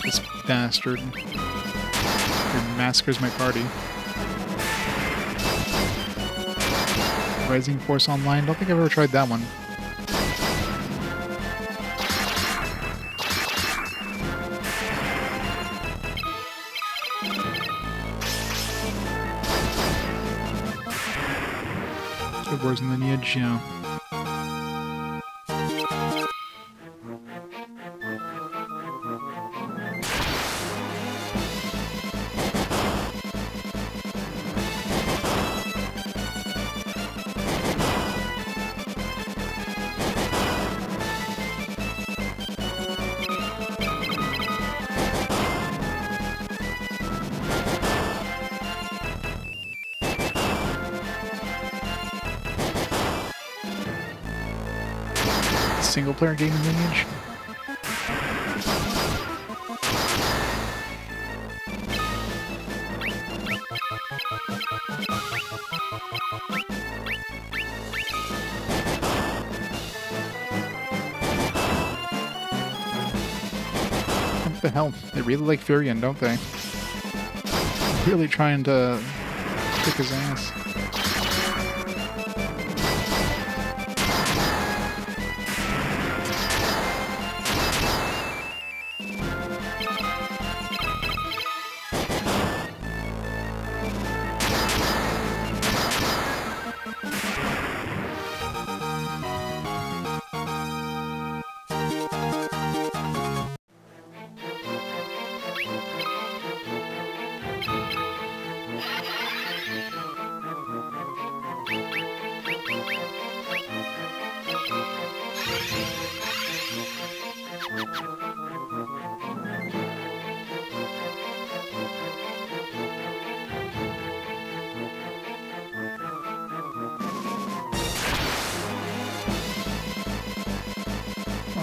This bastard. He massacres my party. Rising Force Online? Don't think I've ever tried that one. Good Wars and Lineage, yeah. Single player game in Lineage? What the hell? They really like Firion, don't they? Really trying to kick his ass.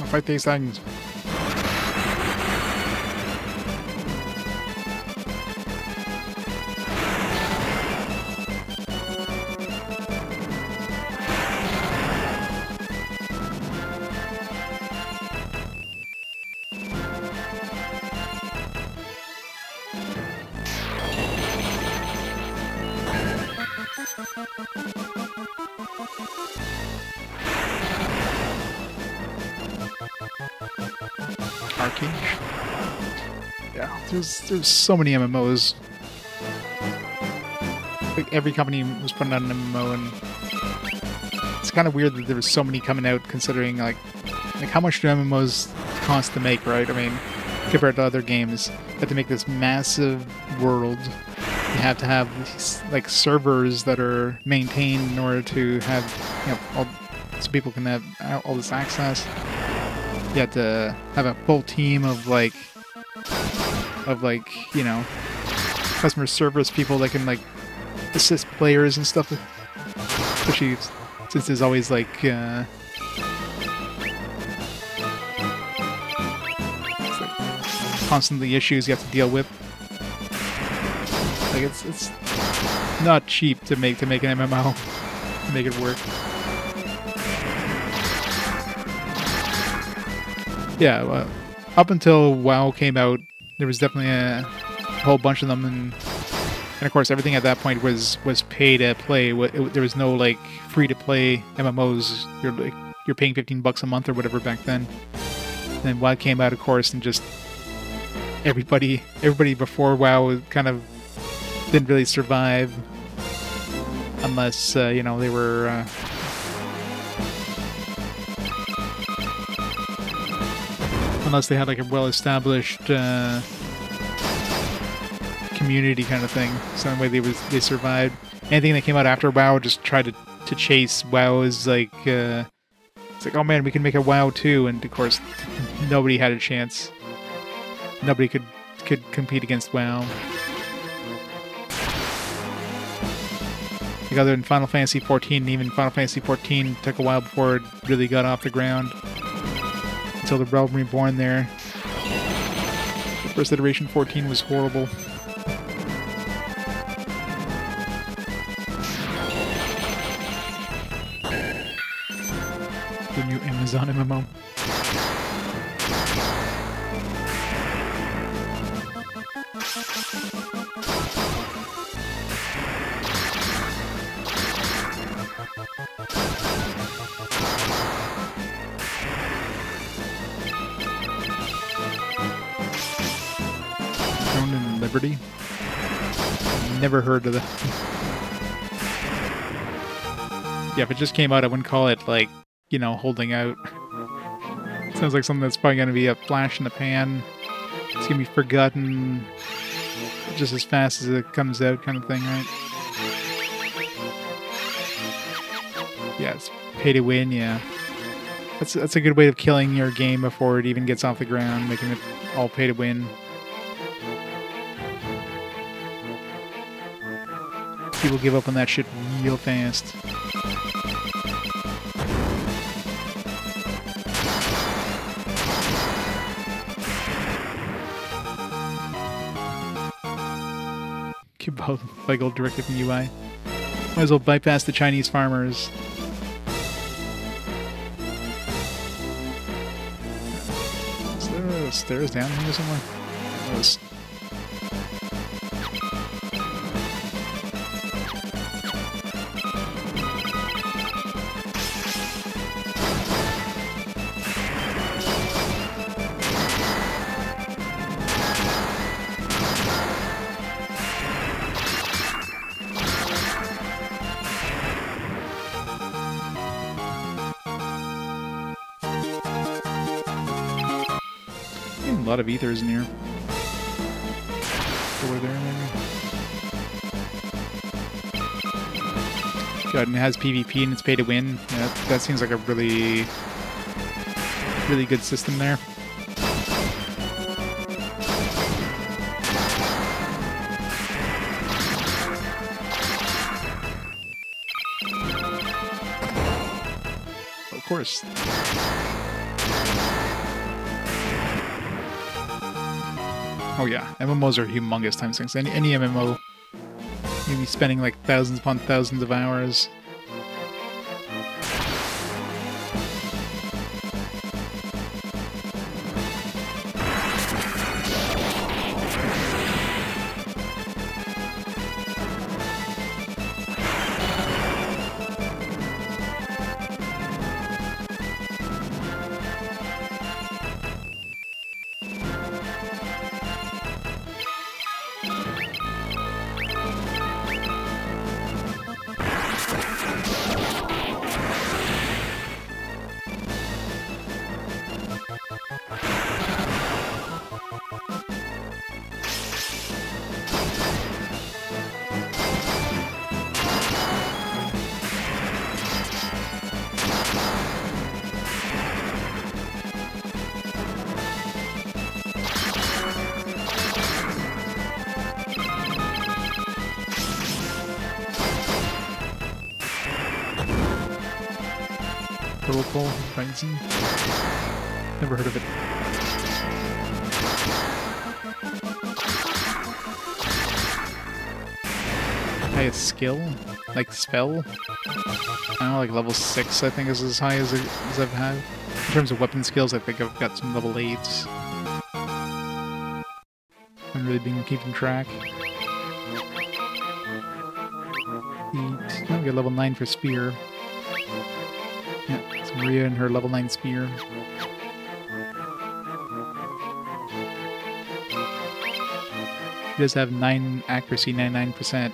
Fight these things. Arcade. Yeah, there's so many MMOs. Like every company was putting out an MMO, and it's kind of weird that there was so many coming out. Considering like how much do MMOs cost to make, right? I mean, compared to other games, you have to make this massive world. You have to have these, like, servers that are maintained in order to have, so people can have all this access. You have to have a full team of customer service people that can assist players and stuff. Especially since there's always constantly issues you have to deal with. It's not cheap to make an MMO to make it work. Yeah, up until WoW came out, there was definitely a whole bunch of them, and of course everything at that point was pay to play. There was no free to play MMOs. You're paying $15 a month or whatever back then. And then WoW came out, of course, and just everybody before WoW kind of didn't really survive unless they were unless they had a well-established community kind of thing. So the way they survived. Anything that came out after WoW just tried to chase WoW as it's like, oh man, we can make a WoW too, and of course nobody had a chance. Nobody could compete against WoW. Other than Final Fantasy XIV, and even Final Fantasy XIV took a while before it really got off the ground. Until the Realm Reborn there. First iteration 14 was horrible. The new Amazon MMO. Liberty? Never heard of that. Yeah, if it just came out, I wouldn't call it, like, you know, holding out. Sounds like something that's probably going to be a flash in the pan. It's going to be forgotten just as fast as it comes out, kind of thing, right? Yeah, it's pay to win, yeah. That's a good way of killing your game before it even gets off the ground, making it all pay to win. People give up on that shit real fast. Keep out Legal directly from UI. Might as well bypass the Chinese farmers. Is there stairs down here somewhere? Those. A lot of ethers in here. Over there, maybe. God, and it has PvP and it's pay to win. Yeah, that seems like a really good system there. Of course. Oh yeah, MMOs are humongous time sinks. Any MMO, you'll be spending like thousands upon thousands of hours. Protocol, Rising. Never heard of it. Highest skill? Like spell? I don't know, like level 6 I think is as high as I've had. In terms of weapon skills, I think I've got some level 8s. I'm really been keeping track. I've got level 9 for spear. Yeah, it's Maria and her level 9 spear. She does have 9 accuracy, 99%.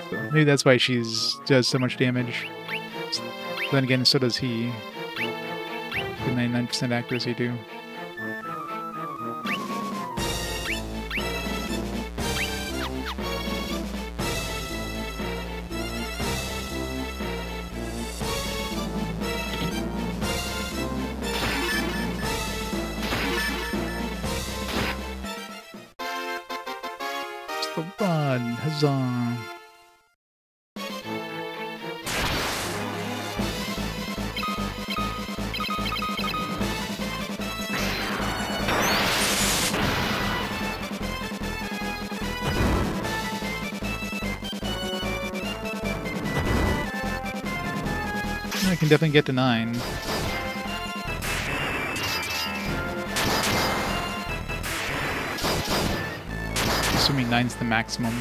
So maybe that's why she does so much damage. Then again, so does he. 99% accuracy too. Run, huzzah! can definitely get to 9. Assuming 9's the maximum.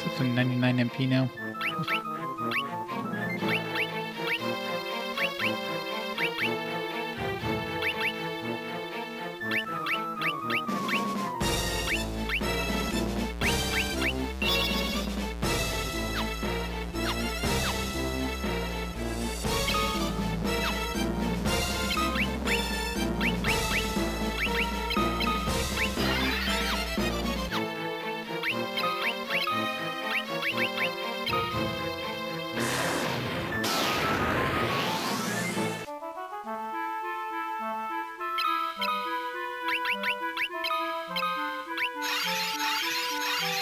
It's a 99 MP now.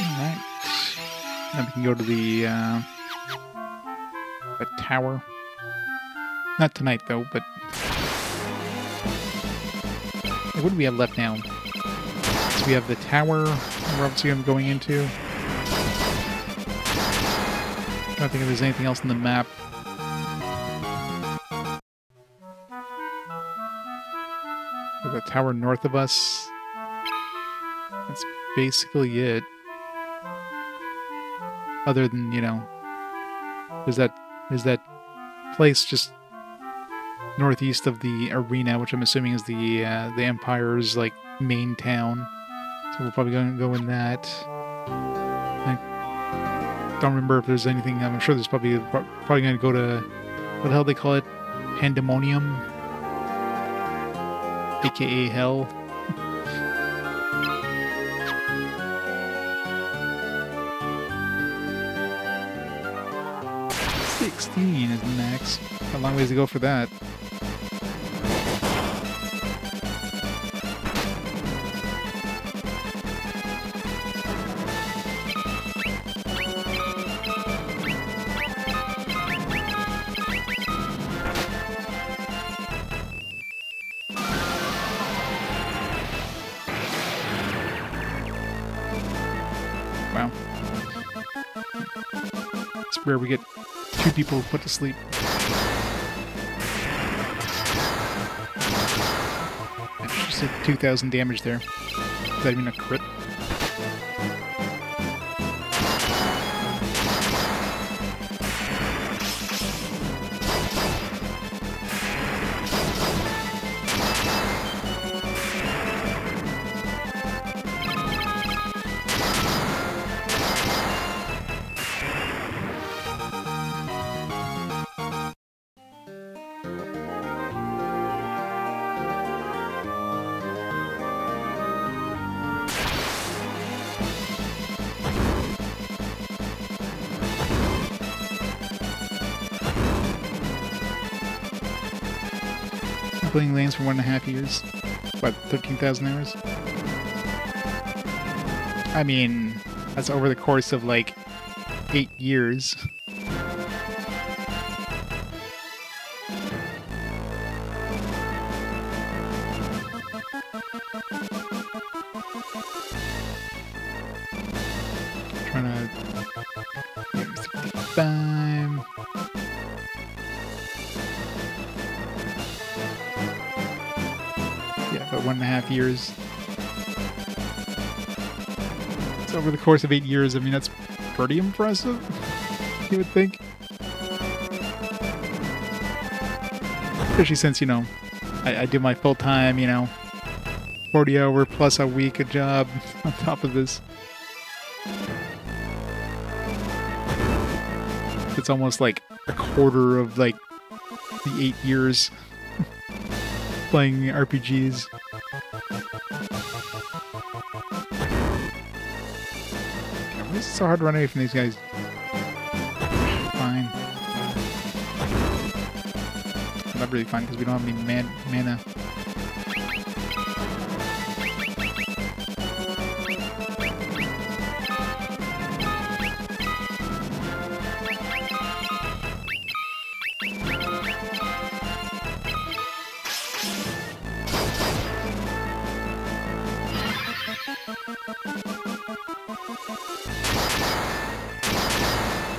Alright. Now we can go to the tower. Not tonight, though, but... What do we have left now? So we have the tower we're obviously going into. I don't think there's anything else in the map. There's a tower north of us. That's basically it. Other than, you know, there's that place just northeast of the arena, which I'm assuming is the Empire's like main town. So we're probably going to go in that. I don't remember if there's anything. I'm sure there's probably going to go to what the hell they call it, Pandemonium, aka Hell. 16 is the max. A long ways to go for that. Wow. It's where we get 2 people put to sleep. I just did 2,000 damage there. Does that mean a crit? Playing lanes for 1.5 years. What, 13,000 hours? I mean, that's over the course of like 8 years. Trying to... 65... About 1.5 years. It's over the course of 8 years. I mean, that's pretty impressive, you would think. Especially since, you know, I do my full-time, you know, 40-hour plus a week a job on top of this. It's almost like a quarter of, like, the 8 years playing RPGs. Why is it so hard to run away from these guys? Fine. Not really fine because we don't have any mana.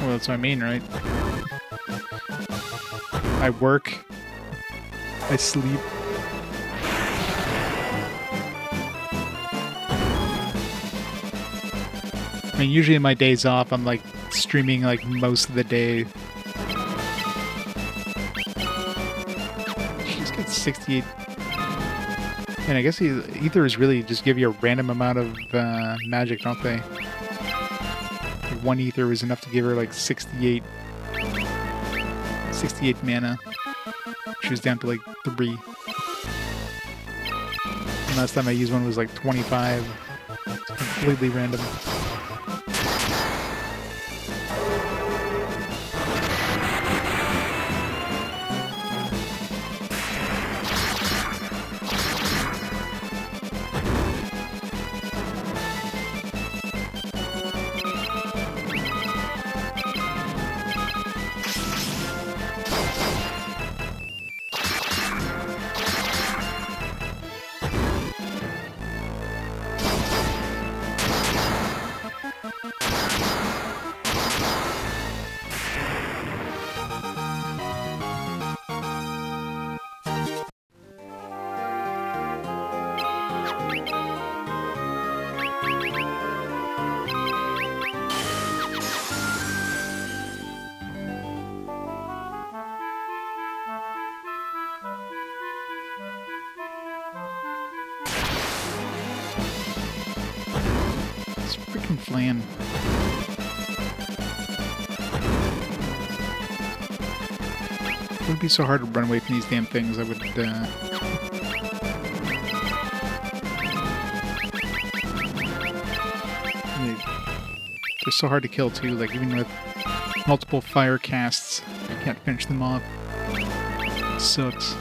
Well, that's what I mean, right? I work. I sleep. I mean, usually in my days off, I'm like streaming like most of the day. She's got 68. And I guess ethers really just give you a random amount of magic, don't they? Like 1 ether was enough to give her like 68 mana. She was down to like 3. And last time I used one was like 25. It's completely random. Flan. It would be so hard to run away from these damn things. I would, they're so hard to kill too, like even with multiple fire casts, you can't finish them off. It sucks.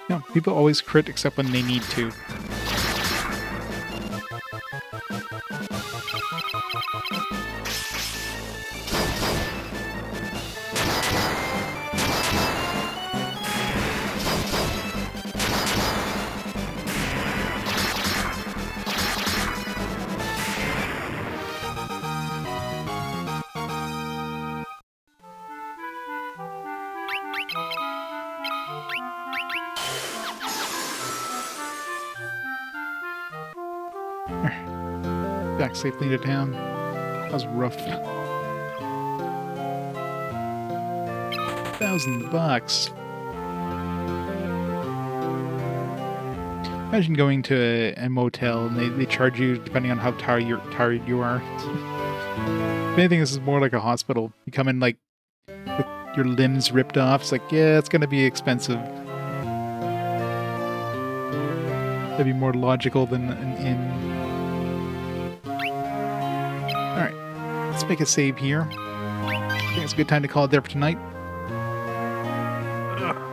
No, people always crit except when they need to. Back safely to town. That was rough. $1,000. Imagine going to a motel and they charge you depending on how tired you are. If anything, this is more like a hospital. You come in like with your limbs ripped off. It's like, yeah, it's gonna be expensive. That'd be more logical than an inn. Alright, let's make a save here. I think it's a good time to call it there for tonight.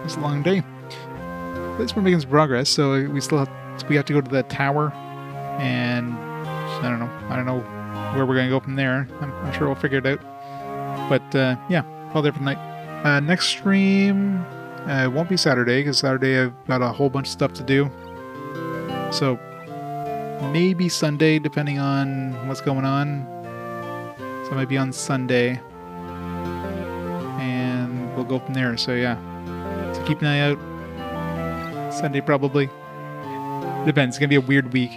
It's a long day. At least we're making some progress, so we have to go to the tower, and I don't know where we're gonna go from there. I'm sure we'll figure it out. But yeah, call it there for tonight. Next stream won't be Saturday, because Saturday I've got a whole bunch of stuff to do. So maybe Sunday, depending on what's going on. So it might be on Sunday. And we'll go from there. So yeah. So keep an eye out. Sunday probably. Depends. It's going to be a weird week.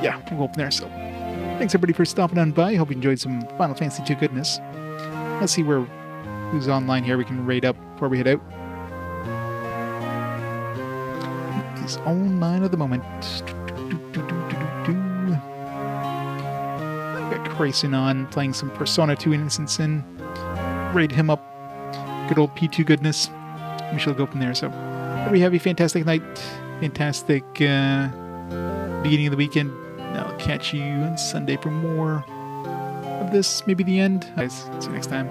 Yeah, we'll go from there. So thanks everybody for stopping on by. Hope you enjoyed some Final Fantasy II goodness. Let's see who's online here we can raid up before we head out. He's online at the moment. I got Grayson on, playing some Persona 2 Innocence in. Raid him up. Good old P2 goodness. We shall go from there. So, everybody have a fantastic night. Fantastic beginning of the weekend. I'll catch you on Sunday for more of this. Maybe the end. Guys, see you next time.